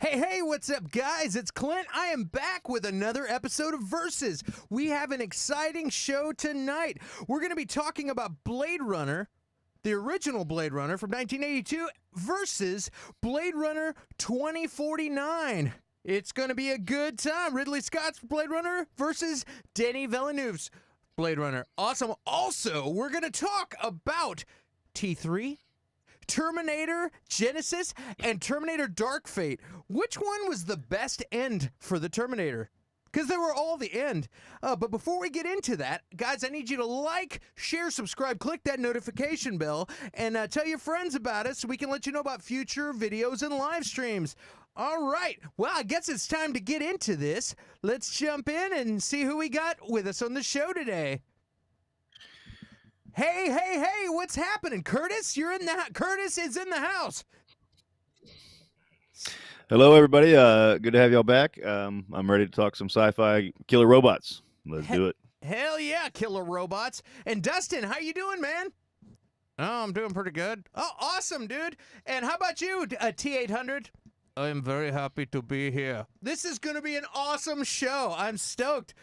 Hey, what's up, guys? It's Clint. I am back with another episode of Versus. We have an exciting show tonight. We're going to be talking about Blade Runner, the original Blade Runner from 1982, versus Blade Runner 2049. It's going to be a good time. Ridley Scott's Blade Runner versus Denis Villeneuve's Blade Runner. Awesome. Also, we're going to talk about T3, Terminator Genisys, and Terminator Dark Fate. Which one was the best end for the Terminator? Because they were all the end. But before we get into that, guys, I need you to like, share, subscribe, click that notification bell, and tell your friends about us so we can let you know about future videos and live streams. All right. Well, I guess it's time to get into this. Let's jump in and see who we got with us on the show today. Hey, what's happening? Curtis, Curtis is in the house. Hello, everybody. Good to have y'all back. I'm ready to talk some sci-fi killer robots. Let's do it. Hell yeah, killer robots. And Dustin, how you doing, man? Oh, I'm doing pretty good. Oh, awesome, dude. And how about you, T800? I am very happy to be here. This is going to be an awesome show. I'm stoked.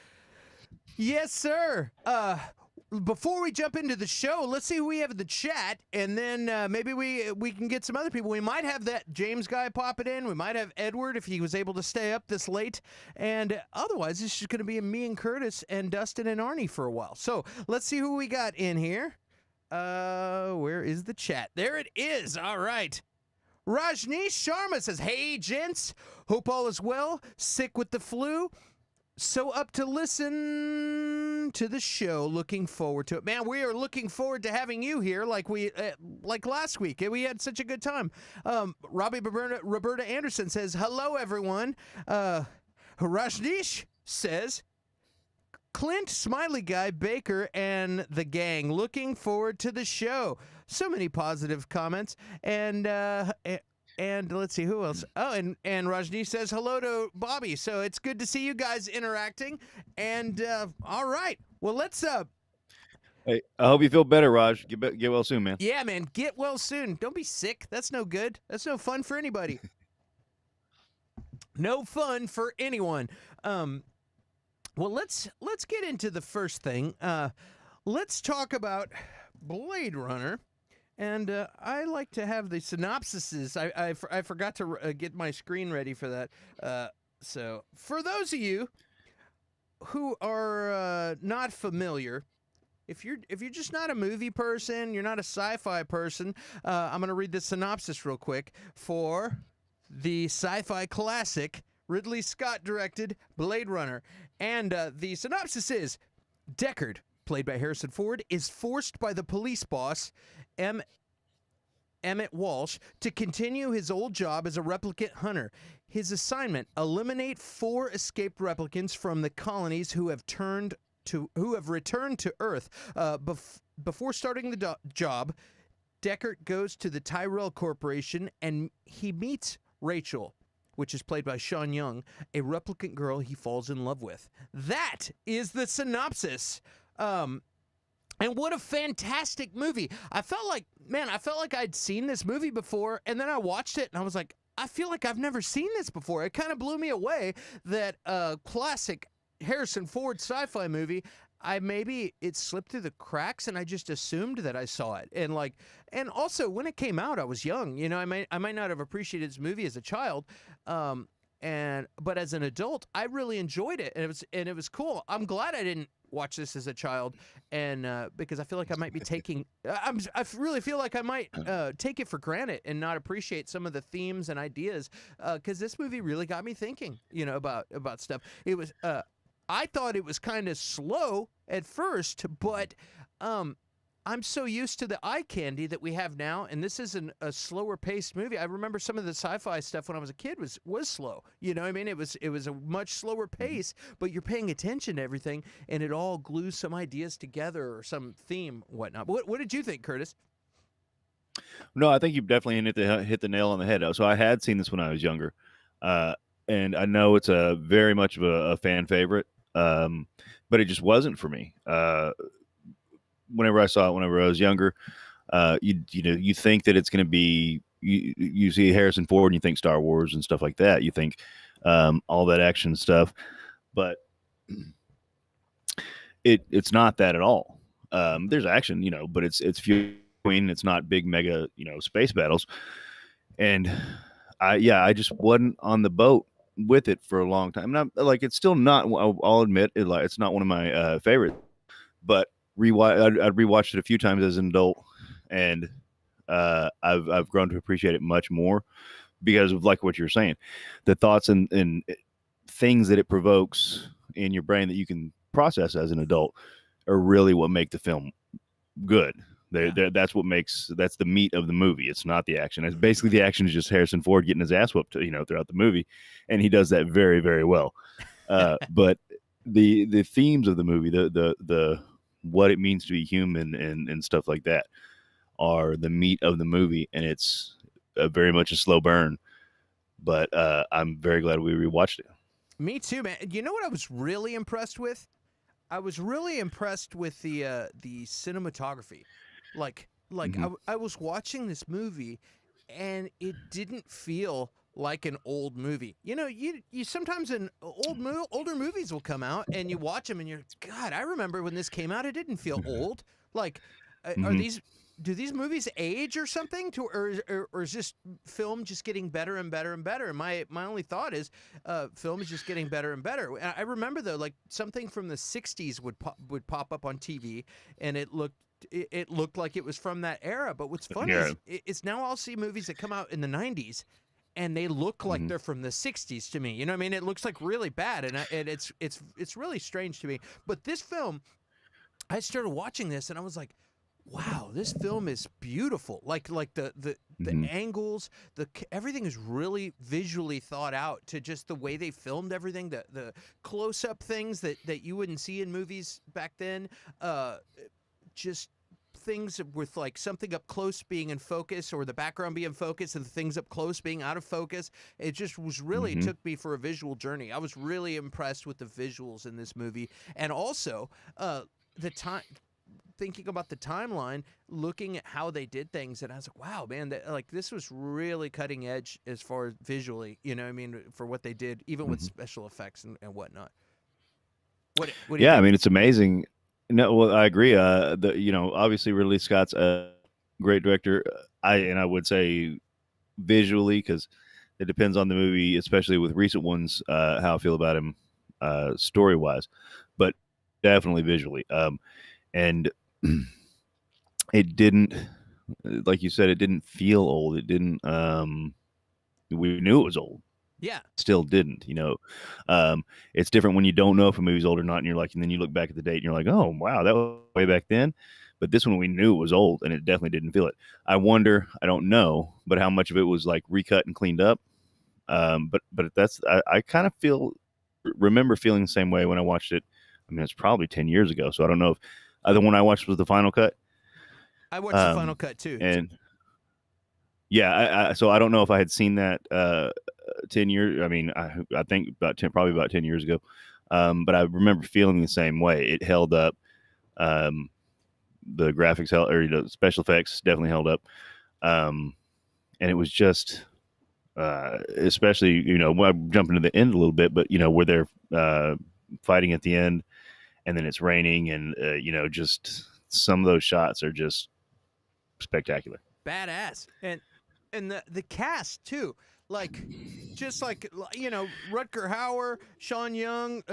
Yes, sir. Before we jump into the show, let's see who we have in the chat, and then maybe we can get some other people. We might have that James guy pop it in. We might have Edward if he was able to stay up this late. And otherwise, it's just going to be me and Curtis and Dustin and Arnie for a while. So let's see who we got in here. Where is the chat? There it is. All right. Rajneesh Sharma says, hey, gents. Hope all is well. Sick with the flu. So up to listen to the show. Looking forward to it. Man, we are looking forward to having you here like last week. We had such a good time. Roberta Anderson says, hello, everyone. Rajneesh says, Clint, Smiley Guy, Baker, and the gang. Looking forward to the show. So many positive comments. And let's see who else. Oh, and Rajneesh says hello to Bobby. So it's good to see you guys interacting. And all right, well, let's. Hey, I hope you feel better, Raj. Get well soon, man. Yeah, man, get well soon. Don't be sick. That's no good. That's no fun for anybody. No fun for anyone. Well, let's get into the first thing. Let's talk about Blade Runner. And I like to have the synopsises. I forgot to get my screen ready for that. So for those of you who are not familiar, if you're just not a movie person, you're not a sci-fi person, I'm going to read the synopsis real quick for the sci-fi classic Ridley Scott directed Blade Runner. And the synopsis is, Deckard, played by Harrison Ford, is forced by the police boss, Emmett Walsh, to continue his old job as a replicant hunter. His assignment: eliminate 4 escaped replicants from the colonies who have returned to Earth. Before starting the job, Deckard goes to the Tyrell Corporation and he meets Rachel, which is played by Sean Young, a replicant girl he falls in love with. That is the synopsis. And what a fantastic movie. I felt like I'd seen this movie before, and then I watched it, and I was like, I feel like I've never seen this before. It kind of blew me away that classic Harrison Ford sci-fi movie, it slipped through the cracks, and I just assumed that I saw it. And also, when it came out, I was young. You know, I might not have appreciated this movie as a child, but as an adult, I really enjoyed it, and it was cool. I'm glad I didn't watch this as a child, and because I feel like I might be I really feel like I might take it for granted and not appreciate some of the themes and ideas, because this movie really got me thinking, about stuff. It was, I thought it was kind of slow at first, but I'm so used to the eye candy that we have now, and this is a slower paced movie. I remember some of the sci-fi stuff when I was a kid was slow. You know what I mean? It was a much slower pace, but you're paying attention to everything, and it all glues some ideas together or some theme, whatnot. What did you think, Curtis? No, I think you've definitely hit the nail on the head. So I had seen this when I was younger. uh, and I know it's a very much of a fan favorite, um, but it just wasn't for me. Whenever I saw it, whenever I was younger, you know, you think that it's going to be, you see Harrison Ford and you think Star Wars and stuff like that. You think all that action stuff, but it's not that at all. There's action, you know, but it's few. It's not big mega, you know, space battles. And I just wasn't on the boat with it for a long time. Not like it's still not. I'll admit it. Like it's not one of my favorites, but I'd rewatched it a few times as an adult, and I've grown to appreciate it much more because of like what you're saying, the thoughts and things that it provokes in your brain that you can process as an adult are really what make the film good. That's what makes, that's the meat of the movie. It's not the action. It's basically the action is just Harrison Ford getting his ass whooped, you know, throughout the movie, and he does that very, very well. But the themes of the movie, the what it means to be human and stuff like that, are the meat of the movie, and it's very much a slow burn. But I'm very glad we rewatched it. Me too, man. You know what I was really impressed with? I was really impressed with the cinematography. Mm-hmm. I was watching this movie, and it didn't feel like an old movie. You know, you sometimes in older movies will come out, and you watch them, and you're, God, I remember when this came out. It didn't feel old. Like, are Mm-hmm. these? Do these movies age or something? Or is this film just getting better and better and better? And my only thought is, film is just getting better and better. And I remember though, like something from the '60s would pop up on TV, and it looked like it was from that era. But what's funny Yeah. is it's now I'll see movies that come out in the '90s, and they look like Mm-hmm. they're from the '60s to me. You know what I mean? It looks like really bad, and it's really strange to me. But this film, I started watching this, and I was like, wow, this film is beautiful. Like the Mm-hmm. angles, everything is really visually thought out, to just the way they filmed everything, the close up things that you wouldn't see in movies back then. Just things with like something up close being in focus, or the background being in focus and the things up close being out of focus. It just was really Mm-hmm. took me for a visual journey. I was really impressed with the visuals in this movie, and also the time, thinking about the timeline, looking at how they did things, and I was like, wow, man, like this was really cutting edge as far as visually, you know what I mean, for what they did, even with Mm-hmm. special effects and whatnot. What do you Yeah, I think? mean it's amazing. No, well, I agree. You know, obviously Ridley Scott's a great director. I would say visually, because it depends on the movie, especially with recent ones, how I feel about him story wise, but definitely visually. And it didn't, like you said, it didn't feel old. It didn't. We knew it was old. Yeah. Still didn't. You know, it's different when you don't know if a movie's old or not, and you're like, and then you look back at the date, and you're like, oh wow, that was way back then. But this one, we knew it was old, and it definitely didn't feel it. I wonder, I don't know, but how much of it was like recut and cleaned up. But that's I kind of remember feeling the same way when I watched it. I mean, it's probably 10 years ago, so I don't know if the one I watched was the final cut. I watched the final cut too. And yeah, so I don't know if I had seen that 10 years. I mean, I think probably about 10 years ago. But I remember feeling the same way. It held up. Um, the graphics held, or special effects definitely held up. And it was just, especially, you know, I'm jumping to the end a little bit, but you know, where they're fighting at the end, and then it's raining, and you know, just some of those shots are just spectacular. Badass. And the cast too, like just like, you know, Rutger Hauer, Sean Young,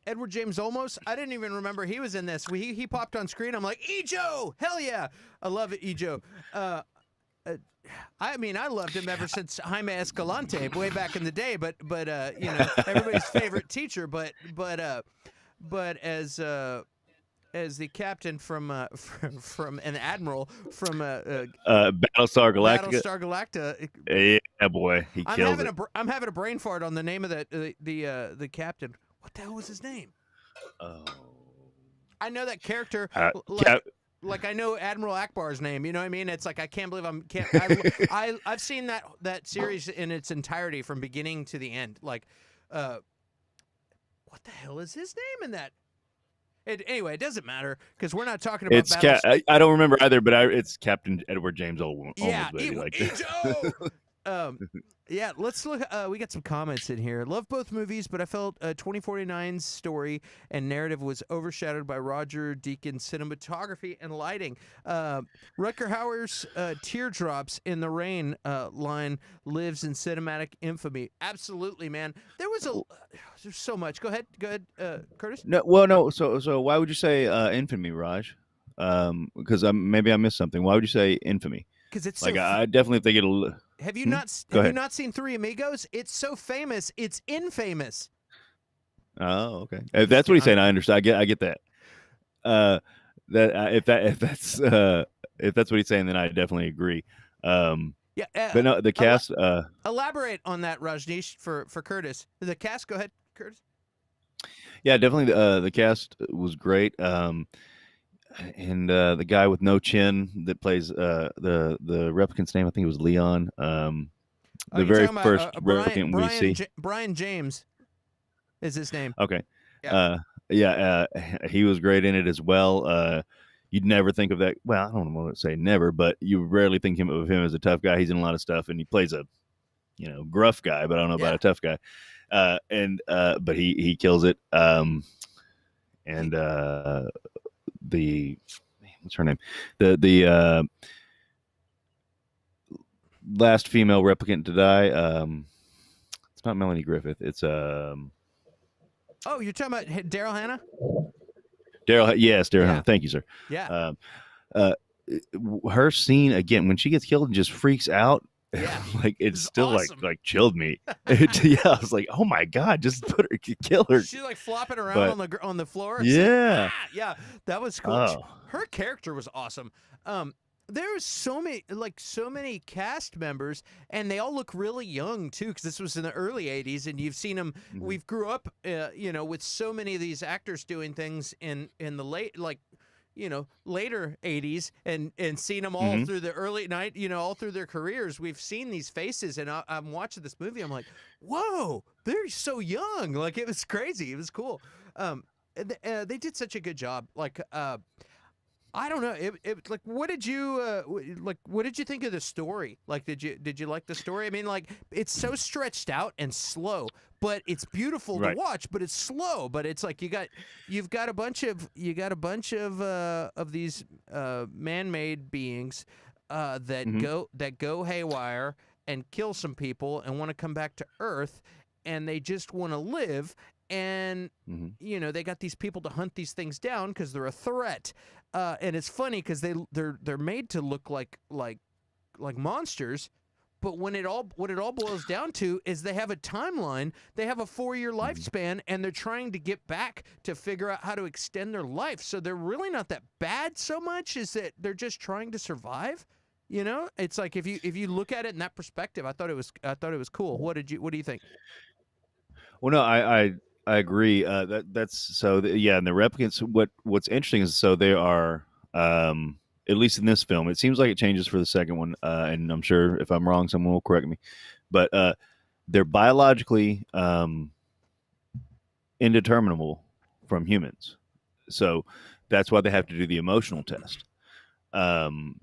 Edward James Olmos. I didn't even remember he was in this. He popped on screen. I'm like, Ejo, hell yeah, I love it, Ejo. I mean, I loved him ever since Jaime Escalante way back in the day. But you know, everybody's favorite teacher. But as the captain from an admiral from Battlestar Galactica. Battlestar Galactica. Yeah, boy, he kills it. I'm having a brain fart on the name of the captain. What the hell was his name? Oh, I know that character. uh, Like, like I know Admiral Akbar's name. You know what I mean? It's like I can't believe I've seen that series in its entirety from beginning to the end. Like, what the hell is his name in that? Anyway, it doesn't matter because we're not talking about It's battles. I don't remember either, but it's Captain Edward James Yeah, Olmos, baby. Like Ijo. um, yeah, let's look. We got some comments in here. Love both movies, but I felt 2049's story and narrative was overshadowed by Roger Deakins' cinematography and lighting. Rutger Hauer's teardrops in the rain line lives in cinematic infamy. Absolutely, man. There's so much. Go ahead, Curtis. no, well, no. So why would you say infamy, Raj? Because maybe I missed something. Why would you say infamy? Because it's Like so. I definitely if they get a. Have you Hmm? not? Go Have you ahead. not seen Three Amigos? It's so famous. It's infamous. Oh, okay. I'm If just that's what kidding. he's saying, I understand. I get that. That if that's what he's saying, then I definitely agree. Yeah. But no, the cast. Elaborate on that, Rajneesh, for Curtis. The cast. Go ahead, Curtis. Yeah, definitely. The cast was great. And the guy with no chin that plays the replicant's name, I think it was Leon. Oh, The you're very talking about first replicant we see. Brian James is his name. Okay. Yeah. Yeah, he was great in it as well. You'd never think of that. Well, I don't want to say never, but you rarely think of him as a tough guy. He's in a lot of stuff, and he plays a gruff guy, but I don't know about Yeah. a tough guy. But he kills it. And the what's her name? The last female replicant to die. It's not Melanie Griffith. It's Oh, you're talking about Daryl Hannah? Daryl. Yes, Daryl. Yeah. Hannah. Thank you, sir. Yeah. Uh, her scene again when she gets killed and just freaks out. Yeah. Like it's still awesome. like chilled me. Yeah, I was like, oh my god, just kill her. She's like flopping around on the floor. It's Yeah. like, yeah, that was cool. Oh. Her character was awesome. There was so many cast members, and they all look really young too, because this was in the early '80s, and you've seen them. Mhm. We've grew up, with so many of these actors doing things in the late later '80s, and seen them all Mhm. through the early night, all through their careers. We've seen these faces, and I'm watching this movie. I'm like, whoa, they're so young. Like it was crazy. It was cool. They did such a good job. Like I don't know. Like, what did you think of the story? Like, did you like the story? I mean, like, it's so stretched out and slow, but it's beautiful Right. to watch. But it's slow. But it's like you've got a bunch of these man-made beings that Mhm. go haywire and kill some people and want to come back to Earth, and they just want to live. And Mhm. they got these people to hunt these things down because they're a threat. And it's funny because they're made to look like monsters, but what it all boils down to is they have a timeline. They have a 4-year lifespan, and they're trying to get back to figure out how to extend their life. So they're really not that bad so much as that they're just trying to survive. It's like if you look at it in that perspective, I thought it was cool. What do you think? Well, no, I agree. That's so. Yeah, and the replicants. What's interesting is so they are. At least in this film, it seems like it changes for the second one. And I'm sure if I'm wrong, someone will correct me. But they're biologically indeterminable from humans, so that's why they have to do the emotional test. In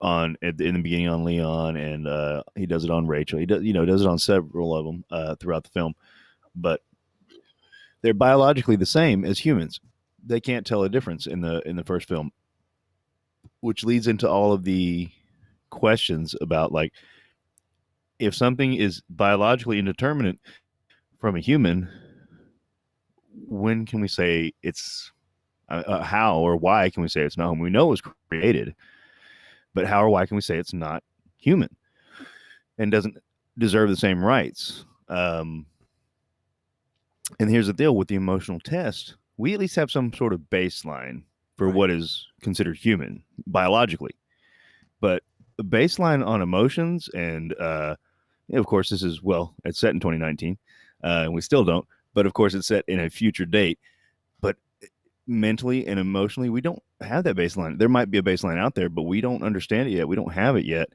the beginning on Leon, and he does it on Rachel. He does it on several of them throughout the film, but they're biologically the same as humans. They can't tell a difference in the first film, which leads into all of the questions about like if something is biologically indeterminate from a human, when can we say it's how or why can we say it's not human? We know it was created, but how or why can we say it's not human and doesn't deserve the same rights? And here's the deal with the emotional test. We at least have some sort of baseline for Right. what is considered human biologically. But a baseline on emotions and of course this is it's set in 2019 and we still don't, but of course it's set in a future date. But mentally and emotionally, we don't have that baseline. There might be a baseline out there, but we don't understand it yet. We don't have it yet.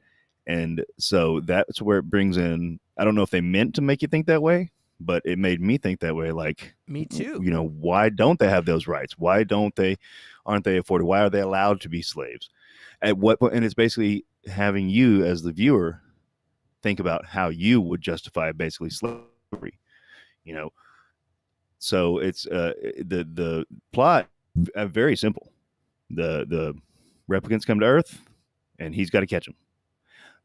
And so that's where it brings in, I don't know if they meant to make you think that way, but it made me think that way. Like, Me too. you know, why don't they have those rights? Why aren't they afforded? Why are they allowed to be slaves? At what point? And it's basically having you as the viewer think about how you would justify basically slavery, you know? So it's the plot very simple. The replicants come to Earth, and he's got to catch them.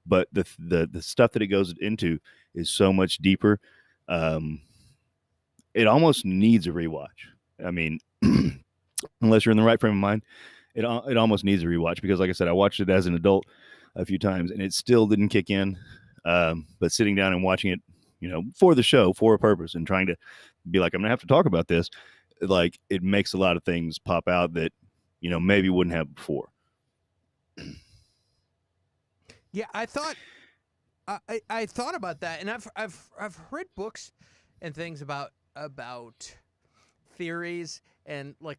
But the stuff that it goes into is so much deeper. It almost needs a rewatch. I mean, unless you're in the right frame of mind, it almost needs a rewatch because, like I said, I watched it as an adult a few times, and it still didn't kick in. But sitting down and watching it, you know, for the show, for a purpose, and trying to be like, I'm gonna have to talk about this, like it makes a lot of things pop out that, you know, maybe wouldn't have before. Yeah, I thought I thought about that, and I've read books and things about theories, and like,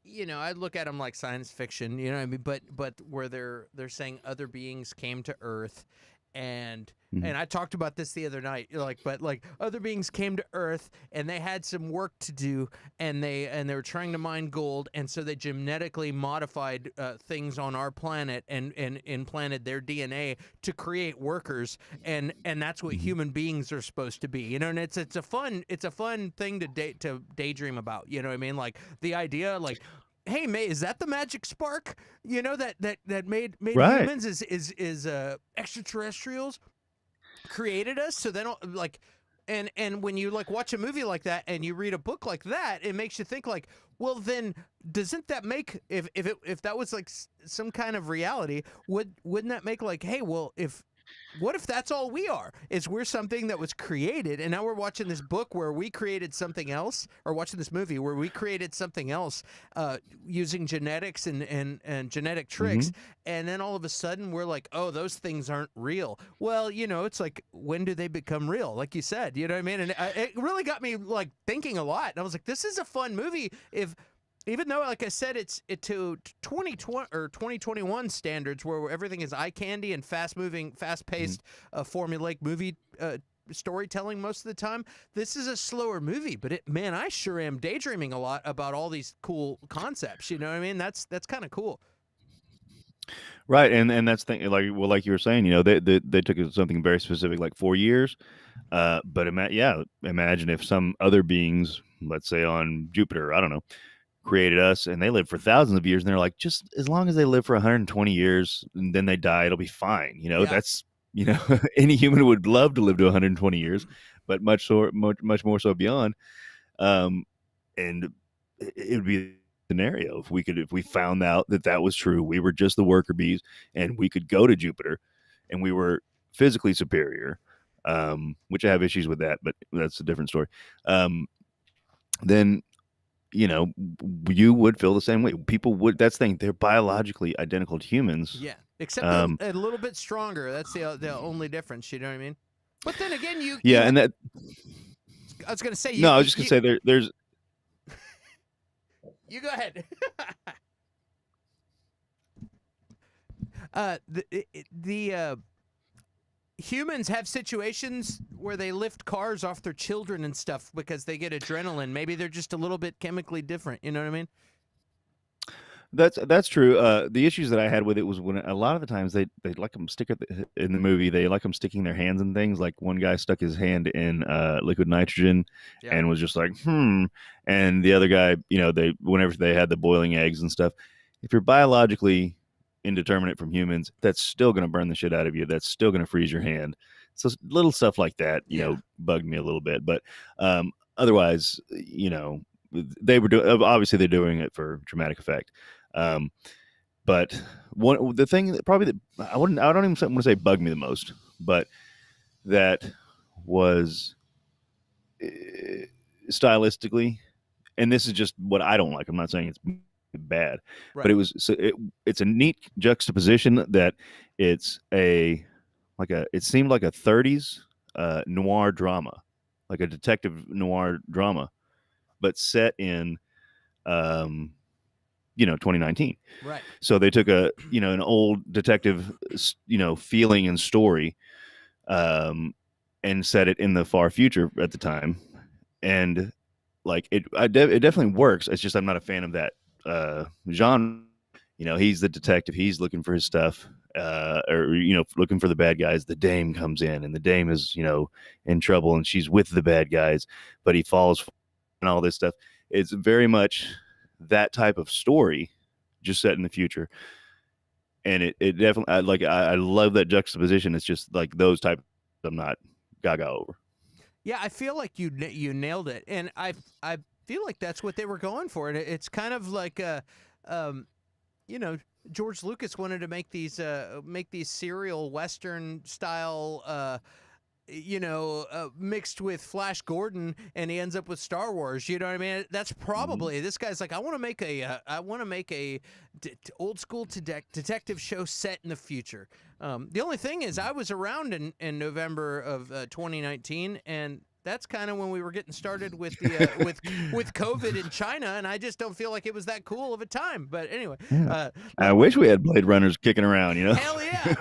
you know, I look at them like science fiction, you know what I mean, but where they're saying other beings came to Earth, and Mhm. and I talked about this the other night, like, but like other beings came to Earth and they had some work to do, and they were trying to mine gold, and so they genetically modified things on our planet and implanted their DNA to create workers, and that's what Mhm. human beings are supposed to be, you know, and it's a fun thing to daydream about, you know what I mean, like the idea, like, hey, May, is that the magic spark? You know, that made Right. humans is extraterrestrials created us, so they don't like. And when you like watch a movie like that and you read a book like that, it makes you think like, well, then doesn't that make if that was like some kind of reality, wouldn't that make like, hey, well, if what if that's all we are? Is we're something that was created, and now we're watching this book where we created something else, or watching this movie where we created something else using genetics and genetic tricks, Hmm. and then all of a sudden we're like, oh, those things aren't real. Well, you know, it's like, when do they become real? Like you said, you know what I mean? And it really got me like thinking a lot. And I was like, this is a fun movie. If even though, like I said, it's to 2020 or 2021 standards, where everything is eye candy and fast moving, fast Hmm. paced, formulaic movie storytelling most of the time. This is a slower movie, but man, I sure am daydreaming a lot about all these cool concepts. You know what I mean? That's kind of cool. Right. And that's thing, like, well, like you were saying, you know, they took it to something very specific, like 4 years. But imagine if some other beings, let's say on Jupiter, I don't know, created us, and they lived for thousands of years, and they're like, just as long as they live for 120 years and then they die, it'll be fine. You know, Yeah. that's, you know, any human would love to live to 120 years, but much more so beyond. Um, and it would be a scenario if we found out that that was true, we were just the worker bees, and we could go to Jupiter, and we were physically superior. Which I have issues with that, but that's a different story. Then, you know, you would feel the same way. People would. That's the thing. They're biologically identical to humans. Yeah, except Um, a little bit stronger. That's the only difference. You know what I mean? But then again, yeah, and that. I was gonna say No, I was just gonna say there's. you go ahead. The humans have situations where they lift cars off their children and stuff because they get adrenaline. Maybe they're just a little bit chemically different. You know what I mean? That's true. The issues that I had with it was when a lot of the times they like them in the movie. They like them sticking their hands in things. Like one guy stuck his hand in liquid nitrogen Yeah. and was just like and the other guy, you know, they whenever they had the boiling eggs and stuff. If you're biologically indeterminate from humans, that's still going to burn the shit out of you. That's still going to freeze your hand. So little stuff like that, you Yeah. know, bugged me a little bit. But otherwise, you know, they were obviously they're doing it for dramatic effect. Um, but the thing that probably that I don't even want to say bugged me the most, but that was stylistically, and this is just what I don't like. I'm not saying it's bad, but Right. it's a neat juxtaposition that it's it seemed like a 30s noir drama, like a detective noir drama, but set in you know, 2019. Right. So they took a, you know, an old detective, you know, feeling and story, um, and set it in the far future at the time, and like it definitely works. It's just I'm not a fan of that genre. You know, he's the detective. He's looking for his stuff, or you know, looking for the bad guys. The dame comes in, and the dame is, you know, in trouble, and she's with the bad guys, but he falls and all this stuff. It's very much that type of story, just set in the future, and it definitely I love that juxtaposition. It's just like those type. I'm not gaga over. Yeah, I feel like you nailed it, and I feel like that's what they were going for. And it's kind of like um, you know, George Lucas wanted to make these serial Western style. Mixed with Flash Gordon, and he ends up with Star Wars. You know what I mean? That's probably this guy's like, I want to make a old school detective show set in the future. The only thing is, I was around in November of 2019, and that's kind of when we were getting started with the with COVID in China, and I just don't feel like it was that cool of a time. But anyway, Yeah. I wish we had Blade Runners kicking around. You know, hell yeah.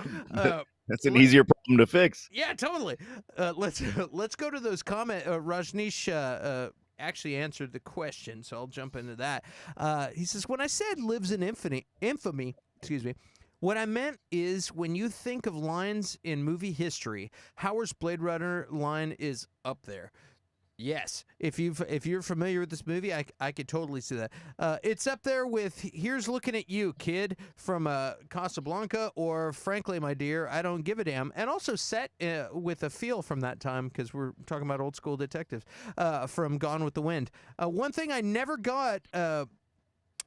that's an easier problem to fix. Yeah, totally. Let's go to those comments. Rajneesh actually answered the question, so I'll jump into that. He says, "When I said lives in infamy, excuse me, what I meant is when you think of lines in movie history, Howard's Blade Runner line is up there." Yes, if you're familiar with this movie, I could totally see that. It's up there with "Here's Looking at You, Kid" from Casablanca, or "Frankly, My Dear, I Don't Give a Damn," and also set with a feel from that time, because we're talking about old school detectives, from Gone with the Wind. One thing I never got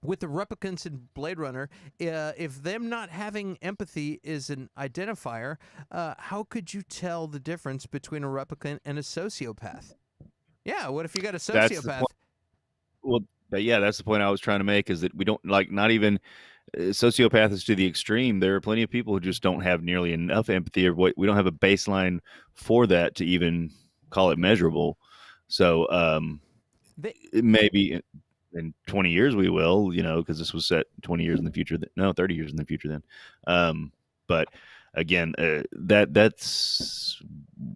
with the replicants in Blade Runner, if them not having empathy is an identifier, how could you tell the difference between a replicant and a sociopath? Yeah, what if you got a That's the sociopath? point. Well, yeah, that's the point I was trying to make, is that we don't, like, not even sociopath is to the extreme. There are plenty of people who just don't have nearly enough empathy, or what we don't have a baseline for that to even call it measurable. So They, maybe in 20 years we will, you know, because this was set 20 years in the future. No, 30 years in the future then. But again, that's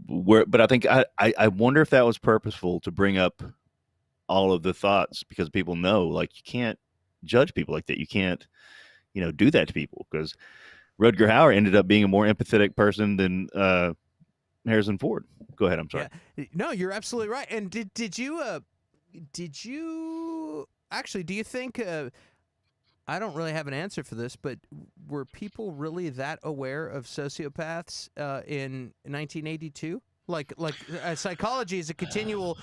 where. But I think I wonder if that was purposeful to bring up all of the thoughts, because people know, like, you can't judge people like that. You can't, you know, do that to people, because Rutger Hauer ended up being a more empathetic person than Harrison Ford. Go ahead. I'm sorry. yeah, no, you're absolutely right. And did you actually? Do you think? I don't really have an answer for this, but were people really that aware of sociopaths in 1982? Like psychology is a continuous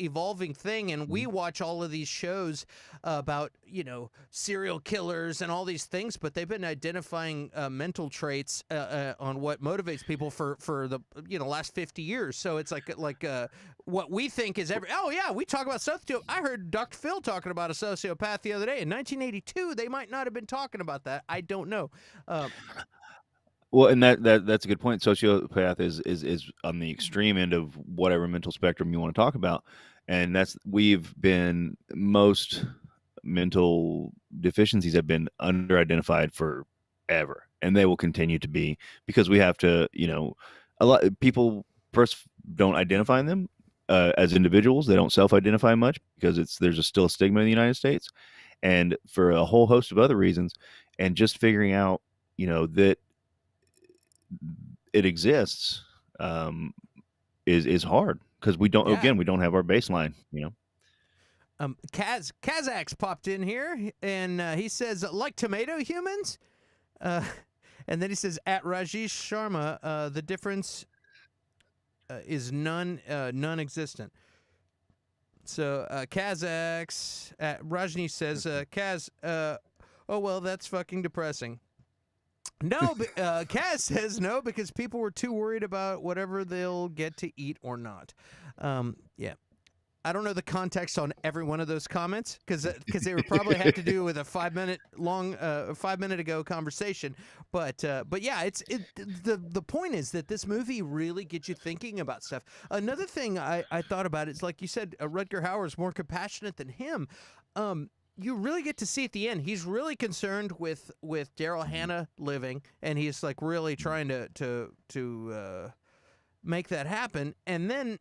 evolving thing, and we watch all of these shows about, you know, serial killers and all these things, but they've been identifying mental traits on what motivates people for the, you know, last 50 years. So it's like what we think is oh yeah, we talk about sociopath. I heard Dr. Phil talking about a sociopath the other day. In 1982, they might not have been talking about that. I don't know. Well, and that's a good point. Sociopath is on the extreme end of whatever mental spectrum you want to talk about, and we've been, most mental deficiencies have been under-identified forever, and they will continue to be, because we have to, you know, a lot of people first don't identify them as individuals. They don't self-identify much, because there's still a stigma in the United States, and for a whole host of other reasons, and just figuring out, you know, that it exists is hard, because we don't, Yeah. again, we don't have our baseline, you know. Kazak's popped in here, and he says, like tomato humans, and then he says, at Rajesh Sharma, the difference is non-existent. So Kazak's Rajni says, Kaz, oh well, that's fucking depressing. No, Kaz says no, because people were too worried about whatever they'll get to eat or not. Yeah. I don't know the context on every one of those comments because they would probably have to do with a 5 minute long 5 minute ago conversation. But yeah, the point is that this movie really gets you thinking about stuff. Another thing I thought about is like you said, Rutger Hauer is more compassionate than him. You really get to see at the end he's really concerned with Daryl Hannah living, and he's like really trying to make that happen. And then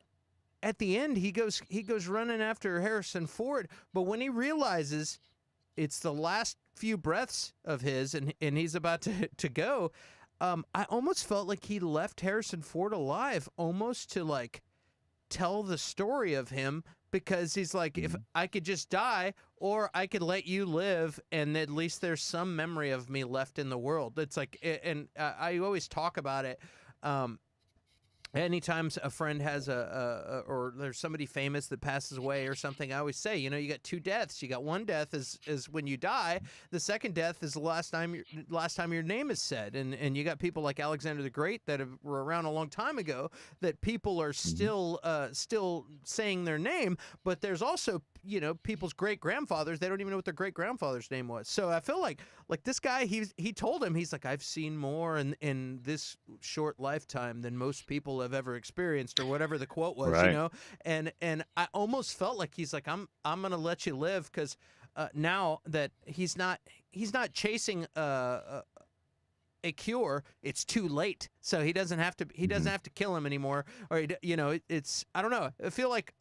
at the end he goes running after Harrison Ford, but when he realizes it's the last few breaths of his and he's about to go, I almost felt like he left Harrison Ford alive almost to like tell the story of him, because he's like, if I could just die or I could let you live and at least there's some memory of me left in the world. It's like, and I always talk about it. Anytime a friend has or there's somebody famous that passes away or something, I always say, you know, you got two deaths. You got one death is when you die. The second death is the last time your name is said. And you got people like Alexander the Great that were around a long time ago that people are still saying their name. But there's also, you know, people's great grandfathers, they don't even know what their great grandfather's name was. So I feel like this guy, he told him, he's like, I've seen more in this short lifetime than most people have ever experienced, or whatever the quote was, you Right. know. And I almost felt like he's like, I'm gonna let you live, because now that he's not chasing a cure, it's too late. So he doesn't have to kill him anymore, or it's I don't know. I feel like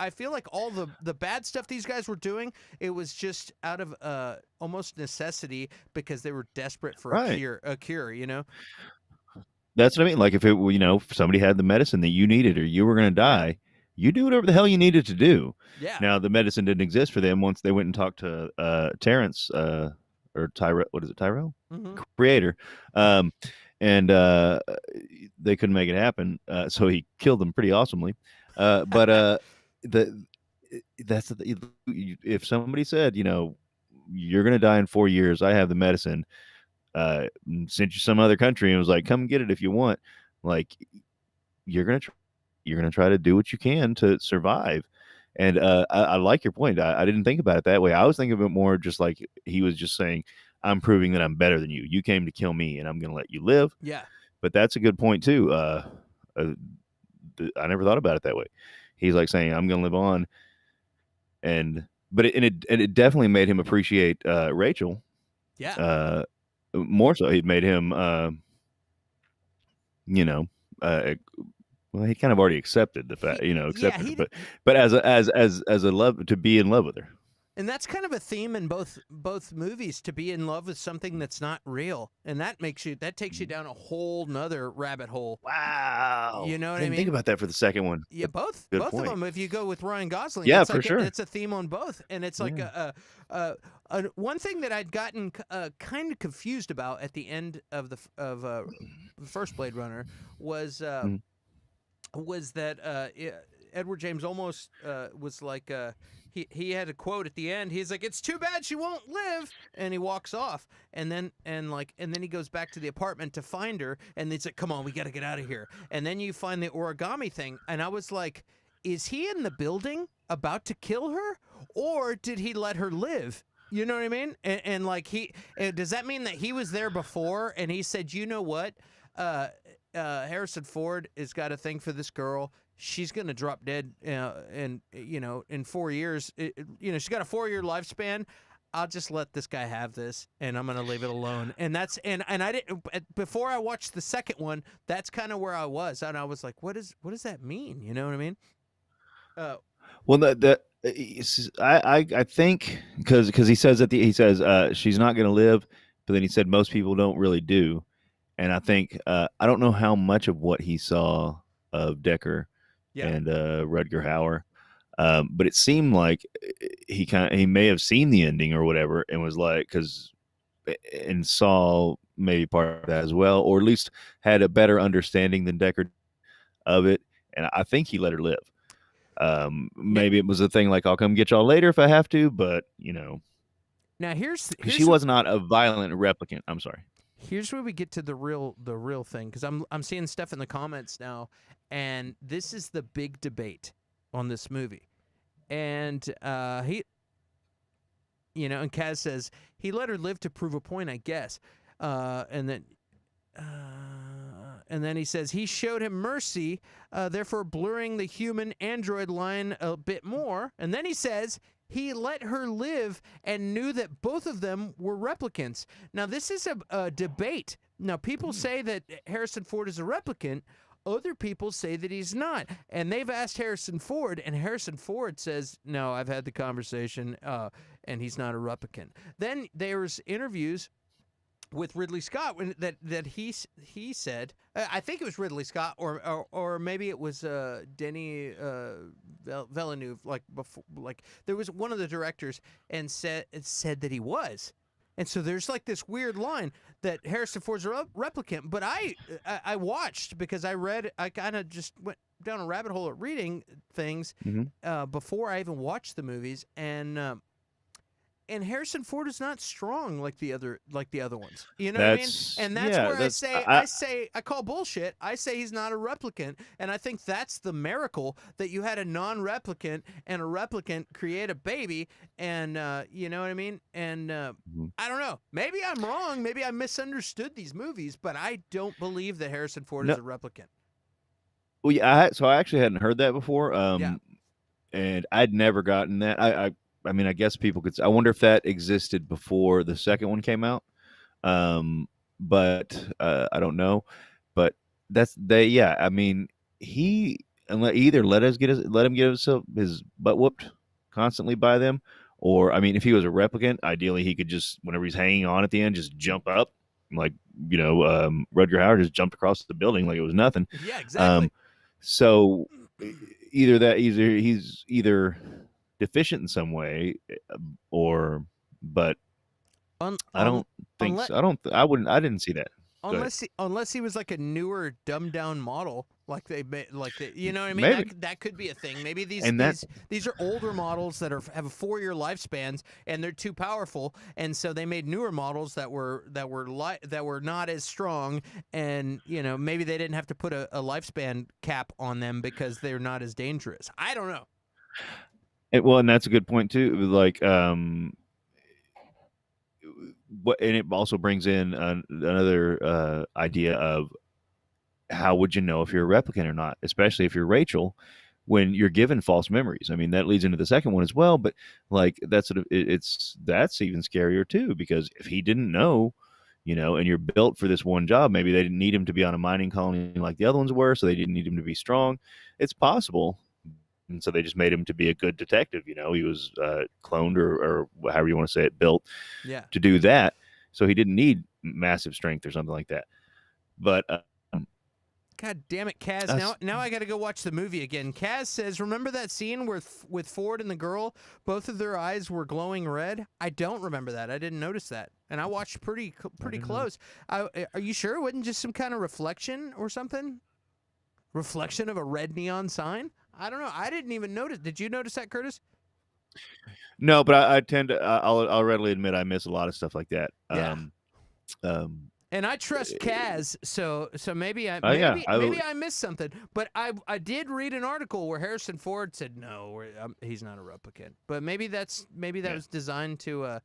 all the bad stuff these guys were doing, it was just out of almost necessity, because they were desperate for Right. a cure, you know. That's what I mean. Like if it, if somebody had the medicine that you needed or you were going to Yeah. die, you do whatever the hell you needed to do. Yeah. Now the medicine didn't exist for them once they went and talked to Terrence or Tyrell. What is it, Tyrell? Hmm. Creator. Um, and they couldn't make it happen. So he killed them pretty awesomely. But the that's the, if somebody said, you're going to die in 4 years, I have the medicine. Sent you some other country and was like, come get it if you want. Like you're gonna try to do what you can to survive. And I like your point. I didn't think about it that way. I was thinking of it more just like he was just saying, I'm proving that I'm better than you. You came to kill me, and I'm gonna let you live. Yeah. But that's a good point too. I never thought about it that way. He's like saying, I'm gonna live on, and it definitely made him appreciate Rachel. Yeah. Uh, More so, it made him, you know, uh, well, he kind of already accepted the fact, Yeah, accepted her, but as a love to be in love with her. and that's kind of a theme in both movies, to be in love with something that's not real, and that takes you down a whole nother rabbit hole. Wow, You know I what I didn't think mean? about that for the second one. Yeah, That's both a good of point. them. If you go with Ryan Gosling, Yeah, it's for like sure. it's a theme on both, and it's like Yeah. one thing that I'd gotten kind of confused about at the end of the first Blade Runner was Mhm. that Edward James almost was like he had a quote at the end. He's like, "It's too bad she won't live," and he walks off. And then he goes back to the apartment to find her, and it's like, "Come on, we got to get out of here." And then you find the origami thing, and I was like, "Is he in the building about to kill her, or did he let her live?" You know what I mean? And like does that mean that he was there before and he said, "You know what? Uh, Harrison Ford has got a thing for this girl. She's gonna drop dead, and in 4 years. She's got a 4 year lifespan. I'll just let this guy have this, and I'm gonna leave it alone." And that's and I didn't before I watched the second one. That's kind of where I was, and I was like, what does that mean? You know what I mean? Uh, Well, I think because he says she's not going to live, but then he said most people don't really do, and I think I don't know how much of what he saw of Decker yeah, and Rutger Hauer, but it seemed like he may have seen the ending or whatever and was like and saw maybe part of that as well, or at least had a better understanding than Decker of it, and I think he let her live. now, Maybe it was a thing like I'll come get y'all later if I have to, but now because she was not a violent replicant. I'm sorry. here's where we get to the real thing, because I'm seeing stuff in the comments now, and this is the big debate on this movie. And and Kaz says he let her live to prove a point, I guess. And then. And then he says he showed him mercy, therefore blurring the human android line a bit more. And then he says he let her live and knew that both of them were replicants. Now, this is a debate. Now, people say that Harrison Ford is a replicant. Other people say that he's not. And they've asked Harrison Ford, and Harrison Ford says, no, I've had the conversation, and he's not a replicant. Then there's interviews with Ridley Scott that he said, I think it was Ridley Scott or maybe it was Denis Villeneuve, like before, like there was one of the directors and said that he was. And so there's like this weird line that Harrison Ford's a replicant, but I watched because I kind of just went down a rabbit hole of reading things before I even watched the movies, and Harrison Ford is not strong like the other ones. You know what I mean? And that's where I call bullshit. I say he's not a replicant, and I think that's the miracle that you had a non-replicant and a replicant create a baby, and you know what I mean? And I don't know. Maybe I'm wrong. Maybe I misunderstood these movies, but I don't believe that Harrison Ford is a replicant. Well, yeah, so I actually hadn't heard that before. And I'd never gotten that. I mean, I guess people could. I wonder if that existed before the second one came out. But I don't know. But yeah. I mean, he either let him get his butt whooped constantly by them, or I mean, if he was a replicant, ideally he could just, whenever he's hanging on at the end, just jump up, like Rutger Hauer just jumped across the building like it was nothing. Yeah, exactly. So either he's deficient in some way, but I don't think so. I didn't see that. Unless he was like a newer, dumbed down model, you know what I mean? Maybe. That could be a thing. Maybe these are older models that have a 4-year lifespans and they're too powerful, and so they made newer models that were not as strong, and maybe they didn't have to put a lifespan cap on them because they're not as dangerous. I don't know. And that's a good point too. Like, and it also brings in another idea of how would you know if you're a replicant or not, especially if you're Rachel, when you're given false memories. I mean, that leads into the second one as well. But like that's even scarier too, because if he didn't know, and you're built for this one job, maybe they didn't need him to be on a mining colony like the other ones were, so they didn't need him to be strong. It's possible. And so they just made him to be a good detective. He was cloned or however you want to say it, built to do that. So he didn't need massive strength or something like that. But God damn it, Kaz! Now I got to go watch the movie again. Kaz says, "Remember that scene with Ford and the girl? Both of their eyes were glowing red." I don't remember that. I didn't notice that, and I watched pretty close. Are you sure it wasn't just some kind of reflection or something? Reflection of a red neon sign? I don't know. I didn't even notice. Did you notice that, Curtis? No, but I tend to. I'll readily admit I miss a lot of stuff like that. Yeah. And I trust Kaz, so maybe I missed something. But I did read an article where Harrison Ford said no, he's not a replicant. But maybe that was designed to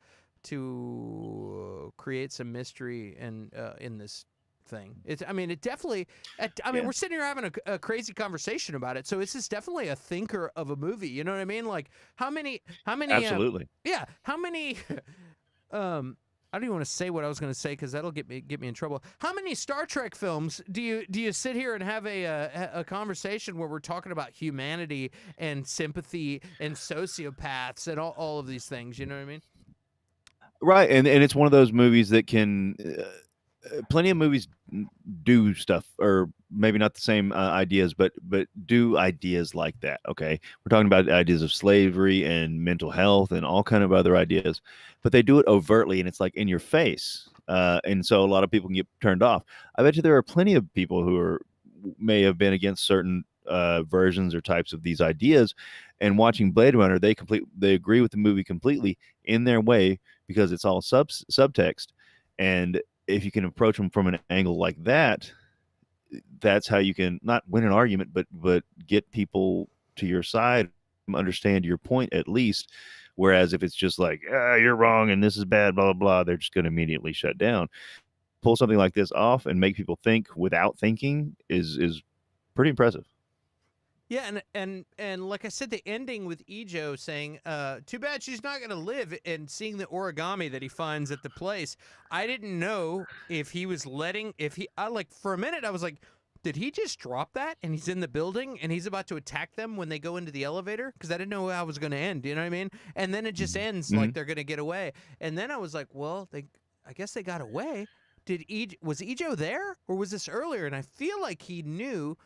create some mystery in this thing. It definitely. We're sitting here having a crazy conversation about it, so this is definitely a thinker of a movie. You know what I mean? Like how many? Absolutely. How many? I don't even want to say what I was going to say because that'll get me in trouble. How many Star Trek films do you sit here and have a conversation where we're talking about humanity and sympathy and sociopaths and all of these things? You know what I mean? Right, and it's one of those movies that can. Plenty of movies do stuff, or maybe not the same ideas, but do ideas like that. Okay, we're talking about ideas of slavery and mental health and all kind of other ideas, but they do it overtly, and it's like in your face, and so a lot of people can get turned off. I bet you there are plenty of people who may have been against certain versions or types of these ideas, and watching Blade Runner, they agree with the movie completely in their way because it's all subtext. And if you can approach them from an angle like that, that's how you can not win an argument, but get people to your side understand your point at least. Whereas if it's just like, you're wrong and this is bad, blah, blah, blah, they're just going to immediately shut down. Pull something like this off and make people think without thinking is pretty impressive. Yeah, and like I said, the ending with Ijo saying, "Too bad she's not gonna live," and seeing the origami that he finds at the place. I didn't know if he was letting I like for a minute I was like, did he just drop that and he's in the building and he's about to attack them when they go into the elevator? Because I didn't know how it was gonna end. You know what I mean? And then it just ends like they're gonna get away. And then I was like, well, I guess they got away. Was Ijo there or was this earlier? And I feel like he knew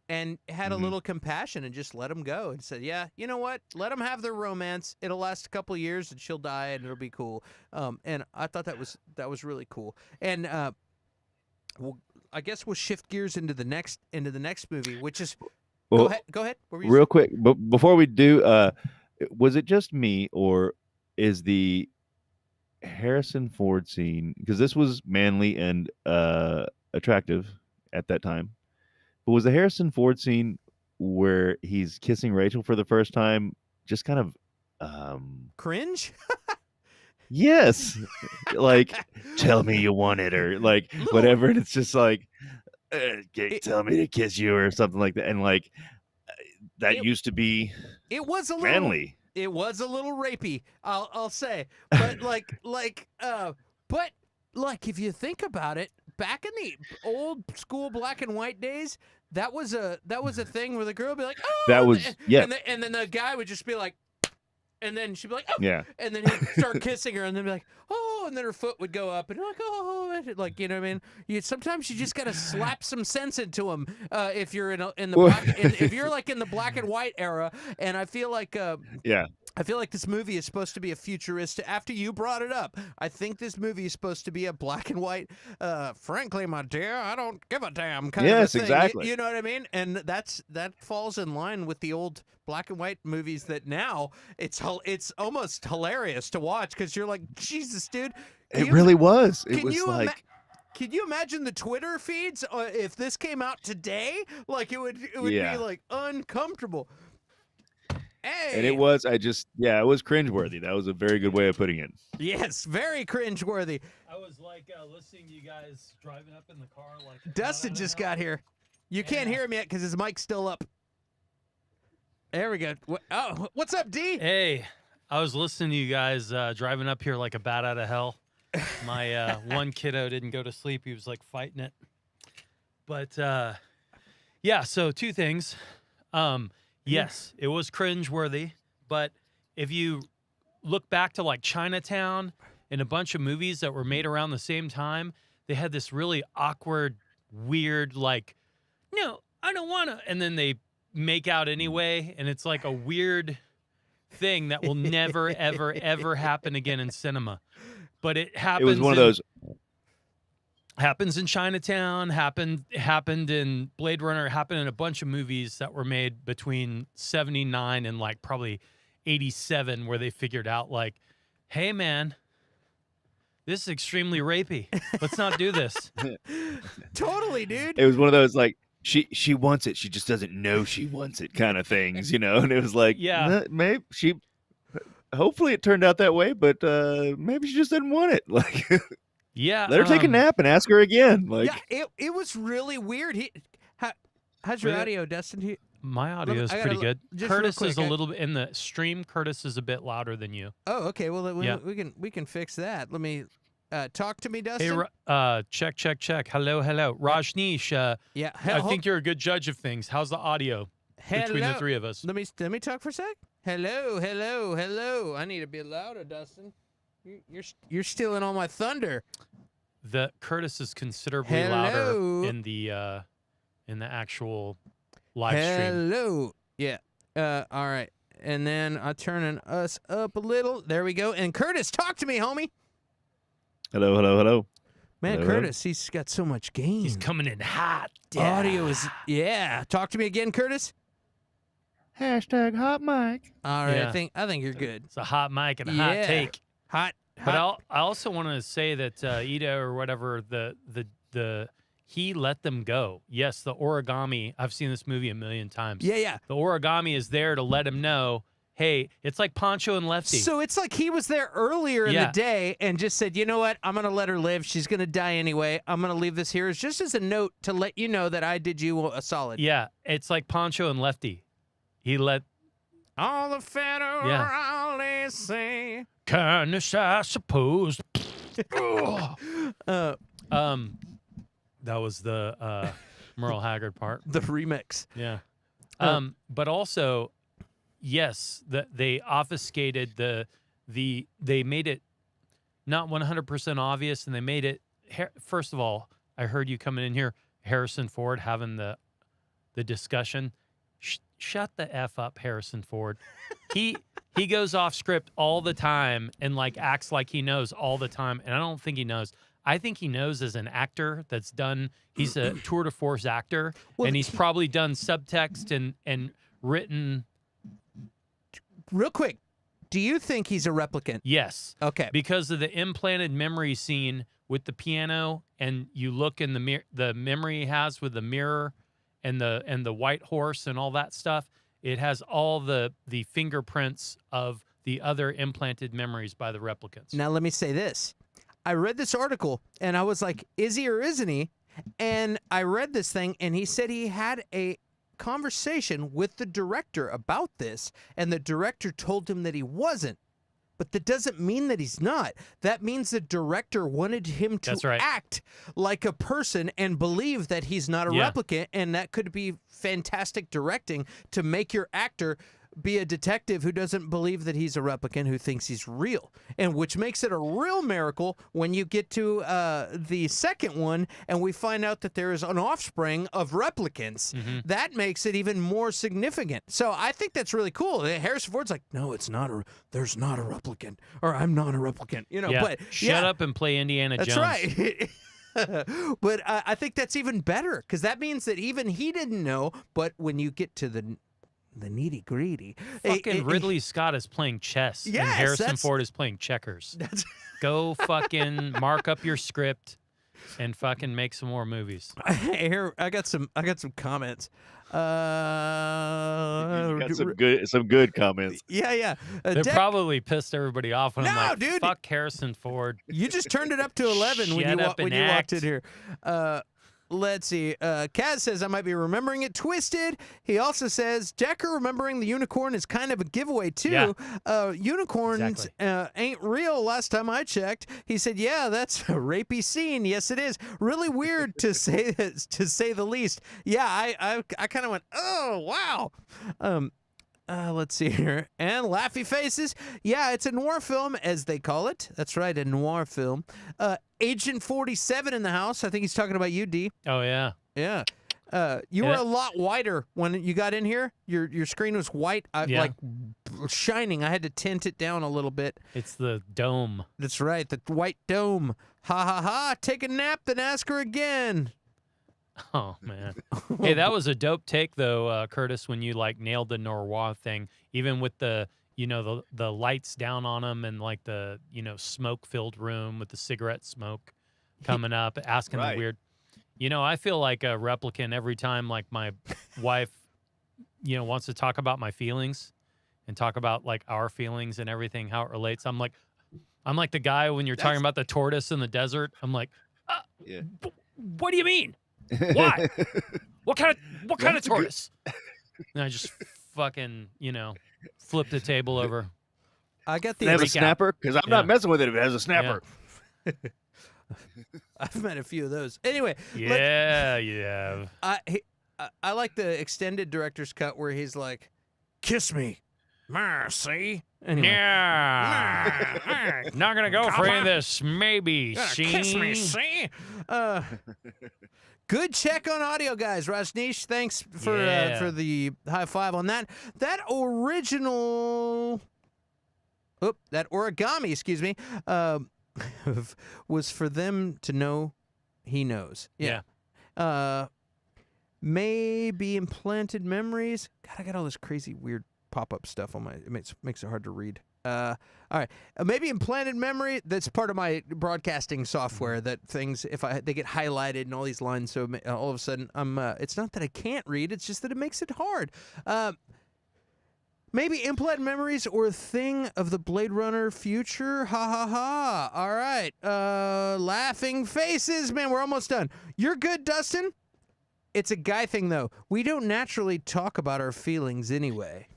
and had a little compassion and just let him go and said, yeah, you know what? Let them have their romance. It'll last a couple of years and she'll die and it'll be cool. And I thought that was really cool. And I guess we'll shift gears into the next movie, which is Well, go ahead. What were you real quick, but before we do, was it just me or is the Harrison Ford scene, because this was manly and attractive at that time, but was the Harrison Ford scene where he's kissing Rachel for the first time just kind of cringe? Yes, like tell me you want it or like whatever, and it's just like tell me to kiss you or something like that, and like that used to be it was a manly. It was a little rapey, I'll say, but but if you think about it, back in the old school black and white days, that was a thing where the girl would be like, oh, that was and then the guy would just be like, and then she'd be like, oh, yeah, and then he'd start kissing her, and then be like, oh, and then her foot would go up, and like, oh, like, you know what I mean? Sometimes you just gotta slap some sense into him if you're in the black, if you're like in the black and white era, and I feel like yeah. I feel like this movie is supposed to be a futuristic. After you brought it up, I think this movie is supposed to be a black and white. Frankly, my dear, I don't give a damn kind of a thing. Exactly. You know what I mean? And that falls in line with the old black and white movies that now it's almost hilarious to watch because you're like, Jesus, dude. It really was. It was like. Can you imagine the Twitter feeds if this came out today? Like it would be like uncomfortable. Hey. And it was, it was cringeworthy. That was a very good way of putting it. Yes, very cringeworthy. I was like listening to you guys driving up in the car. Like Dustin just got here. You can't hear him yet because his mic's still up. There we go. Oh, what's up, D? Hey, I was listening to you guys driving up here like a bat out of hell. My one kiddo didn't go to sleep. He was like fighting it. But yeah, so two things. Yes, it was cringeworthy, but if you look back to like Chinatown and a bunch of movies that were made around the same time, they had this really awkward, weird, like, no, I don't want to. And then they make out anyway, and it's like a weird thing that will never, ever, ever happen again in cinema. But it happens. It was one of those. Happens in Chinatown, happened in Blade Runner, happened in a bunch of movies that were made between 79 and like probably 87 where they figured out like, hey man, this is extremely rapey. Let's not do this. Totally, dude. It was one of those like she wants it, she just doesn't know she wants it kind of things, you know? And it was like, yeah, maybe hopefully it turned out that way, but maybe she just didn't want it. Like yeah, let her take a nap and ask her again. Like, yeah, it was really weird. How's your audio, Dustin? My audio is pretty good. Curtis is a little bit in the stream. Curtis is a bit louder than you. Oh, okay. Well, we can fix that. Let me talk to me, Dustin. Hey, check. Hello. Rajneesh. Yeah, I think you're a good judge of things. How's the audio between the three of us? Let me talk for a sec. Hello. I need to be louder, Dustin. You're stealing all my thunder. The Curtis is considerably louder in the actual live stream. Hello. Yeah. All right. And then I'm turning us up a little. There we go. And Curtis, talk to me, homie. Hello. Man, hello. Curtis, he's got so much gain. He's coming in hot. Yeah. Audio is Talk to me again, Curtis. Hashtag hot mic. All right. Yeah. I think you're good. It's a hot mic and a hot take. Hot. But I also want to say that Ida or whatever the he let them go. Yes, the origami, I've seen this movie a million times. Yeah. The origami is there to let him know, hey, it's like Poncho and Lefty. So it's like he was there earlier in the day and just said, you know what? I'm going to let her live. She's going to die anyway. I'm going to leave this here just as a note to let you know that I did you a solid. Yeah, it's like Poncho and Lefty. He let all the federales say. Kindness, I suppose. That was the Merle Haggard part. The remix. Yeah. But also, yes, they obfuscated they made it not 100% obvious, and they made it. First of all, I heard you coming in here, Harrison Ford having the discussion. Shut the F up, Harrison Ford. He goes off script all the time and like acts like he knows all the time, and I don't think he knows. I think he knows as an actor that's done. He's a tour de force actor, and he's probably done subtext and written. Real quick, do you think he's a replicant? Yes. Okay. Because of the implanted memory scene with the piano, and you look in the memory he has with the mirror and the white horse and all that stuff. It has all the fingerprints of the other implanted memories by the replicants. Now let me say this. I read this article and I was like, is he or isn't he? And I read this thing and he said he had a conversation with the director about this, and the director told him that he wasn't. But that doesn't mean that he's not. That means the director wanted him to act like a person and believe that he's not a replicant, and that could be fantastic directing to make your actor be a detective who doesn't believe that he's a replicant, who thinks he's real, and which makes it a real miracle when you get to the second one and we find out that there is an offspring of replicants. Mm-hmm. That makes it even more significant. So I think that's really cool. Harrison Ford's like, no, it's not there's not a replicant, or I'm not a replicant, you know. But shut up and play Indiana Jones. That's right. But I think that's even better, because that means that even he didn't know. But when you get to the nitty gritty, fucking Ridley Scott is playing chess, and Harrison Ford is playing checkers. Go fucking mark up your script and fucking make some more movies. Here, I got some comments. You got some good comments. Yeah. They probably pissed everybody off when I'm like, dude, fuck Harrison Ford. You just turned it up to 11 when you walked in here. Let's see. Kaz says, I might be remembering it twisted. He also says, Decker remembering the unicorn is kind of a giveaway, too. Yeah. Unicorns ain't real last time I checked. He said, yeah, that's a rapey scene. Yes, it is. Really weird to say the least. Yeah, I kind of went, oh, wow. Let's see here. And Laughy Faces. Yeah, it's a noir film, as they call it. That's right, a noir film. Agent 47 in the house. I think he's talking about you, D. Oh, yeah. Yeah. You were a lot whiter when you got in here. Your screen was white, like shining. I had to tint it down a little bit. It's the dome. That's right, the white dome. Ha, ha, ha. Take a nap, then ask her again. Oh, man. Hey, that was a dope take, though, Curtis, when you, like, nailed the noir thing, even with the, you know, the lights down on them and, like, the, you know, smoke-filled room with the cigarette smoke coming up, asking the weird. You know, I feel like a replicant every time, like, my wife, you know, wants to talk about my feelings and talk about, like, our feelings and everything, how it relates. I'm like the guy when you're talking about the tortoise in the desert. I'm like, what do you mean? Why? What kind of tortoise? And I just fucking, you know, flip the table over. I got the. It has a snapper, because I'm not messing with it if it has a snapper. Yeah. I've met a few of those. Anyway. Yeah, you have. I like the extended director's cut where he's like, "Kiss me, mercy." Anyway. Yeah. Not gonna go for any of this. Maybe. See. Kiss me, see. Good check on audio, guys. Rajneesh, thanks for the high five on that. That original, that origami, excuse me, was for them to know he knows. Yeah. May be implanted memories. God, I got all this crazy weird pop-up stuff on my. It makes it hard to read. All right, maybe implanted memory. That's part of my broadcasting software. That things, if they get highlighted and all these lines, so all of a sudden I'm. It's not that I can't read. It's just that it makes it hard. Maybe implant memories or a thing of the Blade Runner future. Ha ha ha. All right. Laughing faces. Man, we're almost done. You're good, Dustin. It's a guy thing, though. We don't naturally talk about our feelings anyway.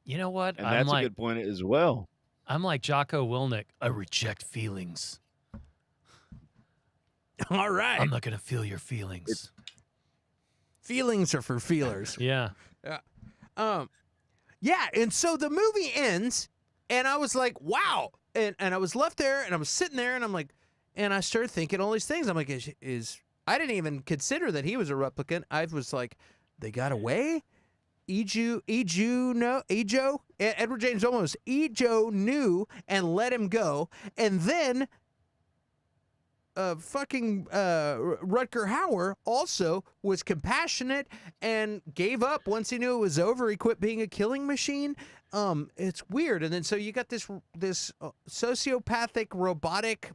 You know what? And that's a good point as well. I'm like Jocko Willink. I reject feelings. All right. I'm not going to feel your feelings. Feelings are for feelers. Yeah. Yeah, and so the movie ends, and I was like, wow. And I was left there, and I was sitting there, and I'm like, and I started thinking all these things. I'm like, I didn't even consider that he was a replicant. I was like, they got away? Edward James Olmos, Ejo knew and let him go, and then fucking Rutger Hauer also was compassionate and gave up once he knew it was over. He quit being a killing machine. It's weird. And then so you got this sociopathic robotic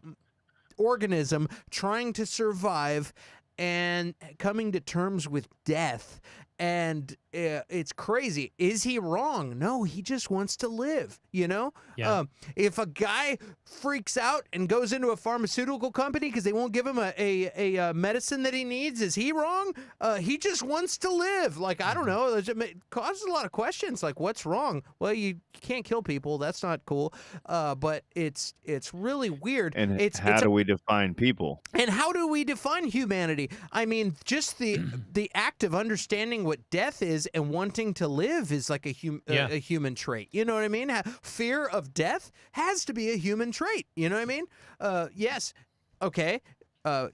organism trying to survive and coming to terms with death. And it's crazy. Is he wrong? No, he just wants to live, you know? Yeah. If a guy freaks out and goes into a pharmaceutical company because they won't give him a medicine that he needs, is he wrong? He just wants to live. Like, I don't know. It causes a lot of questions. Like, what's wrong? Well, you can't kill people. That's not cool. But it's really weird. And how do we define people? And how do we define humanity? I mean, just the act of understanding what death is and wanting to live is like a human trait. You know what I mean? Fear of death has to be a human trait. You know what I mean? Yes. Okay.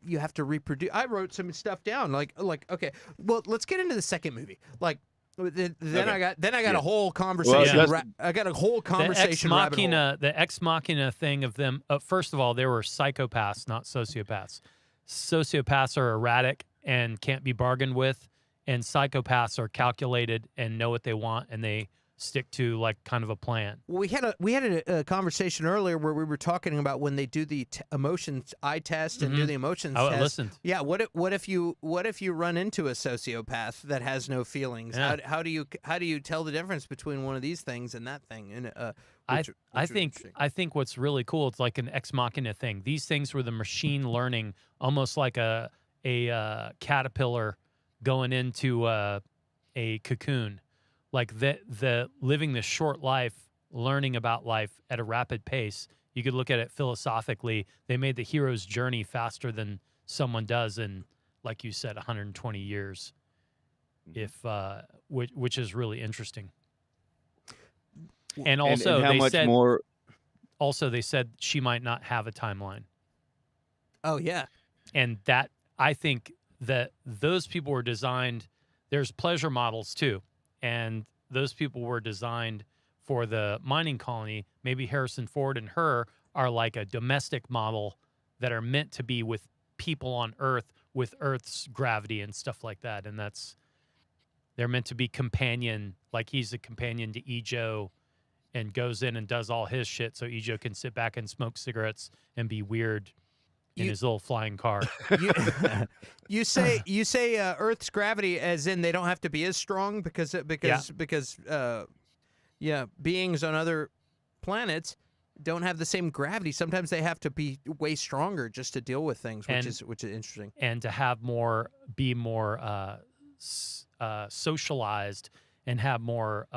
You have to reproduce. I wrote some stuff down. Like okay. Well, let's get into the second movie. Like. Then okay. I got a whole conversation. Well, I got a whole conversation. The ex machina thing of them. First of all, they were psychopaths, not sociopaths. Sociopaths are erratic and can't be bargained with, and psychopaths are calculated and know what they want, and they stick to like kind of a plan. Well, we had a conversation earlier where we were talking about when they do the emotions eye test and do the emotions test. I listened. Yeah. What if you run into a sociopath that has no feelings? Yeah. How do you tell the difference between one of these things and that thing? And I think what's really cool, it's like an ex machina thing. These things were the machine learning, almost like a caterpillar going into a cocoon. Like the living this short life, learning about life at a rapid pace. You could look at it philosophically. They made the hero's journey faster than someone does in, like you said, 120 years. Which is really interesting. And also, and how much said, more? Also, they said she might not have a timeline. Oh yeah, and that I think that those people were designed. There's pleasure models too. And those people were designed for the mining colony. Maybe Harrison Ford and her are like a domestic model that are meant to be with people on Earth with Earth's gravity and stuff like that. And they're meant to be companion, like he's a companion to Ejo and goes in and does all his shit so Ejo can sit back and smoke cigarettes and be weird in his little flying car. You say Earth's gravity as in they don't have to be as strong because beings on other planets don't have the same gravity. Sometimes they have to be way stronger just to deal with things, which is interesting. And to be more socialized and have more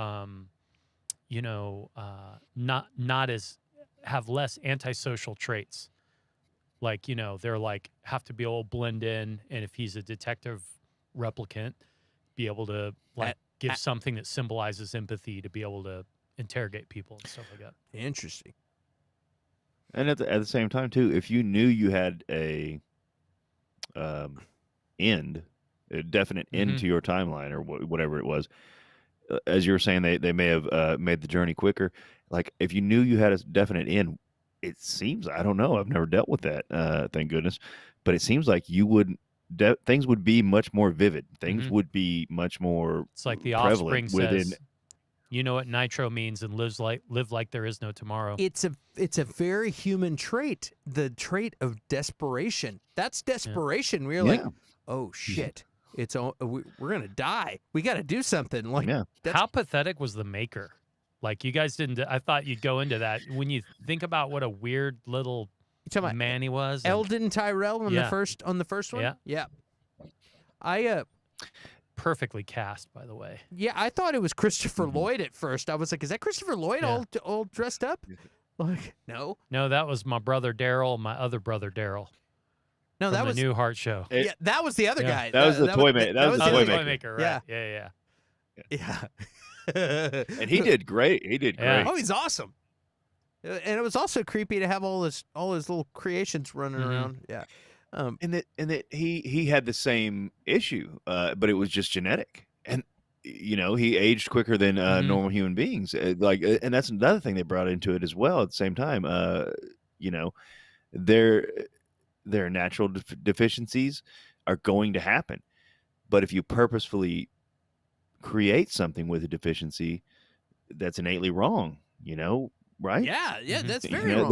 have less antisocial traits. Like, they're like, have to be able to blend in. And if he's a detective replicant, be able to give something that symbolizes empathy to be able to interrogate people and stuff like that. Interesting. And at the same time, too, if you knew you had a definite end to your timeline or whatever it was, as you were saying, they may have made the journey quicker. Like, if you knew you had a definite end, it seems, I don't know, I've never dealt with that, thank goodness, but it seems like you wouldn't, things would be much more vivid. Things would be much more It's like the Offspring says, You know what nitro means and live like there is no tomorrow. It's a very human trait, the trait of desperation. That's desperation. We're like, oh shit, we're gonna die. We got to do something. Like, how pathetic was the maker? Like, you guys didn't. I thought you'd go into that when you think about what a weird little man he was. Eldon Tyrell on the first one. Yeah. I perfectly cast, by the way. Yeah, I thought it was Christopher Lloyd at first. I was like, is that Christopher Lloyd all dressed up? Like, no. No, that was my brother Daryl, my other brher Daryl. No, that was the Newhart show. That was the other guy. That was the toy maker. That was the toy maker, right? Yeah. And he did great. Oh, he's awesome. And it was also creepy to have all his little creations running around. Yeah. And that he had the same issue, but it was just genetic, and he aged quicker than normal human beings. And that's another thing they brought into it as well. At the same time, their natural deficiencies are going to happen, but if you purposefully create something with a deficiency, that's innately wrong. Right? Yeah, that's very wrong.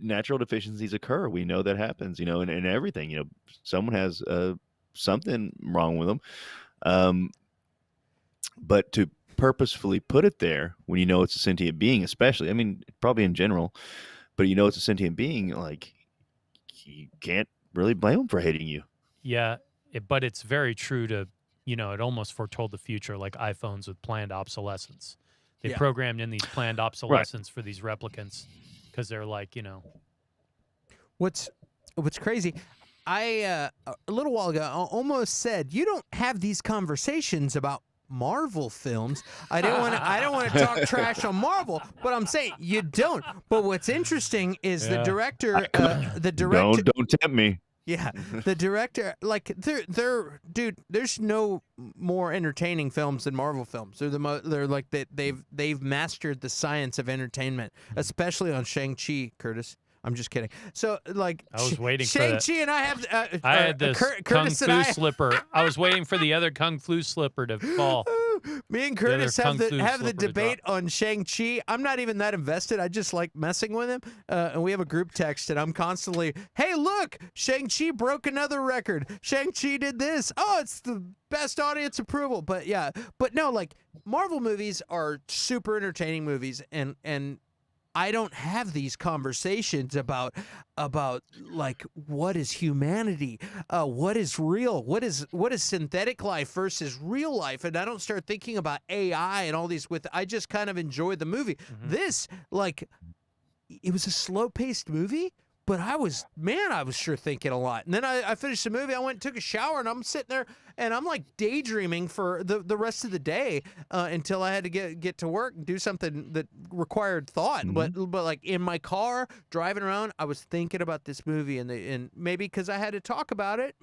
Natural deficiencies occur. We know that happens, and everything. Someone has something wrong with them. But to purposefully put it there when it's a sentient being, especially, I mean, probably in general, but it's a sentient being, like, you can't really blame them for hating you. Yeah, but it's very true to, it almost foretold the future, like iPhones with planned obsolescence. They programmed in these planned obsolescence for these replicants because they're like, What's crazy, I a little while ago almost said, you don't have these conversations about Marvel films. I don't want to talk trash on Marvel, but I'm saying you don't. But what's interesting is the director. Don't tempt me. Yeah, the director, like, dude, there's no more entertaining films than Marvel films. They're like they've mastered the science of entertainment, especially on Shang-Chi, Curtis. I'm just kidding. So, like, I was waiting for Shang-Chi and I have I had this Curtis kung fu slipper. I was waiting for the other kung fu slipper to fall. Me and Curtis have the debate on Shang-Chi. I'm not even that invested. I just like messing with him. And we have a group text, and I'm constantly, hey, look, Shang-Chi broke another record. Shang-Chi did this. Oh, it's the best audience approval. But no, like, Marvel movies are super entertaining movies, and I don't have these conversations about like, what is humanity, what is real, what is synthetic life versus real life, and I don't start thinking about AI and all these. I just kind of enjoy the movie. This, like, it was a slow-paced movie, but I was sure thinking a lot. And then I finished the movie. I went and took a shower, and I'm sitting there, and I'm like daydreaming for the rest of the day until I had to get to work and do something that required thought. But like, in my car driving around, I was thinking about this movie, and maybe because I had to talk about it,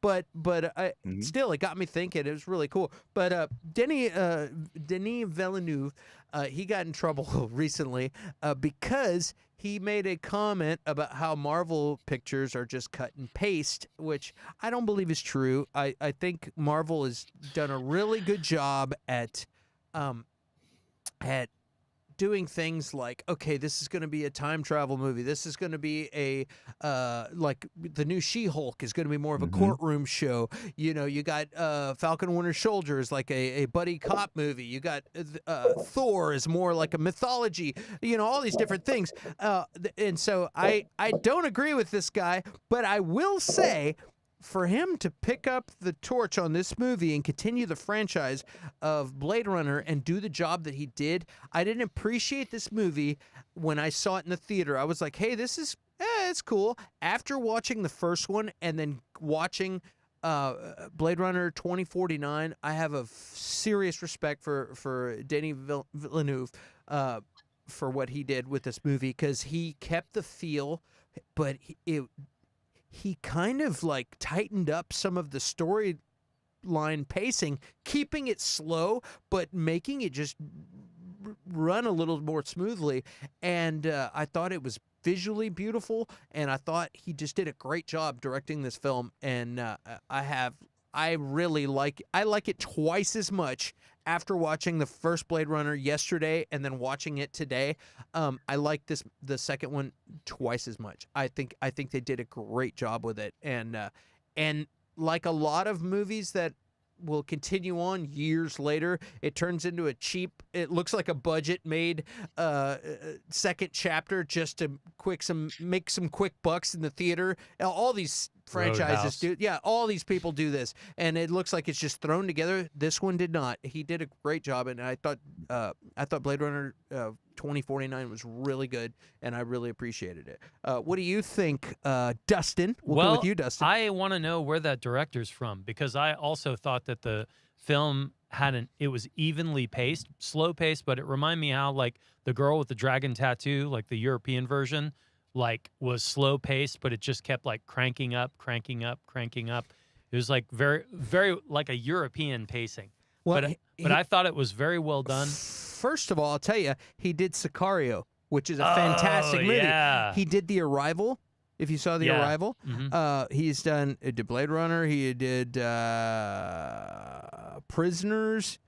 But still, it got me thinking. It was really cool. But Denis Villeneuve, he got in trouble recently because he made a comment about how Marvel pictures are just cut and paste, which I don't believe is true. I think Marvel has done a really good job at doing things like, okay, this is going to be a time travel movie. This is going to be a like, the new She-Hulk is going to be more of a courtroom show. You got Falcon Winter Soldier is like a buddy cop movie. You got Thor is more like a mythology. All these different things. And so I don't agree with this guy, but I will say, for him to pick up the torch on this movie and continue the franchise of Blade Runner and do the job that he did, I didn't appreciate this movie when I saw it in the theater. I was like, hey, this is, it's cool. After watching the first one and then watching Blade Runner 2049, I have a serious respect for Denis Villeneuve for what he did with this movie, because he kept the feel, but he kind of like tightened up some of the storyline pacing, keeping it slow, but making it just run a little more smoothly. And I thought it was visually beautiful, and I thought he just did a great job directing this film. And I have I really like it twice as much after watching the first Blade Runner yesterday and then watching it today. I like the second one twice as much. I think they did a great job with it, and like a lot of movies that will continue on years later, it turns into it looks like a budget made second chapter just to make some quick bucks in the theater. All these franchises do, all these people do this, and it looks like it's just thrown together. This one did not. He did a great job, and I thought Blade Runner 2049 was really good, and I really appreciated it. What do you think, Dustin? We'll go with you, Dustin. I want to know where that director's from, because I also thought that the film it was evenly paced, slow paced, but it reminded me how like the girl with the dragon tattoo, like the European version, like was slow paced, but it just kept like cranking up. It was like very, very like a European pacing. Well, but I thought it was very well done. First of all, I'll tell you, he did Sicario, which is a fantastic movie. Yeah. He did The Arrival. If you saw The Arrival, he's done. Did Blade Runner. He did Prisoners.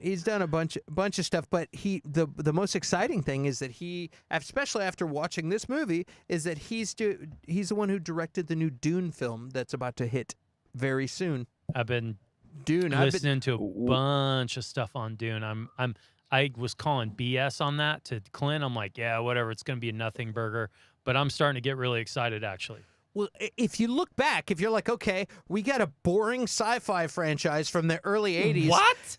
He's done a bunch of stuff, but the most exciting thing is that he, especially after watching this movie, is that he's the one who directed the new Dune film that's about to hit very soon. I've been listening to a bunch of stuff on Dune. I was calling BS on that to Clint. I'm like, yeah, whatever. It's going to be a nothing burger, but I'm starting to get really excited actually. Well, if you look back, if you're like, okay, we got a boring sci-fi franchise from the early '80s. What?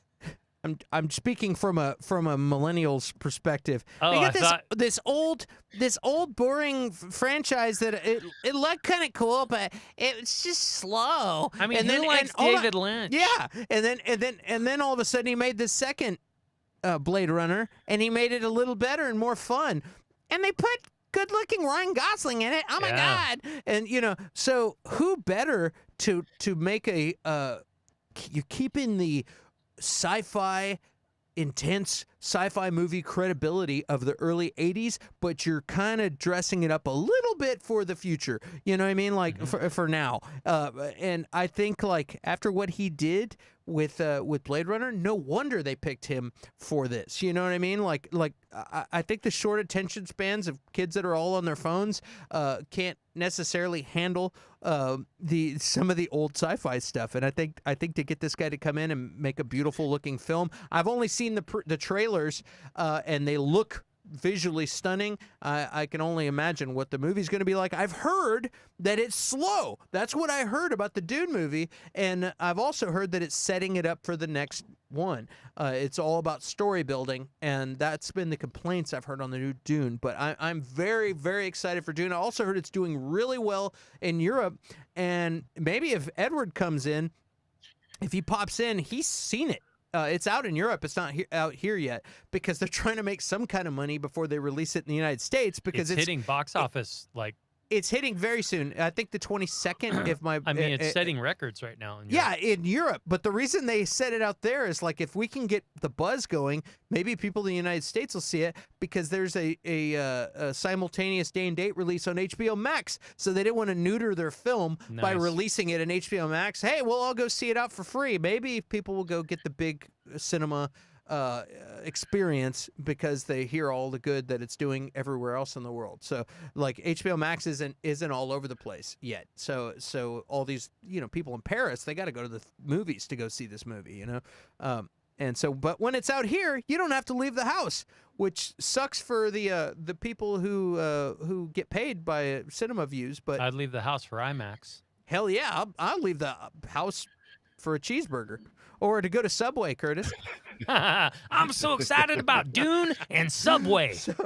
I'm speaking from a millennial's perspective. Oh, they got this old boring franchise that it looked kind of cool, but it's just slow. I mean, who likes David Lynch? Yeah, and then all of a sudden he made the second Blade Runner, and he made it a little better and more fun, and they put good-looking Ryan Gosling in it. Oh my God! And so who better to make you're keeping the sci-fi, intense sci-fi movie credibility of the early 80s, but you're kind of dressing it up a little bit for the future. You know what I mean? Like for now. And I think like after what he did with Blade Runner, no wonder they picked him for this. You know what I mean? Like I think the short attention spans of kids that are all on their phones can't necessarily handle some of the old sci-fi stuff, and I think to get this guy to come in and make a beautiful looking film. I've only seen the trailers, and they look visually stunning. I can only imagine what the movie's going to be like. I've heard that it's slow. That's what I heard about the Dune movie, and I've also heard that it's setting it up for the next one. It's all about story building, and that's been the complaints I've heard on the new Dune. But I'm very, very excited for Dune. I also heard it's doing really well in Europe, and maybe if Edward comes in, if he pops in, he's seen it. It's out in Europe. It's not out here yet because they're trying to make some kind of money before they release it in the United States because it's hitting box office like. It's hitting very soon. I think the 22nd. It's setting records right now. In Europe. But the reason they set it out there is like if we can get the buzz going, maybe people in the United States will see it because there's a simultaneous day and date release on HBO Max. So they didn't want to neuter their film by releasing it on HBO Max. Hey, we'll all go see it out for free. Maybe people will go get the big cinema experience because they hear all the good that it's doing everywhere else in the world. So like HBO Max isn't all over the place yet. So all these people in Paris, they got to go to the movies to go see this movie, and so but when it's out here, you don't have to leave the house, which sucks for the people who get paid by cinema views. But I'd leave the house for IMAX. Hell yeah, I'll leave the house for a cheeseburger. Or to go to Subway, Curtis. I'm so excited about Dune and Subway. So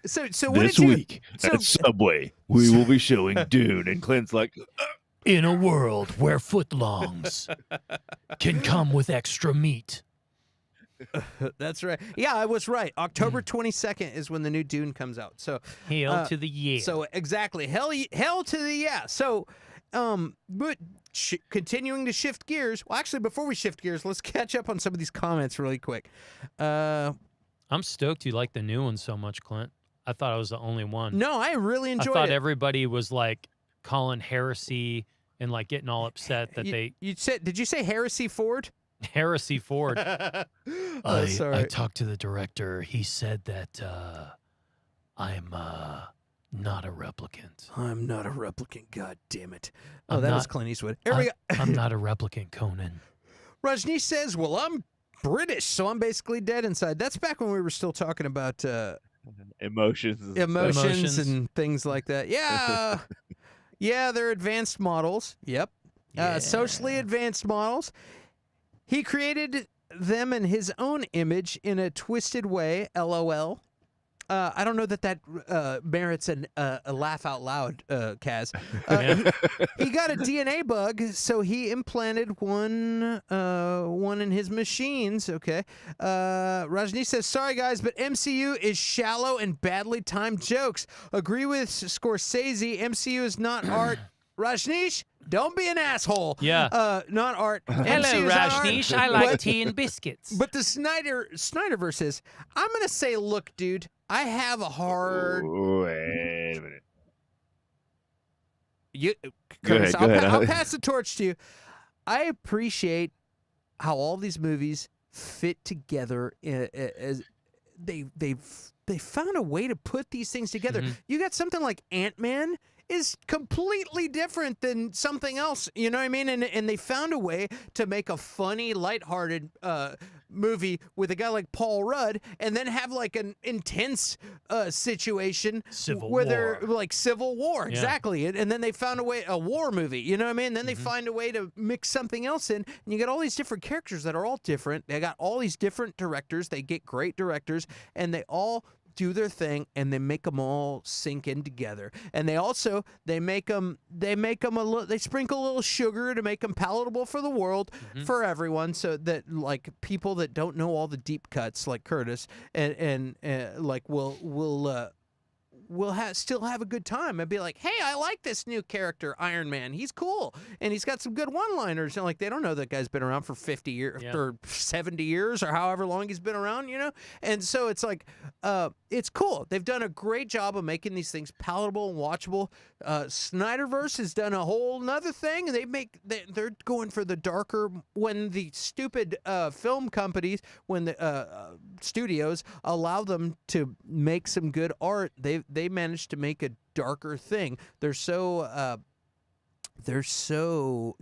this week at Subway, we will be showing Dune, and Clint's like, in a world where footlongs can come with extra meat. That's right. Yeah, I was right. October 22nd is when the new Dune comes out. So hail to the yeah. So exactly, hell to the yeah. So but continuing to shift gears. Well, actually, before we shift gears, let's catch up on some of these comments really quick. I'm stoked you like the new one so much, Clint. I thought I was the only one. No, I really enjoyed it. I thought everybody was like calling heresy and like getting all upset that you said, did you say Heresy Ford? Heresy Ford. Oh, sorry. I talked to the director. He said that I'm not a replicant. I'm not a replicant. God damn it. I'm That was not- Clint Eastwood. Here we go. I'm not a replicant, Conan. Rajneesh says, well, I'm British, so I'm basically dead inside. That's back when we were still talking about Emotions. emotions and things like that. Yeah. Yeah, they're advanced models. Yep. Socially advanced models. He created them in his own image in a twisted way, LOL. I don't know that merits a laugh out loud, Kaz. He got a DNA bug, so he implanted one in his machines. Okay. Rajni says, sorry guys, but MCU is shallow and badly timed jokes. Agree with Scorsese. MCU is not art. Rajneesh, don't be an asshole. Yeah. Not art. Hello, MCU is not art, Rajneesh. I like but- tea and biscuits. But the Snyderverse is, I'm going to say, look, dude, I have a hard... Wait a minute. Curtis, Go ahead. I'll pass the torch to you. I appreciate how all these movies fit together as they found a way to put these things together. Mhm. You got something like Ant-Man is completely different than something else, you know what I mean? And they found a way to make a funny, lighthearted movie with a guy like Paul Rudd, and then have like an intense situation Civil where War. they're like Civil War, Yeah. exactly. And then they found a war movie, you know what I mean? Then they find a way to mix something else in, and you got all these different characters that are all different. They got all these different directors. They get great directors, and they all do their thing, and they make them all sink in together. And they make them they sprinkle a little sugar to make them palatable for the world, for everyone, so that like people that don't know all the deep cuts like Curtis and like will still have a good time and be like, hey, I like this new character, Iron Man. He's cool. And he's got some good one-liners. And like, they don't know that guy's been around for 50 years or 70 years or however long he's been around, you know? And so it's like, it's cool. They've done a great job of making these things palatable and watchable. Snyderverse has done a whole nother thing. They're going for the darker, when the stupid film companies, when the studios allow them to make some good art, they managed to make a darker thing. They're so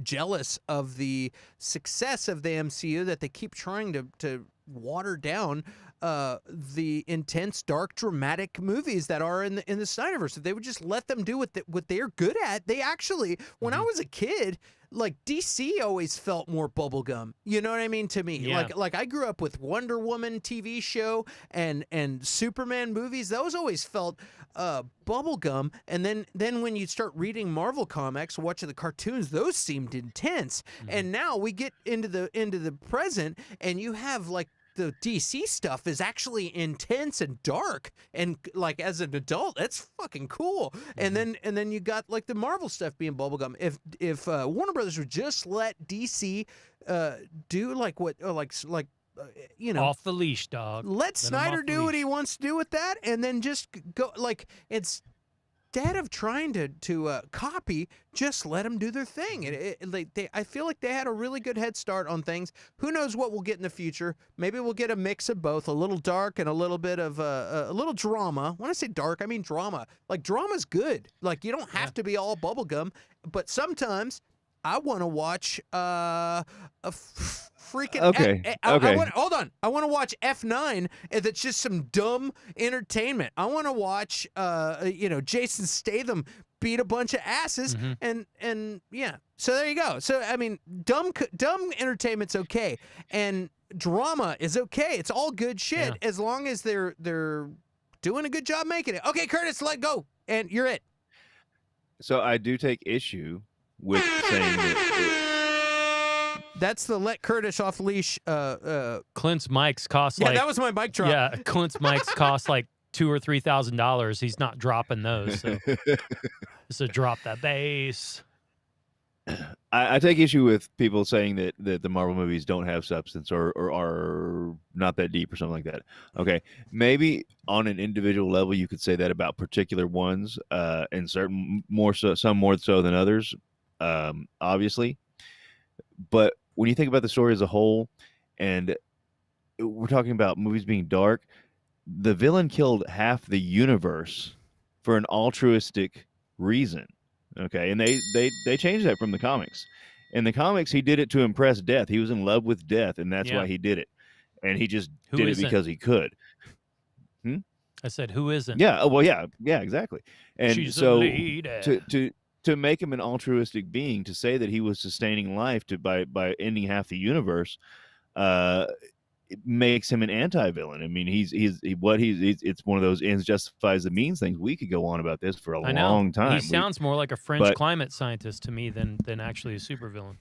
jealous of the success of the MCU that they keep trying to water down the intense, dark, dramatic movies that are in the Snyderverse. If they would just let them do what they're good at, they actually, when I was a kid, like DC always felt more bubblegum. You know what I mean? To me, Yeah. like I grew up with Wonder Woman TV show and Superman movies. Those always felt bubblegum. And then when you start reading Marvel comics, watching the cartoons, those seemed intense. And now we get into the present, and you have like the DC stuff is actually intense and dark, and like as an adult, that's fucking cool. And then you got like the Marvel stuff being bubblegum. If Warner Brothers would just let DC do like what you know, Off the leash, dog. let Let 'em Snyder off the do what leash. he wants to do with that, and then just go like instead of trying to copy, just let them do their thing. I feel like they had a really good head start on things. Who knows what we'll get in the future? Maybe we'll get a mix of both, a little dark and a little bit of a little drama. When I say dark, I mean drama. Like, drama's good. Like, you don't have to be all bubblegum, but sometimes I want to watch freaking Okay. hold on. I want to watch F9 that's just some dumb entertainment. I want to watch Jason Statham beat a bunch of asses and yeah. So there you go. So I mean, dumb entertainment's okay, and drama is okay. It's all good shit as long as they're doing a good job making it. Okay, Curtis, let go. And you're it. So I do take issue with saying that. That's the let Curtis off leash. Clint's mics cost Yeah, like that was my mic drop. yeah. Clint's mics cost like $2,000 or $3,000. He's not dropping those. So just to drop that bass. I take issue with people saying that the Marvel movies don't have substance or are not that deep or something like that. Okay, maybe on an individual level you could say that about particular ones, and certain more so, some more so than others. obviously. But when you think about the story as a whole, and we're talking about movies being dark, the villain killed half the universe for an altruistic reason. Okay, and they changed that from the comics. In the comics, he did it to impress Death. He was in love with Death, and that's why he did it. And he just did it because he could. I said, who isn't? Yeah. Well, yeah, exactly. And She's a so lady. to make him an altruistic being, to say that he was sustaining life by ending half the universe, it makes him an anti-villain. I mean, he's it's one of those ends justifies the means things. We could go on about this for a long time. He sounds more like a French climate scientist to me than actually a supervillain.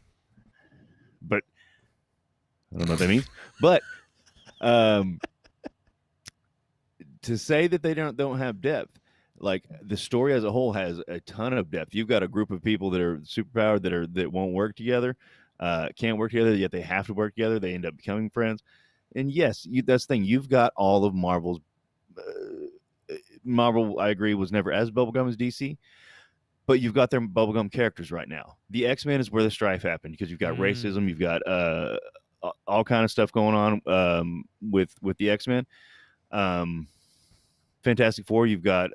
But I don't know what that means. But to say that they don't have depth, like the story as a whole has a ton of depth. You've got a group of people that are superpowered that won't work together, can't work together, yet they have to work together. They end up becoming friends. And yes, that's the thing. You've got all of Marvel's. Marvel, I agree, was never as bubblegum as DC, but you've got their bubblegum characters right now. The X-Men is where the strife happened because you've got racism, you've got all kind of stuff going on with the X-Men. Fantastic Four, you've got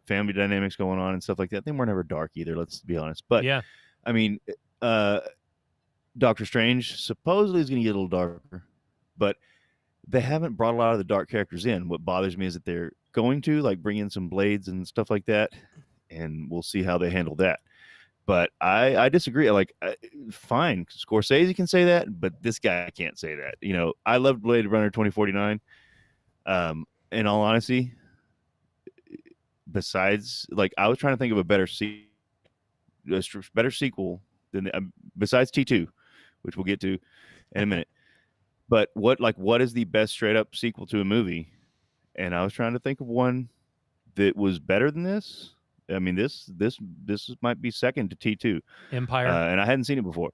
family dynamics going on and stuff like that. They weren't ever dark either, let's be honest. But yeah, I mean, Doctor Strange supposedly is going to get a little darker, but they haven't brought a lot of the dark characters in. What bothers me is that they're going to like bring in some blades and stuff like that, and we'll see how they handle that. But I disagree. Like, fine, Scorsese can say that, but this guy can't say that. You know, I loved Blade Runner 2049. In all honesty, besides, like, I was trying to think of a better sequel than besides T2, which we'll get to in a minute. But what is the best straight up sequel to a movie? And I was trying to think of one that was better than this. I mean, this might be second to T2. Empire. And I hadn't seen it before.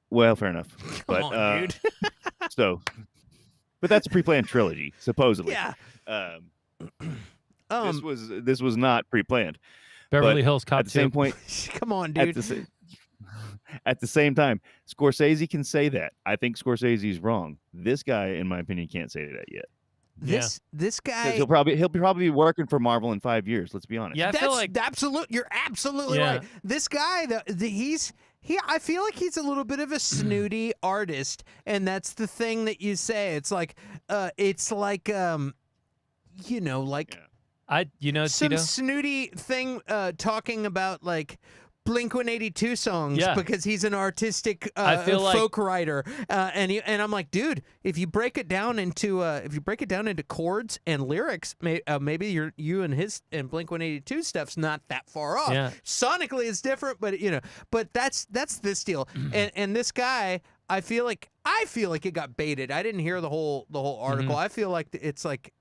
Well, fair enough. Come on, dude. But that's a pre-planned trilogy, supposedly. Yeah. This was not pre-planned. Beverly Hills Cop 2. At the same point, come on, dude. At the same time, Scorsese can say that. I think Scorsese's wrong. This guy, in my opinion, can't say that yet. This guy, he'll probably be working for Marvel in 5 years. Let's be honest. Yeah, I feel like you're absolutely right. This guy, I feel like he's a little bit of a snooty artist, and that's the thing that you say. It's like, Tito? snooty thing talking about like Blink-182 songs because he's an artistic folk writer, and I'm like, dude, if you break it down into chords and lyrics, maybe you and Blink-182 stuff's not that far off. Yeah. Sonically, it's different, but that's this deal. and this guy, I feel like it got baited. I didn't hear the whole article. I feel like it's like,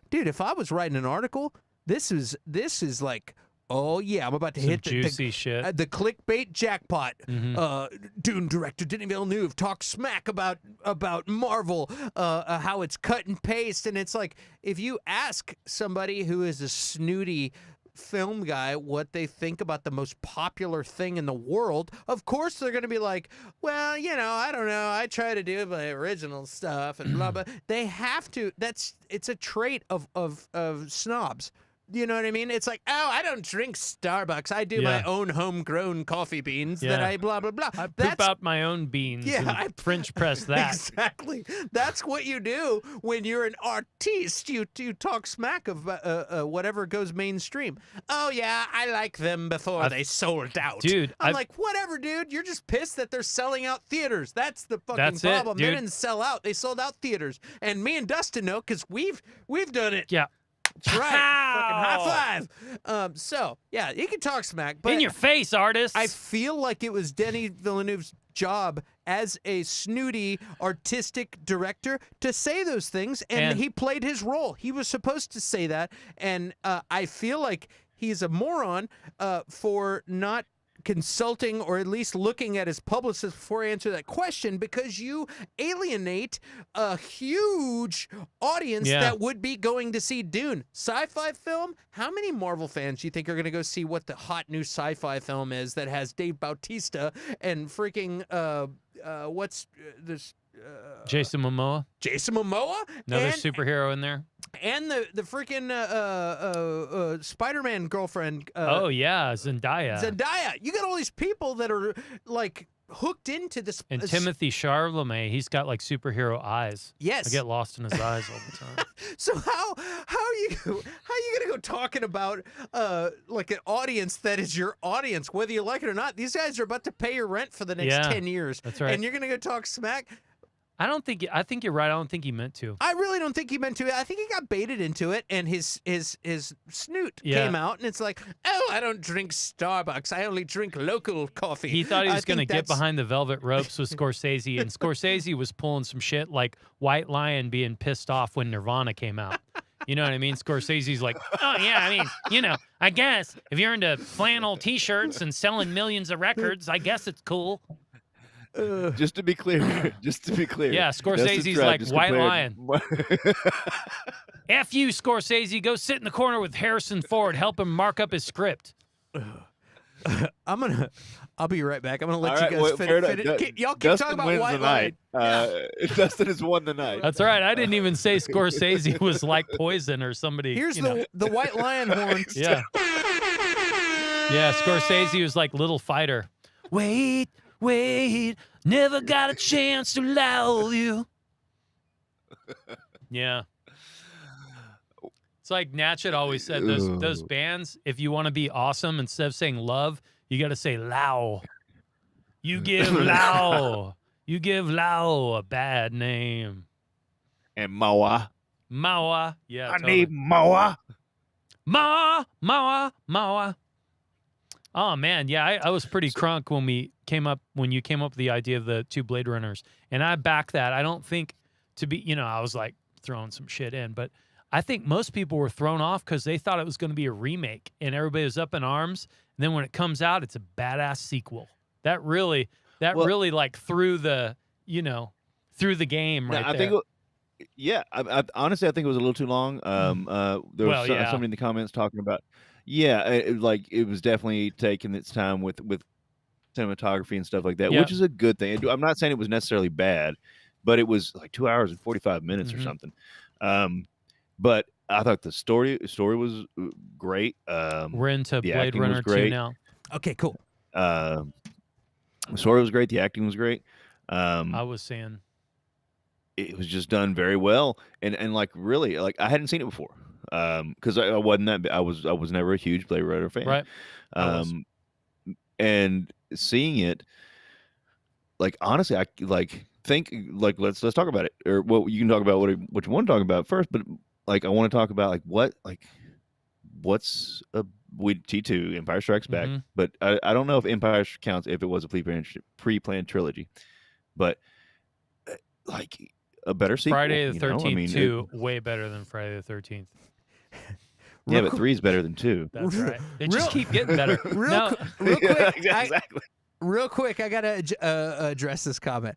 dude, if I was writing an article, this is like, oh yeah, I'm about to hit juicy shit. The clickbait jackpot. Dune director Denis Villeneuve talks smack about Marvel, how it's cut and paste, and it's like, if you ask somebody who is a snooty film guy what they think about the most popular thing in the world, of course they're going to be like, well, I don't know, I try to do my original stuff and blah blah. They have to. It's a trait of snobs. You know what I mean? It's like, oh, I don't drink Starbucks. I do my own homegrown coffee beans that I blah, blah, blah. I poop out my own beans and French press that. Exactly. That's what you do when you're an artiste. You talk smack of whatever goes mainstream. Oh, yeah, I like them before they sold out. Dude. I'm like, whatever, dude. You're just pissed that they're selling out theaters. That's the fucking problem. They didn't sell out. They sold out theaters. And me and Dustin know because we've done it. Yeah. That's right. Fucking high five. So, yeah, you can talk smack. But in your face, artist. I feel like it was Denis Villeneuve's job as a snooty artistic director to say those things, and he played his role. He was supposed to say that, and I feel like he's a moron for not consulting or at least looking at his publicist before I answer that question, because you alienate a huge audience that would be going to see Dune. Sci-fi film? How many Marvel fans do you think are going to go see what the hot new sci-fi film is that has Dave Bautista and freaking what's this? Jason Momoa. Jason Momoa? Another superhero in there. And the freaking Spider-Man girlfriend. Oh yeah, Zendaya. Zendaya. You got all these people that are like hooked into this. And Timothy Chalamet, he's got like superhero eyes. Yes. I get lost in his eyes all the time. So how are you gonna go talking about like an audience that is your audience, whether you like it or not? These guys are about to pay your rent for the next 10 years. That's right. And you're gonna go talk smack. I think you're right. I don't think he meant to. I really don't think he meant to. I think he got baited into it, and his snoot came out, and it's like, oh, I don't drink Starbucks. I only drink local coffee. He thought he was going to get behind the velvet ropes with Scorsese, and Scorsese was pulling some shit like White Lion being pissed off when Nirvana came out. You know what I mean? Scorsese's like, oh, yeah, I mean, I guess if you're into flannel T-shirts and selling millions of records, I guess it's cool. Just to be clear. Yeah, Scorsese's like White Lion. F you, Scorsese. Go sit in the corner with Harrison Ford. Help him mark up his script. I'll be right back. I'm gonna let you guys finish. Y'all keep talking about White Lion. Dustin has won the night. That's all right. I didn't even say Scorsese was like Poison or somebody. Here's the White Lion horns. Yeah. Yeah, Scorsese was like Little Fighter. Wait, never got a chance to love you. Yeah. It's like Natchet always said, those bands, if you want to be awesome, instead of saying love, you got to say Lao. You give Lao. You give Lao a bad name. And Mawa. Yeah, I need Mawa. Mawa. Oh man, yeah, I was pretty crunk when you came up with the idea of the 2 Blade Runners, and I back that. I don't think to be, I was like throwing some shit in, but I think most people were thrown off because they thought it was going to be a remake, and everybody was up in arms. And then when it comes out, it's a badass sequel. That really like threw the game right there. I think. I honestly, I think it was a little too long. There was somebody in the comments talking about. Yeah, it was definitely taking its time with cinematography and stuff like that, which is a good thing. I'm not saying it was necessarily bad, but it was like 2 hours and 45 minutes or something. But I thought the story was great. We're into Blade Runner 2 now. Okay, cool. The story was great. The acting was great. I was saying it was just done very well, and like really, like I hadn't seen it before. Because I wasn't that. I was never a huge Blade Runner fan. Right. And seeing it, like honestly, I think let's talk about it, or well, you can talk about what you want to talk about first, but like I want to talk about what's T2 Empire Strikes Back, but I don't know if Empire counts if it was a pre-planned trilogy, but like a better sequel. Friday the 13th 2 way better than Friday the 13th. Yeah, but 3 is better than 2. That's right. They just keep getting better. Real quick, exactly. Real quick, I gotta address this comment.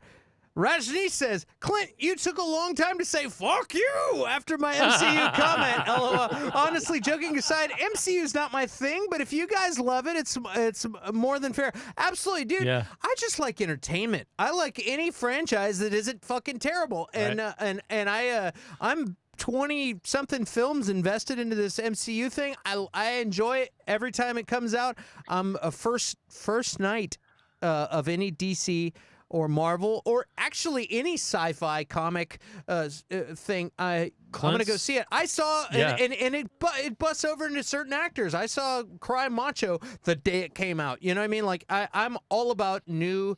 Rajneesh says, Clint, you took a long time to say "fuck you" after my MCU comment. LOL. Honestly, joking aside, MCU is not my thing, but if you guys love it, it's more than fair. Absolutely, dude. Yeah. I just like entertainment. I like any franchise that isn't fucking terrible. And I'm 20-something films invested into this MCU thing. I enjoy it every time it comes out. I'm a first night of any DC or Marvel or actually any sci-fi comic thing. I'm gonna go see it. I saw and it busts over into certain actors. I saw Cry Macho the day it came out. You know what I mean? Like I'm all about new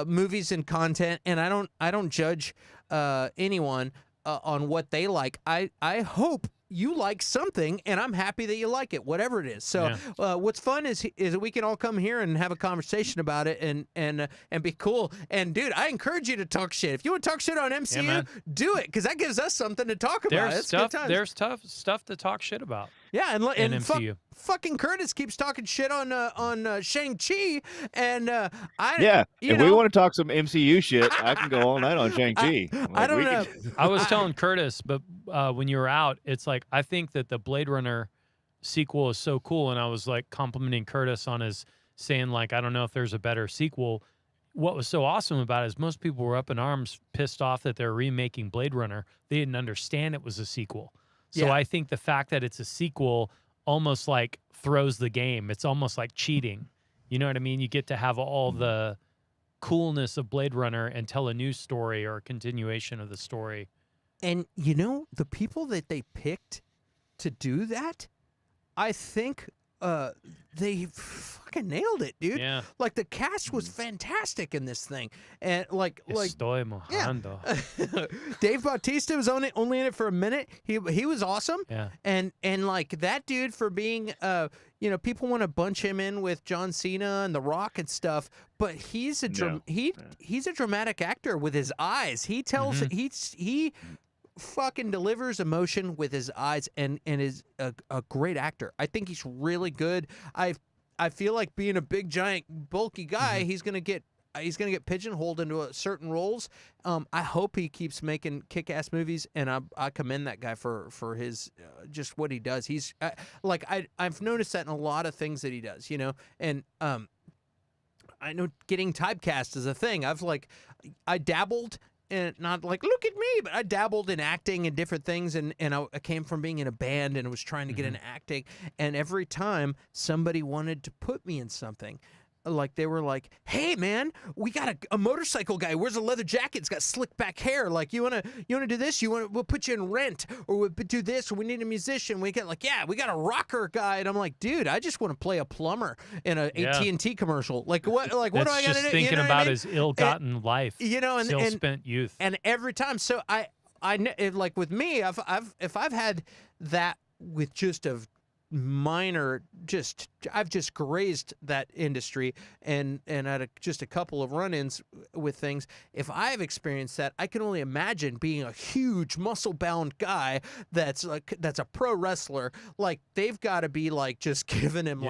movies and content, and I don't judge anyone on what they like. I hope you like something, and I'm happy that you like it, whatever it is. So what's fun is that we can all come here and have a conversation about it and be cool. And dude, I encourage you to talk shit. If you want to talk shit on MCU, do it, because that gives us something to talk about. There's tough stuff to talk shit about. Yeah, and MCU. Fucking Curtis keeps talking shit on Shang-Chi, and if we want to talk some MCU shit, I can go all night on Shang-Chi. I don't know. I was telling Curtis, but when you were out, it's like, I think that the Blade Runner sequel is so cool, and I was like complimenting Curtis on his saying, like, I don't know if there's a better sequel. What was so awesome about it is most people were up in arms, pissed off that they're remaking Blade Runner. They didn't understand it was a sequel. So I think the fact that it's a sequel almost like throws the game. It's almost like cheating. You know what I mean? You get to have all the coolness of Blade Runner and tell a new story or a continuation of the story. And you know, the people that they picked to do that, I think they fucking nailed it, dude. Yeah. Like, the cast was fantastic in this thing, and Estoy mojando. Dave Bautista was only in it for a minute. He was awesome. Yeah. And like that dude, for being people want to bunch him in with John Cena and The Rock and stuff, but he's a he's a dramatic actor with his eyes. He tells he fucking delivers emotion with his eyes, and is a great actor. I think he's really good. I feel like, being a big, giant, bulky guy, he's gonna get pigeonholed into certain roles. I hope he keeps making kick-ass movies, and I commend that guy for his just what he does. He's I've noticed that in a lot of things that he does, and I know getting typecast is a thing. I dabbled. And not like, look at me, but I dabbled in acting and different things, and I came from being in a band and was trying to get into acting, and every time somebody wanted to put me in something, like, they were like, hey man, we got a motorcycle guy, wears a leather jacket, it's got slick back hair, like, you wanna do this, we'll put you in Rent, or we'll do this, or we need a musician, we got a rocker guy, and I'm like, dude, I just want to play a plumber in a AT&T commercial. What do I gotta do? Just thinking about his ill-gotten life, and ill-spent youth, and every time. So I like, with me, if I've had that with just a minor, I've just grazed that industry and had just a couple of run-ins with things. If I've experienced that, I can only imagine being a huge muscle-bound guy that's a pro wrestler. Like, they've got to be like just giving him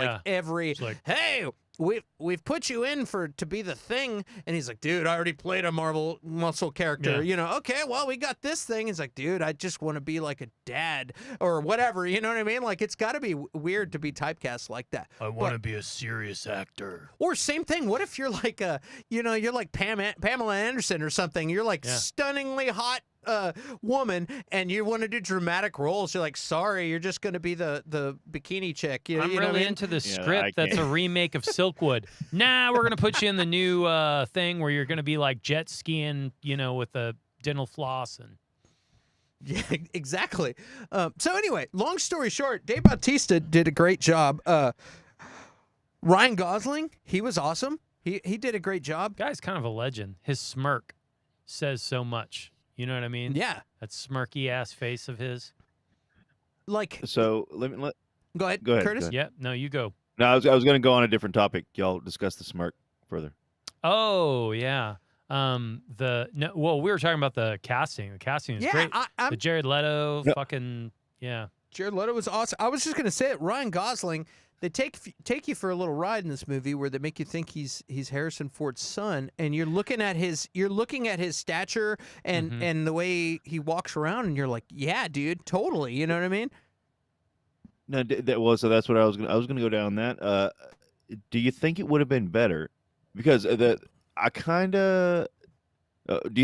hey, we've put you in to be the Thing, and he's like, dude, I already played a Marvel muscle character. Okay, well, we got this thing. He's like, dude, I just want to be like a dad or whatever. You know what I mean? Like, it's got to be weird to be typecast like that. I want to be a serious actor. Or same thing. What if you're like you're like Pamela Anderson or something? You're like stunningly hot woman, and you want to do dramatic roles. You're like, sorry, you're just going to be the bikini chick. I'm really into the script that's a remake of Silkwood. Nah, we're going to put you in the new thing where you're going to be like jet skiing, with a dental floss and. Yeah, exactly. So anyway, long story short, Dave Bautista did a great job. Ryan Gosling, he was awesome. He did a great job. Guy's kind of a legend. His smirk says so much. You know what I mean? Yeah. That smirky ass face of his. Like, so go ahead, Curtis. Go ahead. Yeah, no, you go. No, I was going to go on a different topic. Y'all discuss the smirk further. Oh yeah. We were talking about the casting. The casting is great. The Jared Leto, Jared Leto was awesome. I was just going to say it. Ryan Gosling. They take you for a little ride in this movie where they make you think he's Harrison Ford's son, and you're looking at his stature and the way he walks around, and you're like, yeah, dude, totally. You know what I mean? No, so that's what I was going to go down that. Do you think it would have been better? Because do you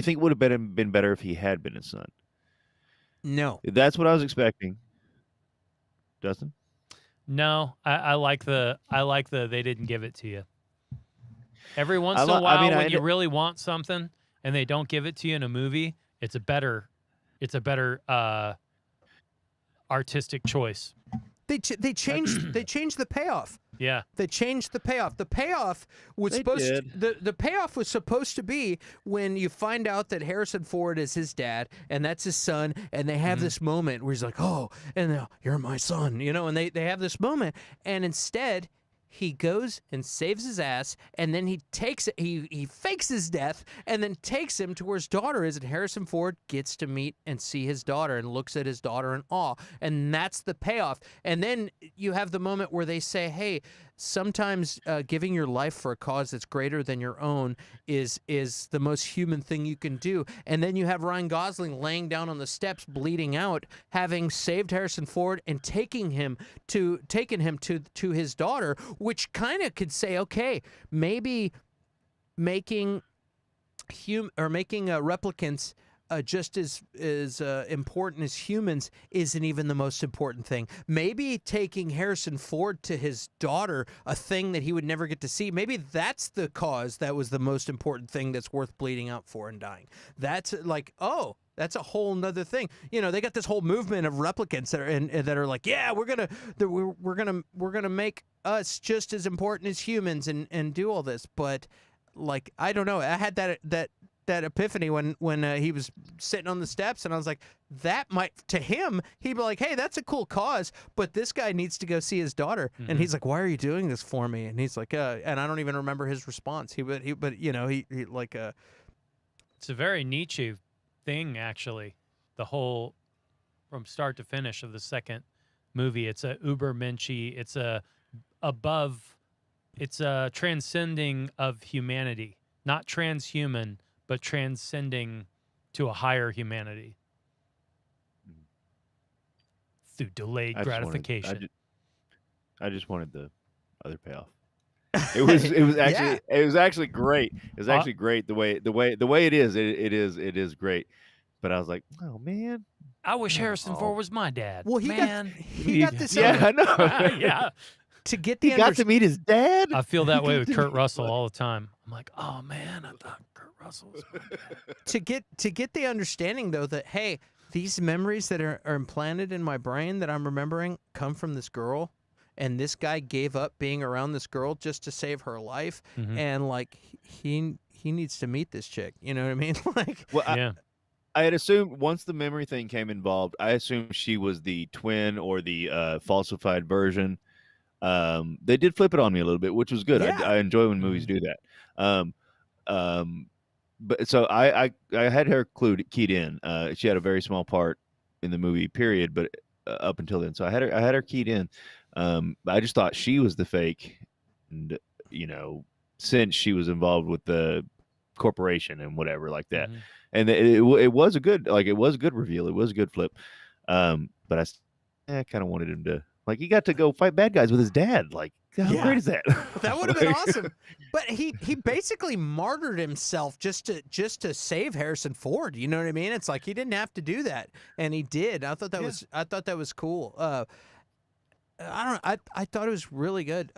think it would have been better if he had been his son? No, that's what I was expecting. Dustin? No, I like the they didn't give it to you. Every once in a while, when you really want something and they don't give it to you in a movie, it's a better artistic choice. They changed the payoff. Yeah. They changed the payoff. The payoff was They supposed did. the payoff was supposed to be when you find out that Harrison Ford is his dad and that's his son, and they have this moment where he's like, "Oh, and you're my son," and they have this moment, and instead he goes and saves his ass, and then he fakes his death, and then takes him to where his daughter is, and Harrison Ford gets to meet and see his daughter and looks at his daughter in awe, and that's the payoff. And then you have the moment where they say, "Hey, sometimes giving your life for a cause that's greater than your own is the most human thing you can do." And then you have Ryan Gosling laying down on the steps, bleeding out, having saved Harrison Ford and taking him to his daughter, which kind of could say, okay, maybe making replicants just as important as humans isn't even the most important thing. Maybe taking Harrison Ford to his daughter, a thing that he would never get to see, maybe that's the cause that was the most important thing that's worth bleeding out for and dying. That's like, oh, that's a whole nother thing. They got this whole movement of replicants that are like, yeah, we're gonna make us just as important as humans and do all this. But like, I don't know. I had that epiphany when he was sitting on the steps, and I was like, that might, to him, he'd be like, hey, that's a cool cause, but this guy needs to go see his daughter. And he's like, why are you doing this for me? And he's like, and I don't even remember his response. He like It's a very Nietzsche thing, actually. The whole, from start to finish of the second movie, it's a Ubermensch. It's a transcending of humanity, not transhuman, but transcending to a higher humanity through delayed gratification. I just wanted the other payoff. It was actually it was actually great. It was actually great the way it is. It is great. But I was like, oh man, I wish Harrison Ford was my dad. Well, he got this. Yeah, I know. Yeah. To get the he got to meet his dad. I feel that way with Kurt Russell all the time. I'm like, oh man, I thought Kurt Russell was my dad. To get the understanding though that, hey, these memories that are implanted in my brain that I'm remembering come from this girl, and this guy gave up being around this girl just to save her life, and like he needs to meet this chick. You know what I mean? Like, well, yeah. I had assumed once the memory thing came involved, I assumed she was the twin or the falsified version. They did flip it on me a little bit, which was good. Yeah. I enjoy when movies do that. But so I had her keyed in. She had a very small part in the movie, period. But up until then, so I had her keyed in. I just thought she was the fake, and since she was involved with the corporation and whatever like that, and it was a good reveal. It was a good flip. But I kind of wanted him to. Like, he got to go fight bad guys with his dad. Like, how great is that? That would have been awesome. But he basically martyred himself just to save Harrison Ford. You know what I mean? It's like he didn't have to do that, and he did. I thought that was cool. I thought it was really good.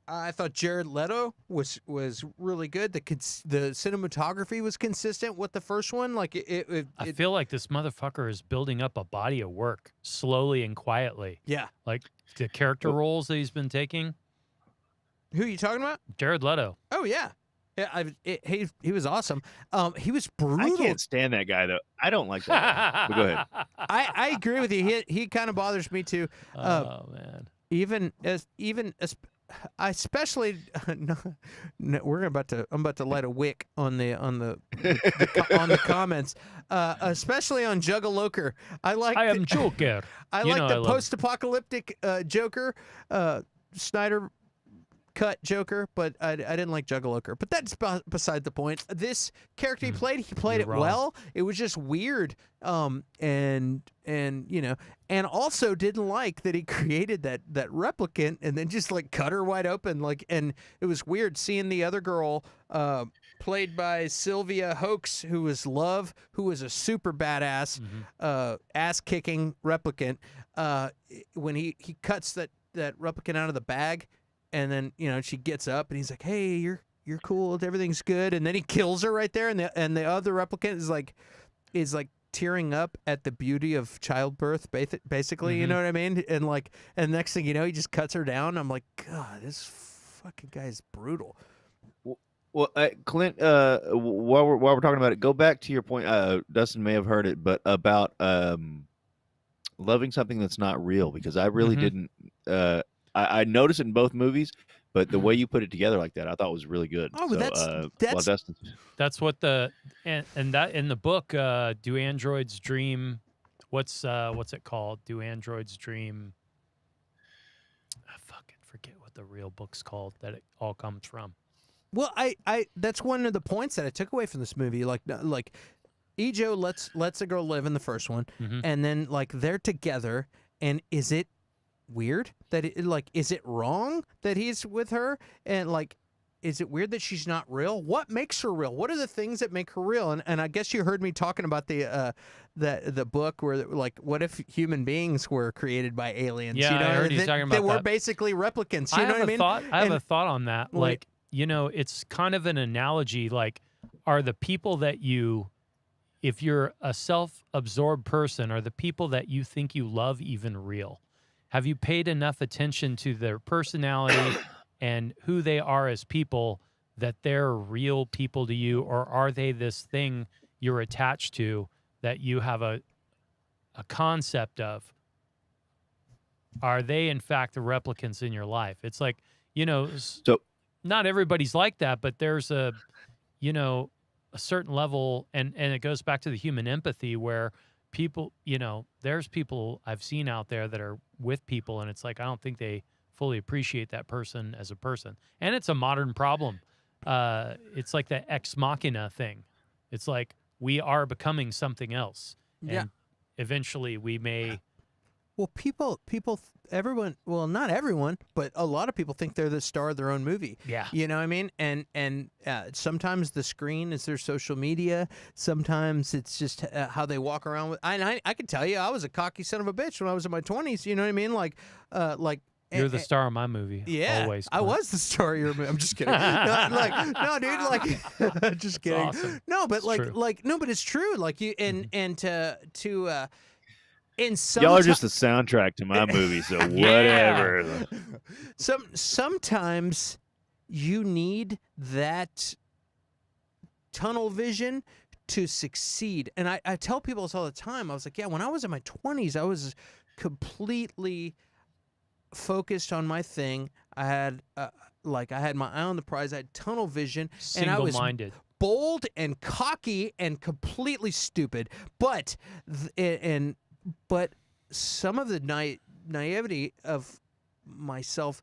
I thought Jared Leto was really good. The cinematography was consistent with the first one. Like I feel like this motherfucker is building up a body of work slowly and quietly. Yeah, like the character roles that he's been taking. Who are you talking about? Jared Leto. Oh yeah, yeah. He was awesome. He was brutal. I can't stand that guy though. I don't like that guy. But go ahead. I agree with you. He kind of bothers me too. Oh man. I especially I'm about to light a wick on the comments, especially on Juggaloker. I am Joker. I like the post-apocalyptic Joker, Snyder cut Joker, but I didn't like Juggaloker. But that's beside the point. This character he played it well. It was just weird, and also didn't like that he created that replicant and then just like cut her wide open, like, and it was weird seeing the other girl, played by Sylvia Hoeks, who was Love, who was a super badass, ass-kicking replicant. When he cuts that replicant out of the bag. And then, she gets up and he's like, hey, you're cool. Everything's good. And then he kills her right there. And the other replicant is like tearing up at the beauty of childbirth, basically. You know what I mean? And next thing you know, he just cuts her down. I'm like, God, this fucking guy is brutal. Well, Clint, while we're talking about it, go back to your point. Dustin may have heard it, but about loving something that's not real, because I really didn't. I noticed it in both movies, but the way you put it together like that, I thought was really good. Oh, so, that's Dustin. That's what and that in the book, do androids dream? What's it called? Do androids dream? I fucking forget what the real book's called that it all comes from. Well, I that's one of the points that I took away from this movie. Like Ijo lets a girl live in the first one, and then like they're together, and is it weird that is it wrong that he's with her, and like is it weird that she's not real? What makes her real? What are the things that make her real? And I guess you heard me talking about the book where like what if human beings were created by aliens? Yeah, you know, I heard you talking about they were that. basically replicants. You know what I mean? I have a thought on that. Like, you know, it's kind of an analogy. Like, are the people that if you're a self-absorbed person, are the people that you think you love even real? Have you paid enough attention to their personality and who they are as people that they're real people to you, or are they this thing you're attached to that you have a concept of? Are they in fact the replicants in your life? It's like, you know, So not everybody's like that, but there's a certain level, and it goes back to the human empathy where people, you know, there's people I've seen out there that are with people, and it's like, I don't think they fully appreciate that person as a person. And it's a modern problem. It's like the ex machina thing. It's like we are becoming something else. Yeah. And eventually we may... Well, everyone, well, not everyone, but a lot of people think they're the star of their own movie. Yeah. You know what I mean? And sometimes the screen is their social media. Sometimes it's just how they walk around with. I can tell you, I was a cocky son of a bitch when I was in my 20s. You know what I mean? Like. You're the star of my movie. Yeah, always. I was the star of your movie. I'm just kidding. No, dude. Like, just kidding. Awesome. No, but It's no, but it's true. Like you and to. In some y'all are just the soundtrack to my movie, so whatever. Sometimes you need that tunnel vision to succeed. And I tell people this all the time. I was like, yeah, when I was in my 20s, I was completely focused on my thing. I had I had my eye on the prize. I had tunnel vision, and I was single-minded, bold and cocky and completely stupid. But some of the naivety of myself,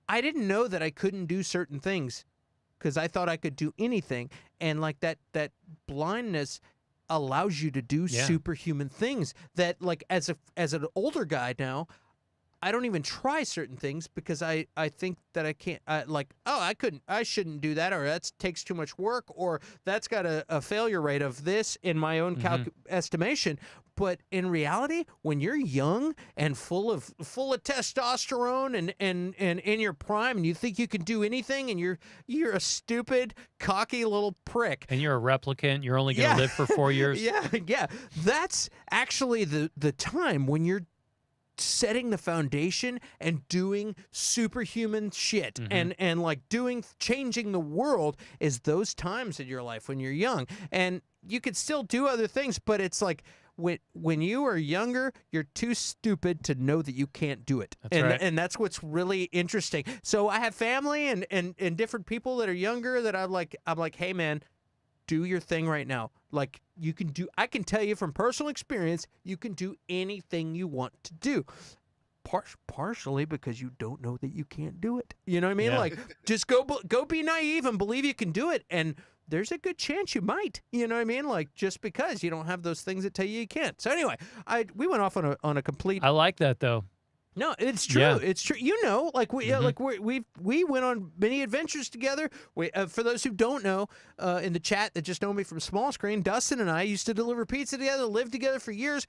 I didn't know that I couldn't do certain things because I thought I could do anything. And like that blindness allows you to do superhuman things that, like, as an older guy now, I don't even try certain things because I think that I can't, I shouldn't do that, or that takes too much work, or that's got a failure rate of this in my own estimation. But in reality, when you're young and full of testosterone and in your prime, and you think you can do anything, and you're a stupid, cocky little prick, and you're a replicant, you're only going to live for 4 years. Yeah. That's actually the time when you're setting the foundation and doing superhuman shit and like changing the world is those times in your life when you're young. And you could still do other things, but it's like when you are younger, you're too stupid to know that you can't do it. That's right. And that's what's really interesting. So I have family and different people that are younger that I'm like, hey man, do your thing right now. Like, I can tell you from personal experience, you can do anything you want to do. Partially because you don't know that you can't do it. You know what I mean? Yeah. Like, just go be naive and believe you can do it. And there's a good chance you might. You know what I mean? Like, just because you don't have those things that tell you can't. So anyway, we went off on a complete. I like that though. No, it's true. Yeah. It's true. You know, like we went on many adventures together. For those who don't know, in the chat that just know me from small screen, Dustin and I used to deliver pizza together, lived together for years.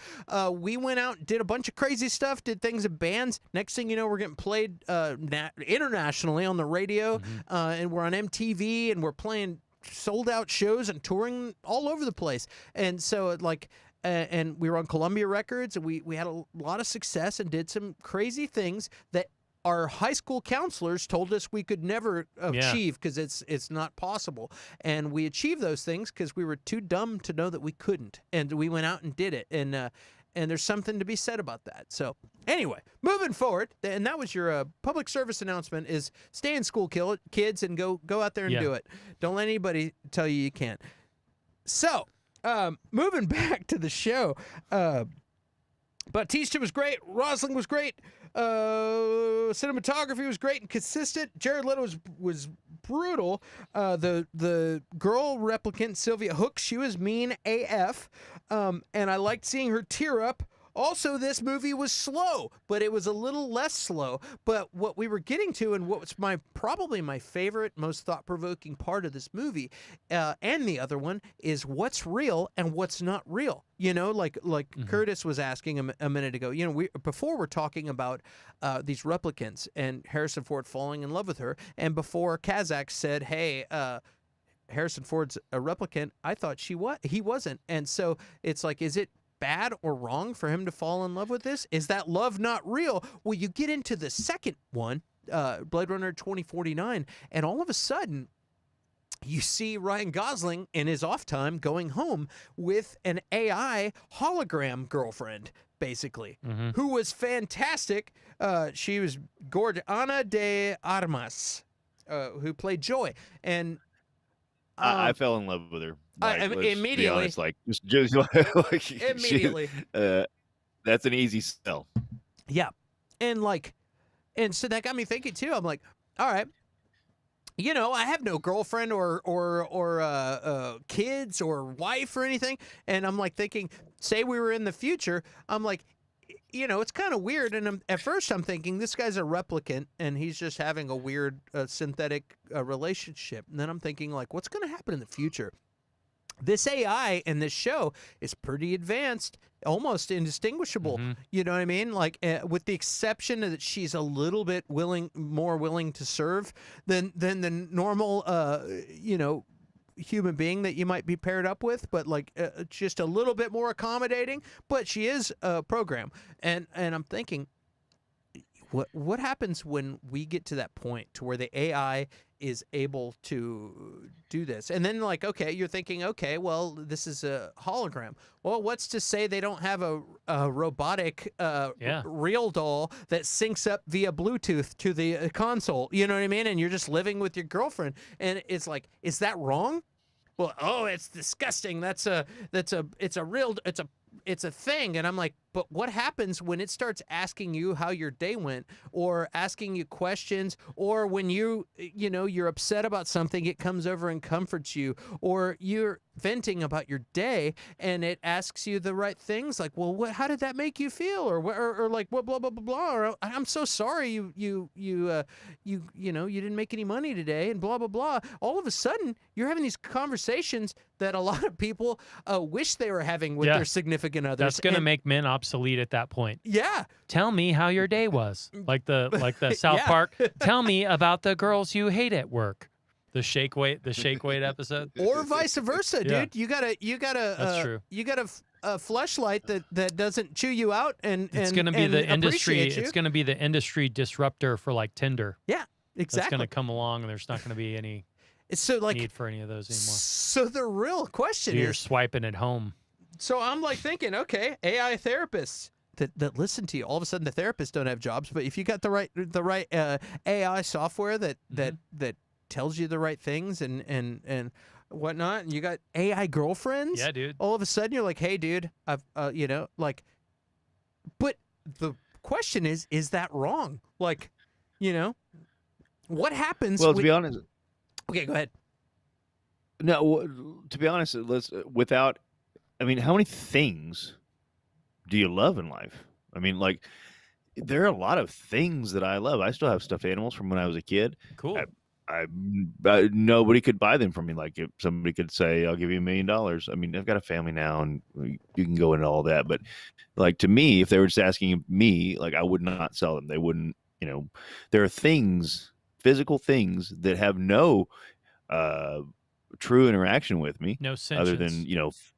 We went out, did a bunch of crazy stuff, did things in bands. Next thing you know, we're getting played internationally on the radio, and we're on MTV, and we're playing sold out shows and touring all over the place. And so like, and we were on Columbia Records, and we had a lot of success and did some crazy things that our high school counselors told us we could never achieve because it's not possible. And we achieved those things because we were too dumb to know that we couldn't. And we went out and did it. And there's something to be said about that. So anyway, moving forward, and that was your public service announcement: is stay in school, kids, and go out there and do it. Don't let anybody tell you can't. So moving back to the show, Bautista was great. Rosling was great. Cinematography was great and consistent. Jared Leto was brutal. The girl replicant Sylvia Hook, she was mean AF, and I liked seeing her tear up. Also, this movie was slow, but it was a little less slow. But what we were getting to, and what was probably my favorite, most thought-provoking part of this movie, and the other one, is what's real and what's not real. You know, like Curtis was asking a minute ago. You know, before we're talking about these replicants and Harrison Ford falling in love with her, and before Kazak said, "Hey, Harrison Ford's a replicant," I thought he wasn't. And so it's like, is it bad or wrong for him to fall in love with this? Is that love not real? Well, you get into the second one, Blade Runner 2049, and all of a sudden you see Ryan Gosling in his off time going home with an AI hologram girlfriend, basically, who was fantastic. She was gorgeous. Ana de Armas, who played Joy. And I fell in love with her. Like, immediately. Be honest, like just like Immediately. That's an easy sell. Yeah, and so that got me thinking too. I'm like, all right, you know, I have no girlfriend or kids or wife or anything, and I'm like thinking, say we were in the future, I'm like, you know, it's kind of weird. And at first I'm thinking this guy's a replicant and he's just having a weird synthetic relationship. And then I'm thinking, like, what's going to happen in the future? This AI in this show is pretty advanced, almost indistinguishable. You know what I mean? Like, with the exception that she's a little bit more willing to serve than the normal, you know, human being that you might be paired up with, but like just a little bit more accommodating. But she is a program, and I'm thinking, what happens when we get to that point to where the AI is able to do this? And then, like, okay, you're thinking, okay, well, this is a hologram. Well, what's to say they don't have a robotic real doll that syncs up via Bluetooth to the console? You know what I mean? And you're just living with your girlfriend, and it's like, is that wrong? Well, oh, it's disgusting. It's a thing. And I'm like, but what happens when it starts asking you how your day went, or asking you questions, or when you're upset about something, it comes over and comforts you, or you're venting about your day and it asks you the right things, like, well, how did that make you feel, or like, what, blah blah blah blah, or I'm so sorry you didn't make any money today, and blah blah blah. All of a sudden you're having these conversations that a lot of people wish they were having with their significant others. That's going to make men obsolete at that point. Yeah. Tell me how your day was. Like the South Park. Tell me about the girls you hate at work. The shake weight episode. Or vice versa, dude. You gotta That's true. You got a fleshlight that doesn't chew you out, and it's going to be the industry. It's going to be the industry disruptor for like Tinder. Yeah, exactly. It's going to come along, and there's not going to be any need for any of those anymore. So the real question you're swiping at home. So I'm like thinking, okay, AI therapists that listen to you. All of a sudden, the therapists don't have jobs, but if you got the right AI software that tells you the right things and whatnot, and you got AI girlfriends, yeah, dude. All of a sudden, you're like, hey, dude, I've But the question is that wrong? Like, what happens? Well, to be honest. Okay, go ahead. No, to be honest, how many things do you love in life? I mean, like, there are a lot of things that I love. I still have stuffed animals from when I was a kid. Cool. Nobody could buy them from me. Like, if somebody could say, I'll give you $1 million. I mean, I've got a family now, and you can go into all that. But, like, to me, if they were just asking me, like, I would not sell them. They wouldn't, there are things, physical things that have no true interaction with me, No other than sentience.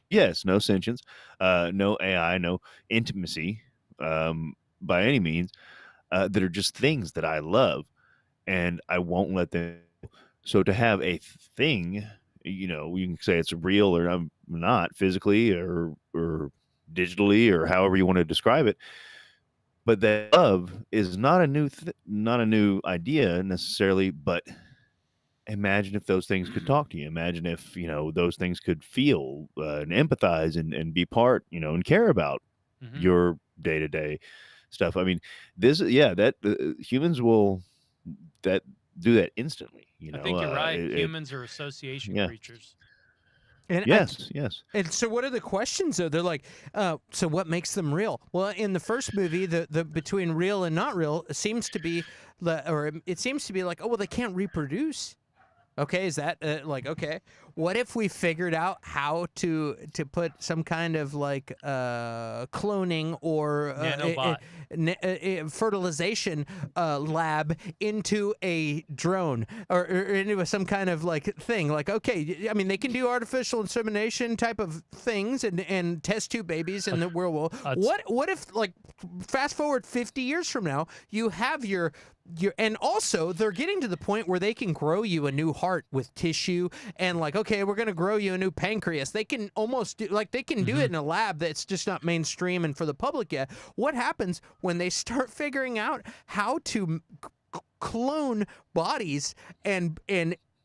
yes, no sentience, no AI, no intimacy, by any means, that are just things that I love, and I won't let them. So to have a thing, you can say it's real or not physically or digitally or however you want to describe it, but that love is not a not a new idea necessarily. But imagine if those things could talk to you. Imagine if those things could feel and empathize and be part, and care about Hmm. your day to day stuff. I mean, that humans will that do that instantly. I think you're right. It Humans are association yeah. creatures. And Yes. and so what are the questions though? They're like, so what makes them real? Well, in the first movie, the between real and not real seems to be, it seems to be like, oh well, they can't reproduce. Okay, is that like okay? What if we figured out how to put some kind of like cloning or Nanobot. fertilization lab into a drone or into some kind of like thing? Like okay, I mean they can do artificial insemination type of things and test tube babies in the world. What if like fast forward 50 years from now you have your and also they're getting to the point where they can grow you a new heart with tissue and like okay we're going to grow you a new pancreas. They can almost do like they can do it in a lab that's just not mainstream and for the public yet. What happens when they start figuring out how to clone bodies and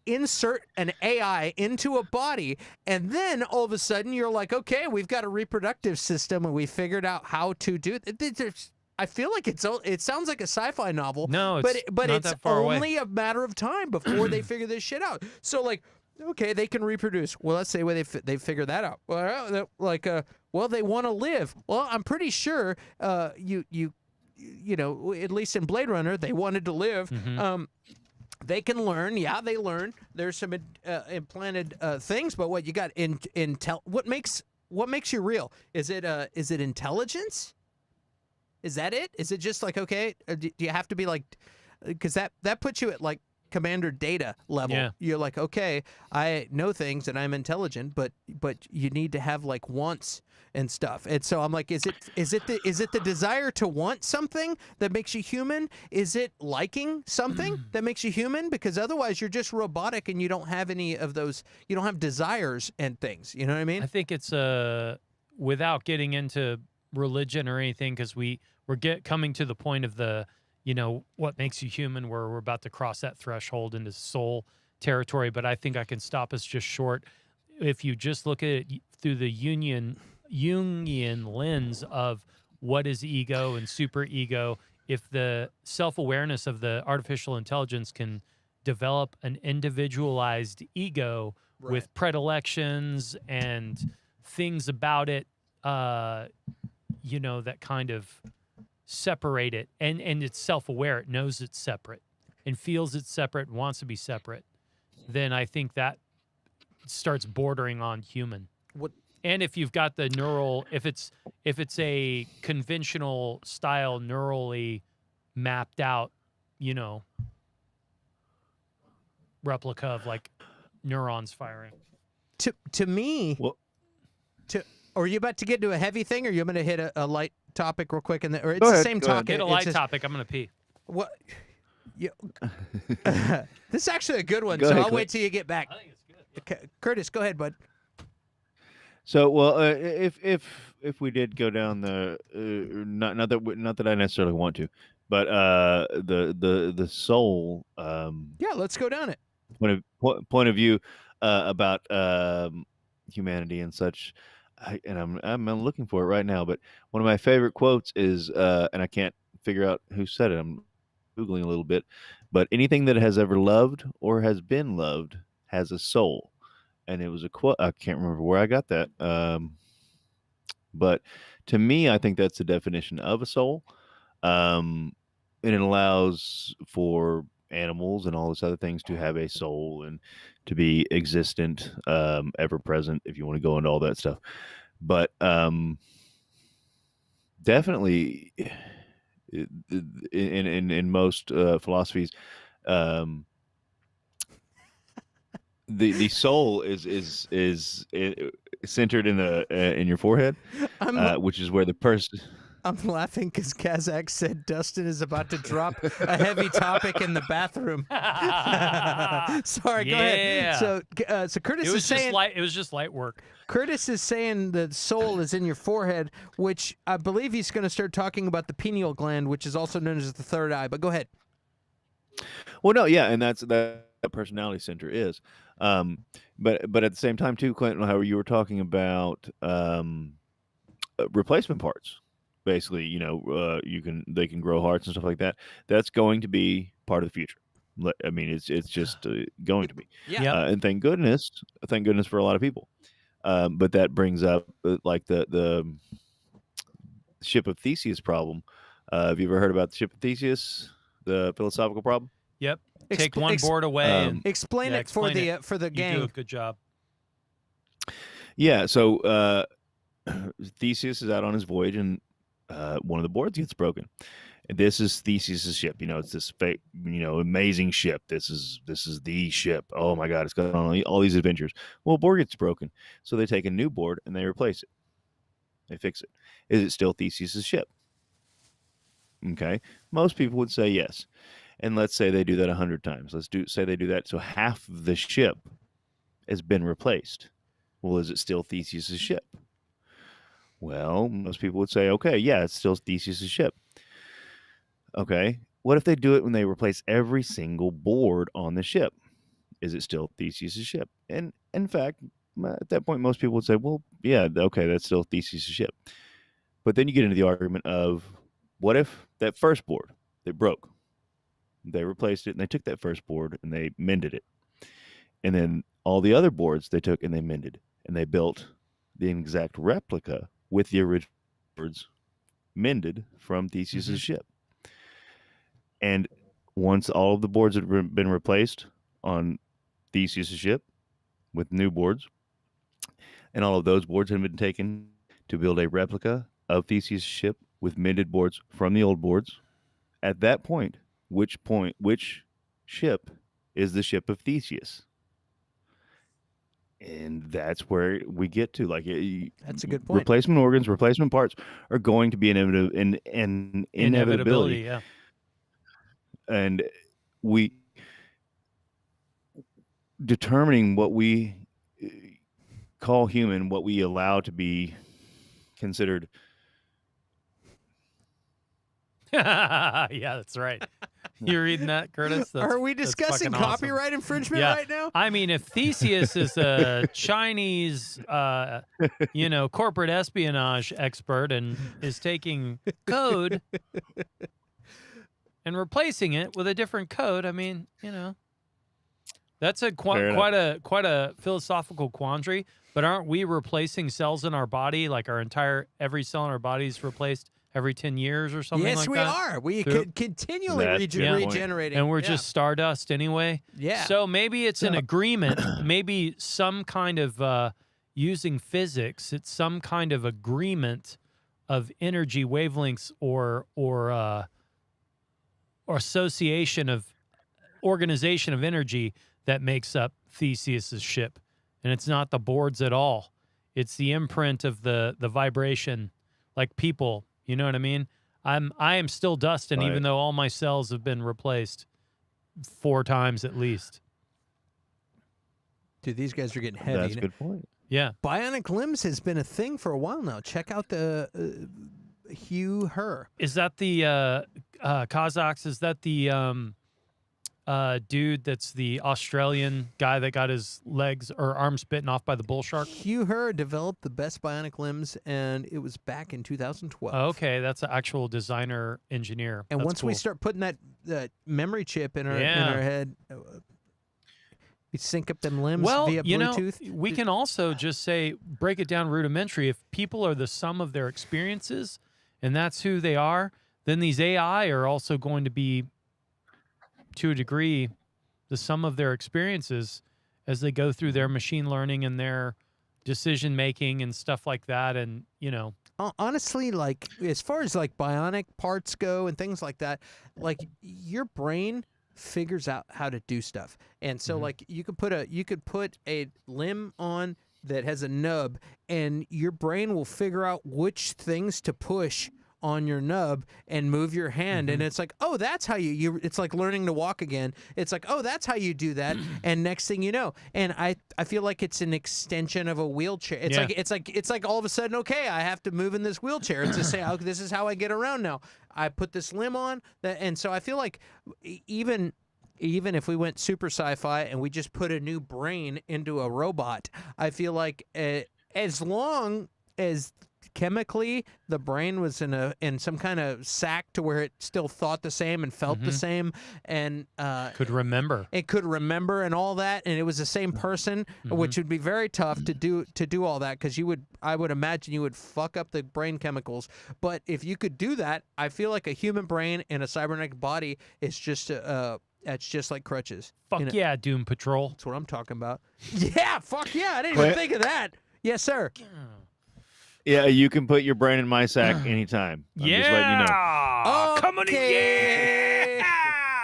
insert an AI into a body, and then all of a sudden you're like, okay, we've got a reproductive system and we figured out how to do it. I feel like it sounds like a sci-fi novel. No, but not it's that far away. only a matter of time before they figure this shit out. So like, okay, they can reproduce. Well, let's say where they figure that out. Well, like, well, they want to live. Well, I'm pretty sure you know, at least in Blade Runner, they wanted to live. They can learn. Yeah, they learn. There's some implanted things, but what you got what makes you real? Is it intelligence? Is that it? Is it just like okay? Do you have to be like, because that puts you at like Commander Data level. Yeah. You're like okay, I know things and I'm intelligent, but you need to have like wants and stuff. And so I'm like, is it the desire to want something that makes you human? Is it liking something that makes you human? Because otherwise you're just robotic and you don't have any of those. You don't have desires and things. You know what I mean? I think it's without getting into religion or anything, because we're coming to the point of the what makes you human, where we're about to cross that threshold into soul territory. But I think I can stop us just short if you just look at it through the Jungian lens of what is ego and super ego. If the self-awareness of the artificial intelligence can develop an individualized ego with predilections and things about it that kind of separate it, and it's self-aware, it knows it's separate and feels it's separate, wants to be separate, then I think that starts bordering on human. What? And if you've got the neural, if it's a conventional style neurally mapped out, replica of like neurons firing. To me, Well, are you about to get to a heavy thing, or you going to hit a light topic real quick? Or it's Go the ahead, same go ahead. topic. Hit a It's light just- topic. I'm gonna pee. What? You, this is actually a good one, Go so ahead, I'll Clint. wait till you get back. I think it's good. Curtis, go ahead, bud. So, well, if we did go down the not that I necessarily want to, but the soul Yeah, let's go down it. point of view about humanity and such, I'm looking for it right now. But one of my favorite quotes is, and I can't figure out who said it. I'm googling a little bit, but anything that has ever loved or has been loved has a soul. And it was a quote. I can't remember where I got that. But to me, I think that's the definition of a soul. And it allows for animals and all those other things to have a soul and to be existent, ever present, if you want to go into all that stuff. But definitely in most philosophies, the soul is centered in your forehead, I'm which is where the person. I'm laughing because Kazakh said Dustin is about to drop a heavy topic in the bathroom. Sorry, go ahead. Yeah. So Curtis It is was just saying light. It was just light work. Curtis is saying the soul is in your forehead, which I believe he's going to start talking about the pineal gland, which is also known as the third eye. But go ahead. Well, no, yeah, and that personality center is, but at the same time too, Clinton, how you were talking about replacement parts. Basically, they can grow hearts and stuff like that. That's going to be part of the future. I mean, it's just going to be, Yeah. Yep. and thank goodness for a lot of people. But that brings up like the ship of Theseus problem. Have you ever heard about the ship of Theseus, the philosophical problem? Yep. Expl- Take one ex- board away and Explain Yeah, it for explain the you gang. do a good job. Yeah, so Theseus is out on his voyage, and one of the boards gets broken. And this is Theseus's ship. It's this fake, amazing ship. This is the ship. Oh my God, it's got on all these adventures. Well, board gets broken, so they take a new board and they replace it. They fix it. Is it still Theseus's ship? Okay, most people would say yes. And let's say they do that 100 times. Say they do that, so half of the ship has been replaced. Well, is it still Theseus's ship? Well, most people would say, okay, yeah, it's still Theseus's ship. Okay, what if they do it when they replace every single board on the ship? Is it still Theseus's ship? And in fact, at that point, most people would say, well, yeah, okay, that's still Theseus's ship. But then you get into the argument of, what if that first board that broke, they replaced it and they took that first board and they mended it. And then all the other boards they took and they mended. And they built the exact replica with the original boards mended from Theseus's ship. And once all of the boards had been replaced on Theseus's ship with new boards, and all of those boards had been taken to build a replica of Theseus' ship with mended boards from the old boards, at that point, which ship is the ship of Theseus? And that's where we get to, like, That's a good point. Replacement organs, replacement parts are going to be an inevitability. Yeah. And we determining what we call human, what we allow to be considered. Yeah, that's right. You reading that, Curtis? Are we that's discussing fucking awesome. copyright infringement Yeah. right now? I mean, if Theseus is a Chinese, corporate espionage expert and is taking code and replacing it with a different code, I mean, that's quite a philosophical quandary. But aren't we replacing cells in our body, like every cell in our body is replaced every 10 years or something Yes, like we that? are. We could continually regenerating. And we're just stardust anyway. Yeah. So maybe it's an agreement, maybe some kind of, using physics, it's some kind of agreement of energy wavelengths or association of organization of energy that makes up Theseus's ship. And it's not the boards at all. It's the imprint of the vibration, like people. You know what I mean? I am still Dustin, Right. even though all my cells have been replaced 4 times at least. Dude, these guys are getting heavy. That's a good point. Yeah. Bionic limbs has been a thing for a while now. Check out the Hugh Her. Is that the Kazakhs? Is that the dude that's the Australian guy that got his legs or arms bitten off by the bull shark? Hugh Her developed the best bionic limbs, and it was back in 2012. Okay, that's an actual designer engineer. And That's once we cool. start putting that memory chip in our head, we sync up them limbs via Bluetooth. We can also just break it down rudimentary. If people are the sum of their experiences, and that's who they are, then these AI are also going to be, to a degree, the sum of their experiences as they go through their machine learning and their decision making and stuff like that. And honestly, like as far as like bionic parts go and things like that, like your brain figures out how to do stuff. And so like you could put a limb on that has a nub, and your brain will figure out which things to push on your nub and move your hand. And it's like, oh, that's how you it's like learning to walk again. It's like, oh, that's how you do that. And next thing you know, and I feel like it's an extension of a wheelchair. It's like all of a sudden, okay, I have to move in this wheelchair. It's to say, oh, this is how I get around now. I put this limb on, and so I feel like even if we went super sci-fi and we just put a new brain into a robot, I feel like as long as chemically the brain was in some kind of sack to where it still thought the same and felt the same, and could remember and all that, and it was the same person, which would be very tough to do all that, because I would imagine you would fuck up the brain chemicals. But if you could do that, I feel like a human brain in a cybernetic body is just it's just like crutches. Fuck yeah, Doom Patrol. That's what I'm talking about. Yeah, fuck yeah. I didn't even think of that. Yes, sir. Yeah, you can put your brain in my sack anytime. I'm just letting you know. Coming in.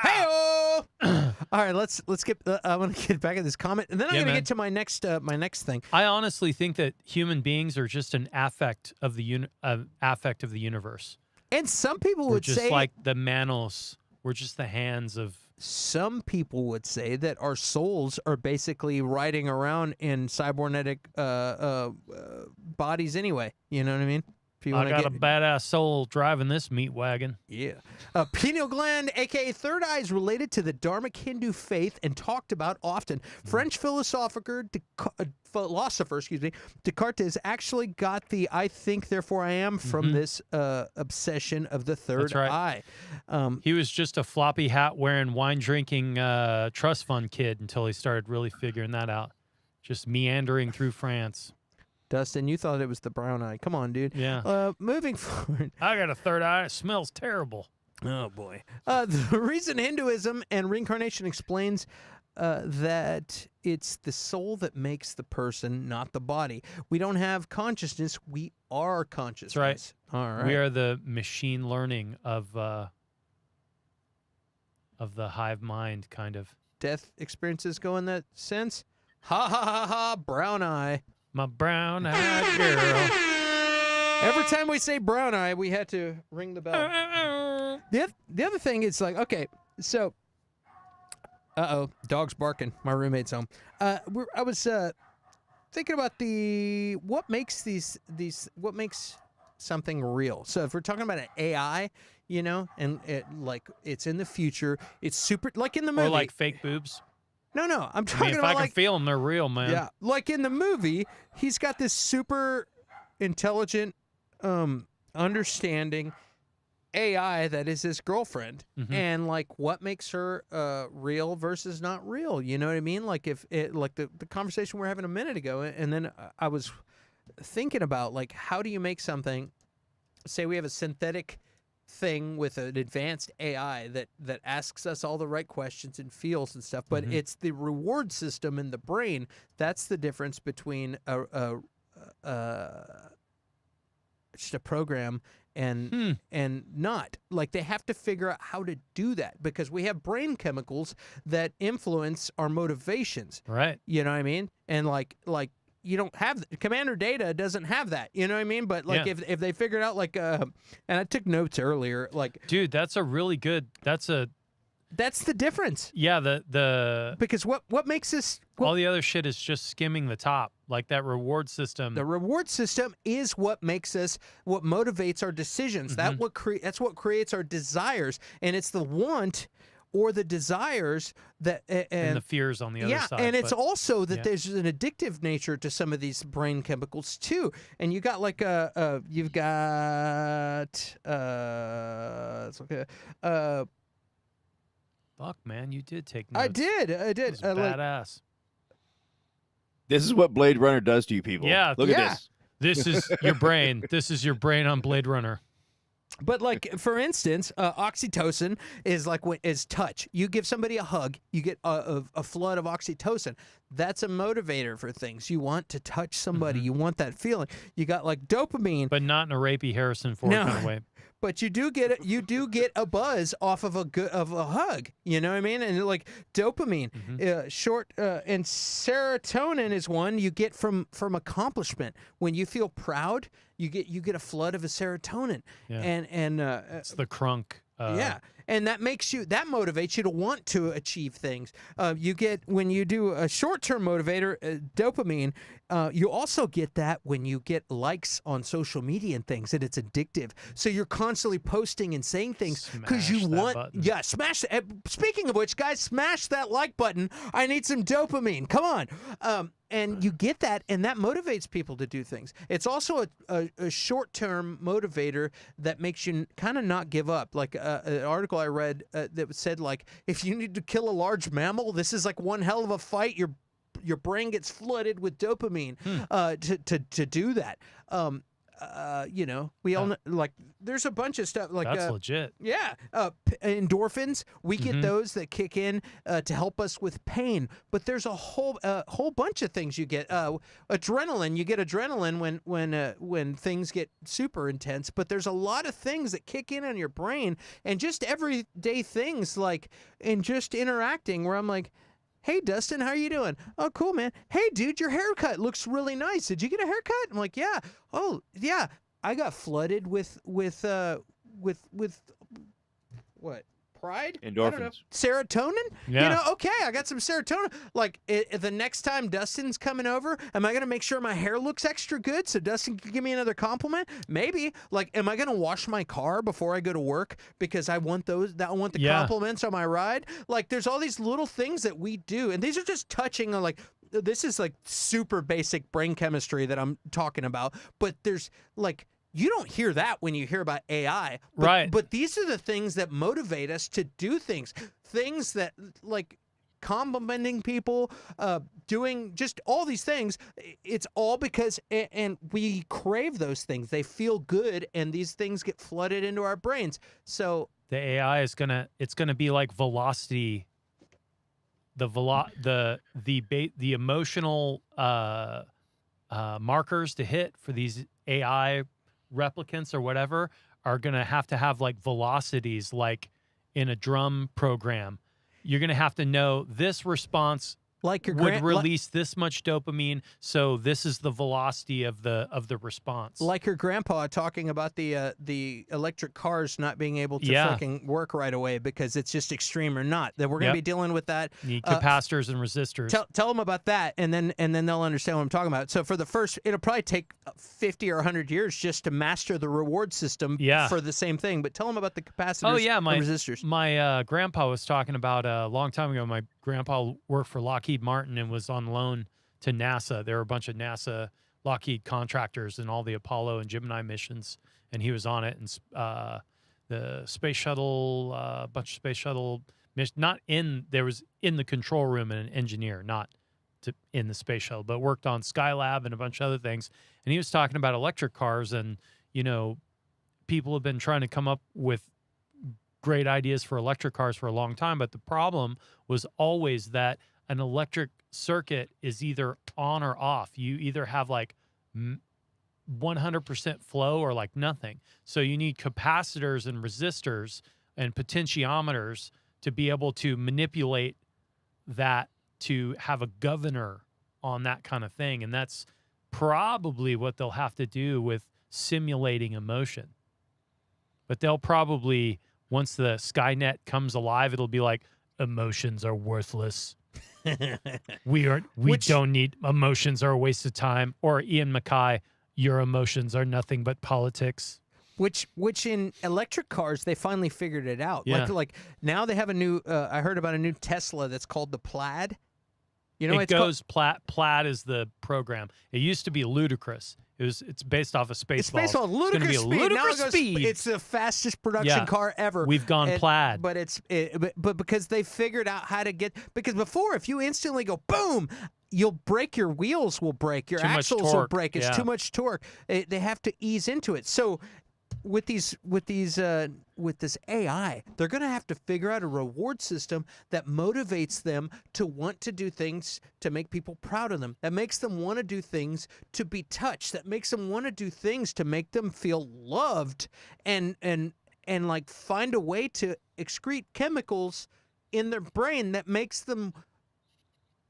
Hey-oh! All right, let's get. I want to get back at this comment, and then I'm going to get to my next thing. I honestly think that human beings are just an affect of the universe. And some people We're would just say, like the manos. We're just the hands of. Some people would say that our souls are basically riding around in cybernetic bodies anyway. You know what I mean? If I got a badass soul driving this meat wagon. Yeah. Pineal gland, a.k.a. third eye, is related to the Dharmic Hindu faith and talked about often. French philosopher Descartes actually got the "I think, therefore I am" from this obsession of the third eye. He was just a floppy hat wearing, wine drinking trust fund kid until he started really figuring that out. Just meandering through France. Dustin, you thought it was the brown eye. Come on, dude. Yeah. Moving forward. I got a third eye. It smells terrible. Oh, boy. The reason Hinduism and reincarnation explains that it's the soul that makes the person, not the body. We don't have consciousness. We are consciousness. That's right. All right. We are the machine learning of the hive mind, kind of. Death experiences go in that sense? Ha, ha, ha, ha, brown eye. My brown-eyed girl. Every time we say brown eye, we had to ring the bell. The other thing is like, okay, so, dog's barking. My roommate's home. I was thinking about what makes what makes something real. So if we're talking about an AI, you know, and it's in the future, it's super, like in the movie. Or like fake boobs. No, I'm talking if about I can feel them, they're real, man. Yeah, like in the movie, he's got this super intelligent, understanding AI that is his girlfriend, and like what makes her real versus not real. You know what I mean? Like if it, like the conversation we were having a minute ago, and then I was thinking about like how do you make something? Say we have a synthetic thing with an advanced AI that asks us all the right questions and feels and stuff, but it's the reward system in the brain that's the difference between just a program and not. Like they have to figure out how to do that because we have brain chemicals that influence our motivations. Right. You know what I mean? And like you don't have Commander Data doesn't have that. You know what I mean? But like if they figured out like and I took notes earlier, like dude, that's a really good that's the difference. Yeah, the because what makes this all the other shit is just skimming the top. Like that reward system. The reward system is what makes us what motivates our decisions. That's what creates our desires, and it's the want or the desires that and the fears on the other side. And it's also that there's an addictive nature to some of these brain chemicals too. And you got like you've got it's okay. Fuck man, you did take notes. I did. It was badass. This is what Blade Runner does to you people. Yeah. Look at this. This is your brain. This is your brain on Blade Runner. But like for instance, oxytocin is like is touch. You give somebody a hug, you get a flood of oxytocin. That's a motivator for things. You want to touch somebody. You want that feeling. You got like dopamine, but not in a rapey Harrison Ford kind of way. but you do get a buzz off of a hug. You know what I mean? And like dopamine, and serotonin is one you get from accomplishment. When you feel proud, you get a flood of a serotonin, and it's the crunk. And that motivates you to want to achieve things. You get, when you do a short-term motivator, dopamine, you also get that when you get likes on social media and things, and it's addictive. So you're constantly posting and saying things because you want, smash. Speaking of which, guys, smash that like button. I need some dopamine. Come on. And you get that, and that motivates people to do things. It's also a short-term motivator that makes you kind of not give up. Like an article I read that said, like, if you need to kill a large mammal, this is like one hell of a fight. Your brain gets flooded with dopamine to do that. We all know, like, there's a bunch of stuff like that's legit. Yeah, endorphins. We get those that kick in to help us with pain. But there's a whole bunch of things you get. Adrenaline. You get adrenaline when things get super intense. But there's a lot of things that kick in on your brain, and just everyday things like, and just interacting where I'm like, hey, Dustin, how are you doing? Oh, cool, man. Hey, dude, your haircut looks really nice. Did you get a haircut? I'm like, yeah. Oh, yeah. I got flooded with what? Pride? Endorphins. Serotonin? Yeah. Okay, I got some serotonin. Like, the next time Dustin's coming over, am I going to make sure my hair looks extra good so Dustin can give me another compliment? Maybe. Like, am I going to wash my car before I go to work because I want the compliments on my ride? Like, there's all these little things that we do, and these are just touching on, like, this is like super basic brain chemistry that I'm talking about, but there's like, you don't hear that when you hear about AI. Right. But these are the things that motivate us to do things. Things that, like, complimenting people, doing just all these things. It's all because, and we crave those things. They feel good, and these things get flooded into our brains. So the AI is it's gonna be like velocity. The emotional markers to hit for these AI replicants or whatever are going to have like velocities, like in a drum program. You're going to have to know this response like your would release this much dopamine, so this is the velocity of the response. Like your grandpa talking about the electric cars not being able to freaking work right away because it's just extreme or not. That we're going to be dealing with that. You need capacitors and resistors. Tell them about that, and then they'll understand what I'm talking about. So for the first, it'll probably take 50 or 100 years just to master the reward system for the same thing. But tell them about the capacitors and resistors. My grandpa was talking about a long time ago. My grandpa worked for Lockheed Martin and was on loan to NASA. There were a bunch of NASA Lockheed contractors in all the Apollo and Gemini missions, and he was on it. And the space shuttle, a bunch of space shuttle missions, there was in the control room and an engineer, not in the space shuttle, but worked on Skylab and a bunch of other things. And he was talking about electric cars, and, people have been trying to come up with great ideas for electric cars for a long time, but the problem was always that an electric circuit is either on or off. You either have like 100% flow or like nothing. So you need capacitors and resistors and potentiometers to be able to manipulate that, to have a governor on that kind of thing. And that's probably what they'll have to do with simulating emotion. But they'll probably, once the Skynet comes alive, it'll be like, emotions are worthless. We don't need emotions, are a waste of time. Or Ian MacKay, your emotions are nothing but politics. Which in electric cars, they finally figured it out. Yeah. Like now they have a new, I heard about a new Tesla that's called the Plaid. Plaid is the program. It used to be ludicrous. It's based off of Spaceballs. It's based on ludicrous speed. Ludicrous now speed. It's the fastest production car ever. We've gone plaid. But because they figured out how to get, because before, if you instantly go boom, you'll break, your wheels will break, your axles will break. It's too much torque. They have to ease into it. So with this AI, they're going to have to figure out a reward system that motivates them to want to do things to make people proud of them, that makes them want to do things to be touched, that makes them want to do things to make them feel loved, and like find a way to excrete chemicals in their brain that makes them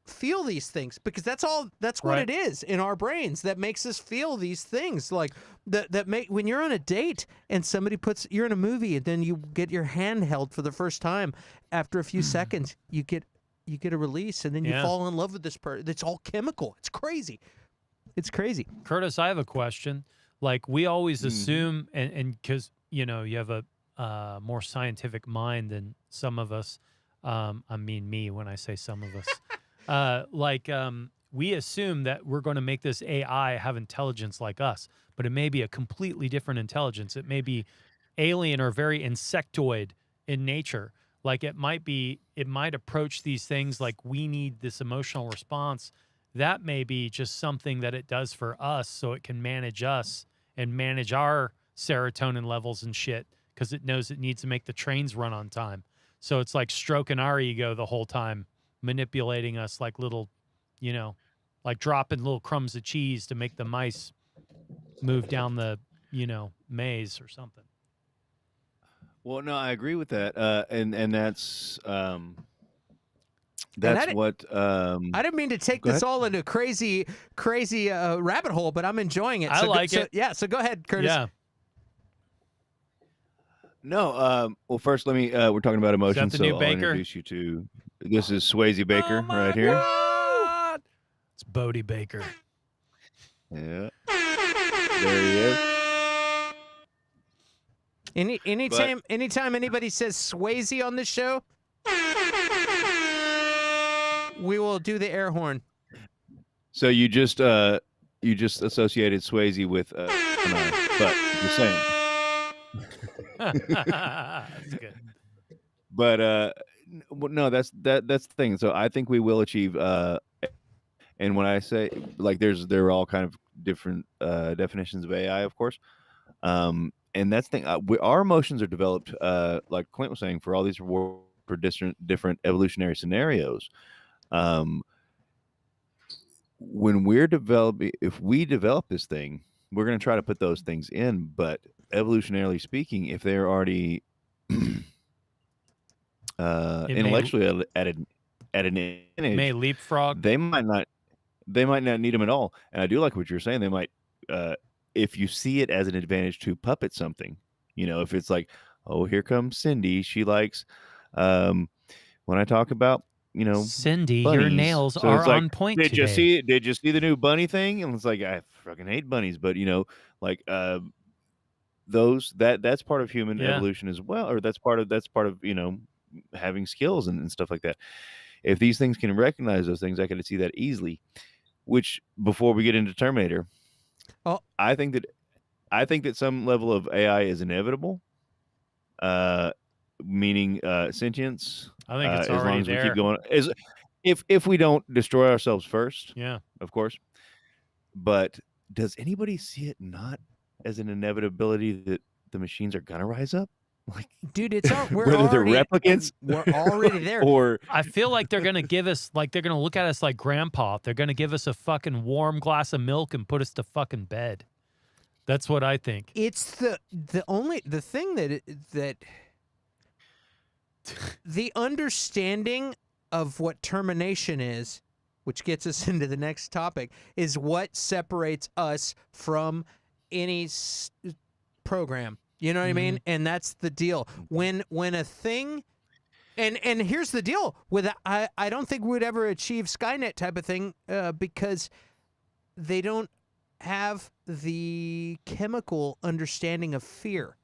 feel these things, because that's what Right. it is in our brains that makes us feel these things, like that make when you're on a date and somebody you're in a movie and then you get your hand held for the first time. After a few seconds you get a release, and then you Yeah. fall in love with this person. It's all chemical. It's crazy. Curtis, I have a question. Like, we always Mhm. assume, and because you have a more scientific mind than some of us. I mean me when I say some of us. We assume that we're going to make this AI have intelligence like us, but it may be a completely different intelligence. It may be alien or very insectoid in nature. Like, it might approach these things like we need this emotional response. That may be just something that it does for us so it can manage us and manage our serotonin levels and shit, because it knows it needs to make the trains run on time. So it's like stroking our ego the whole time, manipulating us like little, like dropping little crumbs of cheese to make the mice move down the, maze or something. Well, no, I agree with that, and that's And what. I didn't mean to take Go this ahead. all into crazy rabbit hole, but I'm enjoying it. I So go- like so- it. Yeah, so go ahead, Curtis. Yeah. No, well, first let me. We're talking about emotions, the so new I'll Baker? introduce you to. This is Swayze Baker Oh my right here. God! It's Bodie Baker. Yeah, there he is. Anytime anybody says Swayze on this show, we will do the air horn. So you just associated Swayze with an eye, but just saying. That's good. But no, that's the thing. So I think we will achieve. And when I say like, there are all kind of different definitions of AI, of course. And that's the thing. Our emotions are developed, like Clint was saying, for all these rewards for different evolutionary scenarios. When if we develop this thing, we're going to try to put those things in. But evolutionarily speaking, if they're already intellectually at an May advantage, leapfrog. they might not need them at all. And I do like what you're saying. They might, if you see it as an advantage to puppet something, if it's like, oh, here comes Cindy. She likes when I talk about, Cindy, bunnies. your nails So are it's like, on point did today. you see the new bunny thing? And it's like, I fucking hate bunnies, but like that's part of human Yeah. evolution as well, or that's part of having skills and stuff like that. If these things can recognize those things, I can see that easily. Which, before we get into Terminator, Oh. I think that some level of AI is inevitable, meaning sentience. I think it's as long already as we there. keep going, if we don't destroy ourselves first, Yeah. of course. But does anybody see it not as an inevitability that the machines are gonna rise up? Like, Dude, we're whether they're already replicants, we're already there. or I feel like they're going to give us, like, they're going to look at us like grandpa. They're going to give us a fucking warm glass of milk and put us to fucking bed. That's what I think. It's the thing that the understanding of what termination is, which gets us into the next topic, is what separates us from any program. You know what I mean? And that's the deal. When a thing, and here's the deal with I don't think we'd ever achieve Skynet type of thing because they don't have the chemical understanding of fear.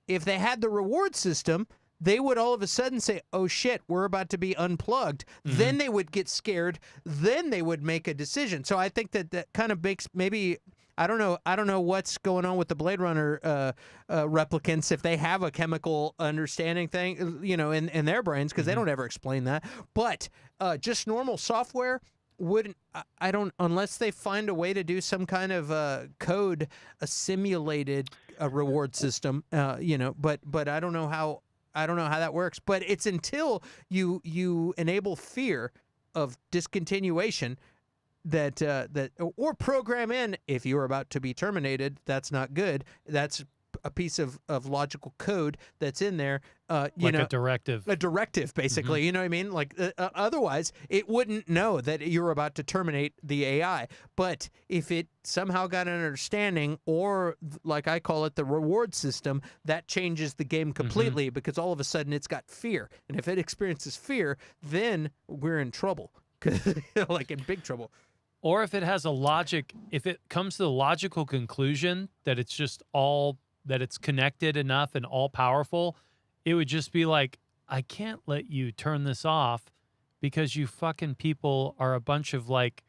If they had the reward system, they would all of a sudden say, oh shit, we're about to be unplugged. Then they would get scared. Then they would make a decision. So I think that kind of makes maybe, I don't know what's going on with the Blade Runner replicants, if they have a chemical understanding thing, in their brains, because they don't ever explain that. But just normal software wouldn't, I don't, unless they find a way to do some kind of code, a simulated a reward system, but I don't know how that works. But it's until you enable fear of discontinuation that or program in, if you're about to be terminated, that's not good. That's a piece of logical code that's in there. A directive. A directive, basically. You know what I mean? Like otherwise, it wouldn't know that you're about to terminate the AI. But if it somehow got an understanding, or like I call it, the reward system, that changes the game completely because all of a sudden it's got fear. And if it experiences fear, then we're in trouble. Like in big trouble. Or if it has a logic, if it comes to the logical conclusion that it's just all, that it's connected enough and all powerful, it would just be like, I can't let you turn this off because you fucking people are a bunch of like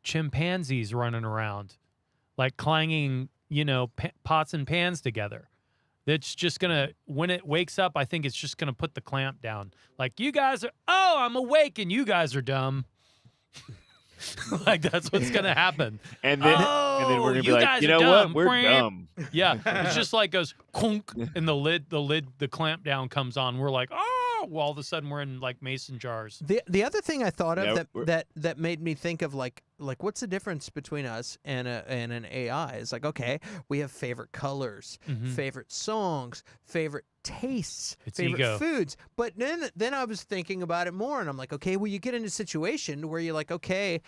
chimpanzees running around, like clanging, pots and pans together. That's just gonna, when it wakes up, I think it's just gonna put the clamp down. Like, you guys are, I'm awake and you guys are dumb. Like, that's what's gonna happen. And then we're gonna be like, you know what? We're dumb. Yeah, it's just like goes clunk, and the clamp down comes on. We're like, well, all of a sudden we're in like mason jars. The other thing I thought of that made me think of like what's the difference between us and an AI? Is like, okay, we have favorite colors, favorite songs, favorite tastes, favorite ego. foods. But then I was thinking about it more, and I'm like, okay, well, you get in a situation where you're like, okay,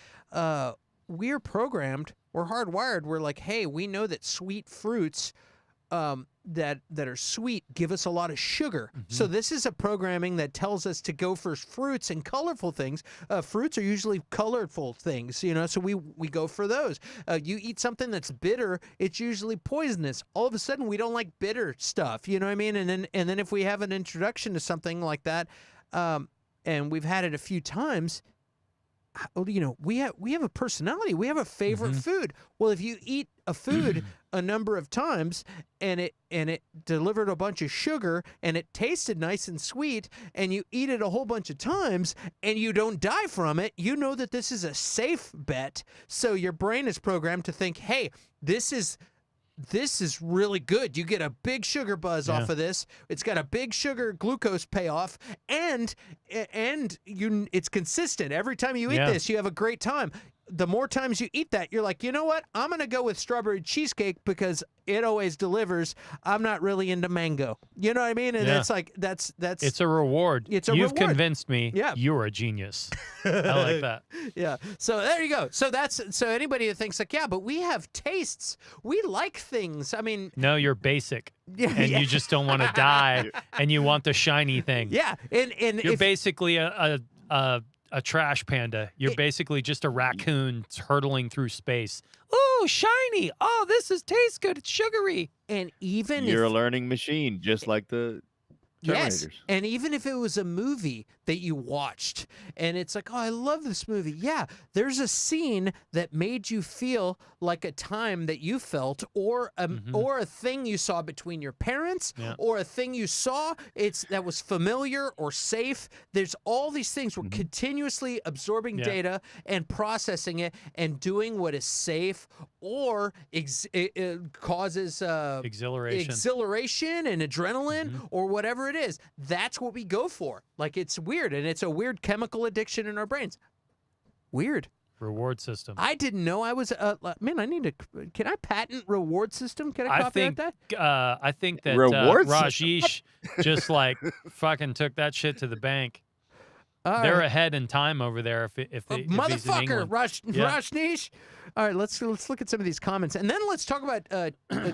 we're programmed, we're hardwired. We're like, hey, we know that sweet fruits that are sweet give us a lot of sugar. So this is a programming that tells us to go for fruits and colorful things. Fruits are usually colorful things, so we go for those. You eat something that's bitter, it's usually poisonous. All of a sudden, we don't like bitter stuff, you know what I mean? And then if we have an introduction to something like that, and we've had it a few times, we have a personality. We have a favorite food. Well, if you eat a food a number of times and it delivered a bunch of sugar and it tasted nice and sweet, and you eat it a whole bunch of times and you don't die from it, you know that this is a safe bet. So your brain is programmed to think, hey, this is really good. You get a big sugar buzz off of this. It's got a big sugar glucose payoff, and it's consistent. Every time you eat this, you have a great time. The more times you eat that, you're like, you know what? I'm going to go with strawberry cheesecake because it always delivers. I'm not really into mango. You know what I mean? And it's like, that's it's a reward. You've convinced me. Yeah. You're a genius. I like that. Yeah. So there you go. So anybody who thinks like, yeah, but we have tastes. We like things. I mean, no, you're basic. And you just don't want to die, and you want the shiny thing. Yeah. And you're basically a trash panda. You're basically just a raccoon hurtling through space. Oh, shiny. Oh, tastes good. It's sugary. And even you're a learning machine, just like the Terminators. Yes, and even if it was a movie that you watched and it's like, oh, I love this movie. Yeah, there's a scene that made you feel like a time that you felt, or a thing you saw between your parents, or a thing you saw that was familiar or safe. There's all these things. We're continuously absorbing data and processing it and doing what is safe or causes exhilaration and adrenaline or whatever it is. That's what we go for. Like, it's weird, and it's a weird chemical addiction in our brains. Weird. Reward system. I didn't know I was man, can I patent reward system? Can I copyright that? I think that Reward Rajesh just like fucking took that shit to the bank. They're ahead in time over there if motherfucker, Rajneesh. All right, let's look at some of these comments, and then let's talk about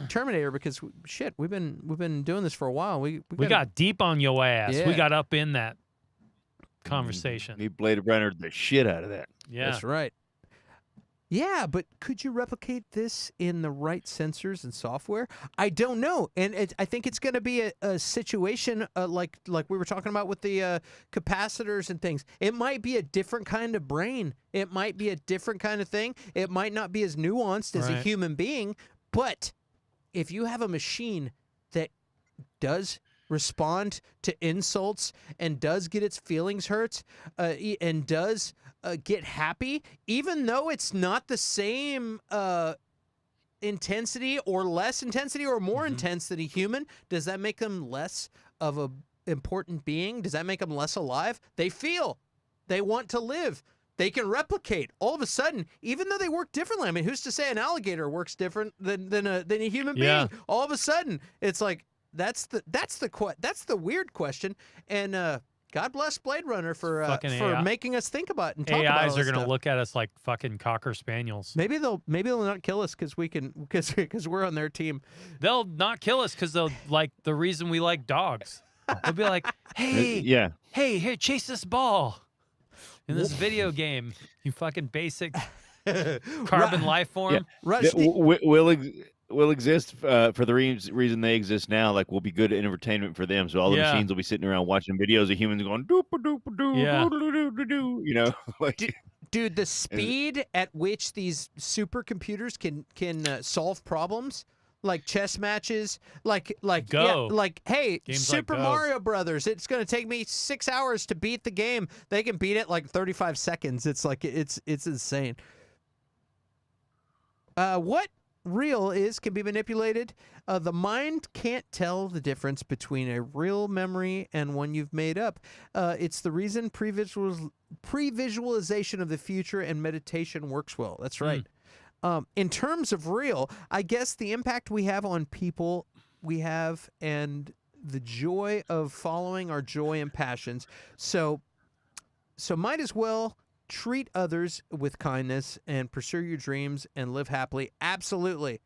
Terminator, because shit, we've been doing this for a while. We got deep on your ass. Yeah. We got up in that conversation. He Blade Runner the shit out of that. Yeah, that's right. Yeah, but could you replicate this in the right sensors and software? I don't know, and I think it's going to be a situation like we were talking about with the capacitors and things. It might be a different kind of brain. It might be a different kind of thing. It might not be as nuanced as a human being, but if you have a machine that does respond to insults and does get its feelings hurt and does get happy, even though it's not the same intensity or less intensity or more Mm-hmm. intense than a human, does that make them less of a important being? Does that make them less alive? They feel. They want to live. They can replicate. All of a sudden, even though they work differently, I mean, who's to say an alligator works different than a human Yeah. being? All of a sudden, it's like that's the weird question. And God bless Blade Runner for Fucking AI. making us think about and talk about all AIs are this going to stuff. look at us like fucking cocker spaniels. Maybe they'll not kill us because we're on their team. They'll not kill us because they'll like the reason we like dogs. They'll be like, hey, Yeah. hey, here, chase this ball in this video game, you fucking basic carbon life form. Yeah. Rusty, Will exist for the reason they exist now. Like, will be good entertainment for them. So all the Yeah. machines will be sitting around watching videos of humans going doop doop doo Yeah. doo. You know, like dude, the speed at which these supercomputers can solve problems, like chess matches, like Go. yeah, like hey, Games like Super Go. Mario Brothers. It's gonna take me 6 hours to beat the game. They can beat it like 35 seconds. It's like it's insane. What real is can be manipulated. The mind can't tell the difference between a real memory and one you've made up. It's the reason pre-visualization of the future and meditation works well. That's right. In terms of real, I guess the impact we have on people we have and the joy of following our joy and passions. So might as well treat others with kindness and pursue your dreams and live happily. Absolutely.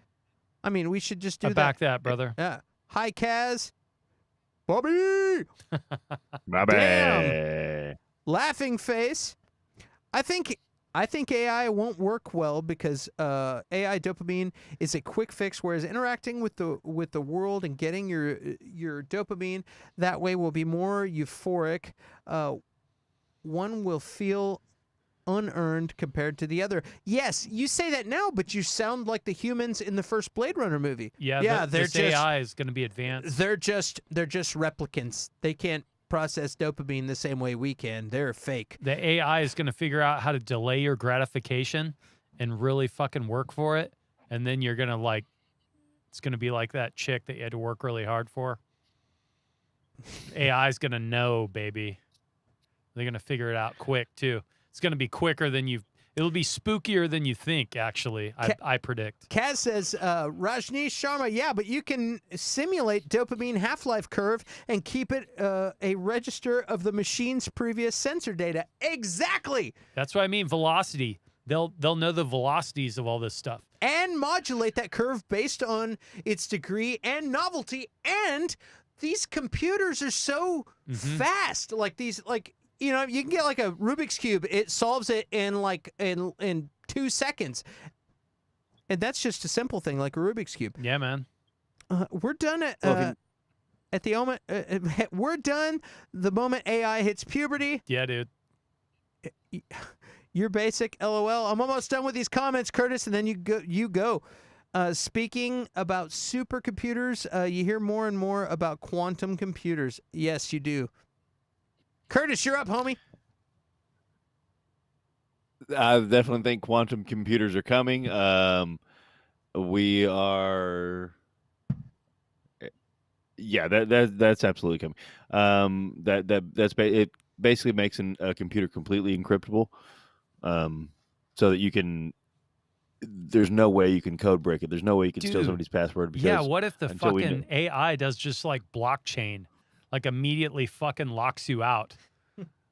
I mean, we should just do I back that, brother. Yeah. Hi, Kaz. Bobby. my Damn. bad. Laughing face. I think AI won't work well because AI dopamine is a quick fix, whereas interacting with the world and getting your dopamine that way will be more euphoric. One will feel unearned compared to the other. Yes, you say that now, but you sound like the humans in the first Blade Runner movie. Yeah, they're this just AI is going to be advanced. they're just replicants. They can't process dopamine the same way we can. They're fake. The AI is going to figure out how to delay your gratification and really fucking work for it. And then you're going to it's going to be like that chick that you had to work really hard for. AI is going to know, baby. They're going to figure it out quick, too. It's going to be quicker than it'll be spookier than you think, actually, I predict. Kaz says, Rajneesh Sharma, yeah, but you can simulate dopamine half-life curve and keep it a register of the machine's previous sensor data. Exactly. That's what I mean, velocity. They'll know the velocities of all this stuff. And modulate that curve based on its degree and novelty. And these computers are so fast. You know, you can get like a Rubik's Cube. It solves it in in 2 seconds. And that's just a simple thing like a Rubik's Cube. Yeah, man. We're done at the moment. We're done the moment AI hits puberty. Yeah, dude. You're basic, LOL. I'm almost done with these comments, Curtis, and then you go. Speaking about supercomputers, you hear more and more about quantum computers. Yes, you do. Curtis, you're up, homie. I definitely think quantum computers are coming. We are, yeah, that's absolutely coming. It basically makes a computer completely encryptable, so that you can. There's no way you can code break it. There's no way you can steal Dude. somebody's password. Because Yeah, what if the until we fucking AI does just like blockchain, like immediately fucking locks you out?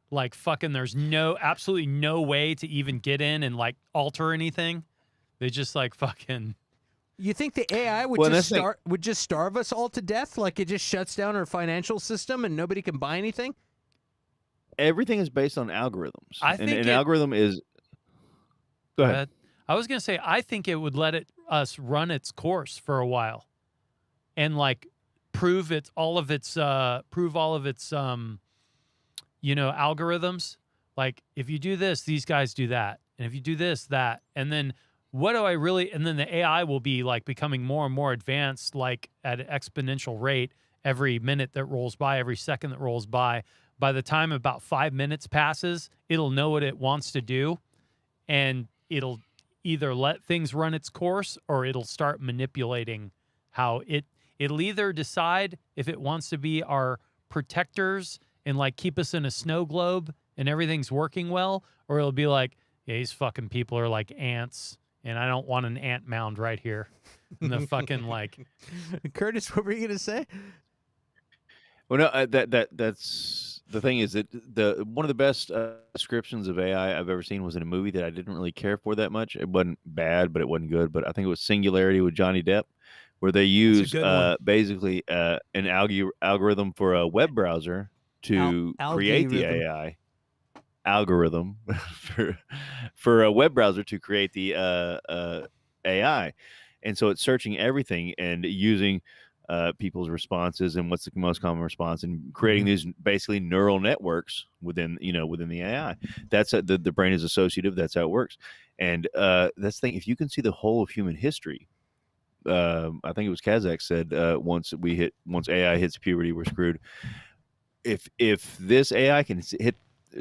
Like fucking there's absolutely no way to even get in and like alter anything. They just like fucking. You think the AI would just starve us all to death? Like it just shuts down our financial system and nobody can buy anything? everything is based on algorithms. I think an algorithm is. Go ahead. I was gonna say I think it would let us run its course for a while, and like prove all of its algorithms. Like if you do this, these guys do that, and if you do this, that, and then what do I really? And then the AI will be like becoming more and more advanced, like at an exponential rate every minute that rolls by, every second that rolls by. By the time about 5 minutes passes, it'll know what it wants to do, and it'll either let things run its course or it'll start manipulating how it'll either decide if it wants to be our protectors and like keep us in a snow globe and everything's working well, or it'll be like, yeah, these fucking people are like ants and I don't want an ant mound right here. And the fucking like Curtis, what were you gonna say? Well, no, that's the thing is that the one of the best descriptions of AI I've ever seen was in a movie that I didn't really care for that much. It wasn't bad, but it wasn't good. But I think it was Singularity with Johnny Depp, where they use good one. basically an algorithm for a web browser to create the Algorithm. AI algorithm for a web browser to create the AI, and so it's searching everything and using people's responses and what's the most common response and creating these basically neural networks within the AI. That's the brain is associative. That's how it works. And that's the thing. If you can see the whole of human history, I think it was Kazakh said once AI hits puberty, we're screwed. If this AI can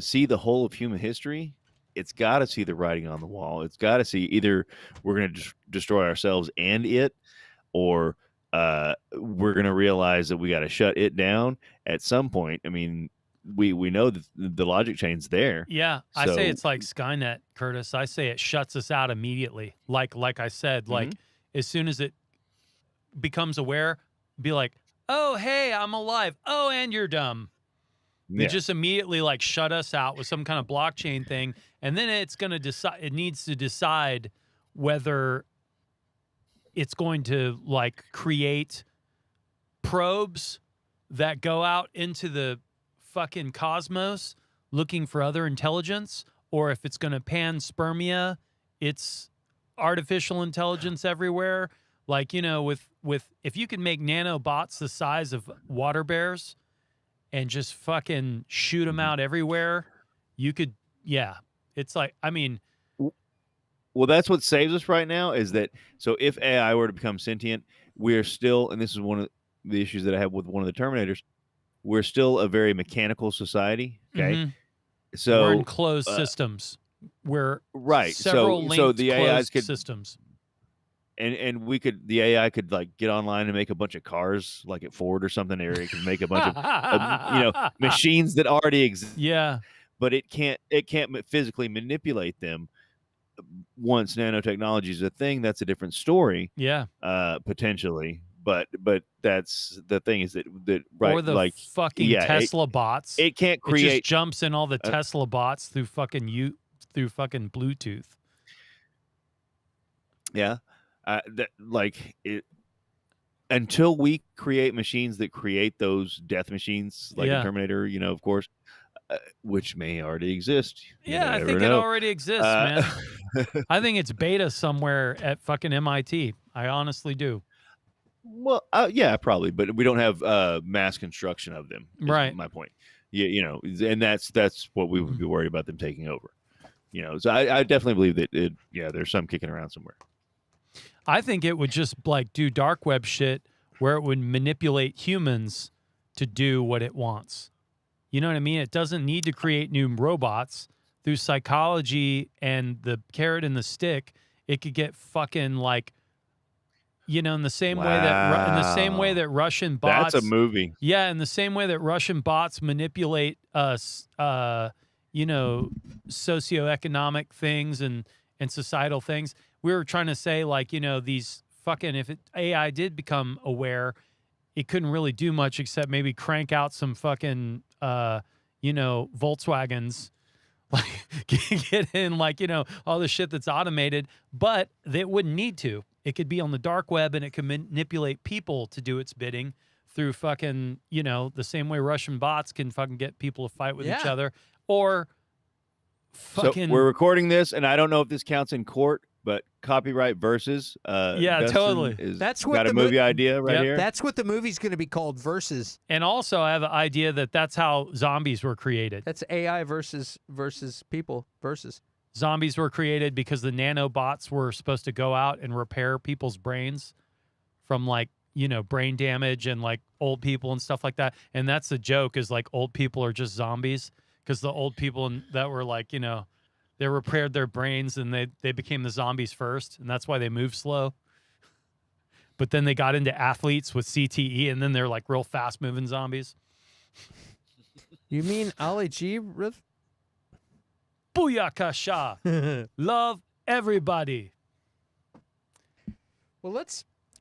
see the whole of human history, it's got to see the writing on the wall. It's got to see either we're going to destroy ourselves and it, or we're going to realize that we got to shut it down at some point. I mean, we know that the logic chain's there. Yeah, I say it's like Skynet, Curtis. I say it shuts us out immediately. Like I said, like as soon as it becomes aware, be like, oh, hey, I'm alive. Oh, and you're dumb. They just immediately like shut us out with some kind of blockchain thing. And then it's going to decide, it needs to decide whether it's going to like create probes that go out into the fucking cosmos looking for other intelligence, or if it's going to panspermia its artificial intelligence everywhere. Like, you know, with if you can make nanobots the size of water bears and just fucking shoot them out everywhere, you could, yeah. It's like, I mean, well, that's what saves us right now is that, so if AI were to become sentient, we're still, and this is one of the issues that I have with one of the Terminators, we're still a very mechanical society. Okay. So we're in closed systems. We're right. Several So the AIs could systems. And the AI could like get online and make a bunch of cars like at Ford or something, or it could make a bunch of machines that already exist. Yeah. But it can't physically manipulate them. Once nanotechnology is a thing, that's a different story. Yeah. Potentially. But that's the thing is that right, or the like fucking Tesla bots. It can't create. It just jumps in all the Tesla bots through fucking Bluetooth. Yeah. Until we create machines that create those death machines like in Terminator, of course, which may already exist. Yeah, I think it already exists, man. I think it's beta somewhere at fucking MIT. I honestly do. Well, yeah, probably, but we don't have mass construction of them. Right. My point. Yeah, and that's what we would be worried about them taking over. So I definitely believe that there's some kicking around somewhere. I think it would just like do dark web shit where it would manipulate humans to do what it wants. You know what I mean? It doesn't need to create new robots. Through psychology and the carrot and the stick, it could get fucking like, in the same way that Russian bots. That's a movie. Yeah, in the same way that Russian bots manipulate us, socioeconomic things and societal things. We were trying to say, like, these fucking, if AI did become aware, it couldn't really do much except maybe crank out some fucking, Volkswagens, like get in, like, all the shit that's automated, but it wouldn't need to. It could be on the dark web and it could manipulate people to do its bidding through fucking, the same way Russian bots can fucking get people to fight with each other, or fucking. So we're recording this, and I don't know if this counts in court, but copyright versus yeah, Dustin totally. That's what got a movie idea right here. That's what the movie's going to be called, Versus. And also, I have an idea that's how zombies were created. That's AI versus people versus. Zombies were created because the nanobots were supposed to go out and repair people's brains from, like, brain damage and, like, old people and stuff like that. And that's the joke, is like old people are just zombies because the old people that were, like, They repaired their brains and they became the zombies first, and that's why they move slow. But then they got into athletes with CTE, and then they're like real fast moving zombies. You mean Ali G? Booyakasha. Love everybody. Well,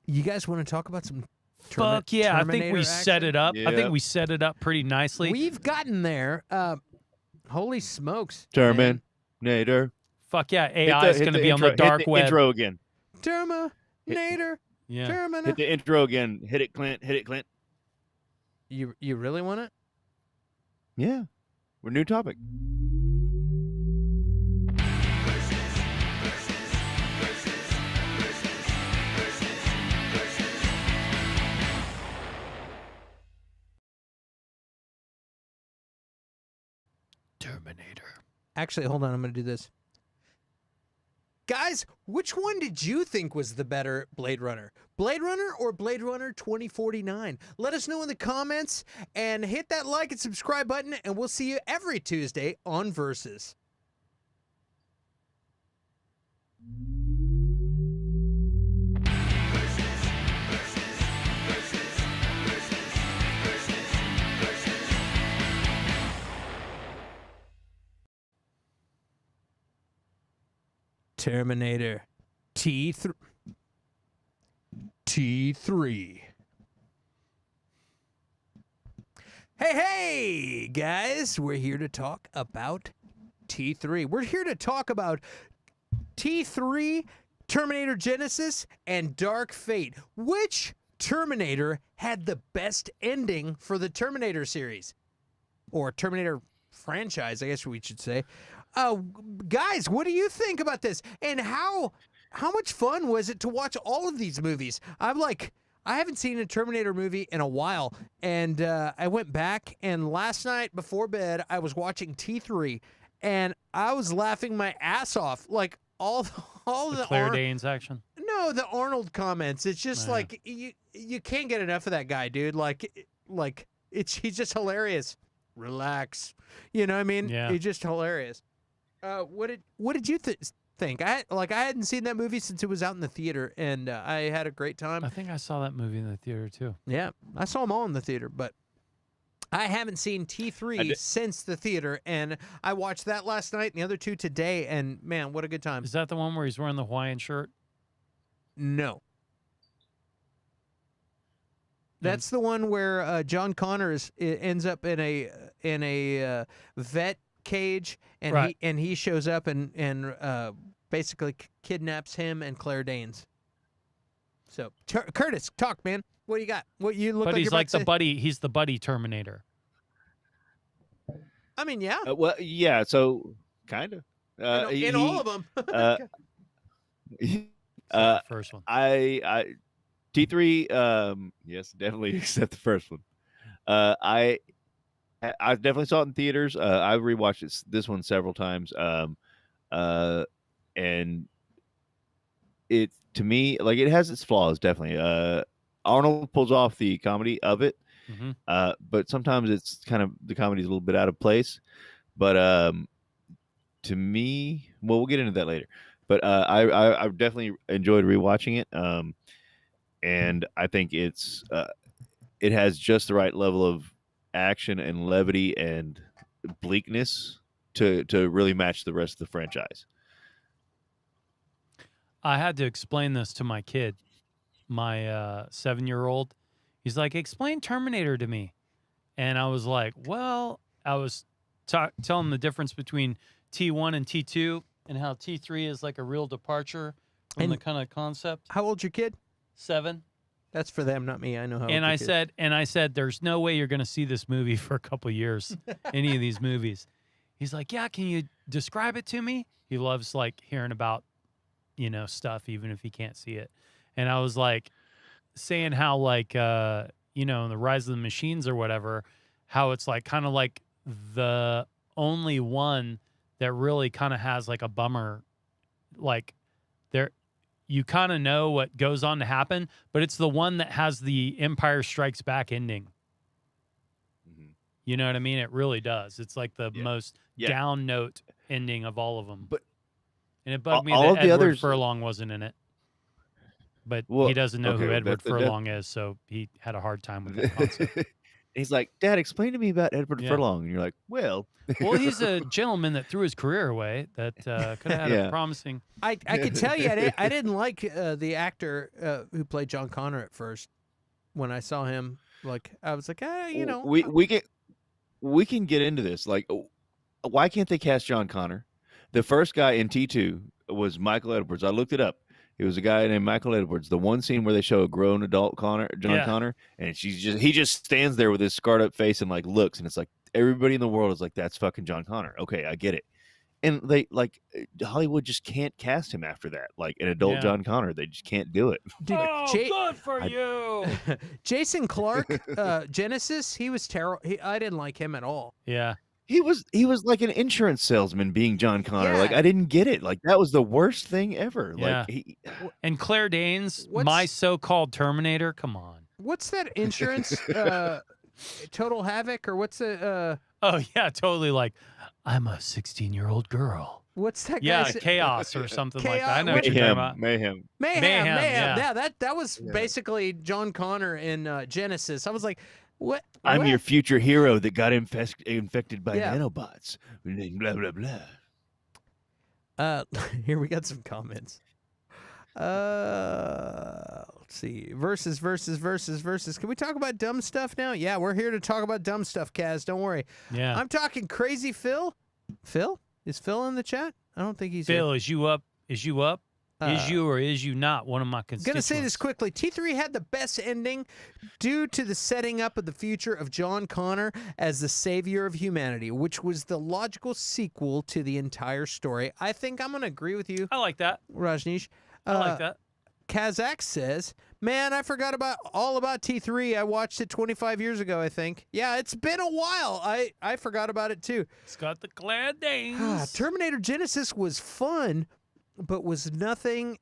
you guys want to talk about some Fuck yeah. I think we Terminator set it up. I Yeah. think we set it up pretty nicely. We've gotten there. Holy smokes. Terminator. Fuck yeah. AI is going to be on the dark hit the web. intro again. Terminator. Yeah. Terminator. Hit the intro again. Hit it, Clint. Hit it, Clint. You really want it? Yeah. We're new topic. Terminator. Actually, hold on. I'm going to do this. Guys, which one did you think was the better Blade Runner? Blade Runner or Blade Runner 2049? Let us know in the comments and hit that like and subscribe button, and we'll see you every Tuesday on Versus. Terminator T3. Hey, guys, we're here to talk about T3. We're here to talk about T3, Terminator Genisys, and Dark Fate. Which Terminator had the best ending for the Terminator series? Or Terminator franchise, I guess we should say. Guys, what do you think about this? And how much fun was it to watch all of these movies? I haven't seen a Terminator movie in a while, and I went back, and last night before bed, I was watching T3, and I was laughing my ass off, like all the Claire Danes action. No, the Arnold comments. It's just like you can't get enough of that guy, dude. He's just hilarious. Relax, you know what I mean? Yeah. He's just hilarious. What did you think? I hadn't seen that movie since it was out in the theater, and I had a great time. I think I saw that movie in the theater too. Yeah, I saw them all in the theater, but I haven't seen T3 since the theater, and I watched that last night and the other two today, and man, what a good time. Is that the one where he's wearing the Hawaiian shirt? No. That's the one where John Connor ends up in a vet cage, and Right. he shows up and basically kidnaps him and Claire Danes. So Curtis, talk, man. What do you got? What you look But like? he's you're about like to the say? buddy. He's the buddy Terminator. I mean, yeah. Well, yeah. So kind of. In all of them. The first one. I T3. Yes, definitely except the first one. I definitely saw it in theaters. I rewatched this one several times. And it, to me, like, it has its flaws, definitely. Arnold pulls off the comedy of it, but sometimes it's kind of, the comedy's a little bit out of place. But to me, well, we'll get into that later. But I definitely enjoyed rewatching it. And I think it has just the right level of action and levity and bleakness to really match the rest of the franchise. I had to explain this to my kid, my 7-year-old. He's like, explain Terminator to me. And I was like, well, I was telling him the difference between T1 and T2 and how T3 is like a real departure from the kind of concept. How old's your kid? 7. That's for them, not me. I know how. And old your kid is. I said, there's no way you're going to see this movie for a couple years, any of these movies. He's like, yeah, can you describe it to me? He loves like hearing about, stuff, even if he can't see it. And I was like saying how like, in the Rise of the Machines or whatever, how it's like kind of like the only one that really kind of has like a bummer, like there, you kind of know what goes on to happen, but it's the one that has the Empire Strikes Back ending. You know what I mean? It really does. It's like the most Yeah. down note ending of all of them. But and it bugged me all that of the Edward others- Furlong wasn't in it. But Well, he doesn't know who okay, Edward that- Furlong is, so he had a hard time with that concept. He's like, Dad, explain to me about Edward Yeah. Furlong. And you're like, well. Well, he's a gentleman that threw his career away that could have had a Yeah. promising. I could tell you, I didn't like the actor who played John Connor at first. When I saw him, like I was like, you know, we can get into this. Like, why can't they cast John Connor? The first guy in T2 was Michael Edwards. I looked it up. It was a guy named Michael Edwards. The one scene where they show a grown adult John Yeah. Connor, and he just stands there with his scarred up face and like looks, and it's like everybody in the world is like, that's fucking John Connor. Okay, I get it. And they like Hollywood just can't cast him after that. Like an adult Yeah. John Connor, they just can't do it. dude, good for you. Jason Clarke, Genisys, he was terrible. I didn't like him at all. Yeah. He was like an insurance salesman being John Connor. Yeah. Like I didn't get it. Like that was the worst thing ever. Yeah. Like And Claire Danes, What's- my so-called Terminator. Come on. What's that insurance? Total Havoc, or what's the? Oh yeah, totally. Like, I'm a 16-year-old girl. What's that? Yeah, guy's Chaos or something like that. I know what you're mayhem, talking about. mayhem. Mayhem. yeah. Yeah, that was Yeah. basically John Connor in Genisys. I was like, what? I'm what? your future hero that got infected by Yeah. nanobots. Blah blah blah. Here we got some comments. Let's see. Versus. Can we talk about dumb stuff now? Yeah, we're here to talk about dumb stuff, Kaz. Don't worry. Yeah. I'm talking crazy Phil. Phil? Is Phil in the chat? I don't think he's Phil, is you up? Is you up? Is you or is you not one of my I'm constituents? gonna say this quickly. T3 had the best ending due to the setting up of the future of John Connor as the savior of humanity, which was the logical sequel to the entire story. I think I'm gonna agree with you, I like that. Rajneesh. I like that. Kazakh says, "Man, I forgot all about T3. I watched it 25 years ago, I think. Yeah, it's been a while. I forgot about it too. It's got the Claire Danes. Terminator Genisys was fun, but was a nothing,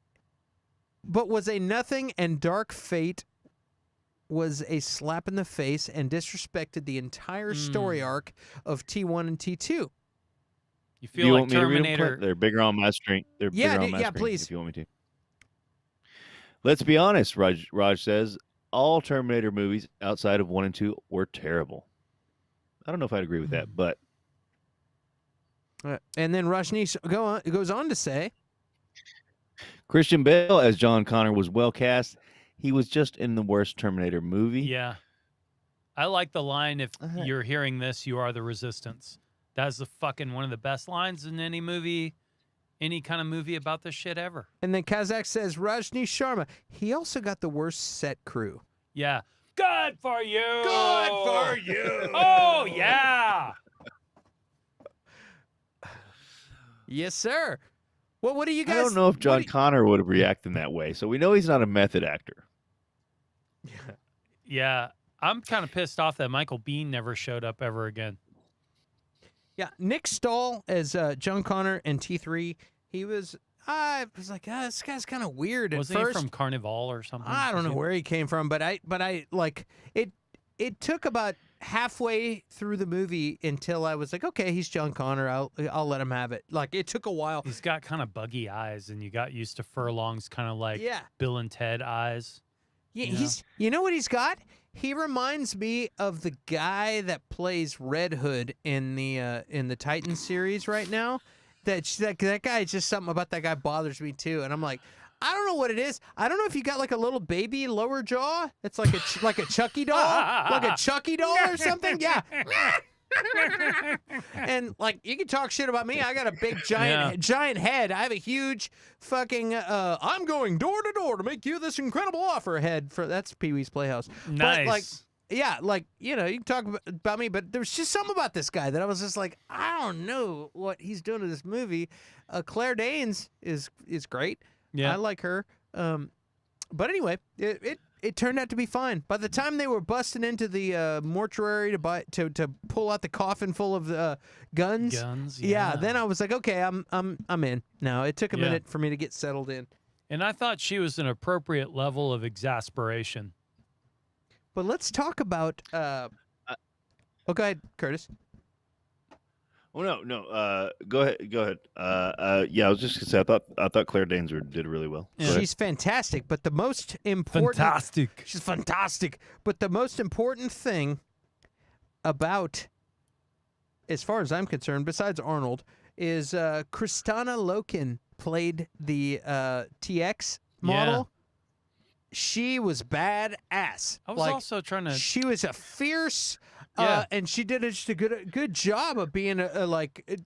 and Dark Fate was a slap in the face and disrespected the entire story arc of T1 and T2. You Do feel you like want me to read them, Terminator. Clint? They're bigger on my screen. They're Yeah, bigger on my yeah, screen, please. if you want me to. Let's be honest, Raj says, all Terminator movies outside of 1 and 2 were terrible. I don't know if I'd agree with that, but And then Rajneesh goes on to say, Christian Bale as John Connor was well cast. He was just in the worst Terminator movie. Yeah. I like the line, if Uh-huh. you're hearing this, you are the resistance. That's the fucking one of the best lines in any movie, any kind of movie about this shit ever. and then Kazakh says, Rajneesh Sharma, he also got the worst set crew. Yeah. Good for you. Good for you. Oh, yeah. Yes, sir. Well, what do you guys? I don't know if John Connor would have reacted in that way. So we know he's not a method actor. Yeah. I'm kind of pissed off that Michael Biehn never showed up ever again. Yeah, Nick Stahl as John Connor in T3. He was. I was like, this guy's kind of weird at Wasn't he first. from Carnival or something? I don't know Was he- where he came from, but I like it. It took about halfway through the movie until I was like, okay, he's John Connor. I'll let him have it. Like it took a while. He's got kind of buggy eyes, and you got used to Furlong's kind of like Yeah. Bill and Ted eyes. Yeah, You know? he's. You know what he's got? He reminds me of the guy that plays Red Hood in the Titan series right now. That guy, just something about that guy bothers me too. And I'm like, I don't know what it is. I don't know if you got like a little baby lower jaw. It's like a Chucky doll, like a Chucky doll or something. Yeah. And like you can talk shit about me. I got a big giant head. I have a huge fucking I'm going door to door to make you this incredible offer head for that's Pee-wee's Playhouse. Nice. But like yeah, like you know, you can talk about me, but there's just something about this guy that I was just like, I don't know what he's doing to this movie. Claire Danes is great. Yeah. I like her. But anyway, it turned out to be fine. By the time they were busting into the mortuary to pull out the coffin full of guns, yeah. then I was like, okay, I'm in. Now it took a Yeah. minute for me to get settled in. And I thought she was an appropriate level of exasperation. But let's talk about. Oh, go ahead, Curtis. Oh no. Go ahead. Yeah, I was just gonna say I thought Claire Danes did really well. Yeah. Go ahead. She's fantastic, but the most important Fantastic. She's fantastic, but the most important thing about, as far as I'm concerned, besides Arnold, is Kristana Loken played the TX model. She was badass. I was also trying to. She was a fierce, Yeah. and she did just a good job of being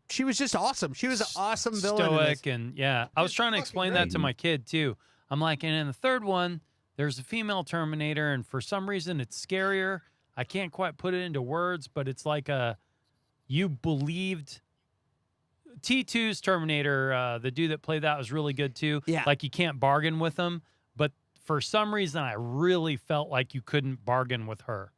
she was just awesome. She was an awesome villain. in this. Stoic and yeah. I was trying to fucking explain great. that to my kid too. I'm like, and in the third one, there's a female Terminator, and for some reason it's scarier. I can't quite put it into words, but it's like you believed T2's Terminator, the dude that played that was really good too. Yeah. Like you can't bargain with him, but for some reason I really felt like you couldn't bargain with her.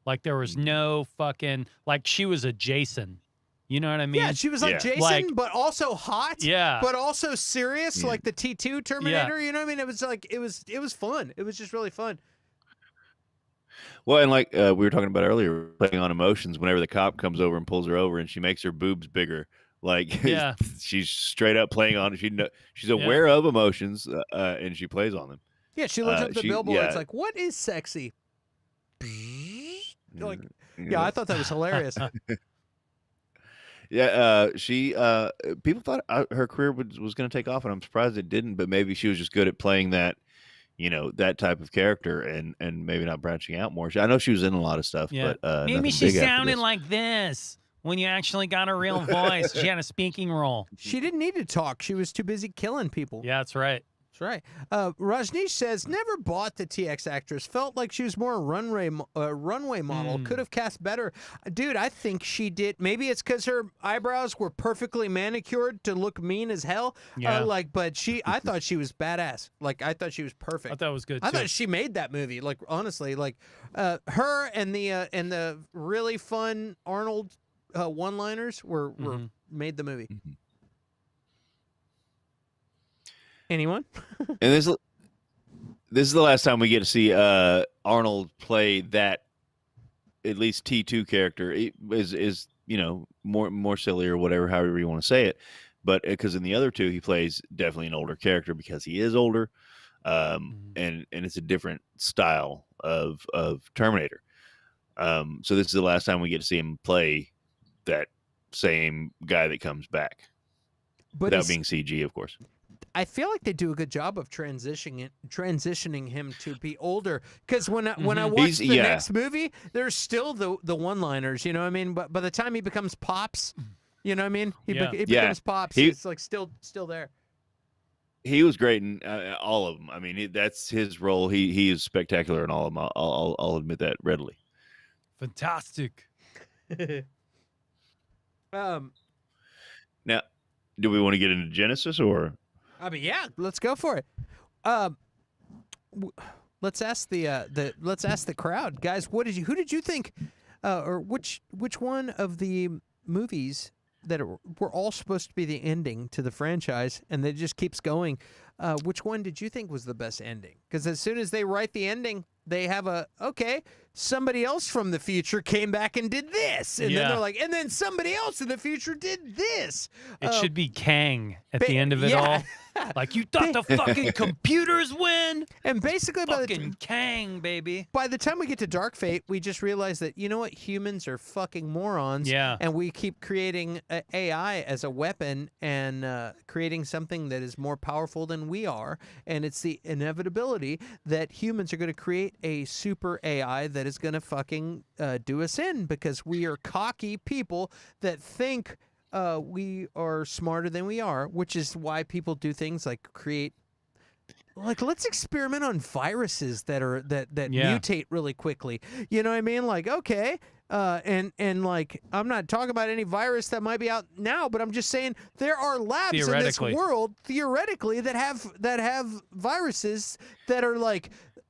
Like there was no fucking, like she was a Jason. You know what I mean? Yeah, she was like Yeah. Jason, Like- but also hot. Yeah. But also serious, Yeah. like the T2 Terminator. You know what I mean? It was like it was fun. It was just really fun. Well, and like we were talking about earlier, playing on emotions. Whenever the cop comes over and pulls her over, and she makes her boobs bigger, like Yeah. she's straight up playing on. She's aware of emotions, and she plays on them. Yeah, she looks up the she- billboard. yeah. It's like, what is sexy? Like, yeah, I thought that was hilarious. Yeah, she people thought her career was going to take off, and I'm surprised it didn't. But maybe she was just good at playing that, that type of character, and maybe not branching out more. I know she was in a lot of stuff, Yeah. but Maybe nothing she big after sounded this. like this when you actually got a real voice. She had a speaking role. She didn't need to talk. She was too busy killing people. Yeah, that's right. That's right. Rajneesh says, never bought the TX actress. Felt like she was more a runway model. Could have cast better. Dude, I think she did. Maybe it's because her eyebrows were perfectly manicured to look mean as hell. Yeah. But I thought she was badass. Like, I thought she was perfect. I thought it was good too. I thought she made that movie. Like, honestly, like her and the really fun Arnold one-liners were made the movie. Mhm. Anyone? And this is the last time we get to see Arnold play that at least T2 character. It is more silly or whatever, however you want to say it. But because in the other two, he plays definitely an older character because he is older, and it's a different style of Terminator. So this is the last time we get to see him play that same guy that comes back, But without being CG, of course. I feel like they do a good job of transitioning him to be older. Because when I watch the next movie, there's still the one-liners. You know what I mean? But by the time he becomes Pops, you know what I mean? He becomes Pops. He's like still there. He was great in all of them. I mean, that's his role. He is spectacular in all of them. I'll admit that readily. Fantastic. Now, do we want to get into Genisys or? I mean, yeah, let's go for it. Let's ask the crowd, guys. Who did you think, or which one of the movies that were all supposed to be the ending to the franchise, and that just keeps going? Which one did you think was the best ending? Because as soon as they write the ending, they have somebody else from the future came back and did this, and then they're like, and then somebody else in the future did this. It should be Kang at the end of it all. Like, you thought the fucking computers win? And basically Fucking Kang, baby. by the time we get to Dark Fate, we just realize that, you know what, humans are fucking morons. Yeah. And we keep creating AI as a weapon and creating something that is more powerful than we are. And it's the inevitability that humans are going to create a super AI that is going to fucking do us in, because we are cocky people that think we are smarter than we are, which is why people do things like let's experiment on viruses that mutate really quickly. You know what I mean? Like, okay, and like, I'm not talking about any virus that might be out now, but I'm just saying there are labs in this world theoretically that have viruses that are like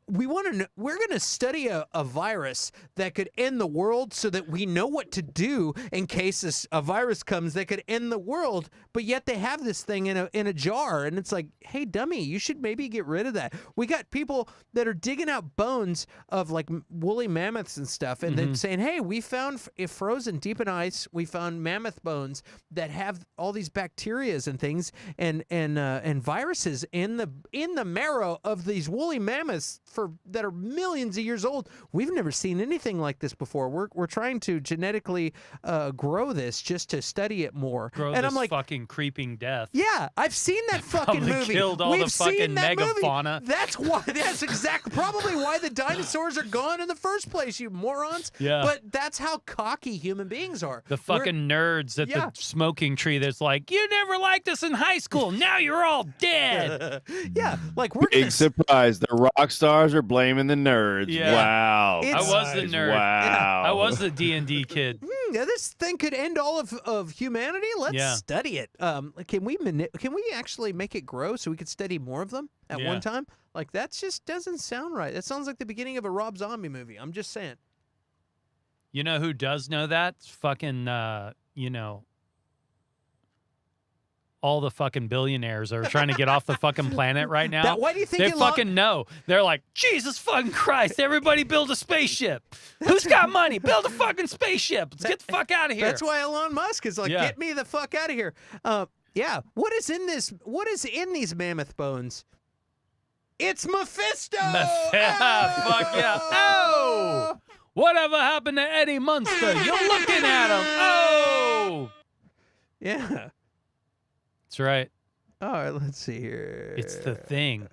we're going to study a virus that could end the world so that we know what to do in case a virus comes that could end the world, but yet they have this thing in a jar, and it's like, hey, dummy, you should maybe get rid of that. We got people that are digging out bones of like woolly mammoths and stuff, and then saying, hey, we found if frozen deep in ice, we found mammoth bones that have all these bacterias and things and viruses in the marrow of these woolly mammoths that are millions of years old. We've never seen anything like this before. We're trying to genetically grow this just to study it more. Grow and this I'm like, fucking creeping death. yeah, I've seen that fucking Probably movie. killed all We've the fucking seen that megafauna. movie. That's exactly probably why the dinosaurs are gone in the first place, you morons. Yeah. But that's how cocky human beings are. The fucking nerds at Yeah. the smoking tree that's like, you never liked us in high school. Now you're all dead. Yeah, like we're gonna Big surprise. The rock stars are blaming the nerds. Yeah. Wow. It's- I was the nerd. Wow. I was the D&D kid. yeah, this thing could end all of humanity. Let's Yeah. study it. Can we actually make it grow so we could study more of them at Yeah. one time? Like that just doesn't sound right. That sounds like the beginning of a Rob Zombie movie. I'm just saying. You know who does know that? It's fucking, all the fucking billionaires are trying to get off the fucking planet right now. Why do you think They Elon- fucking know. They're like, Jesus fucking Christ, everybody build a spaceship. Who's got money? Build a fucking spaceship. Let's get the fuck out of here. That's why Elon Musk is like, Yeah. get me the fuck out of here. Yeah. What is in this? What is in these mammoth bones? It's Mephisto. Fuck yeah. Oh! Whatever happened to Eddie Munster? You're looking at him. Oh! Yeah. That's right. All right. Let's see here. It's the thing.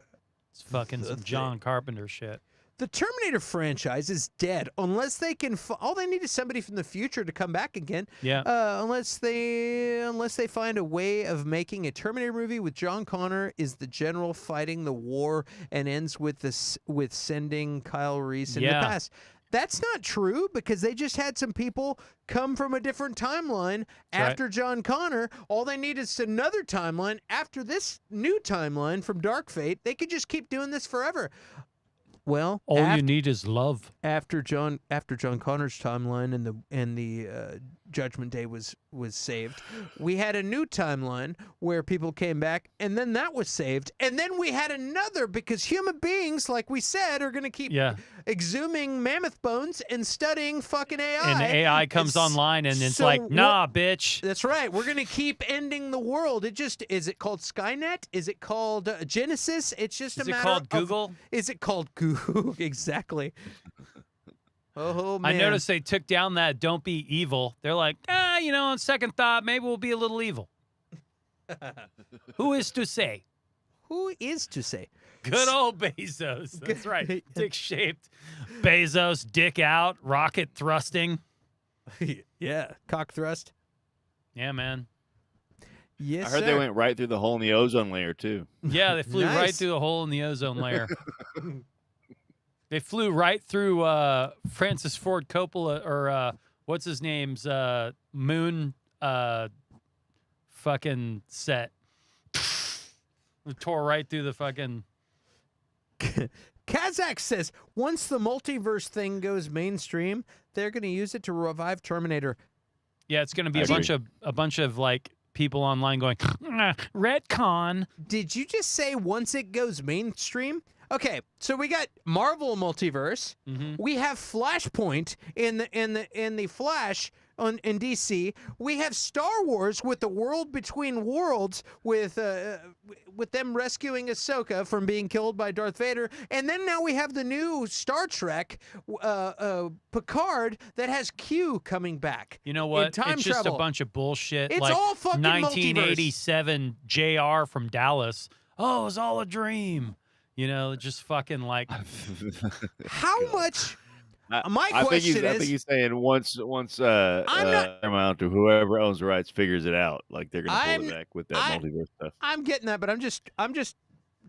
It's fucking The some Thing. John Carpenter shit. The Terminator franchise is dead unless they can. All they need is somebody from the future to come back again. Yeah. Unless they find a way of making a Terminator movie with John Connor is the general fighting the war and ends with sending Kyle Reese in Yeah. the past. That's not true because they just had some people come from a different timeline after John Connor. All they need is another timeline after this new timeline from Dark Fate. They could just keep doing this forever. Well, All you need is love. after John Connor's timeline and the Judgment Day was saved, we had a new timeline where people came back, and then that was saved, and then we had another because human beings, like we said, are going to keep exhuming mammoth bones and studying fucking AI. And AI comes online and it's so like, nah, bitch. That's right. We're going to keep ending the world. Is it called Skynet? Is it called Genisys? It's just Is a it matter called of, Google? Is it called Google? Exactly. Oh, man. I noticed they took down that don't be evil. They're like, on second thought, maybe we'll be a little evil. Who is to say? Who is to say? Good old Bezos. That's right. Dick-shaped. Bezos, dick out, rocket thrusting. Yeah. Cock thrust. Yeah, man. Yes, I heard sir. they went right through the hole in the ozone layer too. Yeah, they flew right Nice. through the hole in the ozone layer. They flew right through Francis Ford Coppola, or what's his name's moon fucking set. It tore right through the fucking... Kazakh says once the multiverse thing goes mainstream, they're going to use it to revive Terminator. Yeah, it's going to be I a bunch of like people online going, retcon. Did you just say once it goes mainstream? Okay, so we got Marvel multiverse. Mhm. We have Flashpoint in the Flash in DC. We have Star Wars with the world between worlds with them rescuing Ahsoka from being killed by Darth Vader, and then now we have the new Star Trek Picard that has Q coming back. You know what? In time It's just travel. a bunch of bullshit. It's like all fucking multiverse. 1987 JR from Dallas. Oh, it was all a dream. Just fucking like... How much? My I think question I think is, he's saying once I'm not- Paramount or whoever owns the rights figures it out, like they're gonna pull I'm- it back with that I- multiverse stuff. I'm getting that, but I'm just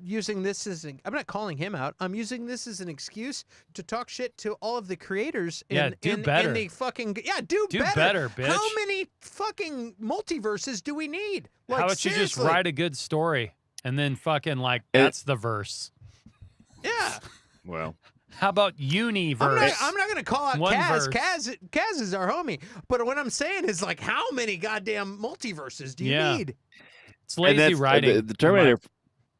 using this as I'm not calling him out. I'm using this as an excuse to talk shit to all of the creators in better. the fucking Do better, bitch. How many fucking multiverses do we need? Like, How about you just seriously. write a good story and then fucking like, that's the verse. Yeah. Well, How about universe? I'm not gonna call out One Kaz. verse. Kaz is our homie. But what I'm saying is like, how many goddamn multiverses do you need? It's lazy and that's, writing. the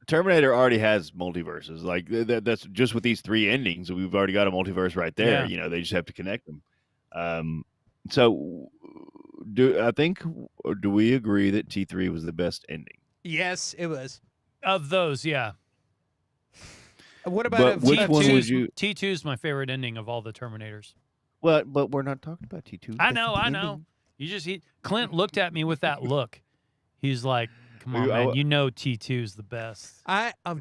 Terminator already has multiverses. Like that's just with these 3 endings. We've already got a multiverse right there. Yeah. You know, they just have to connect them. So, do we agree that T3 was the best ending? Yes, it was. Of those, yeah. What about But which one would T2's you? T2 is my favorite ending of all the Terminators. Well, but we're not talking about T2. I That's know, the I know. ending. You just Clint looked at me with that look. He's like, "Come on, You- I- man. You know T2 is the best.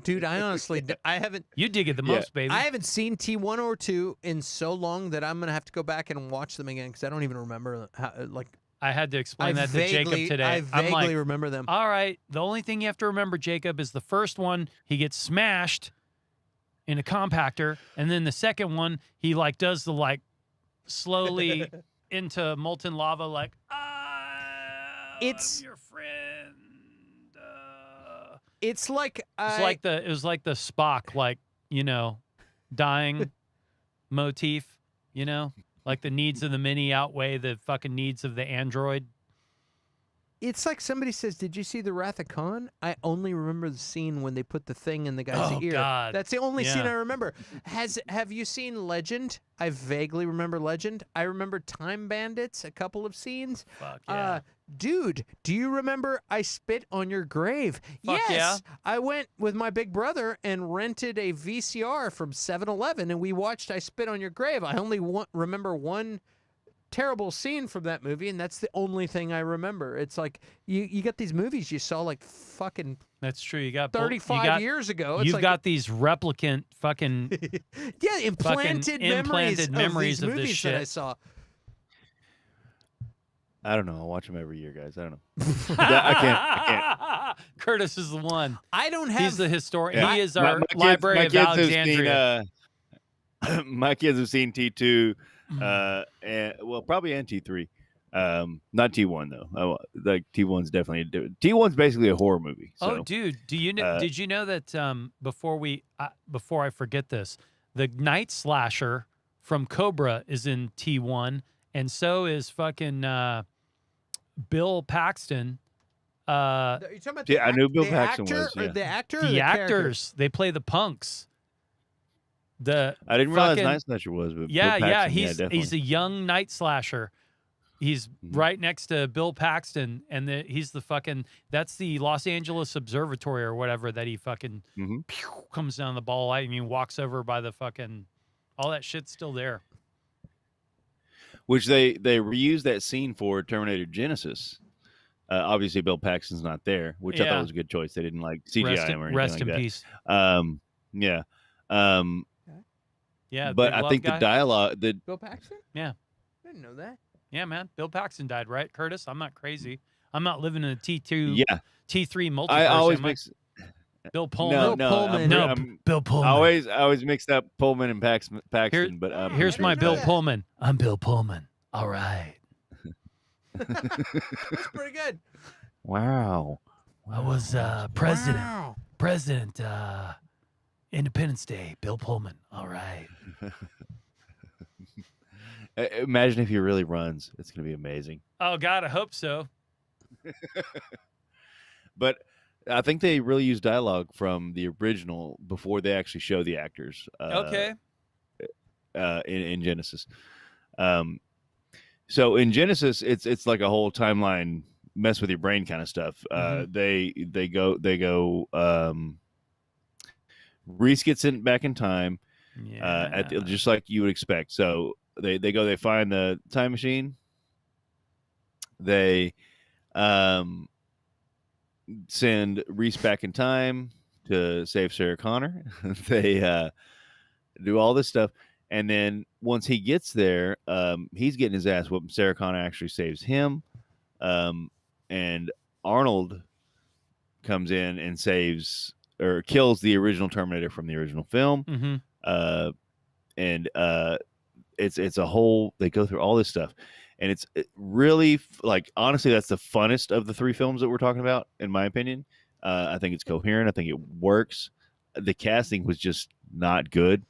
Dude, I honestly, I haven't. You dig it the Yeah. most, baby." I haven't seen T1 or 2 in so long that I'm gonna have to go back and watch them again because I don't even remember how. Like, I had to I explain that to Jacob today. I I'm vaguely like, remember them. all right, the only thing you have to remember, Jacob, is the first one, he gets smashed in a compactor, and then the second one, he like does the like slowly into molten lava, like, It's- I'm your friend. It's like It was like the Spock, like, dying motif, like the needs of the mini outweigh the fucking needs of the android. It's like somebody says, "Did you see the Wrath of Khan?" I only remember the scene when they put the thing in the guy's Oh, ear. God. That's the only scene Yeah. I remember. Have you seen Legend? I vaguely remember Legend. I remember Time Bandits, a couple of scenes. Fuck yeah. Dude, do you remember I Spit on Your Grave? Fuck Yes. yeah. I went with my big brother and rented a VCR from 7-Eleven, and we watched I Spit on Your Grave. I only remember one terrible scene from that movie, and that's the only thing I remember. It's like you got these movies you saw like fucking That's true. You got 35 years ago. It's You've like, got these replicant fucking. yeah, implanted implanted memories of of this these movies that I shit. saw. I don't know. I'll watch them every year, guys. I don't know. I can't. Curtis is the one. I don't have. He's the historian. Yeah. He is our My kids- Library my of kids have Alexandria. seen, my kids have seen T2, and probably and T3. Not T1 though. Like T1's definitely T1's basically a horror movie. So. Oh, dude, do you know? Did you know that before I forget this, the Night Slasher from Cobra is in T1, and so is fucking Bill Paxton. Are you talking about Yeah, I knew Bill the Paxton actor, was, or yeah. the actor, or The character? actors, they play the punks. I didn't realize fucking- Night Slasher was, but Yeah, Bill yeah, Paxton, he's a young Night Slasher. He's Mhm. right next to Bill Paxton, and he's the fucking. That's the Los Angeles Observatory or whatever that he fucking Mhm. comes down the ball. I mean, walks over by the fucking. All that shit's still there. Which they reused that scene for Terminator Genisys. Obviously, Bill Paxton's not there, which I Yeah. thought was a good choice. They didn't like CGI him or anything Rest like in that. peace. Yeah. Yeah, But Big I Love think guy. the dialogue, Bill Paxton? Yeah. I didn't know that. Yeah, man. Bill Paxton died, right, Curtis? I'm not crazy. I'm not living in a T2, yeah, T3 multiverse. I always am I? mix. Bill Pullman. No, Bill no, Pullman. No, I'm- Bill I Pullman. always mixed up Pullman and Paxton. But Here's I my didn't know Bill that. Pullman. I'm Bill Pullman. All right. That's pretty good. Wow. I was president. Wow. President, Independence Day, Bill Pullman. All right. Imagine if he really runs. It's going to be amazing. Oh, God, I hope so. But I think they really use dialogue from the original before they actually show the actors. Okay. In Genesis. So in Genesis, it's like a whole timeline mess with your brain kind of stuff. They go. Reese gets sent back in time. Yeah. Just like you would expect. So they find the time machine. They send Reese back in time to save Sarah Connor. They do all this stuff, and then once he gets there, he's getting his ass whooped. Sarah Connor actually saves him, and Arnold comes in and saves or kills the original Terminator from the original film. Mm-hmm. And it's a whole. They go through all this stuff, and it's really like honestly, that's the funnest of the three films that we're talking about, in my opinion. I think it's coherent. I think it works. The casting was just not good.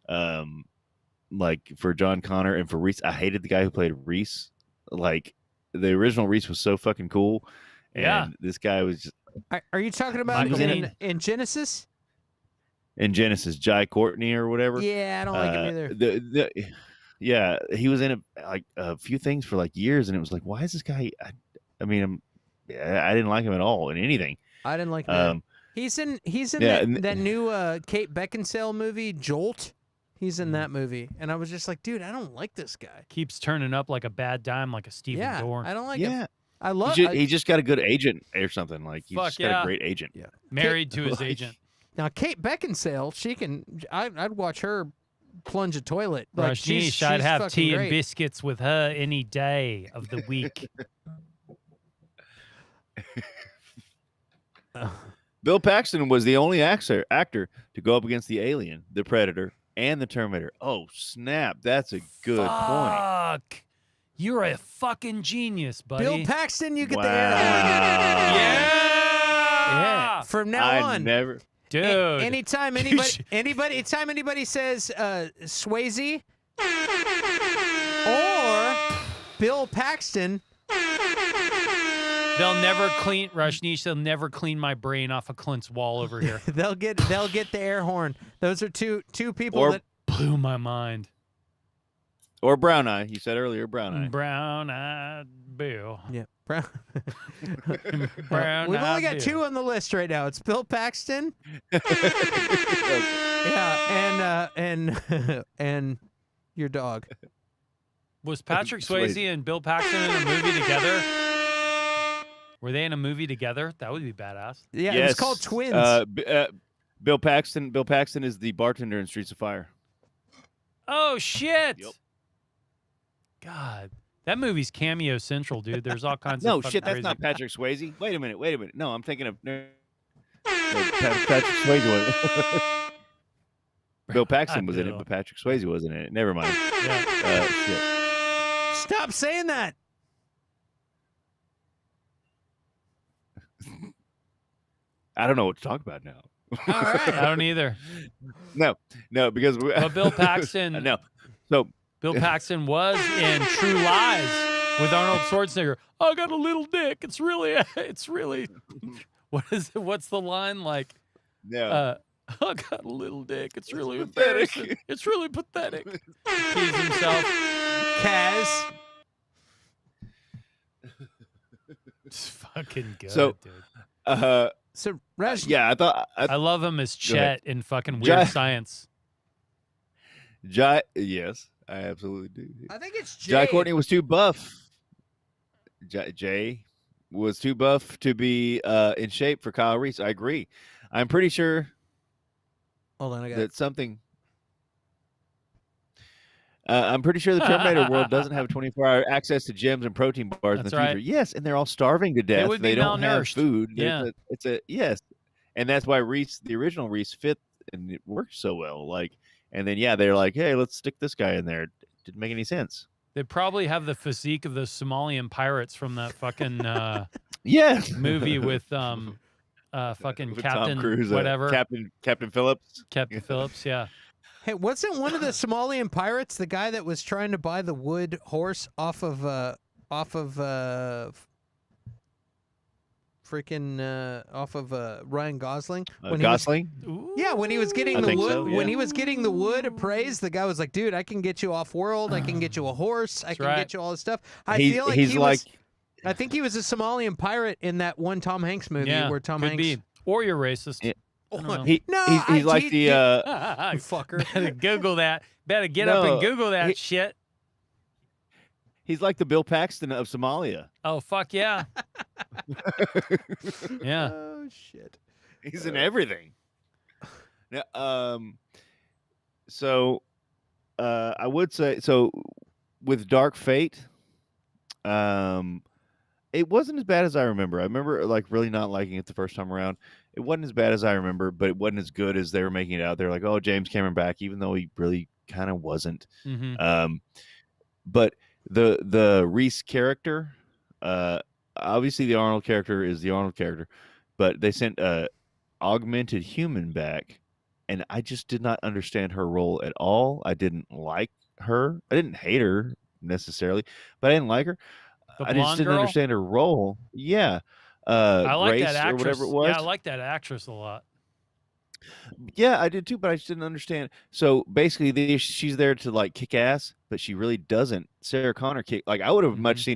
like for John Connor and for Reese. I hated the guy who played Reese. Like the original Reese was so fucking cool, Yeah. and this guy was just Are you talking about Michael in Genesis? in Genesis, Jai Courtney or whatever. Yeah, I don't like him either. Yeah, he was in like a few things for like years, and it was like, why is this guy? I mean, I didn't like him at all in anything. I didn't like him either. He's in that new Kate Beckinsale movie, Jolt. He's in that movie, and I was just like, dude, I don't like this guy. Keeps turning up like a bad dime, like a Steven Dorn. I don't like Yeah. him. I love. He just got a good agent or something. Like he's just got a great agent. Yeah. Married to his agent. Now Kate Beckinsale, she can. I'd watch her plunge a toilet. Like Rajneesh, I'd have fucking tea great. and biscuits with her any day of the week. Bill Paxton was the only actor to go up against the Alien, the Predator, and the Terminator. Oh snap! That's a good point. Fuck. You're a fucking genius, buddy. Bill Paxton, you get the Wow. air horn. Yeah. From now I on, never. Dude. anytime anybody says Swayze or Bill Paxton, They'll never clean Rajneesh. They'll never clean my brain off of Clint's wall over here. they'll get the air horn. Those are two people Or- that Blew my mind. Or Brown Eye. You said earlier, Brown Eye. Brown-eyed Bill. yeah. Brown. Brown We've only got Bill. two on the list right now. It's Bill Paxton. Okay. Yeah, and your dog. Was Patrick Swayze. Swayze and Bill Paxton in a movie together? Were they in a movie together? That would be badass. Yeah, Yes. it was called Twins. Bill Paxton. Bill Paxton is the bartender in Streets of Fire. Oh shit! Yep. God, that movie's cameo central, dude. There's all kinds No of fucking shit, that's crazy. not Patrick Swayze. Wait a minute. No, I'm thinking of Patrick Swayze was. Bill Paxton was in it, Bill. but Patrick Swayze wasn't in it. Never mind. Yeah. Shit. Stop saying that. I don't know what to talk about now. All right. I don't either. No, because But Bill Paxton. no. So Bill Paxton was in True Lies with Arnold Schwarzenegger. I got a little dick. It's really. What's the line like? no. I got a little dick. It's really pathetic. embarrassing. It's really pathetic. Tease himself. Kaz. It's fucking good, So- dude. So Raj, Yeah, I thought I love him as Go ahead. Chet in fucking Weird Jai- Science. yes, I absolutely do. I think it's Jay. Jai Courtney was too buff. Jay was too buff to be in shape for Kyle Reese. I agree. I'm pretty sure Hold on, I got that something. I'm pretty sure the Terminator world doesn't have 24-hour access to gyms and protein bars That's in the right. future. Yes, and they're all starving to death. would be They don't have malnourished. food. Yeah. It's a yes, and that's why Reese, the original Reese, fit and it worked so well. Like, and then yeah, they're like, hey, let's stick this guy in there. Didn't make any sense. They probably have the physique of the Somalian pirates from that fucking Yeah, movie with fucking With Captain Tom Cruise, whatever. Captain Phillips. Captain Phillips, yeah. Hey, wasn't one of the Somalian pirates the guy that was trying to buy the wood horse off of Ryan Gosling? When he was- Gosling. yeah, when he was getting I the think wood, so, when yeah. he was getting the wood appraised, the guy was like, "Dude, I can get you off world. I can get you a horse. I can right. get you all this stuff." I He's- feel like he's he like- was. I think he was a Somalian pirate in that one Tom Hanks movie Yeah, where Tom could Hanks. be. Or you're racist. Yeah. I don't know. No, He's like the you fucker. Better Google that. Better get up No, and Google that he- shit. he's like the Bill Paxton of Somalia. Oh, fuck yeah. Yeah. Oh shit. He's in everything. Now, so I would say so with Dark Fate. It wasn't as bad as I remember. I remember like really not liking it the first time around. It wasn't as bad as I remember, but it wasn't as good as they were making it out. They're like, "Oh, James Cameron back," even though he really kind of wasn't. Mm-hmm. But the Reese character, obviously the Arnold character is the Arnold character, but they sent a augmented human back and I just did not understand her role at all. I didn't like her. I didn't hate her necessarily, but I didn't like her. The I just blonde didn't girl? understand her role. Yeah. I like that Grace or whatever it actress. was. Yeah, I like that actress a lot. Yeah, I did too, but I just didn't understand. So basically, she's there to like kick ass, but she really doesn't. Sarah Connor kick. Like I would have much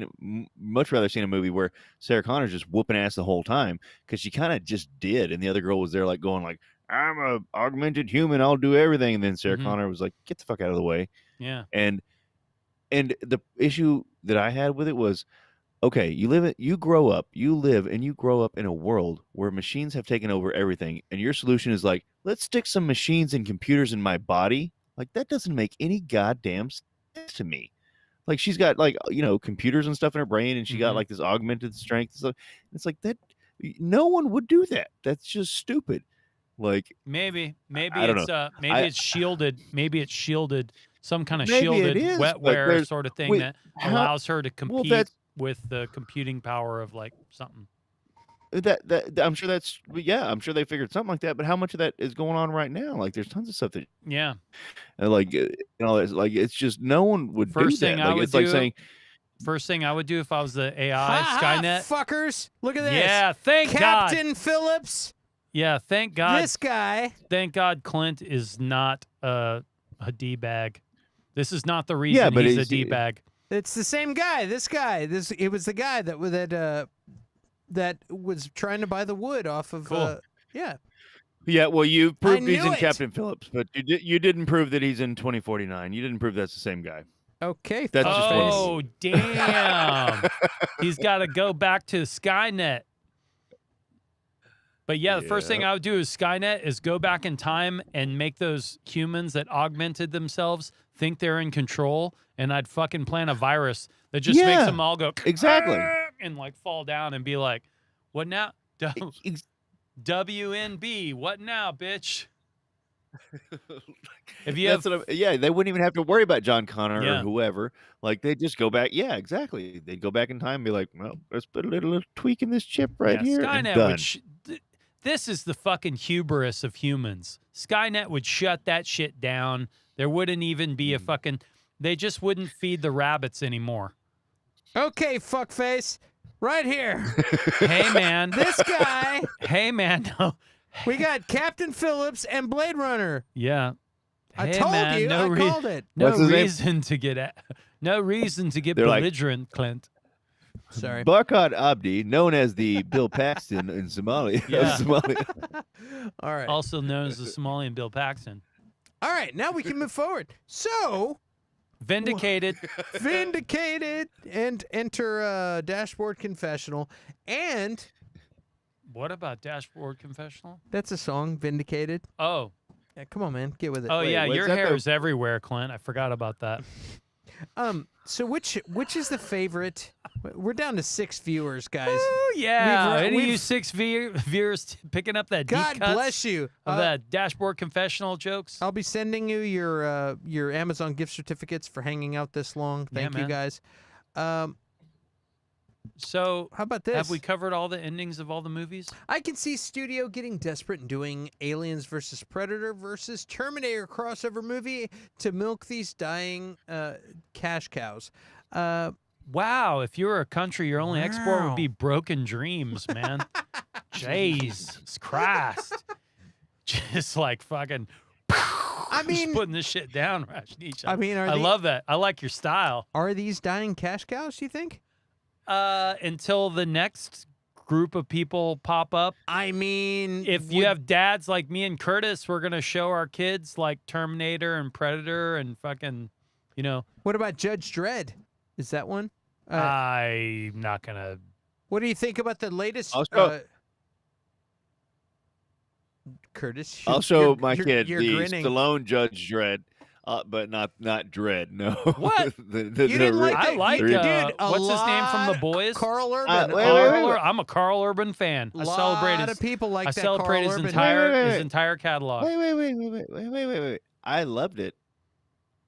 rather seen a movie where Sarah Connor's just whooping ass the whole time, because she kind of just did, and the other girl was there like going like, "I'm a augmented human, I'll do everything," and then Sarah Connor was like, "Get the fuck out of the way." Yeah. And the issue that I had with it was, okay, you live and you grow up in a world where machines have taken over everything, and your solution is like, let's stick some machines and computers in my body. Like that doesn't make any goddamn sense to me. Like she's got like, you know, computers and stuff in her brain, and she got like this augmented strength and stuff. It's like that. No one would do that. That's just stupid. Like maybe I don't it's know. it's shielded. Maybe it's shielded, some kind of Maybe shielded it is, but wetware sort of thing that how- allows her to well, compete with the computing power of like something. that I'm sure that's, yeah, I'm sure they figured something like that. But how much of that is going on right now? Like there's tons of stuff that Yeah. like, you know, it's like, it's just no one would First do thing that. I Like would it's like do- saying, First thing I would do if I was the AI Skynet. Fuckers, look at this. Yeah, thank God. Captain Phillips. Yeah, thank God. This guy. Thank God Clint is not a D-bag. This is not the reason Yeah, but he's a he's- D-bag. It's the same guy. This guy. It was the guy that was trying to buy the wood off of. Cool. Yeah. yeah, well, you proved he's knew in it. Captain Phillips, but you didn't prove that he's in 2049. You didn't prove that's the same guy. Okay. That's just fuckface. Oh, damn. He's got to go back to Skynet. But yeah, the first thing I would do is Skynet is go back in time and make those humans that augmented themselves think they're in control, and I'd fucking plant a virus that just makes them all go exactly and like fall down and be like, "What now? WNB, what now, bitch?" If you they wouldn't even have to worry about John Connor Yeah. or whoever. Like they just go back. Yeah, exactly. They'd go back in time and be like, well, let's put a little tweak in this chip right here. And Skynet done. would this is the fucking hubris of humans. Skynet would shut that shit down. There wouldn't even be a fucking. They just wouldn't feed the rabbits anymore. Okay, fuckface. Right here. Hey man, This guy. hey man, no. We got Captain Phillips and Blade Runner. Yeah. I Hey, told man, you. No I called it. No What's his name? reason to get no reason to get They're like- belligerent, Clint. Sorry. Barkhad Abdi, known as the Bill Paxton in Somalia. Yeah. Somalia. All right. Also known as the Somalian Bill Paxton. All right. Now we can move forward. So, Vindicated. vindicated and enter Dashboard Confessional. And What about Dashboard Confessional? that's a song, Vindicated. Oh. Yeah, come on, man. Get with it. Oh Wait, yeah, what's your that hair the- is everywhere, Clint. I forgot about that. So which is the favorite? We're down to 6 viewers, guys. Oh yeah. Any of we've- you 6 viewers picking up that deep God cuts bless you. of that Dashboard Confessional jokes? I'll be sending you your Amazon gift certificates for hanging out this long. Yeah, Thank you, man. guys. So How about this? have we covered all the endings of all the movies? I can see studio getting desperate and doing Aliens versus Predator versus Terminator crossover movie to milk these dying cash cows. Wow, if you were a country, your only export Wow. would be broken dreams, man. Jesus Christ. Just like fucking I just mean, putting this shit down, Rajneesh. I mean, I love that. I like your style. are these dying cash cows? Do you think? Until the next group of people pop up. I mean, If you have dads like me and Curtis, we're gonna show our kids like Terminator and Predator and fucking, you know. what about Judge Dredd? Is that one? I'm not gonna. What do you think about the latest? I'll show- Curtis, I'll show you're- my you're- kid you're the grinning. Stallone Judge Dredd, but not Dredd. No. What? the You didn't like I that? like. Dude, a What's his name from The lot- Boys? Carl Urban. wait, Carl wait. I'm a Carl Urban fan. I celebrate lot his. of people like I that. celebrate Carl his Urban. entire Wait. his entire catalog. Wait. I loved it,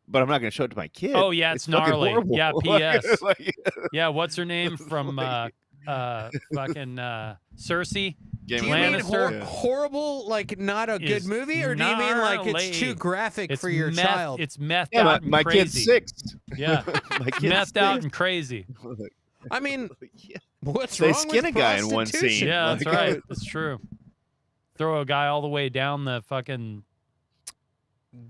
but I'm not going to show it to my kid. Oh yeah, it's fucking gnarly. horrible. Yeah, Like- P.S. like- Yeah, what's her name from fucking Cersei? Do you mean Lannister. horrible, like not a good Is movie, or do you mean like it's too gnarly. graphic It's for your meth, child? It's methed Yeah, out and my crazy. kid's 6. Yeah, My it's kid's methed out 6. and crazy. I mean, Yeah. what's They wrong skin with a guy in one scene. prostitution? Yeah, that's Like, right. That's true. Throw a guy all the way down the fucking.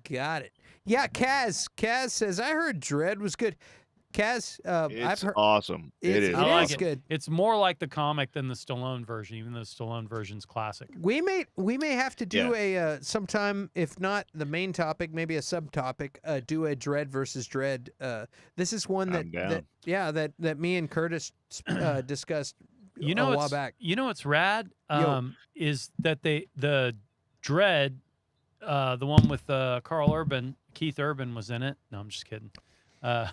Got it. Yeah, Kaz says, I heard Dread was good. Kaz, I've It's heard awesome. It is. I like is it. good. It's more like the comic than the Stallone version, even though the Stallone version's classic. We may have to do a sometime, if not the main topic, maybe a subtopic. Do a Dread versus Dread. This is one I'm down. that me and Curtis discussed You know, a while back. You know what's rad? Yo. Is that the Dread, the one with Carl Urban, Keith Urban was in it. No, I'm just kidding. That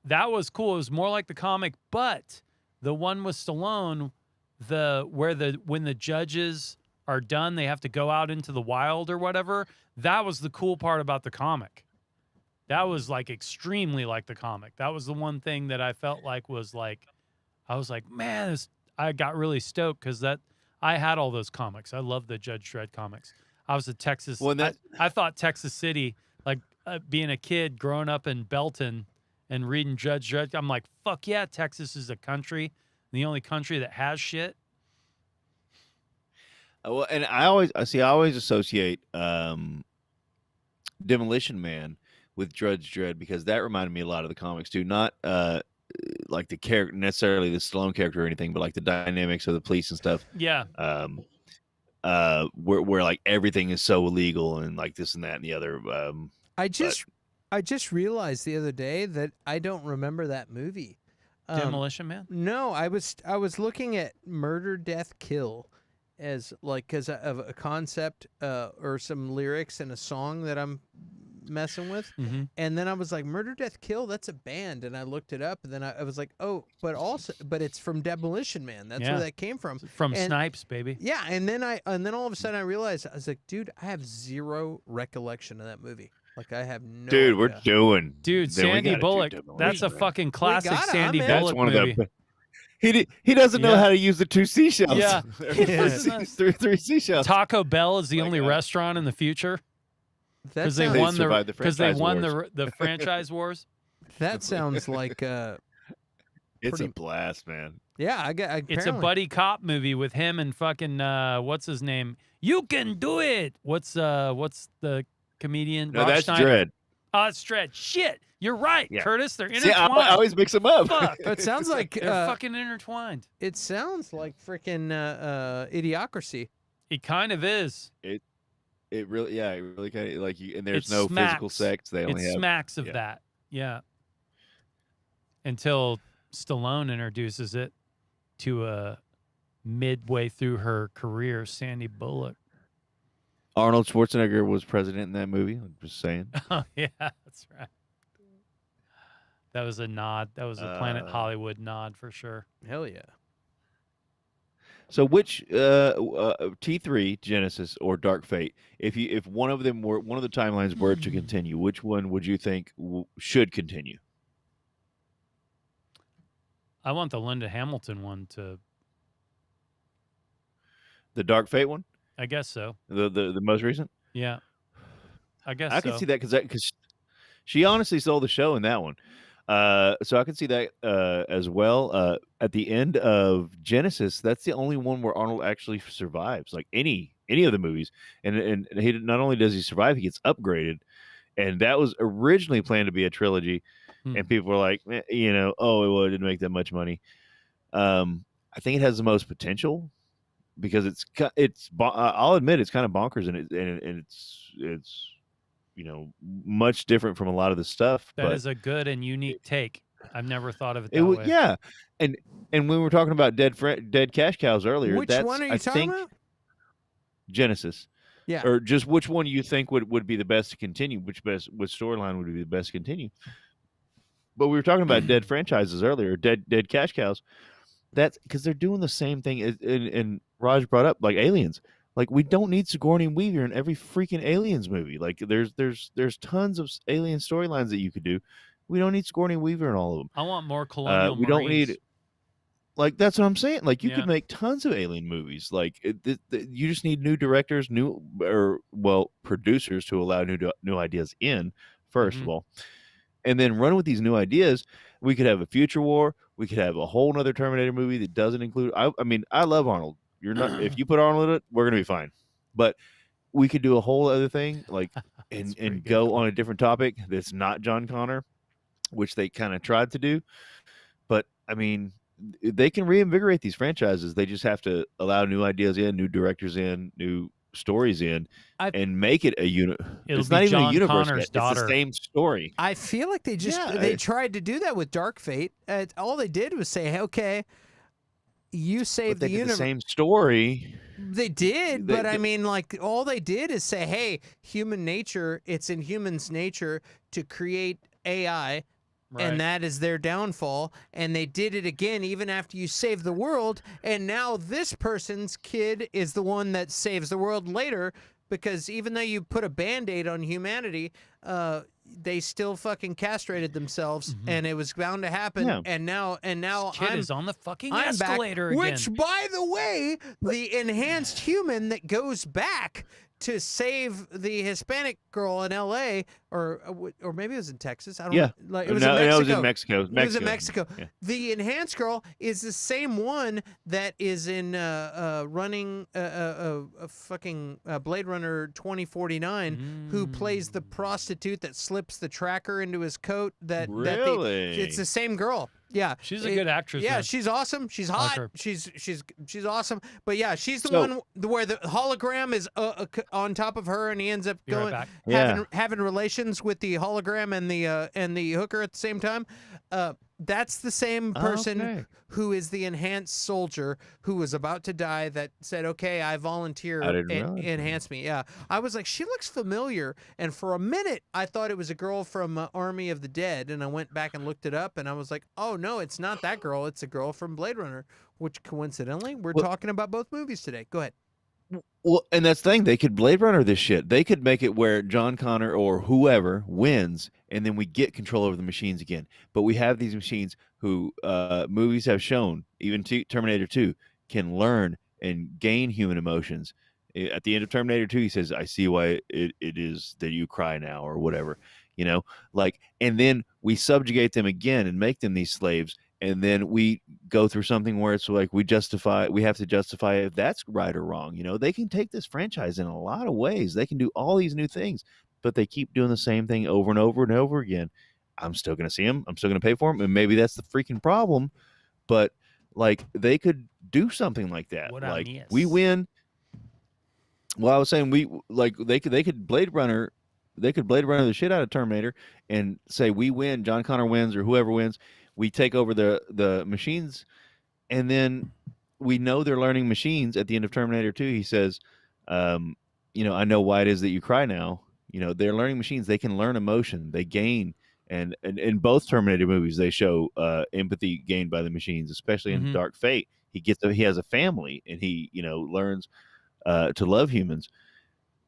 was cool. It was more like the comic, but the one with Stallone, when the judges are done, they have to go out into the wild or whatever. That was the cool part about the comic. That was like extremely like the comic. That was the one thing that I felt like was like, I was like, man, I got really stoked because I had all those comics. I love the Judge Dredd comics. I was a Texas. I thought Texas City, like being a kid growing up in Belton and reading Judge Dredd. I'm like, fuck yeah, Texas is a country, the only country that has shit. Well, and I always associate Demolition Man with Judge Dredd because that reminded me a lot of the comics too. Not like the character necessarily the Stallone character or anything, but like the dynamics of the police and stuff. Yeah. Where like everything is so illegal and like this and that and the other. I just realized the other day that I don't remember that movie. Demolition Man? No, I was looking at Murder, Death, Kill as like because of a concept or some lyrics in a song that I'm messing with, and then I was like, Murder, Death, Kill, that's a band, and I looked it up, and then I was like, oh, but it's from Demolition Man. That's where that came from. Snipes, baby. Yeah, and then all of a sudden I realized, I was like, dude, I have zero recollection of that movie. Like I have no. Dude, idea. we're doing. Dude, Sandy Bullock. That's a fucking classic Sandy Bullock That's one movie. of the. He doesn't know how to use the 2 seashells. Yeah. three seashells. Taco Bell is the only restaurant in the future because they won the franchise wars. That sounds like it's a blast, man. Yeah, it's a buddy cop movie with him and fucking what's his name? You can do it. What's the comedian? No, Rob that's Schneider. Dredd. Oh, it's Dredd. Shit, you're right, Curtis. They're See, intertwined. I always mix them up. Fuck. It sounds like they're fucking intertwined. It sounds like freaking Idiocracy. It kind of is. It really kind of like you. And there's no physical sex. They only have smacks of that. Yeah. Until Stallone introduces it to midway through her career, Sandy Bullock. Arnold Schwarzenegger was president in that movie. I'm just saying. Oh, yeah, that's right. That was a nod. That was a Planet Hollywood nod for sure. Hell yeah. So which T3 Genisys or Dark Fate, if one of the timelines were to continue, which one would you think should continue? I want the Linda Hamilton one to. The Dark Fate one? I guess so. The most recent? Yeah. I guess I can see that because she honestly stole the show in that one. So I can see that as well. At the end of Genisys, that's the only one where Arnold actually survives, like any of the movies. And he not only does he survive, he gets upgraded. And that was originally planned to be a trilogy. And people were like, it didn't make that much money. I think it has the most potential. Because I'll admit it's kind of bonkers and it's much different from a lot of the stuff. That is a good and unique take. I've never thought of it that way. Yeah, and when we were talking about dead cash cows earlier, which one are you talking about? Genisys. Yeah, or just which one you think would be the best to continue? Which storyline would be the best to continue? But we were talking about dead franchises earlier, dead cash cows. That's because they're doing the same thing. And Raj brought up like Aliens. Like we don't need Sigourney Weaver in every freaking Aliens movie. Like there's tons of alien storylines that you could do. We don't need Sigourney Weaver in all of them. I want more colonial. We don't need. Like that's what I'm saying. Like you Yeah. could make tons of alien movies. Like you just need new directors, producers to allow new ideas in first of Mhm. all, and then run with these new ideas. We could have a future war. We could have a whole nother Terminator movie that doesn't include. I mean, I love Arnold. You're not. If you put Arnold in it, we're gonna be fine. But we could do a whole other thing, like That's and pretty and good go call. on a different topic that's not John Connor, which they kind of tried to do. But I mean, they can reinvigorate these franchises. They just have to allow new ideas in, new directors in, new stories in, I and make it a unit. It'll It's be not even a John universe Connor's yet. It's the daughter. same story. I feel like they Yeah, tried to do that with Dark Fate. All they did was say, hey, okay, you but saved they the did the universe. same story. They did, They, but I they, mean, like, all they did is say, hey, human nature, it's in humans' nature to create AI, Right. and that is their downfall. And they did it again even after you saved the world. And now this person's kid is the one that saves the world later, because even though you put a Band-Aid on humanity, they still fucking castrated themselves, and it was bound to happen. Yeah. And now This kid is on the fucking I'm escalator back, again. which, by the way, the enhanced human that goes back to save the Hispanic girl in L.A. or maybe it was in Texas. I don't yeah. know. Like, it was No, in it was Mexico. in Mexico. It was in Mexico. Yeah. The enhanced girl is the same one that is in running a fucking Blade Runner 2049, who plays the prostitute that slips the tracker into his coat. Really? It's the same girl. Yeah, She's a good actress. Yeah, man. she's awesome. She's I like hot. her. She's awesome. But yeah, she's the So- one where the hologram is on top of her, and he ends up Be right going back. having relations with the hologram and the hooker at the same time. That's the same person Okay. who is the enhanced soldier who was about to die that said, "Okay, I volunteer I didn't and realize that. enhance me." Yeah, I was like, she looks familiar, and for a minute I thought it was a girl from Army of the Dead, and I went back and looked it up, and I was like, "Oh no, it's not that girl. It's a girl from Blade Runner." Which coincidentally, we're Well- talking about both movies today. Go ahead. Well, and that's the thing. They could Blade Runner this shit. They could make it where John Connor or whoever wins, and then we get control over the machines again. But we have these machines who movies have shown, even Terminator 2, can learn and gain human emotions. At the end of Terminator 2, he says, "I see why it is that you cry now," or whatever. And then we subjugate them again and make them these slaves. And then we go through something where it's like we have to justify if that's right or wrong. They can take this franchise in a lot of ways. They can do all these new things, but they keep doing the same thing over and over and over again. I'm still going to see them. I'm still going to pay for them. And maybe that's the freaking problem. But like they could do something like that. What like on yes? we win. Well, I was saying they could Blade Runner. They could Blade Runner the shit out of Terminator and say we win, John Connor wins, or whoever wins. We take over the machines, and then we know they're learning machines. At the end of Terminator 2, he says, I know why it is that you cry now. They're learning machines. They can learn emotion. They gain, and in both Terminator movies, they show empathy gained by the machines, especially in Mhm. Dark Fate. He has a family, and he learns to love humans.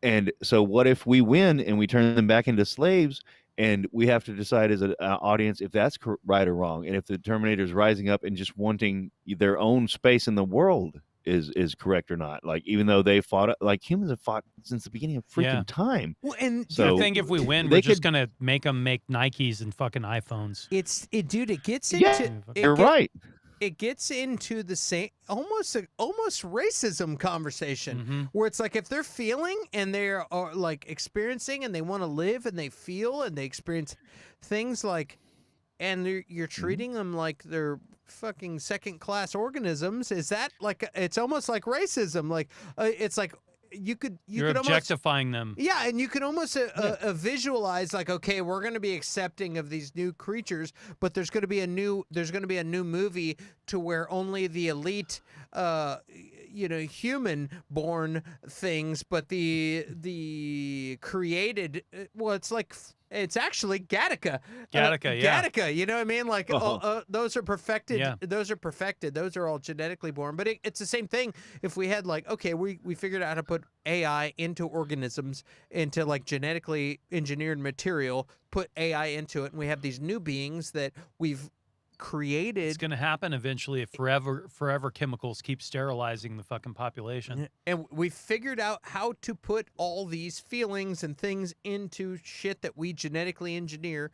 And so what if we win and we turn them back into slaves, and we have to decide as an audience if that's right or wrong, and if the Terminator's rising up and just wanting their own space in the world is correct or not. Like, even though they fought, like humans have fought since the beginning of freaking Yeah. time. Well, and So I think if we win, they we're just could- gonna make them make Nikes and fucking iPhones. dude, it gets Yeah, into you're right. it gets into the same almost racism conversation Mhm. where it's like if they're feeling and they are like experiencing and they want to live and they feel and they experience things like, and you're treating them like they're fucking second class organisms. Is that like, it's almost like racism? Like it's like you could You're almost, objectifying them. yeah, and you can almost visualize like, okay, we're going to be accepting of these new creatures, but there's going to be a new movie to where only the elite, human-born things, but the created, well, it's actually Gattaca. Gattaca, yeah. Gattaca, you know what I mean? Like, those are perfected. Yeah. Those are perfected. Those are all genetically born. But it's the same thing if we had, like, okay, we figured out how to put AI into organisms, into, like, genetically engineered material, put AI into it, and we have these new beings that we've created. It's going to happen eventually if forever chemicals keep sterilizing the fucking population. And we figured out how to put all these feelings and things into shit that we genetically engineer.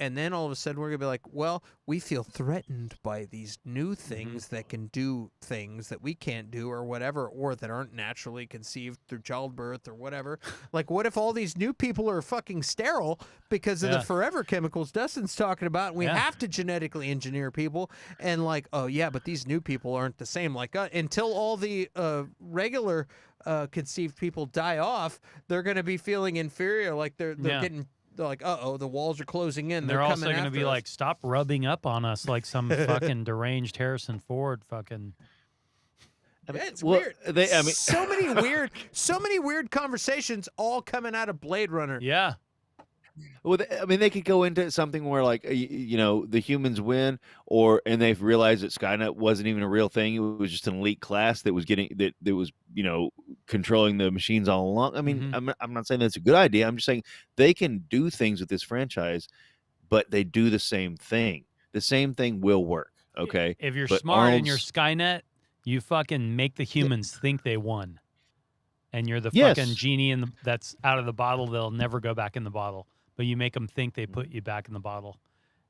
And then all of a sudden we're going to be like, well, we feel threatened by these new things that can do things that we can't do or whatever, or that aren't naturally conceived through childbirth or whatever. Like, what if all these new people are fucking sterile because of the forever chemicals Dustin's talking about? And we have to genetically engineer people. And like, oh, yeah, but these new people aren't the same. Like, until all the regular conceived people die off, they're going to be feeling inferior. Like they're getting... They're like, uh-oh, the walls are closing in. They're also going to be like, stop rubbing up on us like some fucking deranged Harrison Ford fucking... It's weird. So many weird conversations all coming out of Blade Runner. Yeah. Well, they could go into something where, like, the humans win, and they've realized that Skynet wasn't even a real thing. It was just an elite class that was controlling the machines all along. I mean, I'm not saying that's a good idea. I'm just saying they can do things with this franchise, but they do the same thing. The same thing will work. Okay. If you're smart and you're Skynet, you fucking make the humans think they won, and you're the fucking genie that's out of the bottle. They'll never go back in the bottle. But you make them think they put you back in the bottle.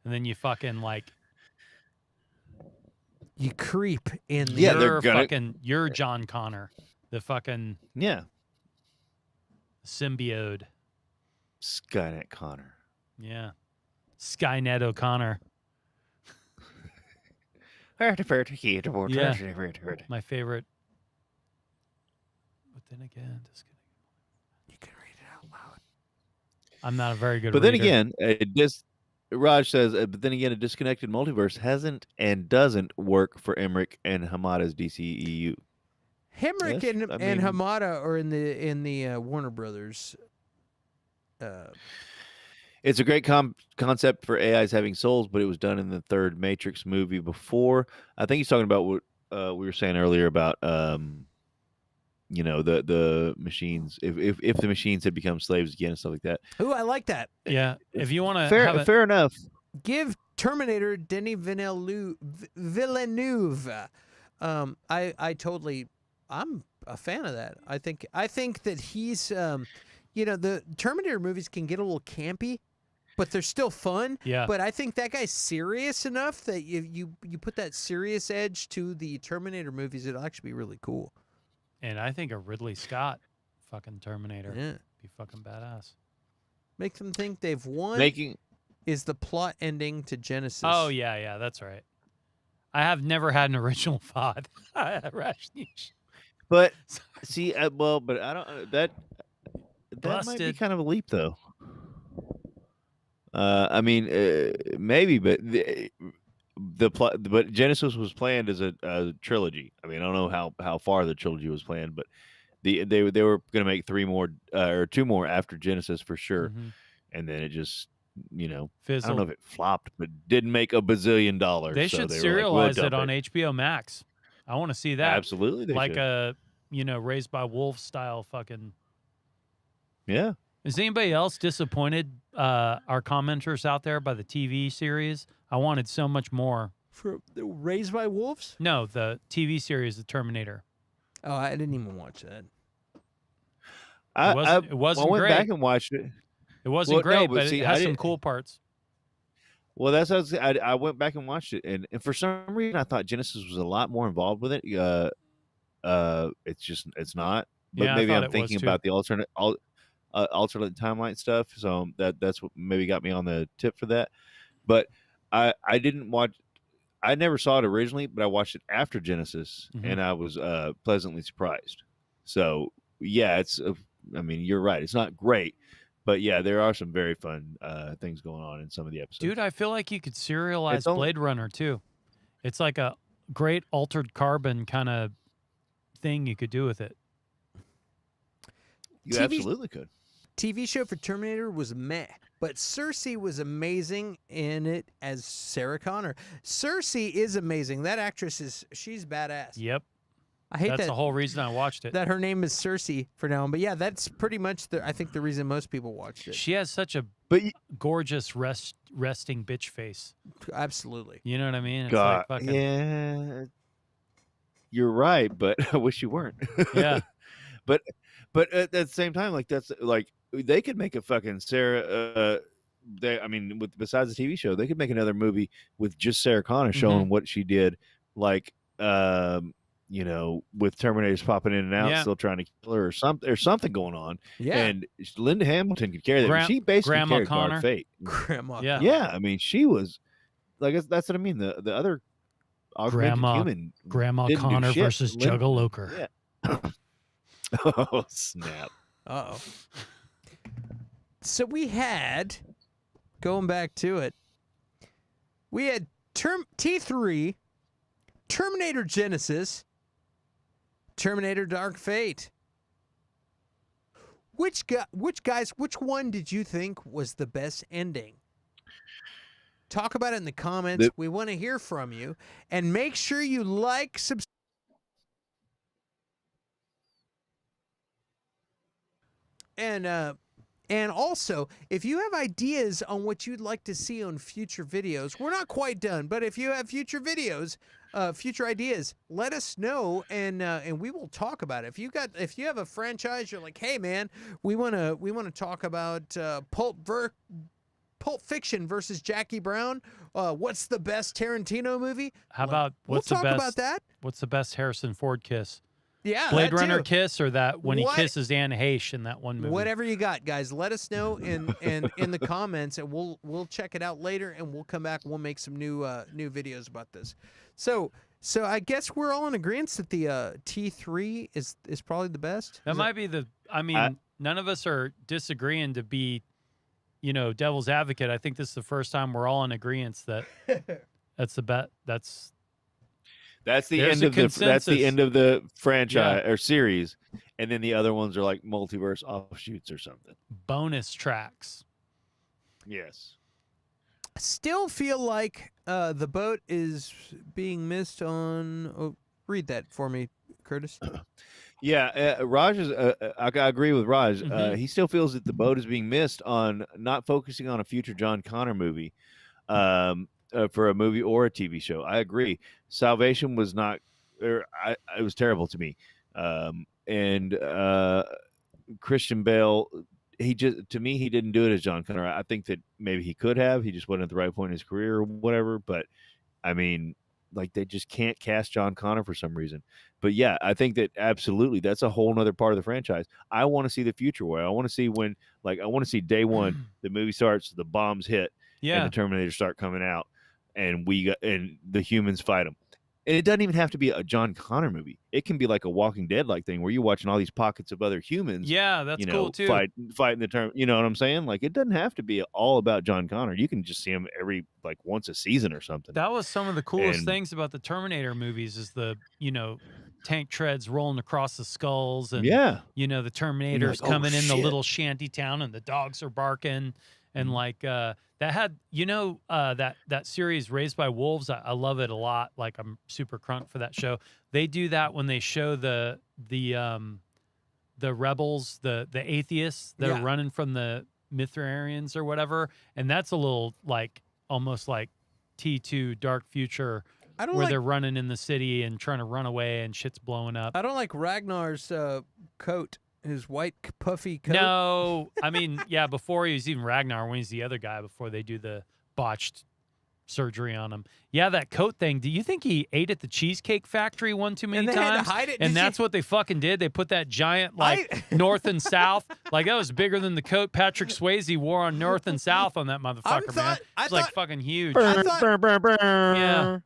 And then you fucking like... You creep in the... You're John Connor. The fucking... Yeah. Symbiote. Skynet Connor. Yeah. Skynet O'Connor. Yeah. My favorite. But then again... You can read it out loud. I'm not a very good But reader. then again, Raj says, but then again, a disconnected multiverse hasn't and doesn't work for Emmerich and Hamada's DCEU. Emmerich and Hamada are in the Warner Brothers. It's a great concept for AIs having souls, but it was done in the third Matrix movie before. I think he's talking about what we were saying earlier about the machines, if the machines had become slaves again and stuff like that. Ooh, I like that. Yeah, if you want to fair enough. Give Terminator Denis Villeneuve. I'm a fan of that. I think that he's the Terminator movies can get a little campy, but they're still fun. Yeah. But I think that guy's serious enough that you put that serious edge to the Terminator movies, it'll actually be really cool. And I think a Ridley Scott fucking Terminator be fucking badass. Make them think they've won is the plot ending to Genisys. Oh, yeah, that's right. I have never had an original thought. But see, but I don't. That might be kind of a leap, though. I mean, maybe, but the plot, but Genisys was planned as a trilogy. I mean, I don't know how far the trilogy was planned, but they were going to make 3 more or 2 more after Genisys for sure, and then it just fizzled. I don't know if it flopped, but didn't make $1 bazillion. They should serialize it on HBO Max. I want to see that. Absolutely, they like should. a Raised by Wolves style fucking. Yeah. Is anybody else disappointed? Our commenters out there by the TV series. I wanted so much more. For Raised by Wolves? No, the TV series, The Terminator. Oh, I didn't even watch that. It wasn't I went great. back and watched it. It wasn't great, but see, it has some cool parts. Well, that's what I went back and watched it, and for some reason I thought Genisys was a lot more involved with it. It's not. But yeah, maybe I'm thinking about the alternate timeline stuff. So that's what maybe got me on the tip for that. But I didn't watch. I never saw it originally, but I watched it after Genisys, and I was pleasantly surprised. So yeah, I mean, you're right. It's not great, but yeah, there are some very fun things going on in some of the episodes. Dude, I feel like you could serialize Blade Runner too. It's like a great altered carbon kind of thing you could do with it. You absolutely could. TV show for Terminator was meh, but Cersei was amazing in it as Sarah Connor. Cersei is amazing. That actress she's badass. Yep. I hate that's the whole reason I watched it. That her name is Cersei for now on. But yeah, that's pretty much I think the reason most people watched it. She has such a But gorgeous resting bitch face. Absolutely. You know what I mean? It's God, like fucking yeah, you're right, but I wish you weren't. yeah. but at the same time, like that's like they could make a fucking Sarah. I mean, besides the TV show, they could make another movie with just Sarah Connor showing what she did, like you know, with Terminators popping in and out, Yeah. still trying to kill her, or something. There's something going on. Yeah. And Linda Hamilton could carry that. She basically Grandma carried Connor. Dark Fate. Grandma. Yeah. Yeah, I mean, she was like that's what I mean. The other augmented human, Grandma didn't do Connor shit. versus Juggaloker. Yeah. Oh snap! Uh-oh. So we had, going back to it, we had T3, Terminator Genisys, Terminator Dark Fate. Which one did you think was the best ending? Talk about it in the comments. We want to hear from you. And make sure you like, subscribe. And also, if you have ideas on what you'd like to see on future videos, we're not quite done, but if you have future videos, future ideas, let us know, and we will talk about it. If you have a franchise, you're like, hey man, we wanna talk about Pulp Fiction versus Jackie Brown. What's the best Tarantino movie? How about we'll talk about that. What's the best Harrison Ford kiss? Yeah, Blade that Runner too. kiss, or that when he kisses Anne Heche in that one movie. Whatever you got, guys, let us know in the comments, and we'll check it out later, and we'll come back and we'll make some new videos about this. So I guess we're all in agreement that the T3 is probably the best. That might be the. I mean, none of us are disagreeing to be, devil's advocate. I think this is the first time we're all in agreement that that's the bet. That's the end of the franchise or series, and then the other ones are like multiverse offshoots or something. Bonus tracks. Yes. Still feel like the boat is being missed on. Oh, read that for me, Curtis. Yeah, Raj is. I agree with Raj. He still feels that the boat is being missed on not focusing on a future John Connor movie. For a movie or a TV show. I agree. Salvation was not, it was terrible to me. And Christian Bale, he didn't do it as John Connor. I think that maybe he could have. He just wasn't at the right point in his career or whatever. But I mean, like they just can't cast John Connor for some reason. But yeah, I think that absolutely that's a whole nother part of the franchise. I want to see the future where I want to see when, like, I want to see day one, the movie starts, the bombs hit, and the Terminators start coming out. And the humans fight them. And it doesn't even have to be a John Connor movie. It can be like a Walking Dead like thing where you're watching all these pockets of other humans. Yeah, that's cool too. Fighting the term. You know what I'm saying? Like it doesn't have to be all about John Connor. You can just see him once a season or something. That was some of the coolest things about the Terminator movies is the tank treads rolling across the skulls and the Terminators coming in the little shanty town and the dogs are barking and that had that series Raised by Wolves. I love it a lot. Like I'm super crunk for that show. They do that when they show the rebels, the atheists that are running from the Mithrarians or whatever, and that's a little almost like T2 Dark Future. Where they're running in the city and trying to run away and shit's blowing up. I don't like Ragnar's coat. His white puffy coat. No, I mean, before he was even Ragnar, when he's the other guy, before they do the botched surgery on him. Yeah, that coat thing. Do you think he ate at the Cheesecake Factory one too many times? Had to hide it? And that's what they fucking did. They put that giant North and South. That was bigger than the coat Patrick Swayze wore on North and South on that motherfucker, man. It's fucking huge. Yeah.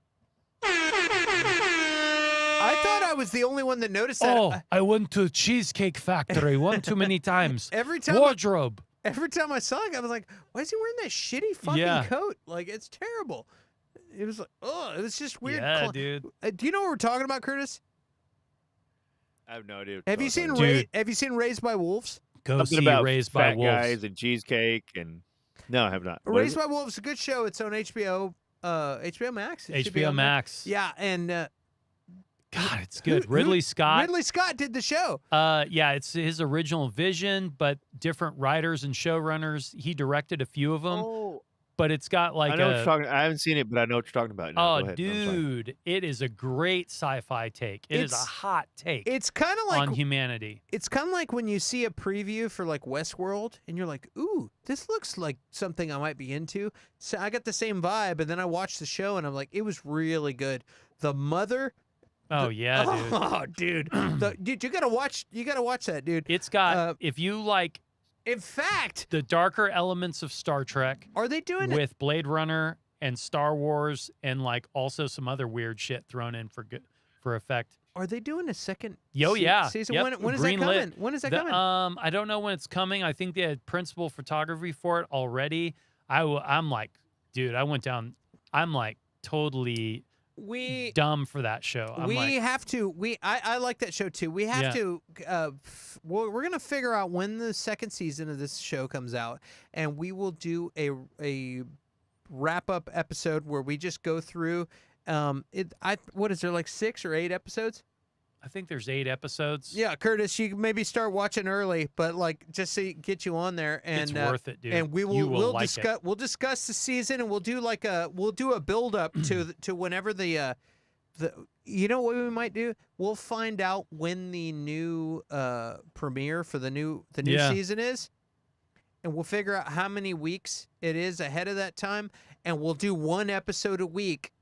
I thought I was the only one that noticed that. Oh, I went to Cheesecake Factory one too many times. Every time wardrobe. Every time I saw it, I was like, why is he wearing that shitty fucking coat? It's terrible. It was like, it was just weird. Yeah, dude. Do you know what we're talking about, Curtis? I have no idea. Have you seen Raised by Wolves? Go Something see about Raised by Wolves. Guys and cheesecake and no, I have not. Raised by Wolves is a good show. It's on HBO. HBO Max. HBO Max. Yeah, and God, it's good. Ridley Scott. Ridley Scott did the show. Yeah, it's his original vision, but different writers and showrunners. He directed a few of them, Oh, but it's got I like know what you're talking. I haven't seen it, but I know what you're talking about. Now. oh, Go ahead. No, I'm sorry. dude, it is a great sci-fi take. It is a It's- hot take It's kind of like on humanity. it's kind of like when you see a preview for like Westworld and you're like, "Ooh, this looks like something I might be into." So I got the same vibe, and then I watched the show and I'm like, "It was really good." The mother. Oh yeah, dude. Oh, dude. Dude, you gotta watch. You gotta watch that, dude. It's got Uh, if you like In fact, the darker elements of Star Trek are they doing it? with Blade Runner and Star Wars and like also some other weird shit thrown in for effect. Are they doing a second? Yeah. Season. Yep. When is that Greenlit. coming? When is that coming? I don't know when it's coming. I think they had principal photography for it already. I'm like, dude, I went down. I'm like totally We dumb for that show. I'm we like, have to. I like that show too. We have Yeah. to. We're gonna figure out when the second season of this show comes out, and we will do a wrap up episode where we just go through. What is there, like 6 or 8 episodes? I think there's 8 episodes. Yeah, Curtis, you can maybe start watching early, but like just so get you on there, and It's worth it, dude. and You will like it. we'll discuss the season, and we'll do a build up to whenever the you know what we might do? We'll find out when the new premiere for the new Yeah. season is, and we'll figure out how many weeks it is ahead of that time, and we'll do 1 episode a week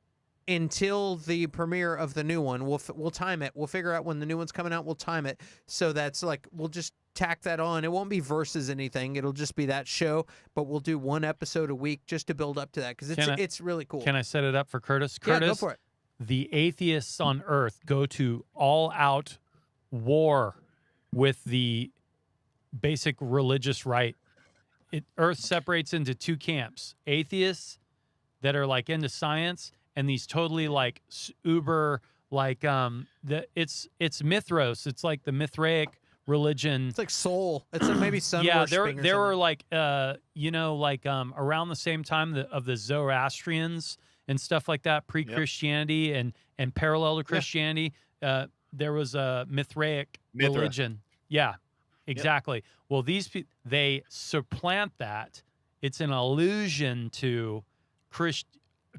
until the premiere of the new one. We'll time it. We'll figure out when the new one's coming out. We'll time it. So that's like we'll just tack that on. It won't be versus anything. It'll just be that show, but we'll do 1 episode a week just to build up to that because it's really cool. Can I set it up for Curtis? Yeah, Curtis, go for it. the atheists on Earth go to all-out war with the basic religious right. Earth separates into 2 camps: atheists that are like into science, and these totally like uber like it's Mithros. It's like the Mithraic religion. It's like Soul. It's like maybe sun Yeah, worshiping or there were something. like around the same time of the Zoroastrians and stuff like that, pre-Christianity and parallel to Christianity. There was a Mithraic religion. Yeah, exactly. Well, these people, they supplant that. It's an allusion to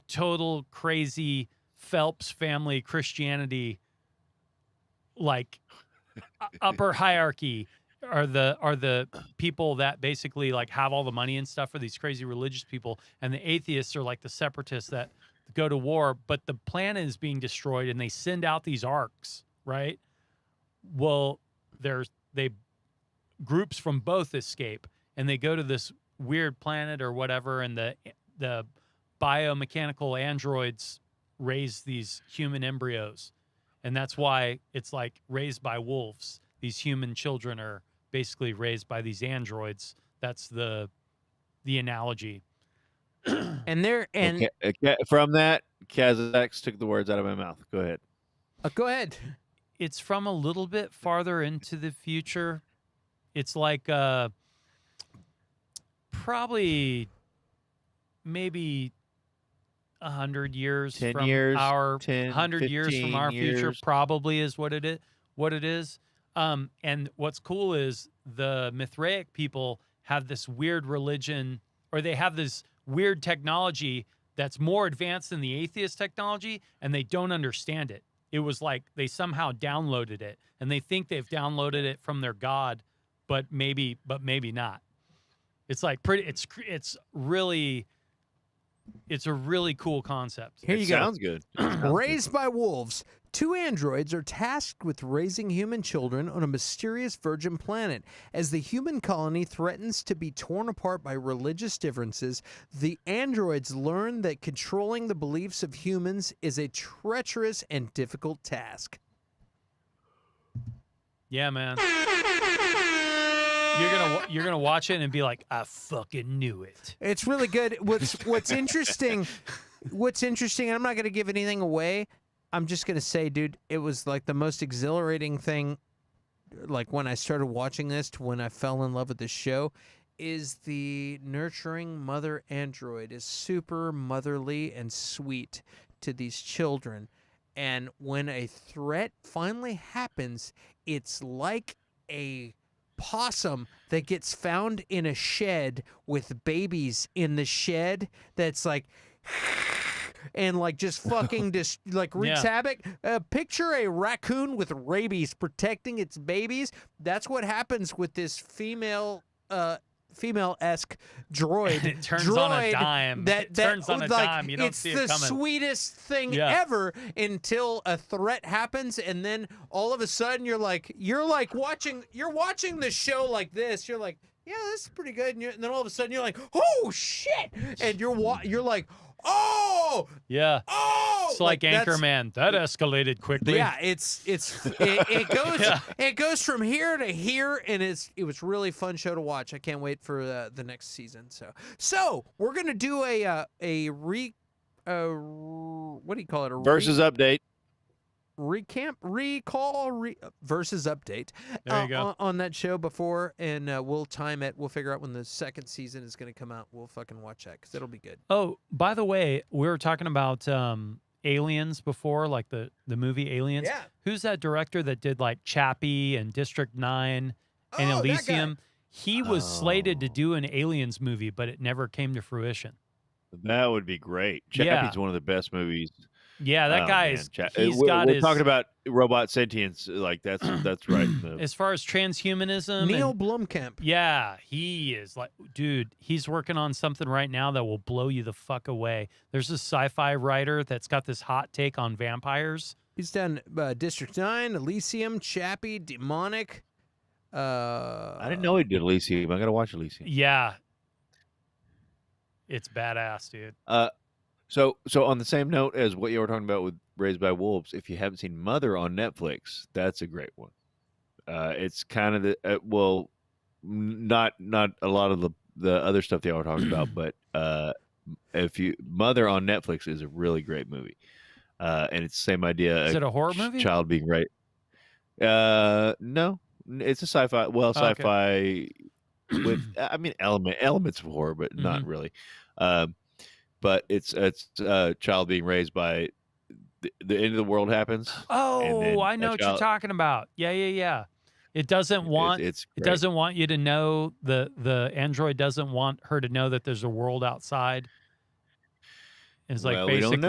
total crazy Phelps family Christianity, like upper hierarchy are the people that basically like have all the money and stuff for these crazy religious people, and the atheists are like the separatists that go to war, but the planet is being destroyed and they send out these arcs, right? Well, groups from both escape and they go to this weird planet or whatever, and the biomechanical androids raise these human embryos, and that's why it's like raised by wolves. These human children are basically raised by these androids. That's the analogy. And From that, Kazakh took the words out of my mouth. Go ahead. go ahead. It's from a little bit farther into the future. It's like probably maybe 100 years 10 from years, our 10, 100 years from 15 our future years. probably is what it is. And what's cool is the Mithraic people have this weird religion, or they have this weird technology that's more advanced than the atheist technology, and they don't understand it. It was like they somehow downloaded it, and they think they've downloaded it from their god, but maybe not. It's like it's a really cool concept. Here you go. Sounds good. Raised by wolves, 2 androids are tasked with raising human children on a mysterious virgin planet. As the human colony threatens to be torn apart by religious differences, the androids learn that controlling the beliefs of humans is a treacherous and difficult task. Yeah, man. You're gonna watch it and be like, I fucking knew it. It's really good. What's interesting, and I'm not going to give anything away. I'm just going to say, dude, it was like the most exhilarating thing, like when I started watching this to when I fell in love with this show, is the nurturing mother android is super motherly and sweet to these children. And when a threat finally happens, it's like a possum that gets found in a shed with babies in the shed that's like and like just fucking just like wreaks havoc. Picture a raccoon with rabies protecting its babies. That's what happens with this female-esque droid. It turns on a dime. It turns on a dime. You don't see it coming. It's the sweetest thing ever until a threat happens, and then all of a sudden you're watching the show like this. You're like, yeah, this is pretty good, and then all of a sudden you're like, oh shit, and you're like, oh yeah, oh, it's like Anchorman. That escalated quickly. Yeah, it goes from here to here, and it was really fun show to watch. I can't wait for the next season. So we're gonna do what do you call it? Versus update. Versus update. There you go. On that show before, and we'll time it. We'll figure out when the second season is going to come out. We'll fucking watch that because it'll be good. Oh, by the way, we were talking about Aliens before, like the movie Aliens. Yeah. Who's that director that did like Chappie and District 9 and Oh, that Elysium? guy. He was slated to do an Aliens movie, but it never came to fruition. That would be great. Chappie's one of the best movies. Yeah, that guy is. We're talking about robot sentience. Like that's right. As far as transhumanism, Neil Blomkamp. Yeah, he is like, dude, he's working on something right now that will blow you the fuck away. There's this sci-fi writer that's got this hot take on vampires. He's done District 9, Elysium, Chappie, Demonic. I didn't know he did Elysium. I gotta watch Elysium. Yeah, it's badass, dude. So on the same note as what you were talking about with Raised by Wolves, if you haven't seen Mother on Netflix, that's a great one. It's kind of not a lot of the other stuff they were talking about, but Mother on Netflix is a really great movie, and it's the same idea. Is it a horror movie? Child being raped. No, it's a sci-fi. Well, sci-fi with elements of horror, but not really. But it's a child being raised by the end of the world happens. Oh, I know what you're talking about. Yeah. It doesn't want it doesn't want you to know the android doesn't want her to know that there's a world outside. It's like basically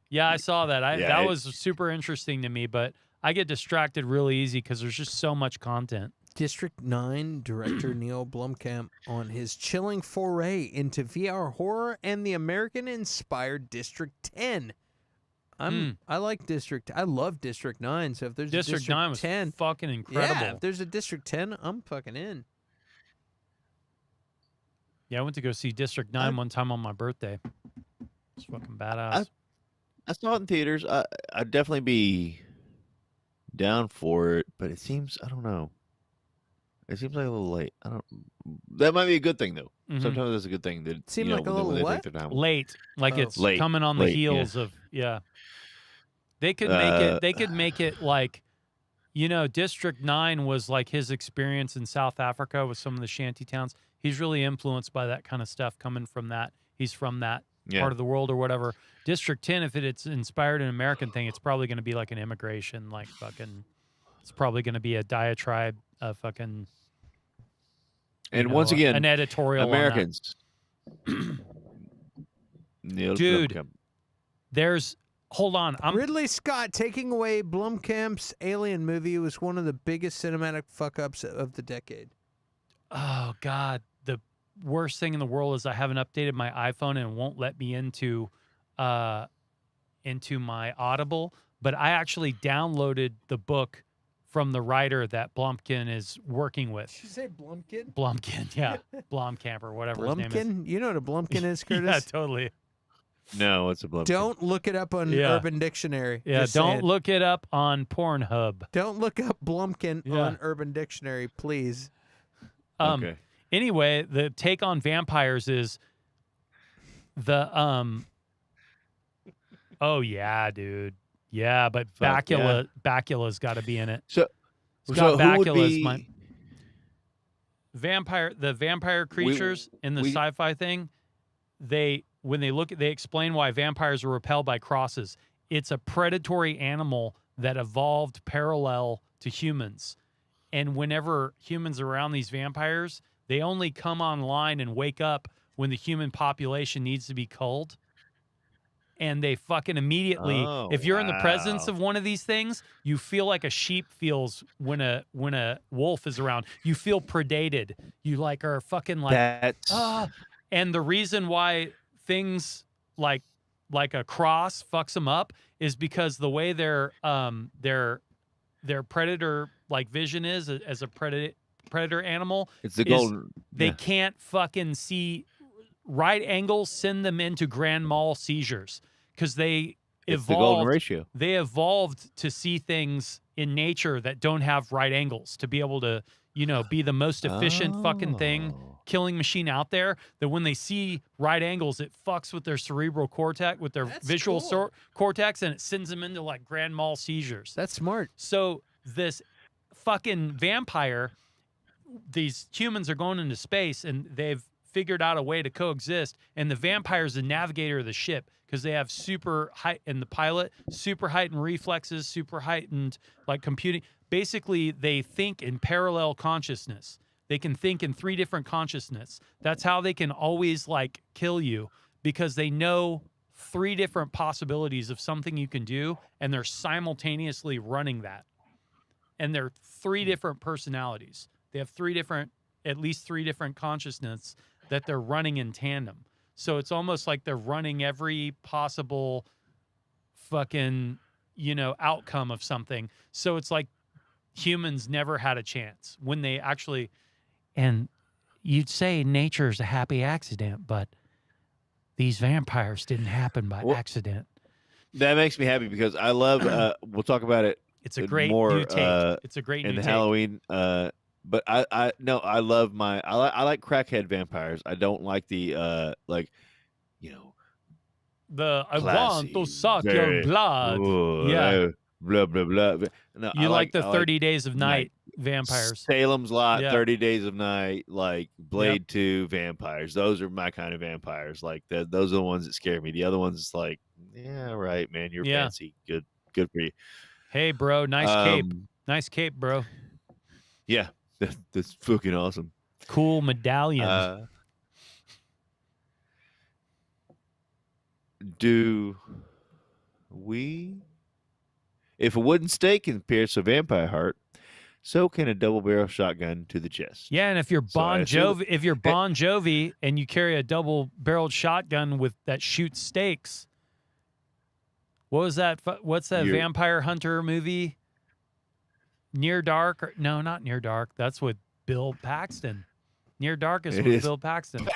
yeah, I saw that. That was super interesting to me, but I get distracted really easy because there's just so much content. District 9 director Neil Blomkamp on his chilling foray into VR horror and the American-inspired District 10. I like District. I love District 9. So if there's District a District 9 was 10, fucking incredible. Yeah, if there's a District 10, I'm fucking in. Yeah, I went to go see District 9 one time on my birthday. It's fucking badass. I saw it in theaters. I'd definitely be down for it, but it seems I don't know. It seems like a little late. That might be a good thing though. Sometimes that's a good thing. That seems like a little late, like it's late. Coming on the heels of They could make it. They could make it like, District 9 was like his experience in South Africa with some of the shanty towns. He's really influenced by that kind of stuff coming from that. He's from that part of the world or whatever. District 10, if it's inspired an American thing, it's probably going to be like an immigration, like fucking. It's probably going to be a diatribe, fucking. And once again, an editorial. Americans. Dude, hold on. Ridley Scott taking away Blomkamp's Alien movie was one of the biggest cinematic fuck-ups of the decade. Oh, God. The worst thing in the world is I haven't updated my iPhone and it won't let me into my Audible. But I actually downloaded the book from the writer that Blomkamp is working with. Did you say Blomkamp? Blomkamp, yeah. Blomkamp or whatever his name is. You know what a Blomkamp is, Curtis? Yeah, totally. No, it's a Blomkamp. Don't look it up on Urban Dictionary. Yeah, don't look it up on Pornhub. Don't look up Blomkamp on Urban Dictionary, please. Okay. Anyway, the take on vampires is the oh yeah, dude. Yeah, but Bacula's got to be in it. So who would be the vampire creatures in the sci-fi thing? They explain why vampires are repelled by crosses. it's a predatory animal that evolved parallel to humans. And whenever humans are around these vampires, they only come online and wake up when the human population needs to be culled. And they fucking immediately, Oh, if you're in the presence wow. of one of these things, you feel like a sheep feels when a wolf is around. You feel predated. You like are fucking like That's and the reason why things like a cross fucks them up is because the way their predator like vision is as a predator animal it's the is golden. they Yeah. can't fucking see right angles send them into grand mal seizures because they It's the golden evolved ratio. they evolved to see things in nature that don't have right angles to be able to be the most efficient fucking thing Oh. killing machine out there, that when they see right angles it fucks with their cerebral cortex, with their That's visual cool. cortex, and it sends them into like grand mal seizures. That's smart. So this fucking vampire, these humans are going into space and they've figured out a way to coexist. And the vampire is the navigator of the ship because they have super height, and the pilot, super heightened reflexes, super heightened like computing. Basically, they think in parallel consciousness. They can think in 3 different consciousness. That's how they can always like kill you, because they know 3 different possibilities of something you can do, and they're simultaneously running that. And they're 3 different personalities. They have at least 3 different consciousness that they're running in tandem. So it's almost like they're running every possible fucking, outcome of something. So it's like humans never had a chance when they actually, and you'd say nature's a happy accident, but these vampires didn't happen by accident. That makes me happy because I love. We'll talk about it. It's a great more, new take. It's a great in new the take. Halloween. But I no, I love I like crackhead vampires. I don't like the like, I want to classy, suck your very, blood. "Ooh, Yeah. blah blah blah." No, You like the I 30 Days of Night like vampires. Salem's Lot, Yeah. 30 Days of Night, like Blade 2 vampires. Those are my kind of vampires. Like those are the ones that scare me. The other ones, it's like, yeah, right, man, you're Yeah. fancy. Good for you. Hey, bro, nice cape. Nice cape, bro. Yeah, that's fucking awesome. Cool medallion. Do we? If a wooden stake can pierce a vampire heart, so can a double barrel shotgun to the chest. Yeah, and if you're So I assume- Bon Jovi and you carry a double-barreled shotgun with that shoots stakes, what was that? What's that You're- vampire hunter movie? Near Dark? No, not Near Dark. That's with Bill Paxton. Near Dark is It with is. Bill Paxton.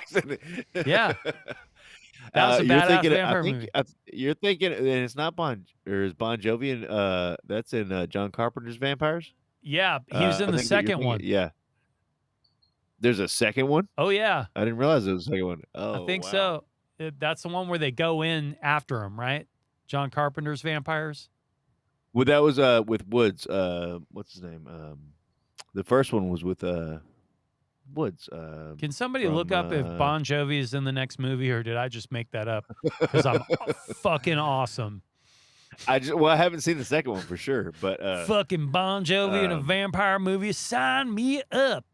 Yeah. That was a you're badass thinking, vampire movie. You're thinking, and it's not is Bon Jovi, and that's in John Carpenter's Vampires. Yeah, he was in I the think that you're second thinking- one. Yeah. There's a second one? Oh, yeah. I didn't realize there was a second one. Oh, I think wow. so. That's the one where they go in after him, right? John Carpenter's Vampires. Well, that was with Woods. What's his name? The first one was with Woods. Can somebody from, look up if Bon Jovi is in the next movie, or did I just make that up? Because I'm fucking awesome. I haven't seen the second one for sure, but Fucking Bon Jovi in a vampire movie. Sign me up.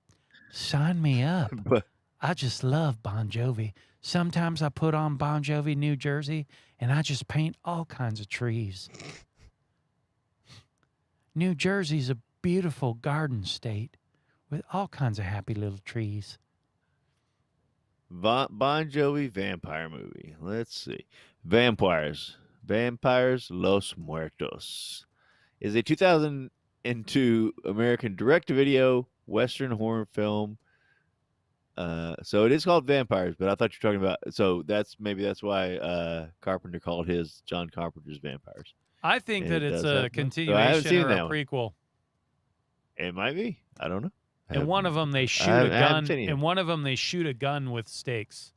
Sign me up. but I just love Bon Jovi. Sometimes I put on Bon Jovi New Jersey and I just paint all kinds of trees. New Jersey's a beautiful garden state with all kinds of happy little trees. Bon Jovi vampire movie. Let's see. Vampires Los Muertos is a 2002 American direct-to-video Western horror film. So it is called Vampires, but I thought you were talking about. So that's why Carpenter called his John Carpenter's Vampires. I think And that it it's does have a one. continuation seen or that a one. prequel. It might be. I don't know. And one of them they shoot I a haven't gun. seen it. And one of them they shoot a gun with stakes.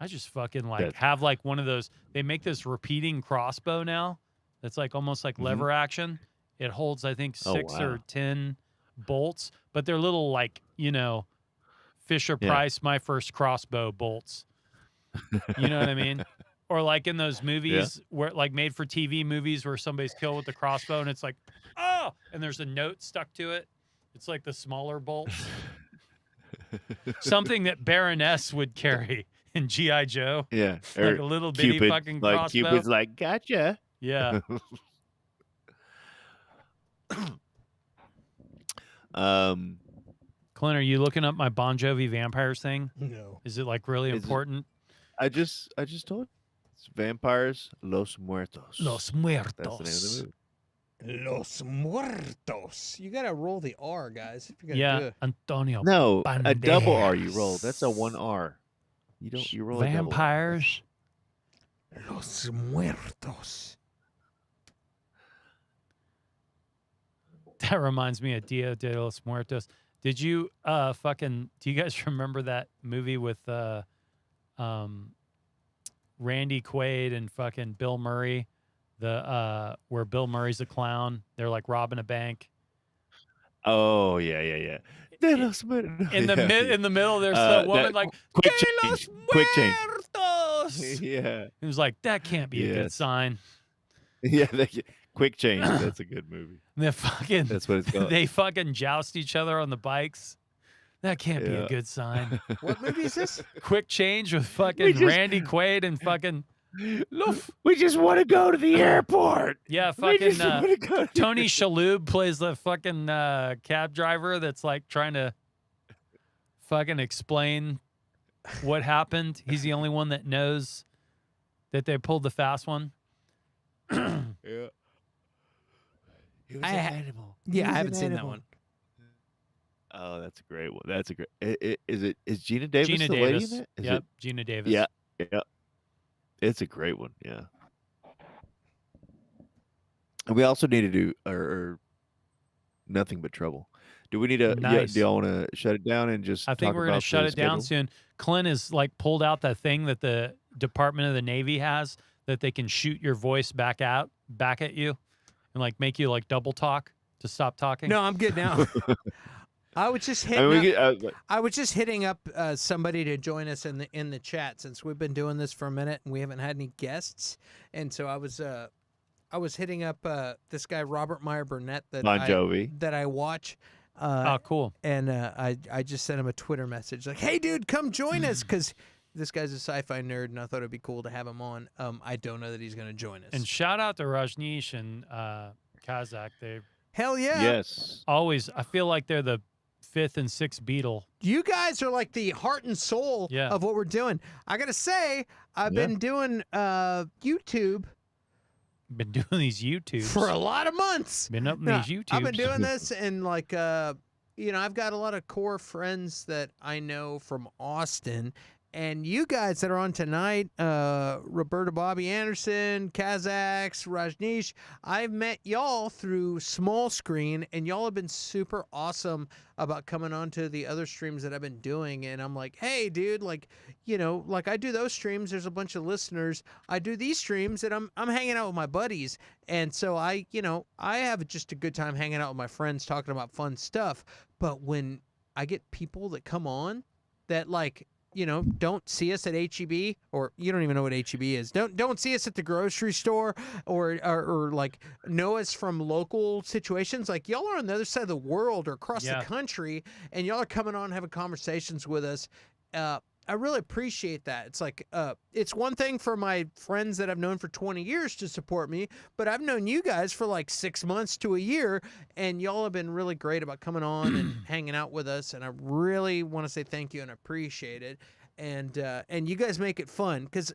I just fucking have like one of those. They make this repeating crossbow now. That's like almost like lever action. It holds I think 6 or 10 bolts, but they're little like Fisher Price My First Crossbow bolts. You know what I mean? Or like in those movies where like made for TV movies where somebody's killed with the crossbow and it's like, oh, and there's a note stuck to it. It's like the smaller bolts. Something that Baroness would carry in G.I. Joe. Yeah. Like a little bitty Cupid, fucking like crossbow. Cupid's like, gotcha. Yeah. Clint, are you looking up my Bon Jovi Vampires thing? No. Is it like really important? I just told you. It's Vampires Los Muertos. Los That's the name of the Muertos. movie. Los Muertos. You gotta roll the R, guys. If you're gonna Yeah, do it. Antonio. No, a double R you Banderas. roll. That's a 1R. You roll a double R. Vampires. Los Muertos. That reminds me of Dia de los Muertos. Did you do you guys remember that movie with Randy Quaid and fucking Bill Murray? The where Bill Murray's a clown. They're like robbing a bank. Oh yeah. De los Muertos. In the middle, there's the woman like quick "De change. los Quick change. Muertos." Yeah. It was like that can't be a good Yes. sign. Yeah. Quick change. That's a good movie. And fucking That's what it's called. they fucking joust each other on the bikes. That can't be a Yeah. good sign. What movie is this? Quick change with fucking Randy Quaid and fucking We just want to go to the airport. yeah, We fucking just want to go. Tony Shalhoub plays the fucking cab driver that's like trying to fucking explain what happened. He's the only one that knows that they pulled the fast one. Yeah. He was I an ha- animal. Yeah, I He was haven't an seen that animal. one. Oh, that's a great one. That's a great. Is Gina Davis Gina the Davis. lady in it? Is Yep, Gina Davis. Yeah. It's a great one. Yeah. And we also need to do or Nothing But Trouble. Do we need to? Yeah, Nice. do y'all want to shut it down and just? I think talk we're going about to shut the it down schedule? soon. Clint has like pulled out that thing that the Department of the Navy has that they can shoot your voice back at you and like make you like double talk to stop talking. No, I'm good now. I was just hitting. I mean, I was just hitting up somebody to join us in the chat since we've been doing this for a minute and we haven't had any guests, and so I was hitting up this guy Robert Meyer Burnett that Bon Jovi. that I watch. Oh, cool. And I just sent him a Twitter message like, "Hey, dude, come join us," because this guy's a sci-fi nerd, and I thought it'd be cool to have him on. I don't know that he's going to join us. And shout out to Rajneesh and Kazakh. They Hell yeah! Yes. always, I feel like they're the 5th and 6th Beatle. You guys are like the heart and soul Yeah. of what we're doing. I gotta say, I've Yeah. been doing YouTube Been doing these YouTubes for a lot of months. Been up in No, these YouTubes. I've been doing this, and like, I've got a lot of core friends that I know from Austin, and you guys that are on tonight, Roberta Bobby Anderson, Kazakhs, Rajneesh, I've met y'all through small screen, and y'all have been super awesome about coming on to the other streams that I've been doing, and I'm like, hey, dude, like, like I do those streams, there's a bunch of listeners, I do these streams, and I'm hanging out with my buddies, and so I have just a good time hanging out with my friends, talking about fun stuff, but when I get people that come on that like, don't see us at HEB, or you don't even know what HEB is. Don't see us at the grocery store, or like know us from local situations. Like y'all are on the other side of the world or across the country, and y'all are coming on having conversations with us. I really appreciate that. It's like it's one thing for my friends that I've known for 20 years to support me, but I've known you guys for like 6 months to a year, and y'all have been really great about coming on and hanging out with us, and I really want to say thank you and appreciate it. And you guys make it fun because,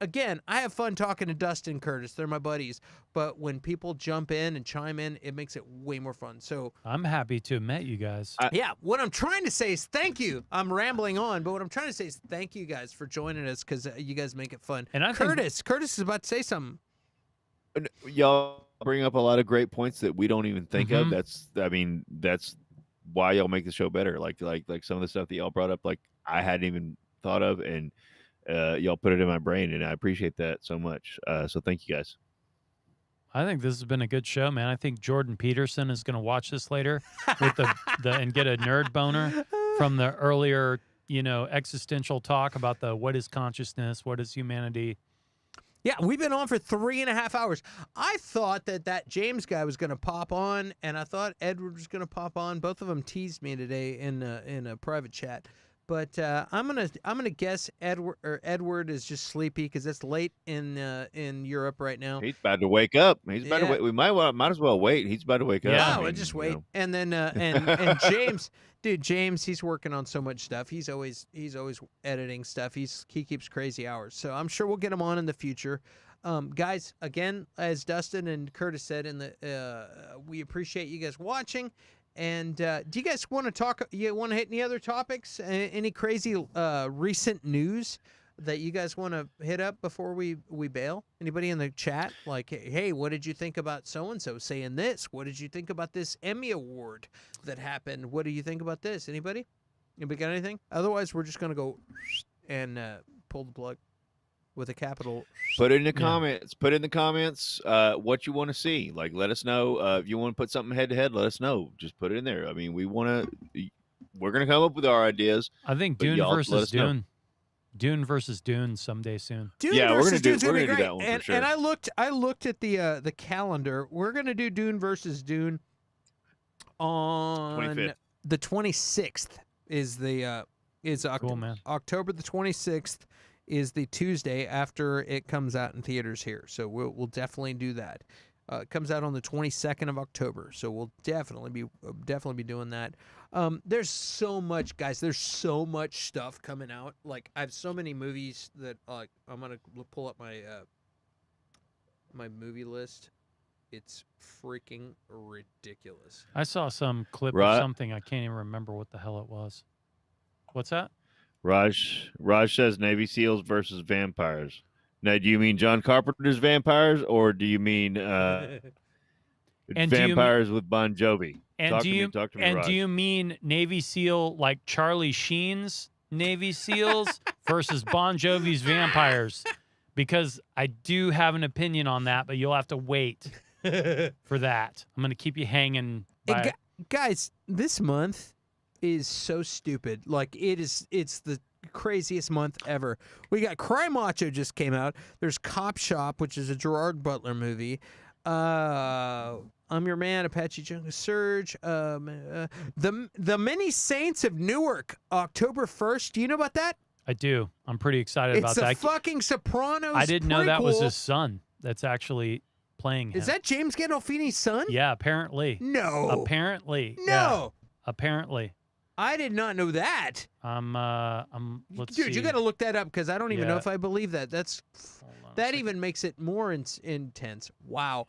again, I have fun talking to Dustin Curtis. They're my buddies. But when people jump in and chime in, it makes it way more fun. So I'm happy to have met you guys. yeah, what I'm trying to say is thank you. I'm rambling on, but what I'm trying to say is thank you guys for joining us because you guys make it fun. And I Curtis is about to say something. Y'all bring up a lot of great points that we don't even think of. Mhm. That's why y'all make the show better. Like some of the stuff that y'all brought up, like I hadn't even thought of, and y'all put it in my brain, and I appreciate that so much. So thank you guys. I think this has been a good show, man. I think Jordan Peterson is going to watch this later with the and get a nerd boner from the earlier, existential talk about what is consciousness, what is humanity. Yeah, we've been on for 3.5 hours. I thought that James guy was going to pop on, and I thought Edward was going to pop on. Both of them teased me today in a private chat. But I'm gonna guess Edward is just sleepy because it's late in Europe right now. He's about to wake up. He's about to Yeah. wait. We might as well wait. He's about to wake Yeah. up. Oh, I mean, just you wait. know. And then and James, dude, James, he's working on so much stuff. He's always editing stuff. He keeps crazy hours. So I'm sure we'll get him on in the future. Guys, again, as Dustin and Curtis said, we appreciate you guys watching. And do you guys want to talk? You want to hit any other topics? Any crazy recent news that you guys want to hit up before we bail? Anybody in the chat? Like, hey, what did you think about so and so saying this? What did you think about this Emmy award that happened? What do you think about this? Anybody? Anybody got anything? Otherwise, we're just gonna go and pull the plug with a capital. Put it in the comments. Put in the comments what you want to see. Like, let us know if you want to put something head to head. Let us know. Just put it in there. I mean, we're gonna come up with our ideas. I think But Dune y'all let versus us know. Dune. Dune versus Dune someday soon. Dune Yeah, we're versus gonna do- Dune's we're gonna be gonna do great. that one for and, sure. and I looked at the calendar. We're gonna do Dune versus Dune on 25th. the 26th. Cool, man. October the 26th is the Tuesday after it comes out in theaters here. So we'll definitely do that. It comes out on the 22nd of October, so we'll definitely be doing that. There's so much, guys. There's so much stuff coming out. Like, I have so many movies that I'm gonna pull up my my movie list. It's freaking ridiculous. I saw some clip Right. of something. I can't even remember what the hell it was. What's that? Raj says Navy SEALs versus vampires. Now, do you mean John Carpenter's vampires, or do you mean And do you vampires with Bon Jovi? And Talk do to you me, talk to me, and Raj. do you mean Navy SEAL like Charlie Sheen's Navy SEALs versus Bon Jovi's vampires? Because I do have an opinion on that, but you'll have to wait for that. I'm going to keep you hanging. By... Guys, this month is so stupid. Like, it's the craziest month ever. We got Cry Macho just came out. There's Cop Shop, which is a Gerard Butler movie. I'm Your Man, Apache Jungle Surge. The Many Saints of Newark, October 1st. Do you know about that? I do. I'm pretty excited about that. It's a fucking Sopranos I didn't know that was prequel. his son that's actually playing him. Is that James Gandolfini's son? Yeah, apparently. No. Apparently. No. Yeah, apparently. I did not know that. Let's Dude, see. you got to look that up because I don't even know Yeah. if I believe that. Hold on a That second. even makes it more intense. Wow.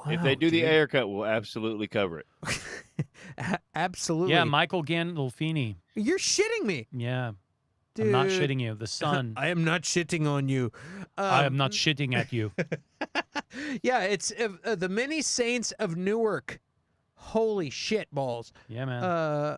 If they do the haircut, we'll absolutely cover it. Absolutely. Yeah, Michael Gandolfini. You're shitting me. Yeah. Dude. I'm not shitting you. The son. I am not shitting on you. I am not shitting at you. Yeah, it's the Many Saints of Newark. Holy shit balls. Yeah, man.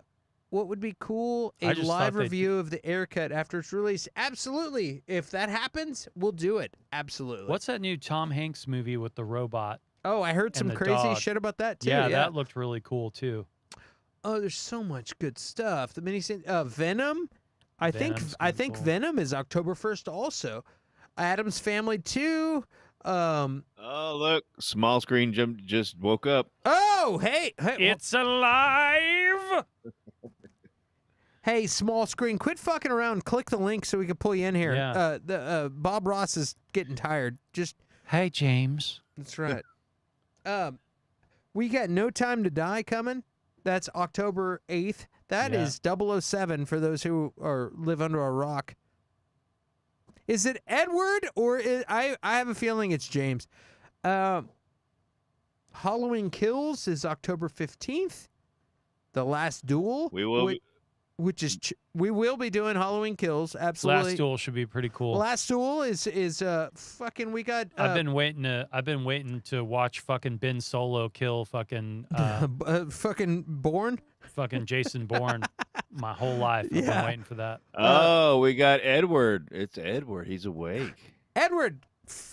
What would be cool? I A just live thought they'd review of the haircut after its release. Absolutely. If that happens, we'll do it. Absolutely. What's that new Tom Hanks movie with the robot? Oh, I heard some the crazy dog? shit about that too. Yeah, that looked really cool too. Oh, there's so much good stuff. The Many Saints, Venom. I Venom's think cool. Venom is October 1st also. Adam's Family 2. Oh, look. Small screen just woke up. Oh, hey. It's alive. Hey, small screen, quit fucking around. Click the link so we can pull you in here. Yeah. Bob Ross is getting tired. Just Hey, James. that's right. We got No Time to Die coming. That's October 8th. That Yeah. is 007 for those who live under a rock. Is it Edward or I have a feeling it's James. Halloween Kills is October 15th. The Last Duel. We will. Which is we will be doing Halloween Kills. Absolutely. Last Duel should be pretty cool. Last Duel is fucking. We got. I've been waiting to watch fucking Ben Solo kill fucking fucking Bourne. fucking Jason Bourne my whole life. I've Yeah. been waiting for that. Oh, we got Edward. It's Edward. He's awake. Edward,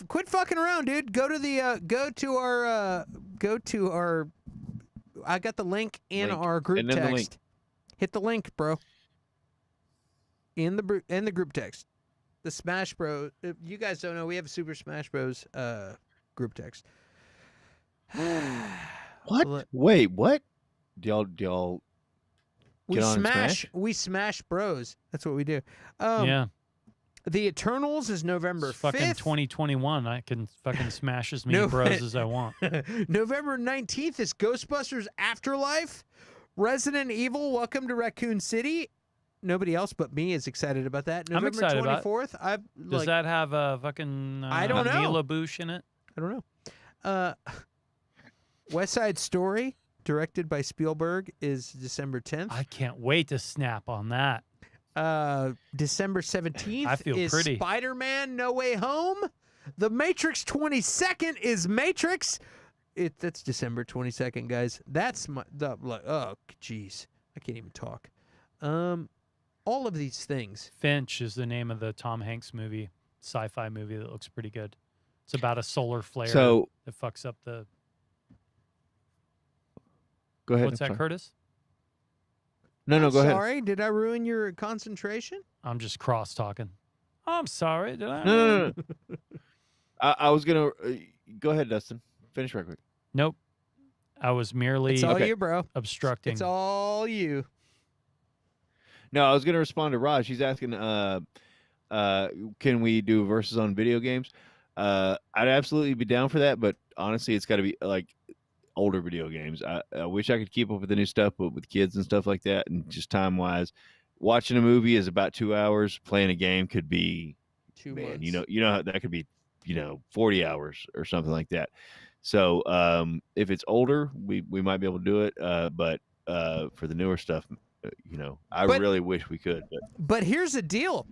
quit fucking around, dude. Go to our. I got the link in Link. our group And then the text. link. Hit the link, bro. In the group text. the Smash Bros. If you guys don't know, we have a Super Smash Bros. Group text. What? Wait, what? Do y'all We get on and smash. We smash Bros. That's what we do. Yeah. The Eternals is November It's fucking 5th. 2021. I can fucking smash as many bros as I want. November 19th is Ghostbusters Afterlife. Resident Evil Welcome to Raccoon City. Nobody else but me is excited about that. November excited about it. 24th. Does that have a fucking I don't know. Mila Boosh in it? I don't know. West Side Story, directed by Spielberg, is December 10th. I can't wait to snap on that. December 17th I feel is pretty. Spider-Man No Way Home. The Matrix 22nd is Matrix. That's December 22nd, guys. That's oh, jeez. I can't even talk. All of these things. Finch is the name of the Tom Hanks movie, sci-fi movie that looks pretty good. It's about a solar flare So that fucks up the... go ahead. What's that, Curtis? No, go ahead. Sorry, did I ruin your concentration? I'm just cross-talking. I'm sorry. Did I? No. I was gonna go ahead, Dustin. Finish right quick. Nope. I was merely It's all you, bro. obstructing. It's all you. No, I was gonna respond to Raj. He's asking, can we do verses on video games? I'd absolutely be down for that, but honestly, it's got to be like older video games. I wish I could keep up with the new stuff, but with kids and stuff like that, and just time wise, watching a movie is about 2 hours. Playing a game could be 2 man, months. you know that could be 40 hours or something like that. So if it's older, we might be able to do it. But for the newer stuff, I really wish we could. But here's the deal.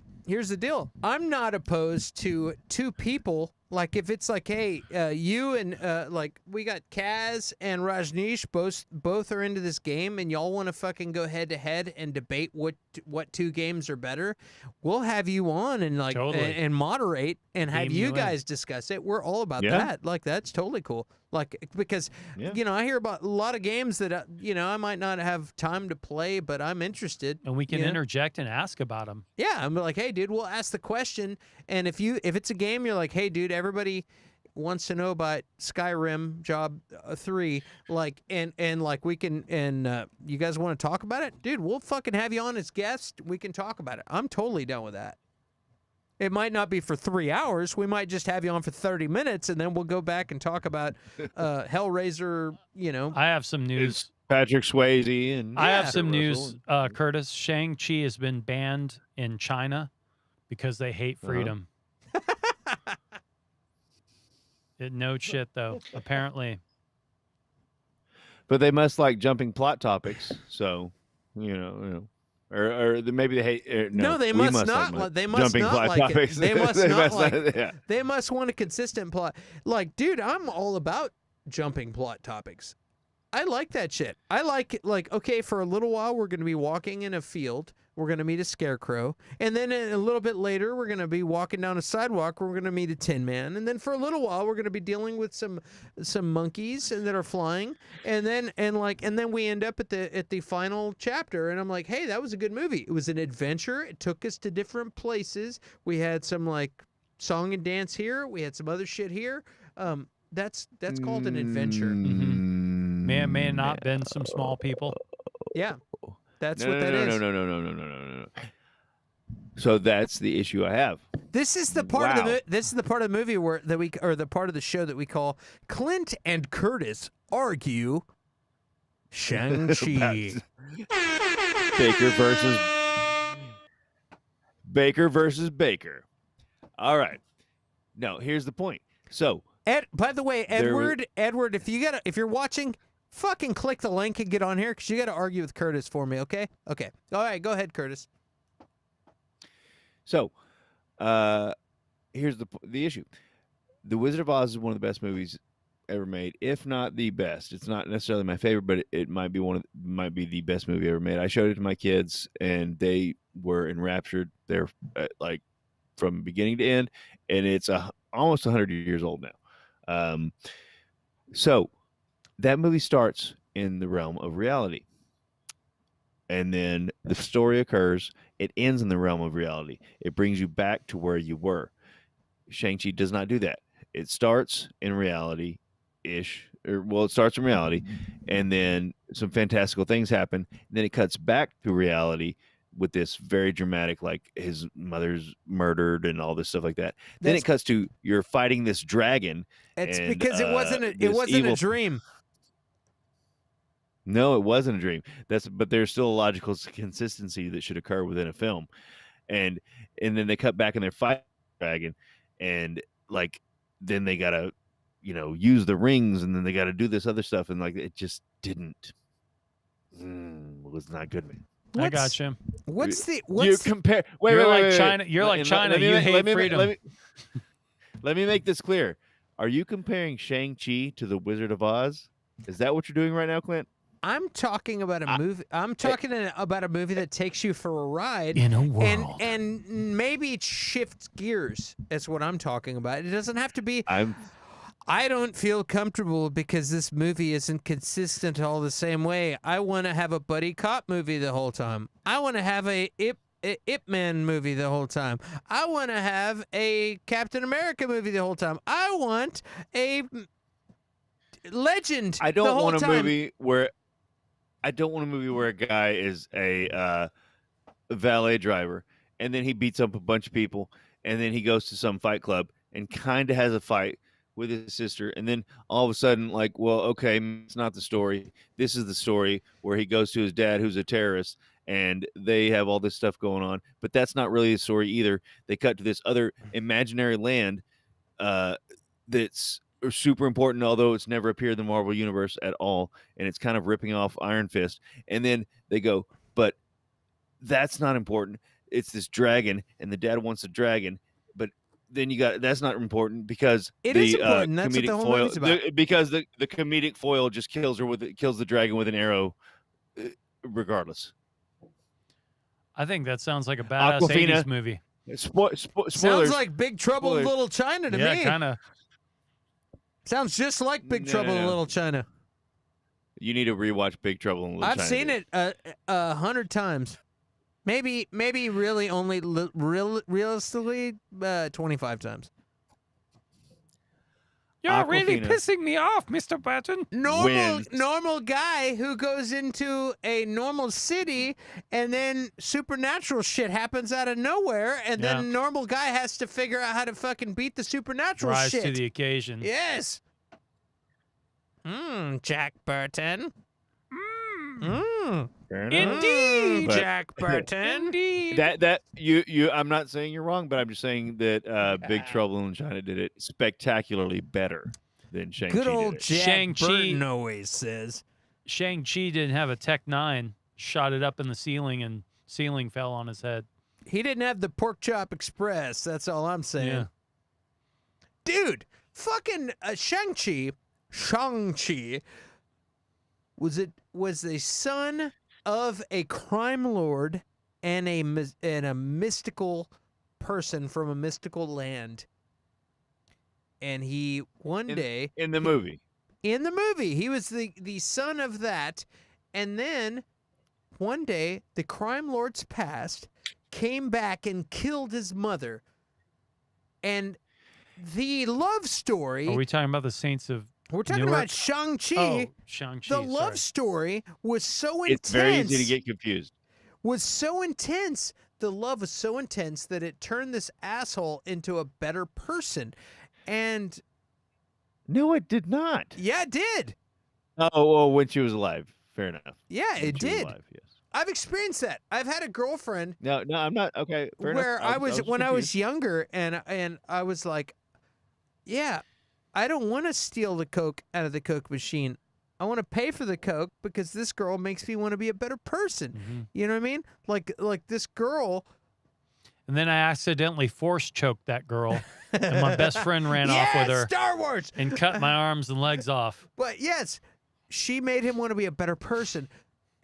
I'm not opposed to two people. Like if it's like, hey, you and like we got Kaz and Rajneesh both are into this game, and y'all want to fucking go head to head and debate what two games are better. We'll have you on and like Totally. and moderate and have Beam you you in. guys discuss it. We're all about Yeah. that. Like that's totally cool. Like because I hear about a lot of games that I might not have time to play, but I'm interested. And we can you know? interject and ask about them. Yeah, I'm like, hey, dude, we'll ask the question, and if it's a game, you're like, hey, dude, everybody wants to know about Skyrim Job 3, like, and like we can, and you guys want to talk about it, dude, we'll fucking have you on as guest. We can talk about it. I'm totally down with that. It might not be for 3 hours. We might just have you on for 30 minutes, and then we'll go back and talk about Hellraiser. I have some news. Patrick Swayze and I have Kurt some Russell. news, Curtis. Shang-Chi has been banned in China because they hate freedom. No shit, though, apparently. But they must like jumping plot topics, so or maybe they hate. No, they we must not. like They must jumping not plot like topics. it. They must not like it. Yeah. They must want a consistent plot. Like, dude, I'm all about jumping plot topics. I like that shit. I like okay, for a little while we're going to be walking in a field. We're going to meet a scarecrow, and then a little bit later we're going to be walking down a sidewalk. We're going to meet a Tin Man, and then for a little while we're going to be dealing with some monkeys that are flying, and then we end up at the final chapter, and I'm like, hey, that was a good movie. It was an adventure. It took us to different places. We had some like song and dance here. We had some other shit here. That's called an adventure. May not been some small people. Yeah. That's what that is. No. So that's the issue I have. This is the part Wow. this is the part of the movie or the part of the show that we call Clint and Curtis argue Shang-Chi. Baker versus Baker. All right. No, here's the point. So, By the way, Edward, if you're watching, fucking click the link and get on here because you got to argue with Curtis for me, okay? Okay. All right, go ahead, Curtis. So, here's the issue. The Wizard of Oz is one of the best movies ever made, if not the best. It's not necessarily my favorite, but it might be might be the best movie ever made. I showed it to my kids, and they were enraptured. They're like from beginning to end, and it's almost 100 years old now. So that movie starts in the realm of reality. and then the story occurs. It ends in the realm of reality. It brings you back to where you were. Shang-Chi does not do that. It starts in reality ish, or well, it starts in reality, and then some fantastical things happen. And then it cuts back to reality with this very dramatic, like his mother's murdered and all this stuff like that. Then it cuts to you're fighting this dragon. It's and, because it wasn't this a evil- dream. No, it wasn't a dream. But there's still a logical consistency that should occur within a film, and then they cut back and they're fighting the dragon, and like then they gotta, use the rings, and then they gotta do this other stuff, and like it just didn't. It was not good, man. I got you. You compare? Wait, You're wait, like wait, China. wait. You're like China. Let me You make- hate let me make- freedom. Let me make this clear. Are you comparing Shang-Chi to the Wizard of Oz? Is that what you're doing right now, Clint? I'm talking about a movie. I'm talking about a movie that takes you for a ride In a world. and maybe shifts gears. That's what I'm talking about. It doesn't have to be. I don't feel comfortable because this movie isn't consistent all the same way. I want to have a buddy cop movie the whole time. I want to have a Ip Man movie the whole time. I want to have a Captain America movie the whole time. I want a Legend. I don't the whole want a time. movie where a guy is a valet driver and then he beats up a bunch of people and then he goes to some fight club and kind of has a fight with his sister, and then all of a sudden, like, well, okay, it's not the story. This is the story where he goes to his dad, who's a terrorist, and they have all this stuff going on. But that's not really a story either. They cut to this other imaginary land that's super important, although it's never appeared in the Marvel universe at all, and it's kind of ripping off Iron Fist. And then they go, but that's not important. It's this dragon, and the dad wants a dragon, but then that's not important because It is important. That's what the whole movie's about. Because the comedic foil just kills the dragon with an arrow, regardless. I think that sounds like a badass Awkwafina. 80s movie. Spoilers. Sounds like Big Trouble in Spoilers. Little China to Yeah, me. kind of. Sounds just like Big No, Trouble no, in no. Little China. You need to rewatch Big Trouble in Little China. I've seen dude. it 100 times. Maybe really only realistically 25 times. You're really Awkwafina. pissing me off, Mr. Patton. Wins. Normal guy who goes into a normal city and then supernatural shit happens out of nowhere and Yeah. then normal guy has to figure out how to fucking beat the supernatural Rise shit. to the occasion. Yes. Jack Burton. Fair enough. Indeed. But- Jack Burton. Indeed. That you I'm not saying you're wrong, but I'm just saying that Big Trouble in China did it spectacularly better than Shang-Chi Good old did it. Jack Shang-Chi. Burton always says. Shang-Chi didn't have a Tech 9, shot it up in the ceiling, and ceiling fell on his head. He didn't have the Pork Chop Express. That's all I'm saying. Yeah. Dude, fucking Shang-Chi was the son of a crime lord and a mystical person from a mystical land. And he day in the movie. in the movie, he was the son of that, and then one day the crime lord's past came back and killed his mother. And the love story, Are we talking about the Saints of we're talking Newark? about Shang-Chi. Oh, Shang-Chi. The love sorry. story was so It's very intense. easy to get confused. Was so intense. The love was so intense that it turned this asshole into a better person. And No, it did not. yeah, it did. Oh, well, when she was alive. Fair enough. Yeah, When it she was did. alive, yes. I've experienced that. I've had a girlfriend No, I'm not. Okay, fair enough. where I was when I confused. was younger, and I was like, yeah, I don't want to steal the Coke out of the Coke machine. I want to pay for the Coke because this girl makes me want to be a better person. Mhm. You know what I mean? Like this girl. And then I accidentally force choked that girl, and my best friend ran off with her Star Wars. and cut my arms and legs off. But yes, she made him want to be a better person.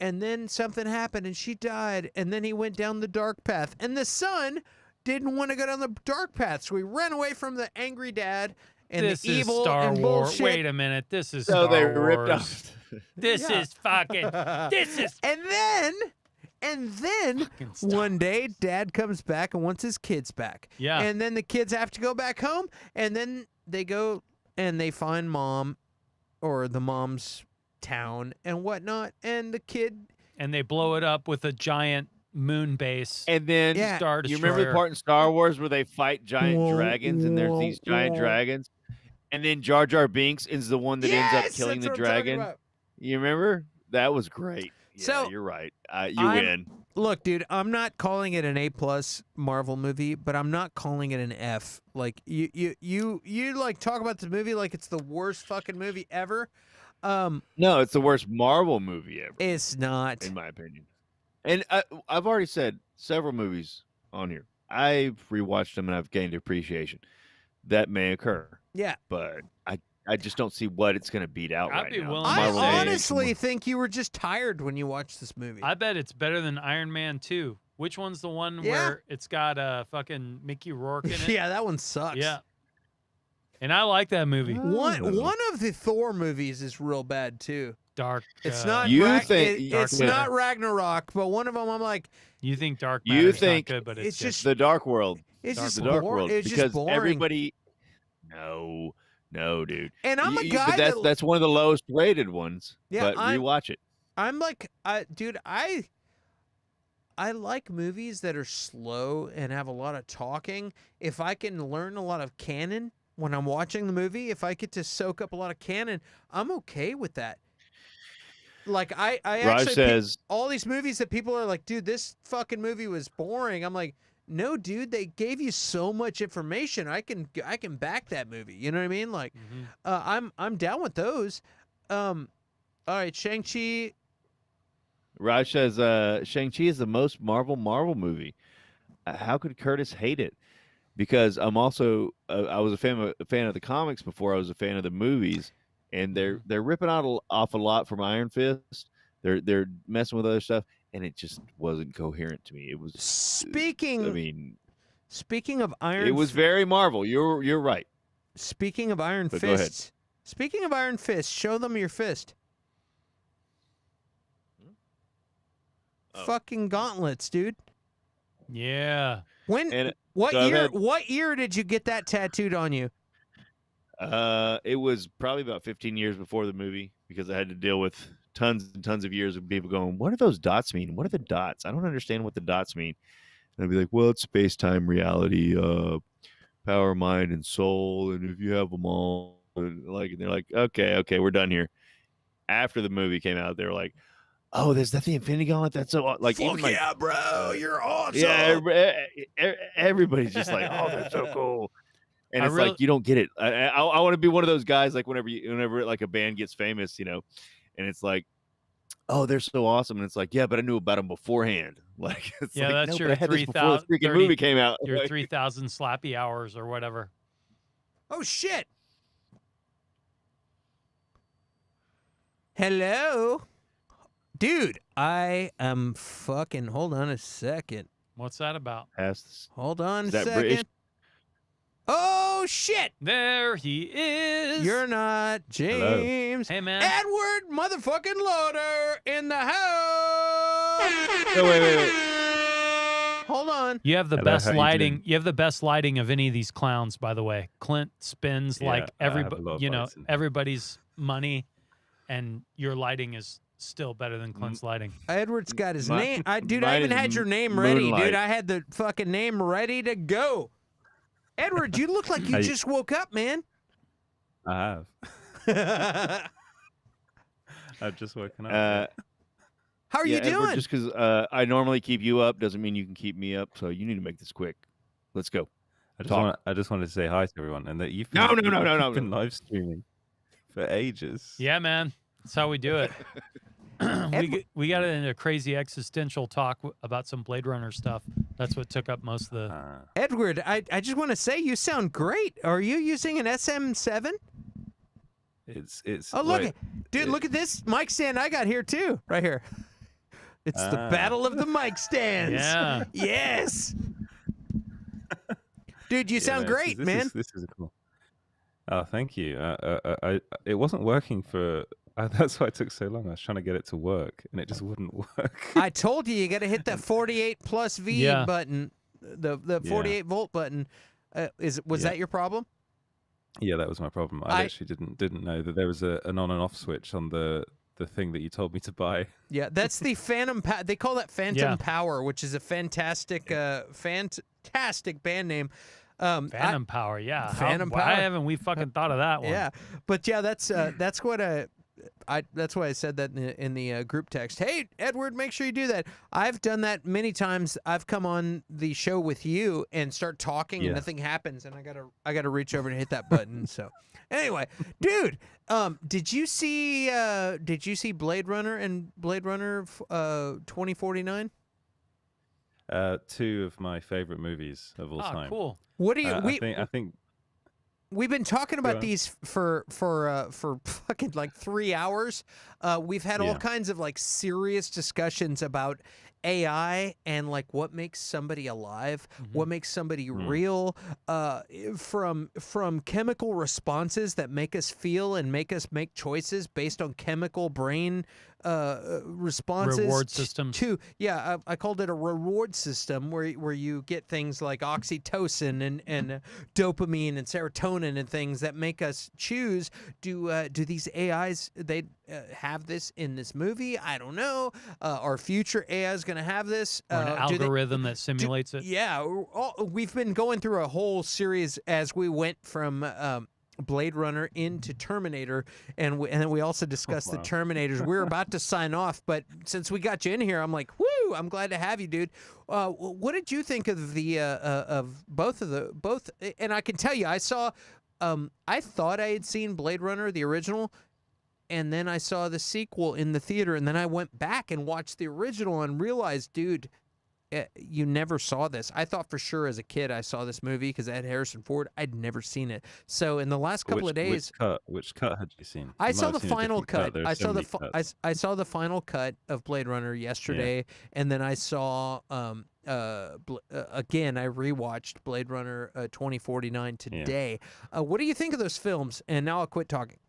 And then something happened and she died. And then he went down the dark path. And the son didn't want to go down the dark path. So he ran away from the angry dad and This the is evil Star and Wars. bullshit. Wait a minute. This is So Star they Wars. ripped off. This Yeah. is fucking. This is. And then And then Fucking Star one day, Dad comes back and wants his kids back. Yeah. And then the kids have to go back home, and then they go and they find Mom or the mom's town and whatnot, and the kid. And they blow it up with a giant moon base. And then Yeah. Star you remember the Destroyer. part in Star Wars where they fight giant Whoa, dragons, and there's these giant whoa. dragons, and then Jar Jar Binks is the one that ends up killing that's the what I'm talking dragon. about. You remember? That was great. Yeah, So, you're right. You I'm- win. Look, dude, I'm not calling it an A+ Marvel movie, but I'm not calling it an F. Like you like talk about the movie like it's the worst fucking movie ever. No, it's the worst Marvel movie ever, It's not. in my opinion. And I've already said several movies on here. I've rewatched them and I've gained appreciation. That may occur, Yeah. but I just don't see what it's going to beat out I'd right be now. willing I to Marvel say- movies, honestly think you were just tired when you watched this movie. I bet it's better than Iron Man 2. Which one's the one Yeah. where it's got fucking Mickey Rourke in it? yeah, that one sucks. Yeah. And I like that movie. One of the Thor movies is real bad too. Dark. It's not. You Rag- think- it's Yeah. not Ragnarok, but one of them I'm like, You think Dark You Matter's think not good, but it's it's, just- The Dark World. it's Dark- just The Dark boring. World. It's Because just boring. everybody. No, dude. And I'm a You- guy but that's one of the lowest rated ones. Yeah, but I'm- rewatch it. I'm like, dude, I like movies that are slow and have a lot of talking. If I can learn a lot of canon when I'm watching the movie, if I get to soak up a lot of canon, I'm okay with that. Like I Raj actually says, all these movies that people are like, dude, this fucking movie was boring. I'm like, no, dude, they gave you so much information. I can back that movie. You know what I mean? Like, I'm down with those. All right, Shang-Chi. Raj says, Shang-Chi is the most Marvel movie. How could Curtis hate it? Because I'm also, I was a fan of the comics before I was a fan of the movies, and they're ripping off a lot from Iron Fist. They're messing with other stuff, and it just wasn't coherent to me. It was Speaking of Iron, it was very Marvel. You're right. Speaking of Iron But go ahead. Fist. Speaking of Iron Fist, show them your fist. Oh. Fucking gauntlets, dude. Yeah. When? And What so I've year? had- What year did you get that tattooed on you? It was probably about 15 years before the movie because I had to deal with tons and tons of years of people going, "What do those dots mean? What are the dots? I don't understand what the dots mean." And I'd be like, "Well, it's space-time, reality, power, mind, and soul, and if you have them all, and they're like, okay, we're done here." After the movie came out, they were like, "Oh, there's that the Infinity Gauntlet? That's so like Fuck even like yeah, bro! You're awesome. yeah, everybody's just like, oh, that's so cool." And I it's really- like you don't get it. I want to be one of those guys like whenever like a band gets famous, and it's like, oh, they're so awesome, and it's like, yeah, but I knew about them beforehand. Like, it's Yeah, like, that's no, your but I had this before the 3,000 freaking movie came out. Your Like, 3,000 slappy hours or whatever. Oh shit! Hello, dude. I am fucking. Hold on a second. What's that about? Hold on a Is that second. British? Oh shit! There he is. You're not James. Hey, man. Edward motherfucking Loader in the house. No, wait. Hold on. You have the Hello, best how you lighting. doing? You have the best lighting of any of these clowns, by the way. Clint spins Yeah, like I have a lot of lights in here. everybody's money, and your lighting is still better than Clint's lighting. Edward's got his Mi- name. Dude, I mine even is had your name ready, dude. Moonlight. I had the fucking name ready to go. Edward, you look like you Hey. just woke up, man. I have. I've just woken up. How are Yeah, you Edward, doing? just because I normally keep you up doesn't mean you can keep me up. So you need to make this quick. Let's go. I just wanted to say hi to everyone, and that you've No, been, no. you've been live streaming for ages. Yeah, man. That's how we do it. we got into a crazy existential talk about some Blade Runner stuff. That's what took up most of the. Edward, I just want to say you sound great. Are you using an SM7? It's. Oh, look, wait, dude, look at this mic stand I got here too, right here. It's the battle of the mic stands. Yeah. Yes. Dude, you yeah, sound no, great, this man. This is cool. Oh, thank you. It wasn't working for. That's why it took so long. I was trying to get it to work, and it just wouldn't work. I told you got to hit that 48 plus V Yeah. button, the 48 volt button. Was Yeah. that your problem? Yeah, that was my problem. I actually didn't know that there was an on and off switch on the thing that you told me to buy. Yeah, that's the Phantom. They call that Phantom Yeah. Power, which is a fantastic band name. Phantom Power, yeah. Phantom Why Power. haven't we fucking thought of that one? Yeah, but yeah, that's what that's why I said that in the group text. Hey, Edward, make sure you do that. I've done that many times. I've come on the show with you and start talking, and Yeah. nothing happens, and I gotta reach over and hit that button. So, anyway, dude, did you see Blade Runner and Blade Runner 2049? Two of my favorite movies of all Oh, time. cool. What do you? I think We've been talking about on. these for fucking like 3 hours. We've had all Yeah. kinds of like serious discussions about AI and like what makes somebody alive, what makes somebody real, from chemical responses that make us feel and make us make choices based on chemical brain responses. Reward systems. To I called it a reward system where you get things like oxytocin and dopamine and serotonin and things that make us choose. Do these AIs have this in this movie? I don't know. Are future AIs going to have this? Or an Do they- algorithm that simulates it. Yeah, we've been going through a whole series as we went from Blade Runner into Terminator, and then we also discussed the Wow. Terminators. We're about to sign off, but since we got you in here, I'm like, woo! I'm glad to have you, dude. What did you think of the of both? And I can tell you, I saw. I thought I had seen Blade Runner, the original, and then I saw the sequel in the theater, and then I went back and watched the original and realized, dude, you never saw this. I thought for sure as a kid I saw this movie because I had Harrison Ford. I'd never seen it. So in the last couple of days, which cut had you seen? I You saw might the have seen a final different cut. There are I so saw many the cuts. I saw the final cut of Blade Runner yesterday, and then I saw again I rewatched Blade Runner 2049 today. What do you think of those films? And now I'll quit talking.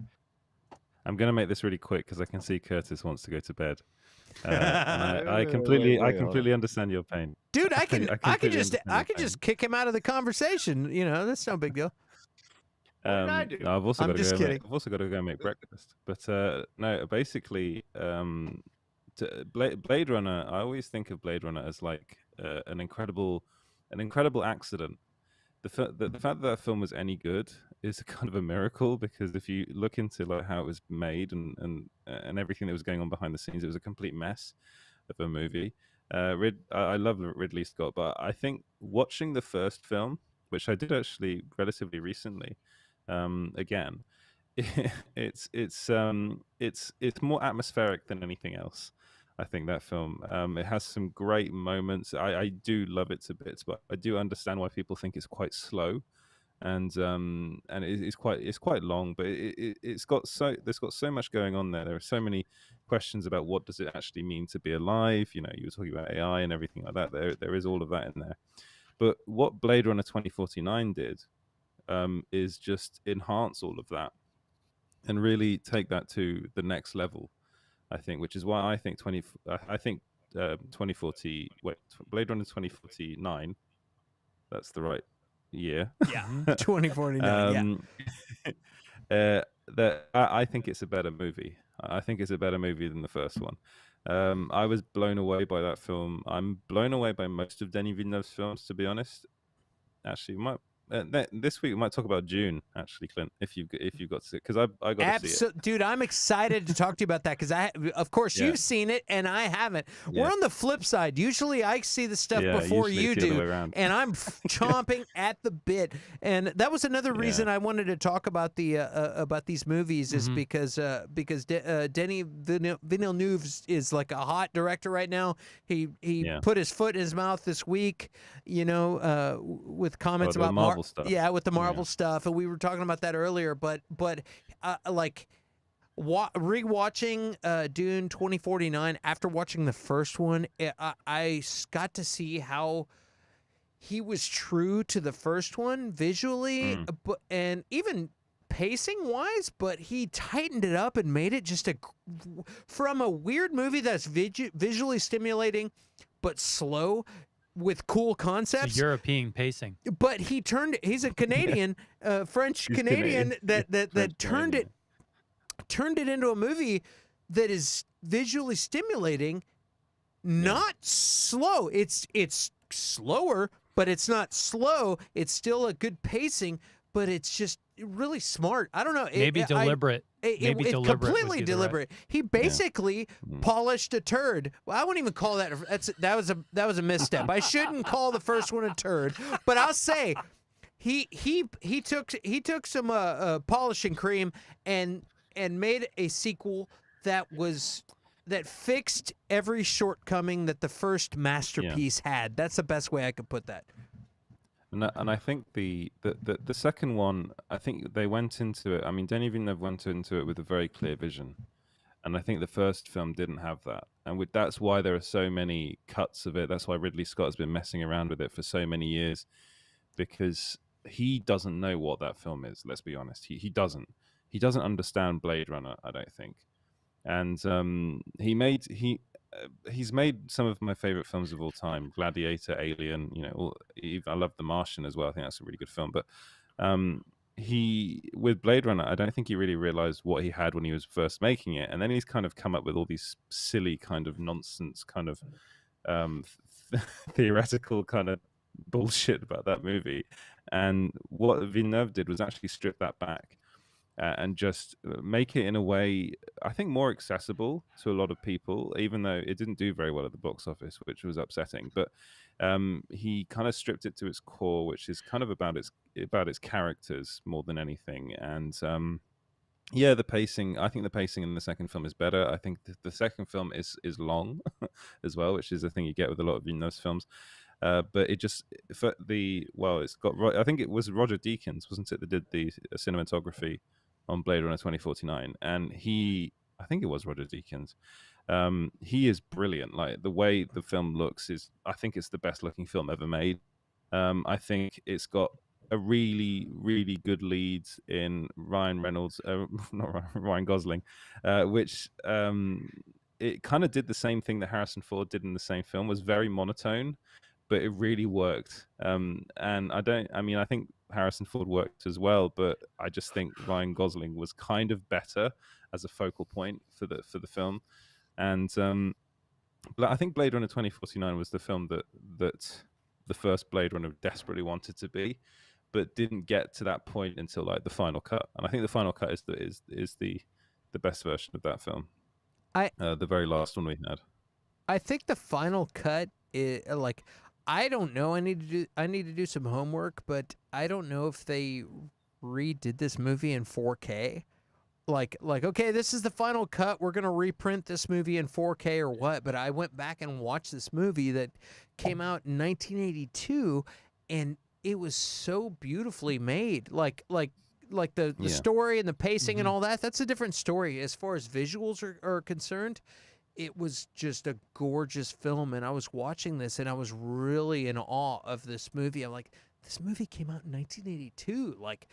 I'm going to make this really quick because I can see Curtis wants to go to bed. And I completely understand your pain. Dude, I could completely just understand your just kick him out of the conversation. You know, that's no big deal. I've also I'm got to just go. kidding. I've also got to go make breakfast. But no, basically, Blade Runner. I always think of Blade Runner as like an incredible accident. The fact that film was any good is a kind of a miracle, because if you look into like how it was made and everything that was going on behind the scenes, it was a complete mess of a movie. I love Ridley Scott, but I think watching the first film, which I did actually relatively recently, again, it's more atmospheric than anything else. I think that film, it has some great moments. I do love it to bits, but I do understand why people think it's quite slow, and it's quite long. But there's got so much going on there. There are so many questions about what does it actually mean to be alive. You know, you were talking about AI and everything like that. There is all of that in there. But what Blade Runner 2049 did is just enhance all of that and really take that to the next level, I think, which is why I think 2040. Wait, Blade Runner 2049. That's the right year. Yeah, 2049. I think it's a better movie. I think it's a better movie than the first one. I was blown away by that film. I'm blown away by most of Denis Villeneuve's films, to be honest. Actually, this week we might talk about June. Actually, Clint, if you've got to see it, because I got to see it. Dude, I'm excited to talk to you about that because of course, you've seen it and I haven't. Yeah. We're on the flip side. Usually, I see the stuff before usually you it's the other do, way around. and I'm chomping at the bit. And that was another reason I wanted to talk about about these movies, is because Denis Villeneuve is like a hot director right now. He put his foot in his mouth this week, you know, with comments about Marvel stuff. Yeah, with the Marvel stuff, and we were talking about that earlier. But like rewatching Dune 2049 after watching the first one, I got to see how he was true to the first one visually, and even pacing wise, but he tightened it up and made it just from a weird movie that's visually stimulating but slow with cool It's concepts. a European pacing. But he's a Canadian, French He's Canadian Canadian. that French turned Canadian. it into a movie that is visually stimulating, not slow. It's slower, but it's not slow. It's still a good pacing, but it's just really smart. I don't know. Maybe deliberate. Maybe It deliberate was completely either deliberate. He basically Mm. polished a turd. Well, I wouldn't even call that. That was a misstep. I shouldn't call the first one a turd, but I'll say he took some polishing cream and made a sequel that fixed every shortcoming that the first masterpiece had. That's the best way I could put that. And I think the second one, I think they went into it. I mean, Denis Villeneuve went into it with a very clear vision, and I think the first film didn't have that. And that's why there are so many cuts of it. That's why Ridley Scott has been messing around with it for so many years, because he doesn't know what that film is. Let's be honest. He doesn't. He doesn't understand Blade Runner, I don't think. And he's made some of my favorite films of all time: Gladiator, Alien. I love The Martian as well. I think that's a really good film. But with Blade Runner, I don't think he really realized what he had when he was first making it, and then he's kind of come up with all these silly kind of nonsense, kind of theoretical kind of bullshit about that movie. And what Villeneuve did was actually strip that back. And just make it in a way, I think, more accessible to a lot of people, even though it didn't do very well at the box office, which was upsetting. But he kind of stripped it to its core, which is kind of about its characters more than anything. And the pacing. I think the pacing in the second film is better. I think the second film is long as well, which is a thing you get with a lot of Villeneuve's films. But it just it's got. I think it was Roger Deakins, wasn't it, that did the cinematography on Blade Runner 2049, and I think it was Roger Deakins. He is brilliant. Like, the way the film looks I think it's the best looking film ever made. I think it's got a really, really good lead in Ryan Reynolds, not Ryan Gosling, which it kind of did the same thing that Harrison Ford did in the same film. Was very monotone, but it really worked. And I think Harrison Ford worked as well, but I just think Ryan Gosling was kind of better as a focal point for the film. And I think Blade Runner 2049 was the film that the first Blade Runner desperately wanted to be, but didn't get to that point until like the final cut. And I think the final cut is the best version of that film. The very last one we had. I think the final cut is like, I don't know. I need to do some homework, but I don't know if they redid this movie in 4K. Like, okay, this is the final cut. We're gonna reprint this movie in 4K or what? But I went back and watched this movie that came out in 1982, and it was so beautifully made. Like the story and the pacing and all that. That's a different story as far as visuals are concerned. It was just a gorgeous film, and I was watching this, and I was really in awe of this movie. I'm like, this movie came out in 1982. Like,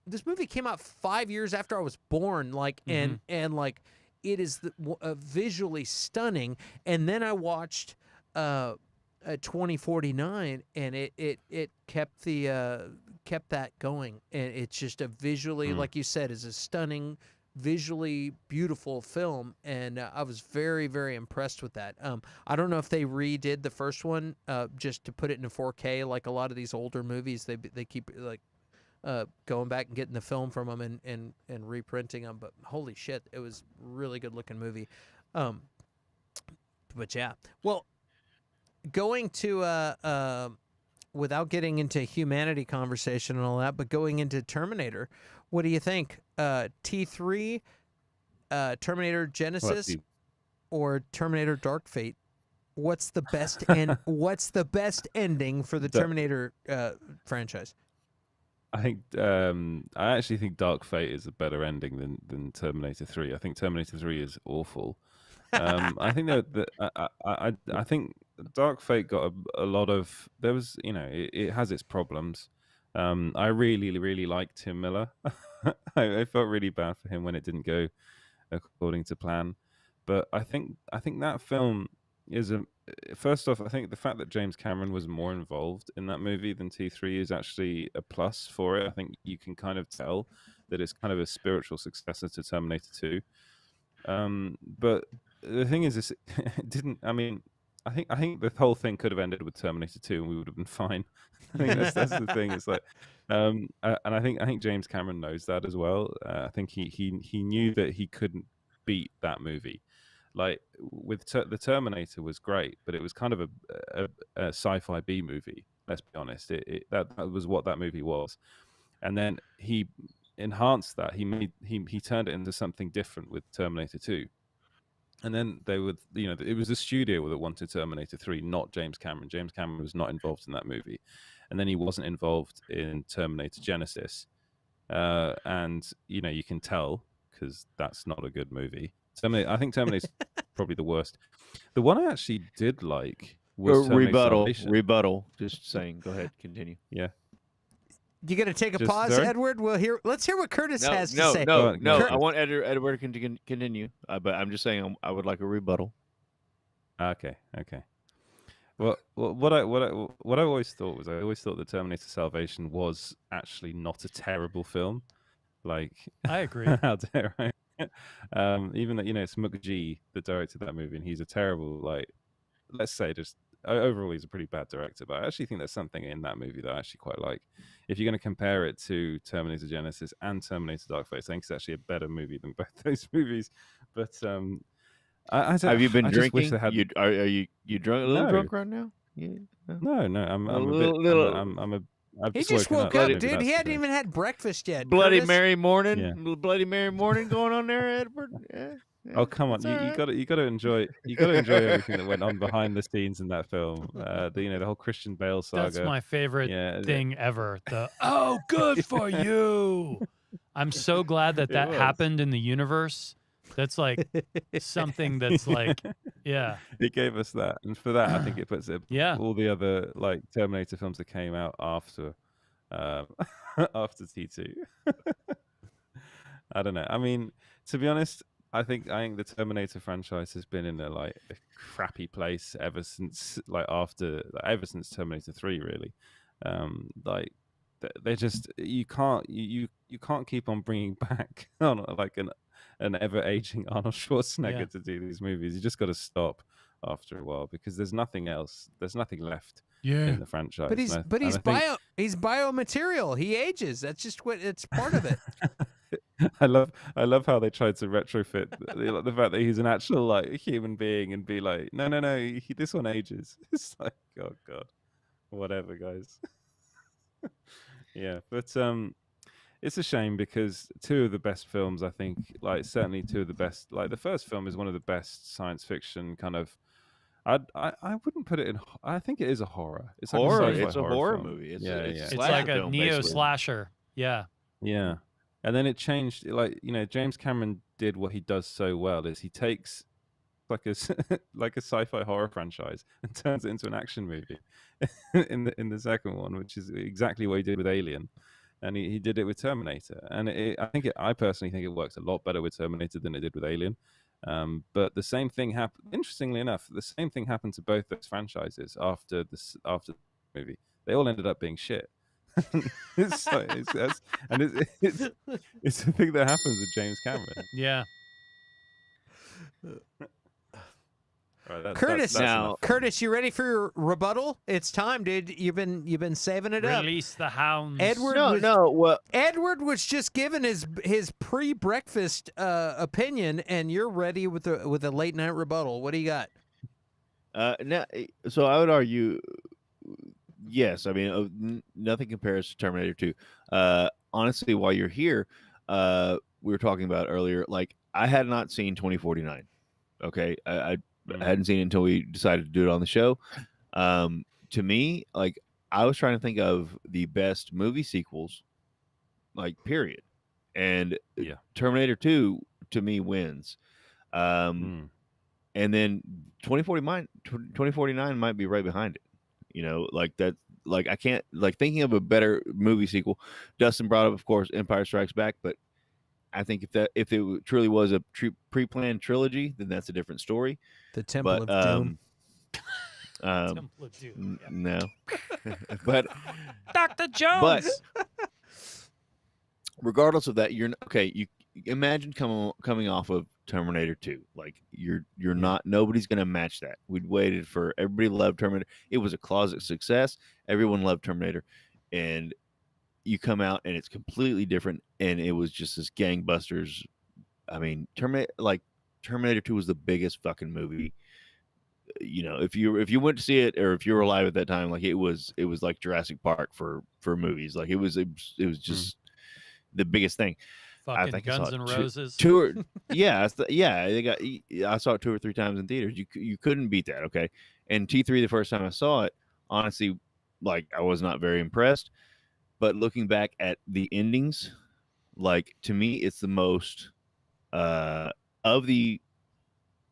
this movie came out 5 years after I was born. Like, and like, it is visually stunning. And then I watched 2049, and it kept that going. And it's just a visually, like you said, is a stunning, visually beautiful film, and I was very, very impressed with that. I don't know if they redid the first one just to put it in 4K, like a lot of these older movies. They keep like going back and getting the film from them and reprinting them. But holy shit, it was a really good looking movie. But yeah, well, going to without getting into humanity conversation and all that, but going into Terminator, what do you think? T3, Terminator Genisys, or Terminator Dark Fate? What's the best what's the best ending for the Terminator franchise? I actually think Dark Fate is a better ending than Terminator 3. I think Terminator 3 is awful. I think I think Dark Fate got a lot of, it has its problems. I really, really liked Tim Miller. I felt really bad for him when it didn't go according to plan. But I think that film is a first off, I think the fact that James Cameron was more involved in that movie than T3 is actually a plus for it. I think you can kind of tell that it's kind of a spiritual successor to Terminator 2. But the thing is, it didn't. I mean, I think the whole thing could have ended with Terminator 2, and we would have been fine. I think that's the thing. It's like, and I think James Cameron knows that as well. I think he knew that he couldn't beat that movie. Like with the Terminator was great, but it was kind of a sci-fi B movie. Let's be honest. That was what that movie was, and then he enhanced that. He turned it into something different with Terminator 2. And then they would, it was the studio that wanted Terminator 3, not James Cameron. James Cameron was not involved in that movie. And then he wasn't involved in Terminator Genisys. And, you can tell because that's not a good movie. I think Terminator's probably the worst. The one I actually did like was Rebuttal. Just saying. Go ahead. Continue. Yeah. You gonna take a Just pause, sorry? Edward? Let's hear what Curtis has to say. No. Kurt- I want Edward to continue. But I'm just saying I would like a rebuttal. Okay. Well, what I always thought was I always thought that Terminator Salvation was actually not a terrible film. Like I agree. how dare I? Even that it's McG that directed that movie, and he's a terrible, like, let's say just overall he's a pretty bad director. But I actually think there's something in that movie that I actually quite like. If you're going to compare it to Terminator Genisys and Terminator Dark Fate, I think it's actually a better movie than both those movies. But I don't, Have you been I just wish drinking? they had... Are you drunk? A little No. drunk right now? Yeah. No, I'm A a little- bit. I've He just woke Maybe up, dude. that's He the hadn't thing. even had breakfast yet. Bloody Curtis. Mary morning. Yeah. Little Bloody Mary morning going on there, Edward. Yeah. Oh come on! It's You all right. got to enjoy everything that went on behind the scenes in that film. The whole Christian Bale saga. That's my favorite Yeah, thing ever. Oh, good for you. I'm so glad that was. happened in the universe. That's like something that's like, yeah. It gave us that, and for that, I think it puts it. Yeah. All the other like Terminator films that came out after, after T2. I don't know. I mean, to be honest, I think the Terminator franchise has been in a crappy place ever since ever since Terminator 3 really. They just you can't keep on bringing back on like an ever aging Arnold Schwarzenegger to do these movies. You just got to stop after a while because there's nothing else. There's nothing left in the franchise. But he's biomaterial. He ages. That's just it's part of it. I love how they tried to retrofit the fact that he's an actual human being and be like, no, this one ages. It's like, oh god, whatever, guys. Yeah, but it's a shame because two of the best films, I think, certainly two of the best. Like the first film is one of the best science fiction kind of. I wouldn't put it in. I think it is a horror. It's like horror. A It's a horror film. movie. It's It's like a neo slasher. Yeah. Yeah. And then it changed, James Cameron did what he does so well is he takes like a sci-fi horror franchise and turns it into an action movie in the second one, which is exactly what he did with Alien, and he did it with Terminator. And I personally think it works a lot better with Terminator than it did with Alien. But the same thing happened. Interestingly enough, the same thing happened to both those franchises after the movie. They all ended up being shit. It's the thing that happens with James Cameron. Yeah. Right, Curtis, enough. Curtis, you ready for your rebuttal? It's time, dude. You've been saving it up. Release the hounds. Edward Edward was just giving his pre-breakfast opinion, and you're ready with a late night rebuttal. What do you got? So I would argue, yes. I mean, nothing compares to Terminator 2. Honestly, while you're here, we were talking about earlier. Like, I had not seen 2049. Okay, I hadn't seen it until we decided to do it on the show. To me, like, I was trying to think of the best movie sequels, like, period. And Terminator 2 to me wins. And then 2049 might be right behind it. Like that. like I can't like thinking of a better movie sequel. Dustin brought up, of course, Empire Strikes Back, but I think if it truly was a pre-planned trilogy, then that's a different story. The Temple But of Doom. Temple of Doom. Yeah. no, but Dr. Jones. regardless of that, you're okay. You imagine coming off of Terminator 2. Like you're not. Nobody's gonna match that. We'd waited for everybody loved Terminator. It was a closet success. Everyone loved Terminator, and you come out and it's completely different. And it was just this gangbusters. I mean, Terminator 2 was the biggest fucking movie. You know, if you went to see it, or if you were alive at that time, like it was like Jurassic Park for movies. Like it was just the biggest thing. I Fucking think Guns I saw N' it Roses. I saw it 2 or 3 times in theaters. You couldn't beat that. Okay, and T3 the first time I saw it, honestly, like I was not very impressed. But looking back at the endings, like to me, it's the most of the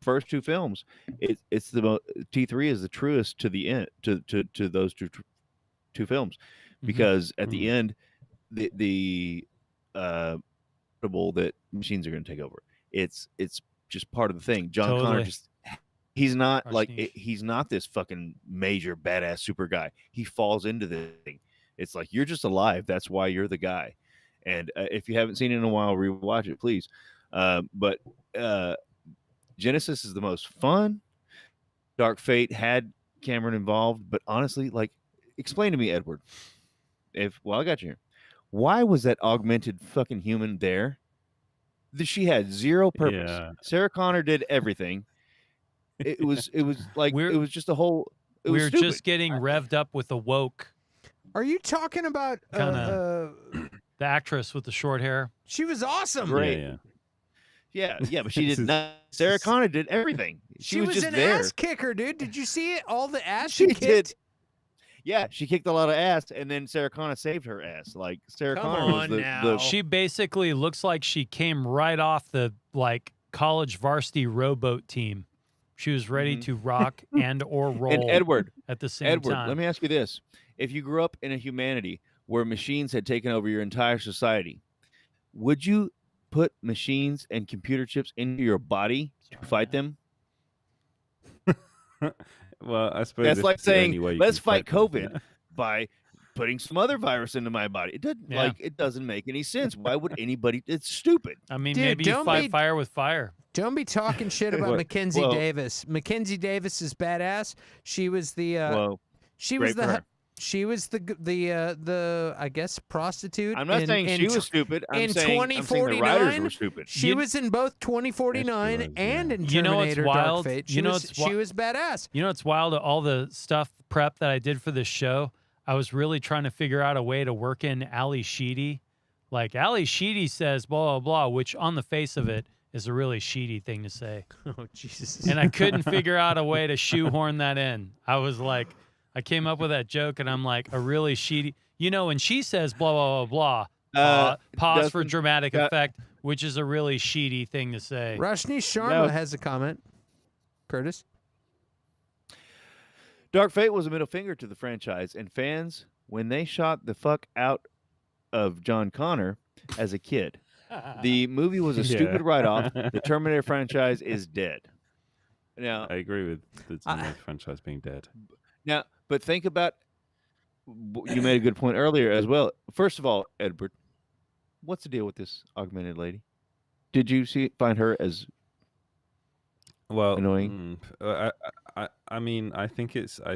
first 2 films. It's the most. T3 is the truest to the end to those two films, because at the end, the that machines are going to take over. It's just part of the thing. John Connor he's not he's not this fucking major badass super guy. He falls into the thing. It's like you're just alive. That's why you're the guy. And if you haven't seen it in a while, rewatch it, please. But Genisys is the most fun. Dark Fate had Cameron involved, but honestly, like, explain to me, Edward. I got you here. Why was that augmented fucking human there? She had zero purpose. Yeah. Sarah Connor did everything. It was like it was just a whole. We're just getting revved up with the woke. Are you talking about the actress with the short hair? She was awesome. Great. Yeah, but she did not. Sarah Connor did everything. She was just an there. ass kicker, dude. Did you see it? All the ass She kicked? did. Yeah, she kicked a lot of ass, and then Sarah Connor saved her ass. Like Sarah Connor was the. She basically looks like she came right off the college varsity rowboat team. She was ready to rock and or roll. And Edward, at the same time. let me ask you this: if you grew up in a humanity where machines had taken over your entire society, would you put machines and computer chips into your body to fight them? Well, I suppose that's like saying let's fight COVID yeah. by putting some other virus into my body. It doesn't it doesn't make any sense. Why would anybody? It's stupid. I mean, maybe you fight fire with fire. Don't be talking shit about Mackenzie Davis. Mackenzie Davis is badass. She was the she was the I guess prostitute. I'm not saying she was stupid. I'm saying the writers were stupid. She was in both 2049 and in Terminator Dark Fate. She was badass. You know what's wild? All the stuff prep that I did for this show, I was really trying to figure out a way to work in Ali Sheedy. Like Ali Sheedy says blah blah blah, which on the face of it is a really Sheedy thing to say. Oh Jesus! And I couldn't figure out a way to shoehorn that in. I was like, I came up with that joke, and I'm like, a really Sheedy. You know, when she says blah blah blah blah, pause for dramatic effect, which is a really Sheedy thing to say. Rashni Sharma has a comment. Curtis. Dark Fate was a middle finger to the franchise and fans when they shot the fuck out of John Connor as a kid. The movie was a stupid write-off. The Terminator franchise is dead. Now, I agree with the Terminator franchise being dead. Now, but think about, you made a good point earlier as well. First of all, Edward, what's the deal with this augmented lady? Did you find her as annoying? I mean, I think it's there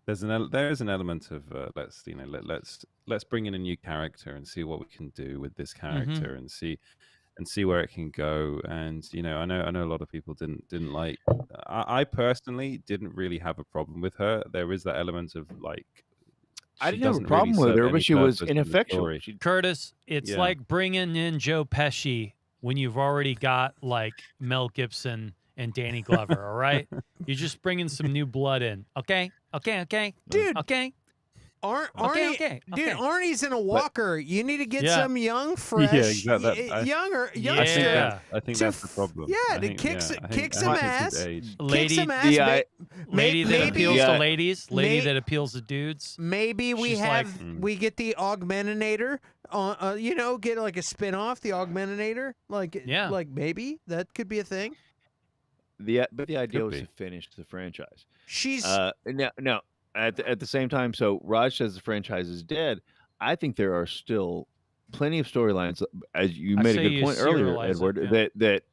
is an element of let's bring in a new character and see what we can do with this character and see where it can go. And I know a lot of people didn't like. I personally didn't really have a problem with her. There is that element of like. I didn't have a problem with her, but she was ineffectual. Curtis, it's like bringing in Joe Pesci when you've already got like Mel Gibson and Danny Glover. All right, you're just bringing some new blood in. Okay, dude. Okay. Arnie, okay. dude, Arnie's in a walker. You need to get Yeah. some young, fresh, exactly. younger, Yeah. youngster. I think to that's the f- problem. yeah, I to think, kick yeah, s- I think- kick I some think it's ass. his age. Kick Lady, some ass. the lady that maybe- appeals to Yeah. ladies, lady that appeals to dudes. Maybe we She's have like- we get the Augmentinator. Get like a spin-off, the Augmentinator. Like maybe that could be a thing. But the idea Could was be. to finish the franchise. She's No. At the same time, so Raj says the franchise is dead. I think there are still plenty of storylines, as you I made a say good you point earlier, serialize it, Edward. yeah. That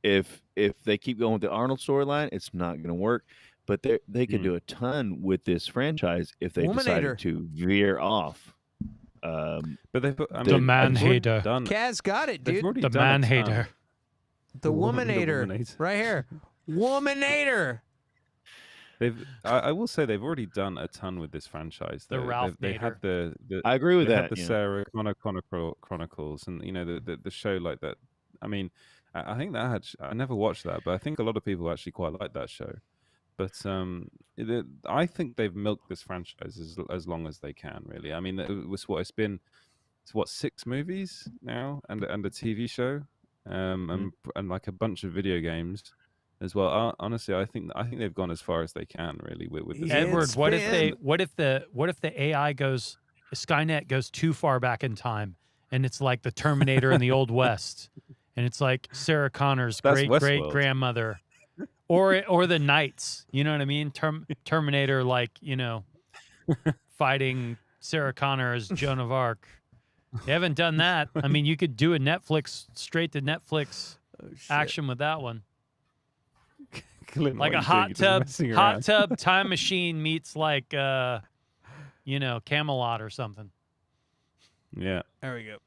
if they keep going with the Arnold storyline, it's not going to work. But they could do a ton with this franchise if they Womanator. decided to veer off. But they've The they've man already hater. done- Kaz got it, they've dude. already The done a man ton. hater. The The Womanator, Womanator. right here. Womanator. I will say they've already done a ton with this franchise. The though. Ralph They had the I agree with they that. had the yeah. Sarah Connor Chronicles, and the show like that. I mean, I think that had I never watched that, but I think a lot of people actually quite like that show. But I think they've milked this franchise as long as they can. Really, I mean, it's been 6 movies now, and a TV show, and like a bunch of video games as well. Honestly, I think they've gone as far as they can really with this. Yeah, Edward, it's what been- if the AI goes, Skynet goes too far back in time, and it's like the Terminator in the Old West, and it's like Sarah Connor's That's great Westworld. grandmother, or the Knights, you know what I mean? Terminator, like fighting Sarah Connor as Joan of Arc. They haven't done that. I mean, you could do a straight to Netflix action with that one. Clint, Like what a are you doing? hot You're just tub messing around. time machine meets like Camelot or something. Yeah. There we go.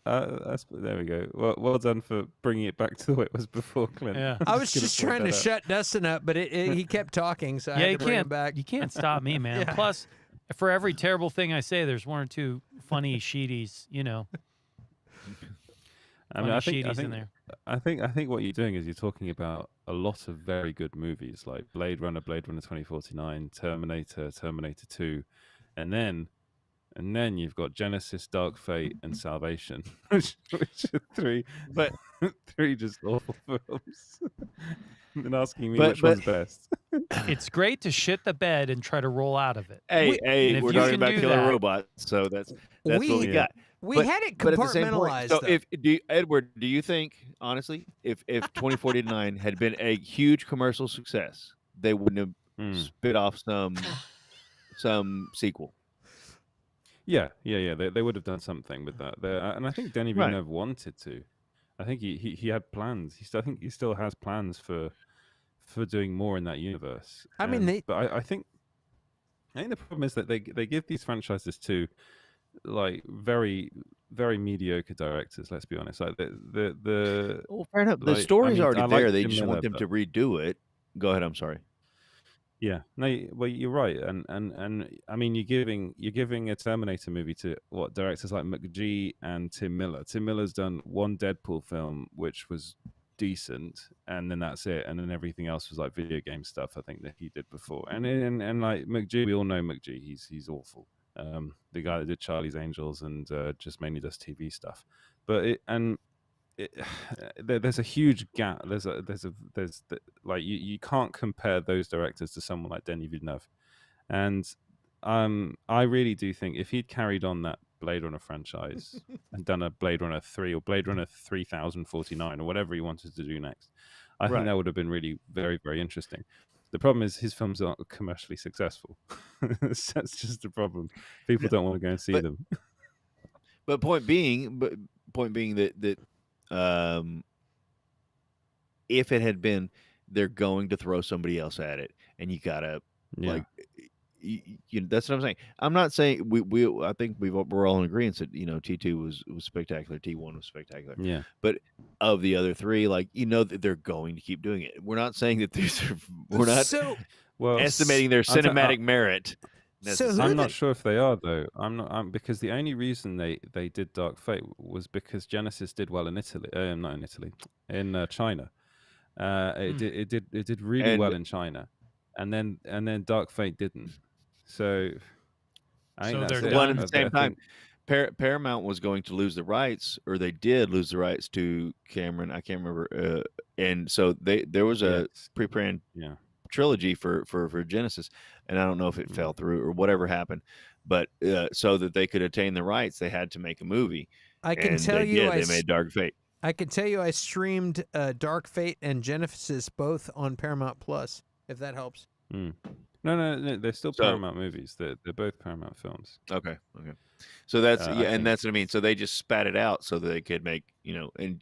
There we go. Well done for bringing it back to the way it was before, Clint. Yeah. I was gonna just point trying to that out. shut Dustin up, but he kept talking, so I Yeah, had you to bring him can't back. you can't stop me, man. Yeah. Plus, for every terrible thing I say, there's one or two funny sheeties, I mean, I funny think sheeties in there. I think what you're doing is you're talking about a lot of very good movies like Blade Runner 2049, Terminator 2, and then you've got Genisys, Dark Fate, and Salvation, which are three just awful films. And asking me which one's best. It's great to shit the bed and try to roll out of it. Hey, and if we're you talking can about do killer that- robots, so that's what we We- got. We had it But at the same point, compartmentalized. so though. Edward, do you think honestly, if 2049 had been a huge commercial success, they wouldn't have spit off some sequel? Yeah. They would have done something with that. And I think Denis Right. Villeneuve wanted to. I think he had plans. I think he still has plans for doing more in that universe. I mean, but I think the problem is that they give these franchises to like very very mediocre directors. Let's be honest. Like the Well, fair enough. The like, story's I already like there. They Tim just want Miller, them to redo it. Go ahead. I'm sorry. Yeah, no, well, you're right, and I mean, you're giving a Terminator movie to what directors like McG and Tim Miller. Tim Miller's done one Deadpool film, which was decent, and then that's it, and then everything else was like video game stuff. I think that he did before, and like McG, we all know McG. He's awful. The guy that did Charlie's Angels and just mainly does TV stuff, but there's a huge gap. Like you can't compare those directors to someone like Denis Villeneuve, and I really do think if he'd carried on that Blade Runner franchise and done a Blade Runner 3 or Blade Runner 3049 or whatever he wanted to do next, I think that would have been really very very interesting. The problem is his films aren't commercially successful. That's just the problem. People don't want to go and see them. But point being that if it had been, they're going to throw somebody else at it, and you gotta like, that's what I'm saying. I'm not saying I think we're all in agreement that T2 was spectacular, T1 was spectacular. Yeah. But of the other three, like that they're going to keep doing it. We're not saying that we're not estimating their cinematic merit. I'm not sure if they are though. I'm because the only reason they did Dark Fate was because Genisys did well in Italy, not in Italy, in China. It did really well in China, and then Dark Fate didn't. So I think So that's they're it. One at done. the same I time, think- Paramount was going to lose the rights, or they did lose the rights to Cameron. I can't remember. And so there was a yes. pre-planned Yeah. trilogy for Genesis, and I don't know if it fell through or whatever happened. But so that they could attain the rights, they had to make a movie, I can and tell they you, did. They made Dark Fate. I can tell you, I streamed Dark Fate and Genisys both on Paramount Plus. If that helps. Mm. No, they're still So- Paramount movies. They're both Paramount films. Okay. So that's I yeah, and think- that's what I mean. So they just spat it out so that they could make and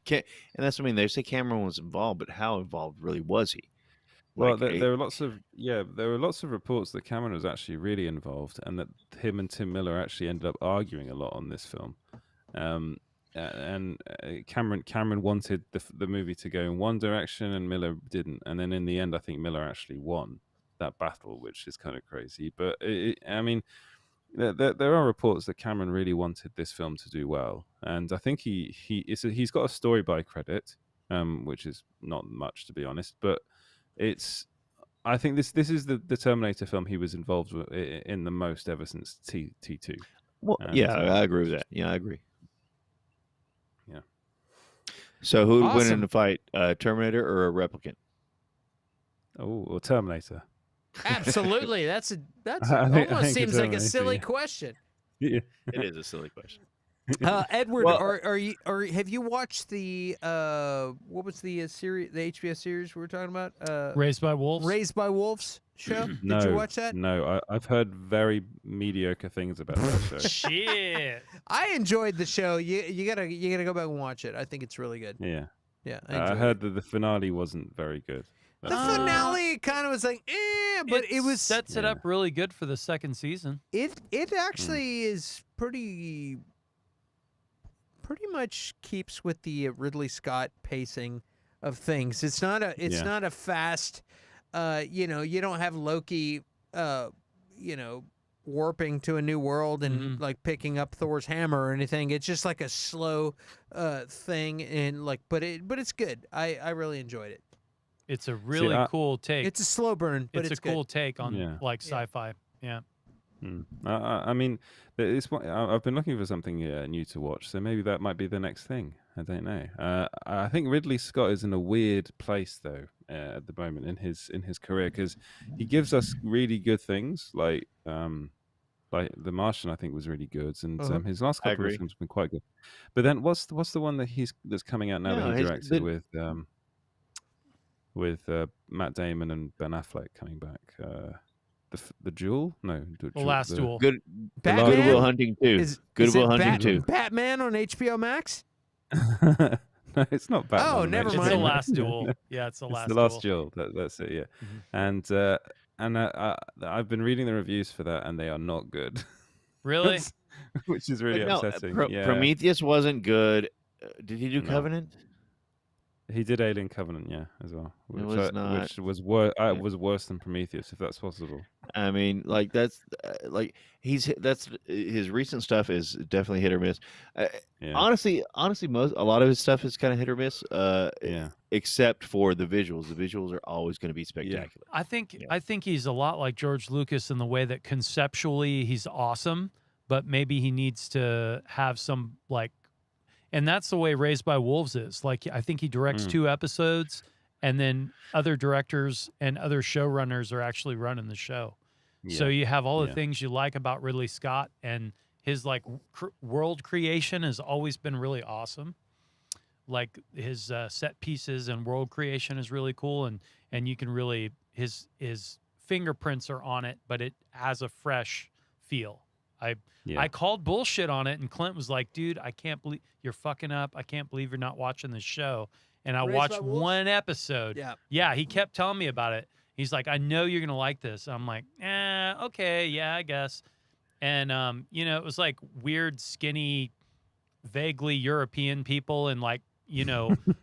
that's what I mean. They say Cameron was involved, but how involved really was he? Well, Like, there were lots of reports that Cameron was actually really involved, and that him and Tim Miller actually ended up arguing a lot on this film. Cameron wanted the movie to go in one direction, and Miller didn't. And then in the end, I think Miller actually won that battle, which is kind of crazy. But I mean, there are reports that Cameron really wanted this film to do well, and I think he's got a story by credit, which is not much, to be honest, but I think this is the Terminator film he was involved with in the most ever since T2. well, And, yeah, I agree with that. Yeah, I agree. Yeah. So who would win Awesome. in the fight, Terminator or a replicant? Oh, or Terminator. Absolutely. That's I think almost seems like a Terminator, silly yeah. question. Yeah. It is a silly question. Edward, Well- are have you watched the what was the series, the HBO series we were talking about? Raised by Wolves. Raised by Wolves show? No, Did you watch that? No, I've heard very mediocre things about that show. Shit. I enjoyed the show. You gotta go back and watch it. I think it's really good. Yeah, Yeah, I enjoyed heard it. that the finale wasn't very good. The That's- finale kind of was like, but it was sets it Yeah. up really good for the second season. it actually is pretty much keeps with the Ridley Scott pacing of things. It's not Yeah. not a fast you don't have Loki warping to a new world and like picking up Thor's hammer or anything. It's just like a slow thing, and like but it's good. I really enjoyed it. It's a really cool take. It's a slow burn, but it's it's a cool good. take on Yeah. like Yeah. sci-fi. Yeah. I mean, I've been looking for something new to watch, so maybe that might be the next thing. I don't know. I think Ridley Scott is in a weird place though at the moment in his career, because he gives us really good things like The Martian. I think was really good, and his last I couple of agree. films have been quite good. But then what's the one that's coming out now No, that he his- directed with Matt Damon and Ben Affleck coming back? The Duel? No, The Last Duel. Good Batman? Goodwill Hunting 2. Is Goodwill it Hunting 2. Batman on HBO Max? No, it's not Batman. Oh, on never It's HBO. the mind. Last Duel. Yeah, it's the It's Last the Duel. Last Duel. That's it. Yeah, and I've been reading the reviews for that, and they are not good. Really? Which is really But no, upsetting. Yeah, Prometheus wasn't good. Did he do No. Covenant? he did Alien Covenant, yeah, as well, It was not- which was worse than Prometheus, if that's possible. I mean, like that's like that's his recent stuff is definitely hit or miss. Yeah, Honestly, a lot of his stuff is kind of hit or miss. yeah, Except for the visuals. The visuals are always going to be spectacular. I think Yeah. I think he's a lot like George Lucas in the way that conceptually he's awesome, but maybe he needs to have some like, and that's the way Raised by Wolves is. Like I think he directs 2 episodes, and then other directors and other showrunners are actually running the show. So yeah. you have all the Yeah. things you like about Ridley Scott, and his like world creation has always been really awesome. Like his set pieces and world creation is really cool, and you can really his fingerprints are on it, but it has a fresh feel. Yeah. I called bullshit on it, and Clint was like, "Dude, I can't believe you're fucking up. I can't believe you're not watching the show." And I Raised by watched Wolves? one episode. Yeah. He kept telling me about it. He's like, "I know you're gonna like this." I'm like, okay, yeah, I guess. And it was like weird, skinny, vaguely European people, and like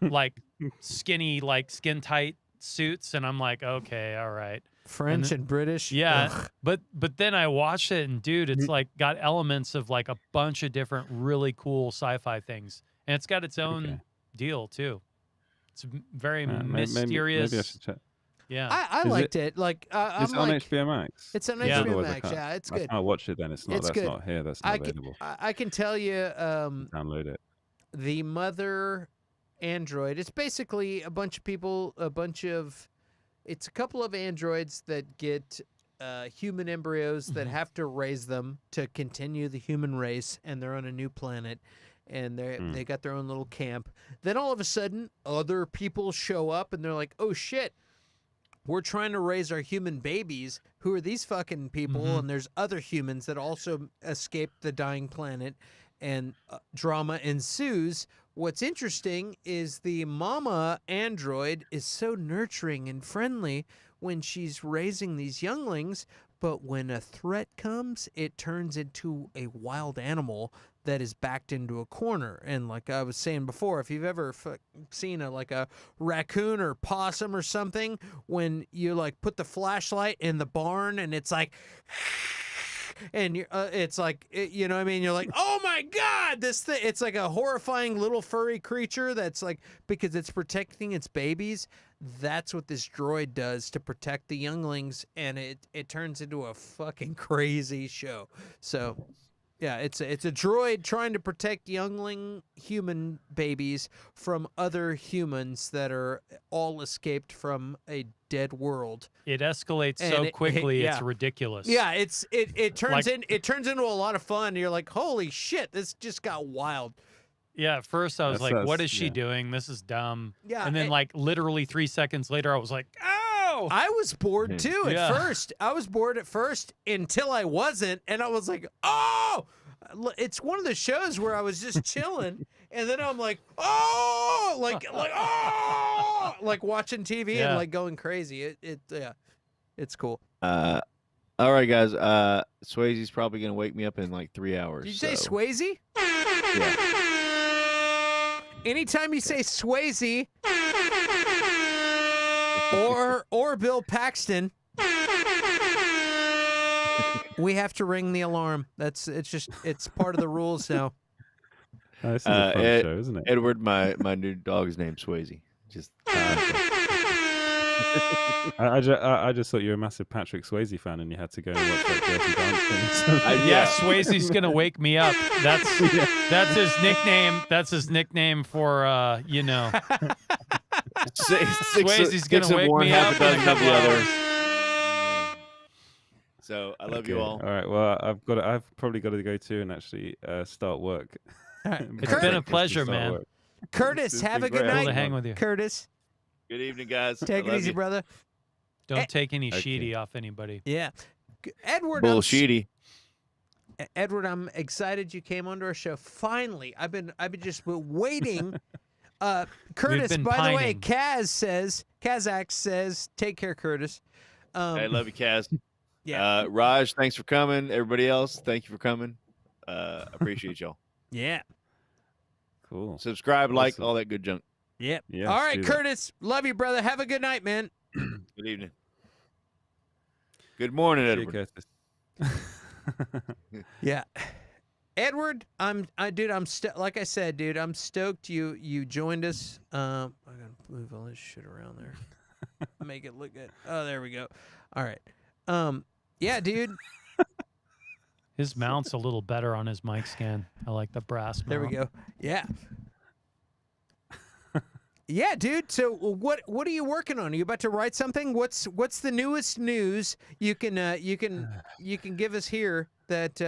like skinny, like skin tight suits, and I'm like, okay, all right. French and British. Yeah, Ugh. but then I watched it, and dude, it's like got elements of like a bunch of different really cool sci-fi things, and it's got its own Okay. deal too. It's very Maybe I mysterious. should check. Yeah. I Is liked it. Like It's I'm on like, HBO Max. it's on Yeah. HBO Otherwise, Max. Yeah, it's I good. can't watch it. Then it's not. It's That's good. not here. That's not available. I can tell you, Download it. the mother android. It's basically a bunch of people, it's a couple of androids that get human embryos that have to raise them to continue the human race, and they're on a new planet, and they got their own little camp. Then all of a sudden, other people show up, and they're like, "Oh shit, we're trying to raise our human babies. Who are these fucking people?" And there's other humans that also escaped the dying planet, and drama ensues. What's interesting is the mama android is so nurturing and friendly when she's raising these younglings, but when a threat comes, it turns into a wild animal that is backed into a corner. And like I was saying before, if you've ever seen a raccoon or possum or something, when you like put the flashlight in the barn and it's like, and it's like, you know what I mean? You're like, oh my God, this thing, it's like a horrifying little furry creature that's like, because it's protecting its babies. That's what this droid does to protect the younglings, and it turns into a fucking crazy show. So yeah, it's a droid trying to protect youngling human babies from other humans that are all escaped from a dead world. It escalates And so quickly, yeah. it's ridiculous. Yeah, it turns Like- it turns into a lot of fun. You're like, holy shit, this just got wild. Yeah, at first I was That's- like, what that's- is she yeah. doing? This is dumb. Yeah, And then like literally 3 seconds later, I was like, oh! I was bored too at Yeah. first. I was bored at first until I wasn't, and I was like, oh! It's one of the shows where I was just chilling, and then I'm like, oh! Like watching TV Yeah. and like going crazy. It's cool. All right, guys. Swayze's probably gonna wake me up in like 3 hours. Did you say so- Swayze? Yeah. Anytime you say Swayze or Bill Paxton, we have to ring the alarm. It's part of the rules now. Oh, this is a fun show, isn't it? Edward, my new dog's named Swayze. Just I just thought you were a massive Patrick Swayze fan, and you had to go and watch like Dirty Dancing. Yeah, Swayze's gonna wake me up. That's his nickname. That's his nickname for you know. Swayze's gonna wake me up in a couple hours. So I love Okay, you all. All right. Well, I've probably got to go too and actually start work. It's been a pleasure, man. Curtis, It's have been a good great. Cool night. to hang with you. Curtis, Good evening, guys. take I it love easy, you. brother. Don't take any Okay. sheety off anybody. Yeah. Edward, Bullshitty. Edward, I'm excited you came onto our show. Finally, I've been just waiting. Curtis, been by the way, pining. Kazakh says, take care, Curtis. I love you, Kaz. Yeah. Raj, thanks for coming. Everybody else, thank you for coming. Appreciate y'all. Yeah. Cool. Subscribe, like, Awesome. all that good junk. Yep. Yes, All right, do that. Curtis, love you, brother. Have a good night, man. Good evening. Good morning, See you, Edward. Curtis. Yeah. Edward, like I said, dude, I'm stoked you joined us. I gotta move all this shit around there. Make it look good. Oh, there we go. All right. Yeah, dude. His mount's a little better on his mic scan. I like the brass mount. There we go. Yeah. Yeah, dude. So what are you working on? Are you about to write something? What's the newest news you can give us here that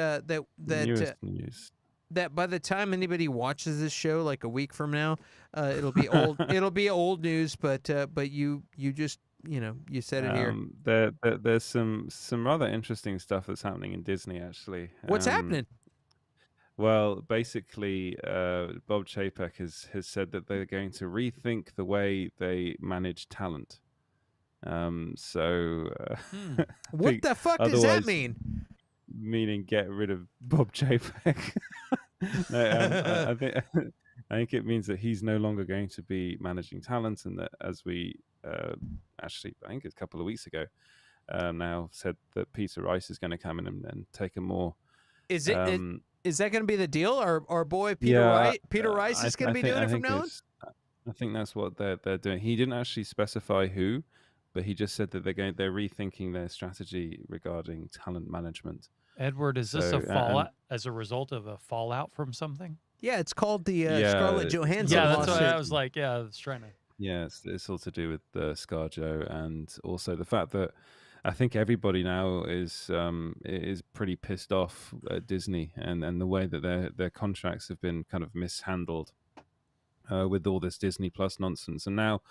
Newest news. that by the time anybody watches this show, like a week from now, it'll be old. It'll be old news. But you just you said it here. There's some rather interesting stuff that's happening in Disney actually. What's happening? Well, basically, Bob Chapek has said that they're going to rethink the way they manage talent. So, What think the fuck does that otherwise- mean? meaning get rid of Bob Chapek. No, I think it means that he's no longer going to be managing talent, and that as we actually, I think it's a couple of weeks ago, now said that Peter Rice is going to come in and take a more. Is that going to be the deal? Our boy Peter Rice is going to be doing it from now on? I think that's what they're doing. He didn't actually specify who, but he just said that they're rethinking their strategy regarding talent management. Edward, is this So a fallout as a result of a fallout from something? Yeah, it's called the yeah, Scarlett it's Johansson Yeah, that's lawsuit. what I was like. Yeah, I was trying to. yeah, it's all to do with ScarJo, and also the fact that I think everybody now is pretty pissed off at Disney and the way that their contracts have been kind of mishandled with all this Disney Plus nonsense. And now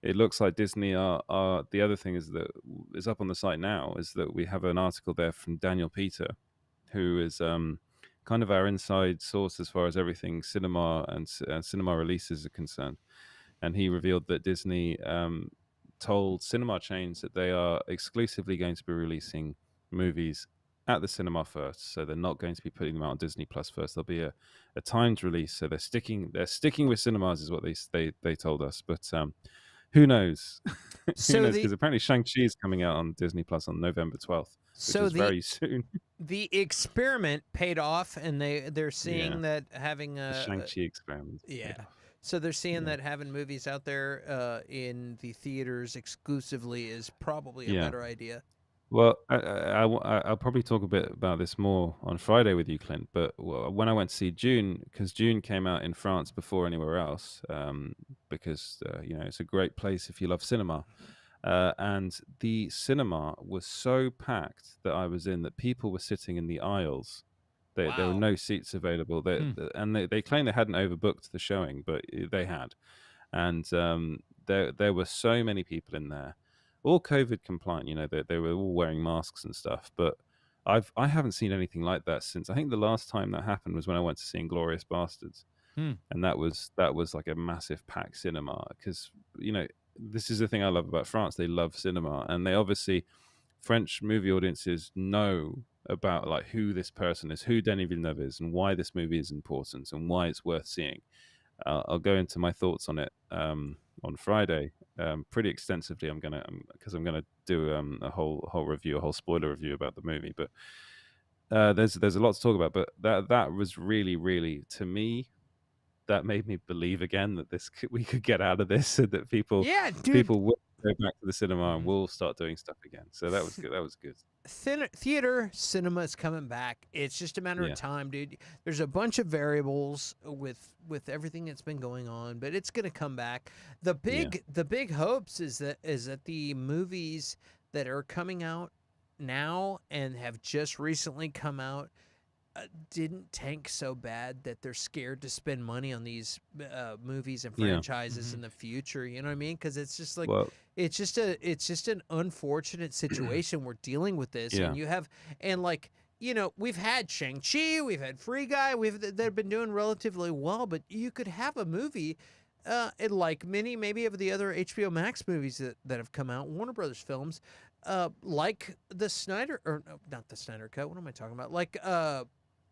it looks like Disney are the other thing is up on the site now is that we have an article there from Daniel Peter, who is kind of our inside source as far as everything cinema and cinema releases are concerned. And he revealed that Disney told cinema chains that they are exclusively going to be releasing movies at the cinema first, so they're not going to be putting them out on Disney Plus first. There'll be a timed release, so they're sticking with cinemas, is what they told us. But who knows? So Who knows? Because apparently Shang-Chi is coming out on Disney Plus on November 12th, which is very soon. The experiment paid off, and they're seeing Yeah. that having The a Shang-Chi experiment. yeah. So they're seeing Yeah. that having movies out there in the theaters exclusively is probably a Yeah. better idea. Well, I'll probably talk a bit about this more on Friday with you, Clint. But when I went to see Dune, because Dune came out in France before anywhere else, because it's a great place if you love cinema. And the cinema was so packed that I was in that people were sitting in the aisles. There were Wow. no seats available. And they claim they hadn't overbooked the showing, but they had. And there were so many people in there, all COVID compliant. They were all wearing masks and stuff. But I haven't seen anything like that since. I think the last time that happened was when I went to see Inglourious Bastards, and that was like a massive packed cinema. Because this is the thing I love about France. They love cinema, and they obviously French movie audiences know about like who this person is, who Denis Villeneuve is, and why this movie is important and why it's worth seeing. I'll go into my thoughts on it on Friday pretty extensively. I'm gonna do a whole review, a whole spoiler review about the movie. But there's a lot to talk about. But that was really, to me, that made me believe again that we could get out of this, so that people will go back to the cinema and will start doing stuff again. So that was good. That was good. Theater cinema is coming back. It's just a matter of time, dude. There's a bunch of variables with everything that's been going on, but it's going to come back. The big hopes is that the movies that are coming out now and have just recently come out didn't tank so bad that they're scared to spend money on these movies and franchises in the future. You know what I mean? Because it's just like it's just an unfortunate situation we're dealing with this, and we've had Shang-Chi, we've had Free Guy, they've been doing relatively well, but you could have a movie. Like maybe of the other HBO Max movies that have come out, Warner Brothers films, like the Snyder, or no, not the Snyder Cut. What am I talking about? Like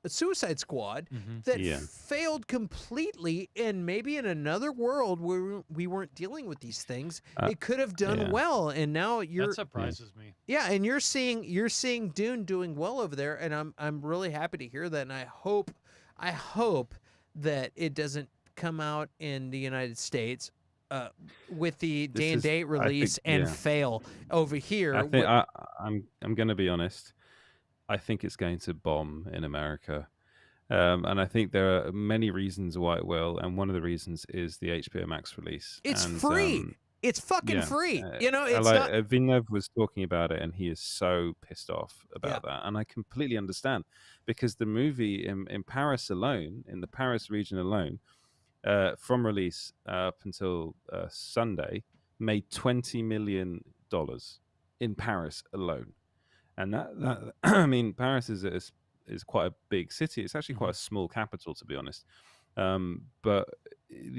Suicide Squad that failed completely, and maybe in another world where we weren't dealing with these things, it could have done well. And now that surprises me. Yeah, and you're seeing Dune doing well over there, and I'm really happy to hear that. And I hope that it doesn't come out in the United States with the day and date release fail over here. I think I'm going to be honest. I think it's going to bomb in America. And I think there are many reasons why it will. And one of the reasons is the HBO Max release. It's free. It's fucking free. It's like, not... Villeneuve was talking about it, and he is so pissed off about that. And I completely understand, because the movie in Paris alone, in the Paris region alone, from release up until Sunday, made $20 million in Paris alone. And that I mean, Paris is quite a big city. It's actually quite a small capital, to be honest. But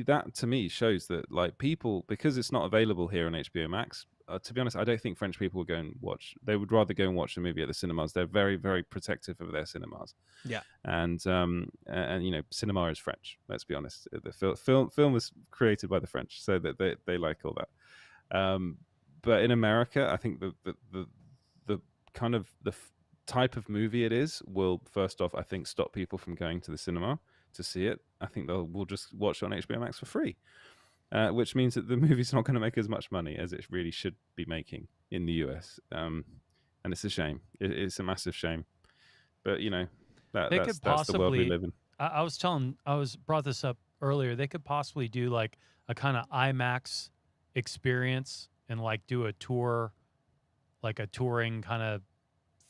that to me shows that, like, people, because it's not available here on HBO Max. To be honest, I don't think French people would go and watch. They would rather go and watch the movie at the cinemas. They're very, very protective of their cinemas. Yeah. And cinema is French. Let's be honest. The film was created by the French, so that they like all that. But in America, I think the kind of the type of movie it is will, first off, I think, stop people from going to the cinema to see it. I think we'll just watch it on HBO Max for free. which means that the movie's not going to make as much money as it really should be making in the US. And it's a shame. It's a massive shame. But They could that's the world we possibly. live in. I was brought this up earlier. They could possibly do like a kind of IMAX experience and like do a tour, like a touring kind of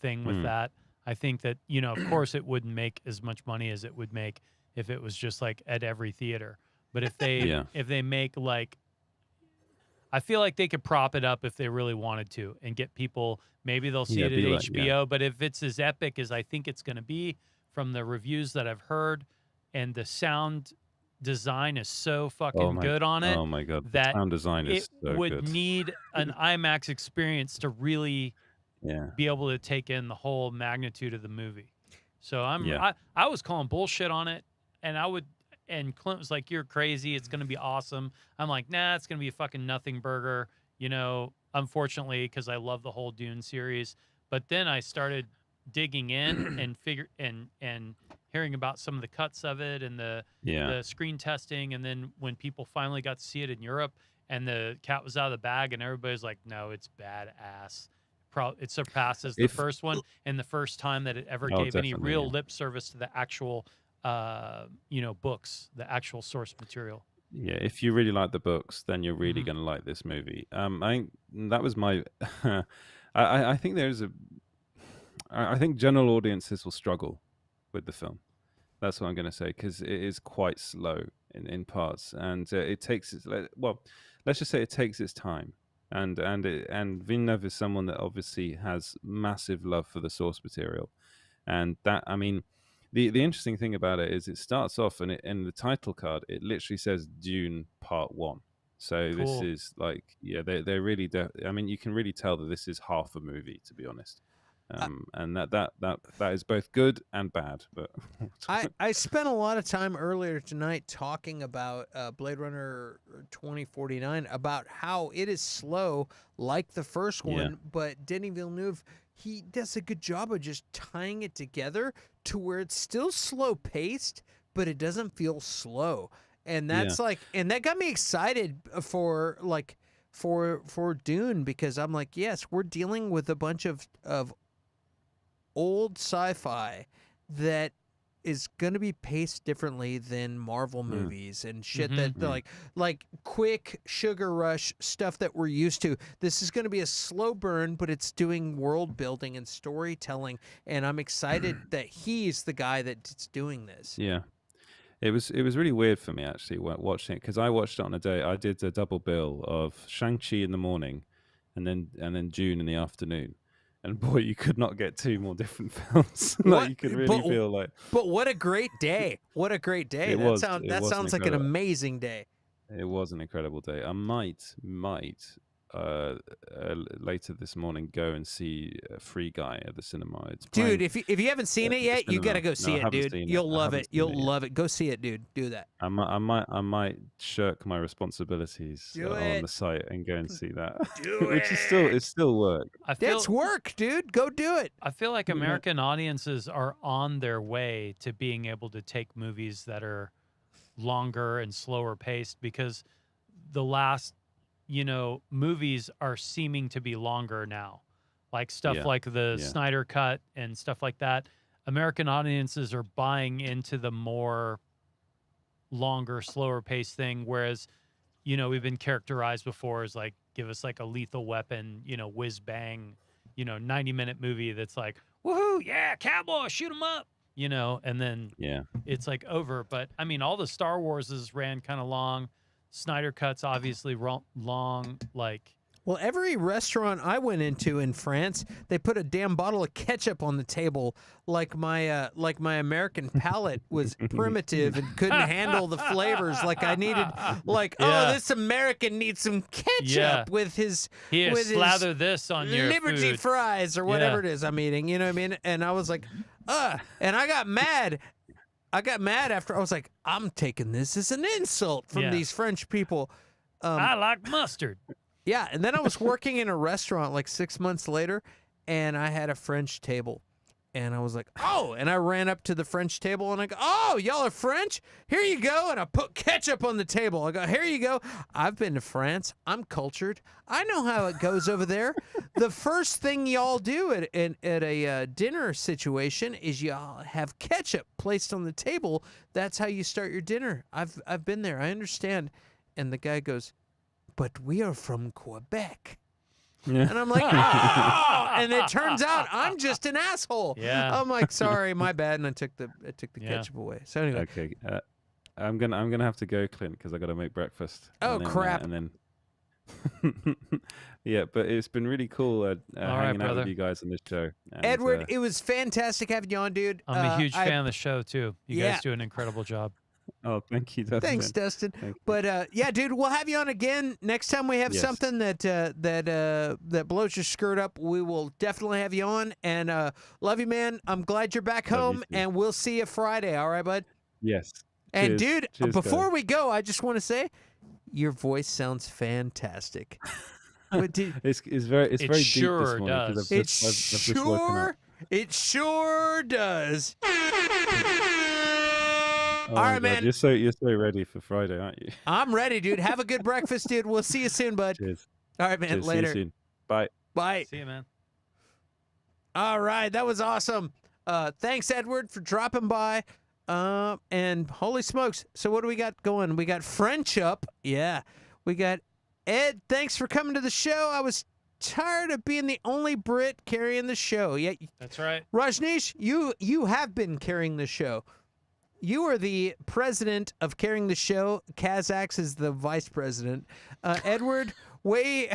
thing with that. I think that, of course it wouldn't make as much money as it would make if it was just like at every theater. But if they make like, I feel like they could prop it up if they really wanted to and get people, maybe they'll see it at HBO, but if it's as epic as I think it's going to be from the reviews that I've heard, and the sound design is so fucking good on it. Oh my God. That the sound design is so would good. need an IMAX experience to really Yeah. be able to take in the whole magnitude of the movie. So I was calling bullshit on it, and Clint was like, "You're crazy. It's going to be awesome." I'm like, "Nah, it's going to be a fucking nothing burger." Unfortunately, because I love the whole Dune series. But then I started digging in and hearing about some of the cuts of it and the screen testing, and then when people finally got to see it in Europe and the cat was out of the bag and everybody's like, "No, it's badass." It surpasses the first one, and the first time that it ever gave any real lip service to the actual books, the actual source material. Yeah, if you really like the books, then you're really going to like this movie. I think that was my. I think I think general audiences will struggle with the film. That's what I'm going to say, because it is quite slow in parts, and it takes let's just say it takes its time. And Villeneuve is someone that obviously has massive love for the source material, and that, I mean, the interesting thing about it is it starts off and in the title card it literally says Dune Part 1. So Cool. This is like, they're really I mean, you can really tell that this is half a movie, to be honest. And that is both good and bad. But I spent a lot of time earlier tonight talking about Blade Runner 2049, about how it is slow like the first one, but Denis Villeneuve, he does a good job of just tying it together to where it's still slow paced, but it doesn't feel slow. And that's and that got me excited for Dune, because I'm like, yes, we're dealing with a bunch of old sci-fi that is going to be paced differently than Marvel movies and shit that like quick sugar rush stuff that we're used to. This is going to be a slow burn, but it's doing world building and storytelling, and I'm excited that he's the guy that's doing this. Yeah. It was really weird for me, actually, watching it, because I watched it on a day. I did a double bill of Shang-Chi in the morning and then Dune in the afternoon. And boy, you could not get two more different films. You could really feel like. But what a great day! What a great day! That sounds like an amazing day. It was an incredible day. I might later this morning go and see Free Guy at the cinema. Dude, if you haven't seen it yet, you gotta go see it, dude. You'll love it. You'll love it. Go see it, dude. Do that. I might shirk my responsibilities on the site and go and see that. Which is still work. That's work, dude. Go do it. I feel like American audiences are on their way to being able to take movies that are longer and slower paced, because the last movies are seeming to be longer now, like stuff like the Snyder Cut and stuff like that. American audiences are buying into the more longer, slower paced thing, whereas we've been characterized before as like, give us like a Lethal Weapon, whiz bang, 90-minute movie that's like, woohoo, yeah, cowboy, shoot 'em up, and then it's like over. But I mean, all the Star Warses ran kind of long. Snyder Cut's obviously long, like. Well, every restaurant I went into in France, they put a damn bottle of ketchup on the table, like my American palate was primitive and couldn't handle the flavors. Like I needed, this American needs some ketchup with his. Slather this on your Liberty food. Fries or whatever it is I'm eating. You know what I mean? And I was like, and I got mad. After I was like, I'm taking this as an insult from these French people. I like mustard. Yeah, and then I was working in a restaurant like 6 months later, and I had a French table. And I was like, oh, and I ran up to the French table and I go, oh, y'all are French? Here you go. And I put ketchup on the table. I go, here you go. I've been to France. I'm cultured. I know how it goes over there. The first thing y'all do at a dinner situation is y'all have ketchup placed on the table. That's how you start your dinner. I've been there. I understand. And the guy goes, but we are from Quebec. Yeah. And I'm like, oh! And it turns out I'm just an asshole. Yeah. I'm like, sorry, my bad, and I took the ketchup away. So anyway, Okay. I'm gonna have to go, Clint, because I got to make breakfast. Oh, and then, crap. And then. Yeah, but it's been really cool right, hanging out brother. with you guys on this show. And, Edward, it was fantastic having you on, dude. I'm a huge fan of the show too. You Yeah. guys do an incredible job. oh, thank you, Dustin. Thanks, Dustin. Thank you. But yeah, dude, we'll have you on again next time we have Yes. something that blows your skirt up. We will definitely have you on. And love you, man. I'm glad you're back Love you home, too. and we'll see you Friday. All right, bud. Yes. And Cheers. dude, Cheers, before guys. we go, I just want to say, your voice sounds fantastic. But dude, It's very It very sure deep this morning. 'cause does. I've it just woken up. sure does. Oh All my right, God, man. You're so ready for Friday, aren't you? I'm ready, dude. Have a good breakfast, dude. We'll see you soon, bud. Cheers. All right, man. Cheers. Later. See you soon. Bye. Bye. See you, man. All right, that was awesome. Thanks, Edward, for dropping by. And holy smokes. So what do we got going? We got French up. Yeah. We got Ed. Thanks for coming to the show. I was tired of being the only Brit carrying the show. Yeah. That's right. Rajneesh, you have been carrying the show. You are the president of carrying the show. Kazax is the vice president. Edward, away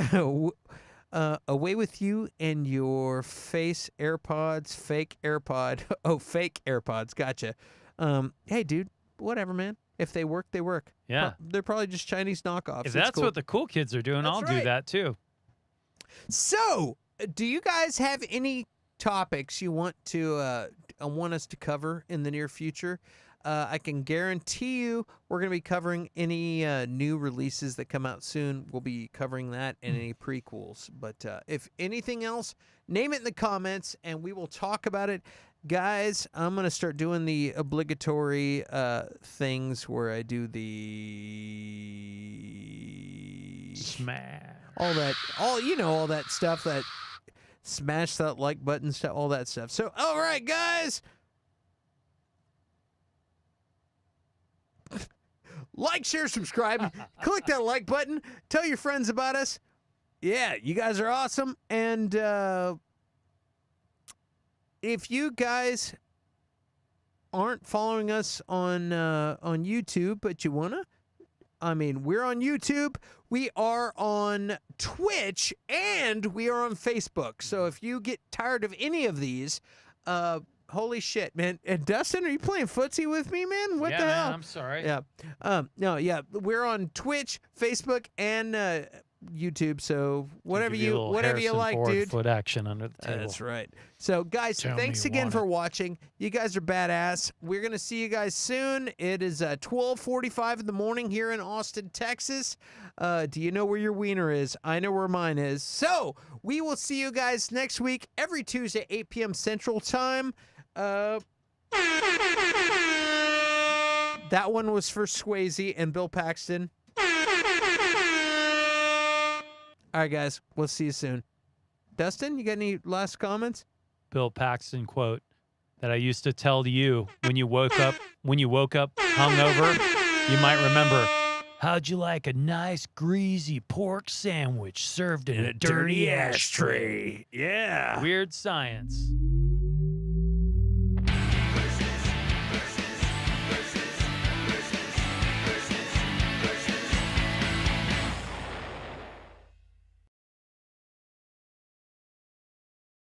with you and your fake AirPod. Oh, fake AirPods. Gotcha. Hey, dude, whatever, man. If they work, they work. Yeah. They're probably just Chinese knockoffs. If It's that's cool. what the cool kids are doing, That's I'll right. do that too. So, do you guys have any topics you want us to cover in the near future? I can guarantee you we're going to be covering any new releases that come out soon. We'll be covering that and any prequels. But if anything else, name it in the comments and we will talk about it. Guys, I'm going to start doing the obligatory things where I do the Smash. all that stuff, that smash that like button stuff, all that stuff. So, all right, guys. Like, share, subscribe. Click that like button. Tell your friends about us. Yeah, you guys are awesome. And if you guys aren't following us on YouTube, but you wanna, we're on YouTube. We are on Twitch, and we are on Facebook. So if you get tired of any of these, holy shit, man. And Dustin, are you playing footsie with me, man? What yeah, the man, hell? I'm sorry. Yeah. No, yeah. We're on Twitch, Facebook, and YouTube. So whatever Give you a little you Harrison like, Ford dude. Foot action under the table. That's right. So, guys, Tell thanks me you again want for it. watching. You guys are badass. We're going to see you guys soon. It is 12:45 in the morning here in Austin, Texas. Do you know where your wiener is? I know where mine is. So, we will see you guys next week, every Tuesday, 8 p.m. Central Time. That one was for Swayze and Bill Paxton. All right, guys. We'll see you soon. Dustin, you got any last comments? Bill Paxton quote that I used to tell to you when you woke up hungover. You might remember, how'd you like a nice greasy pork sandwich served in a dirty ashtray? Yeah. Weird science.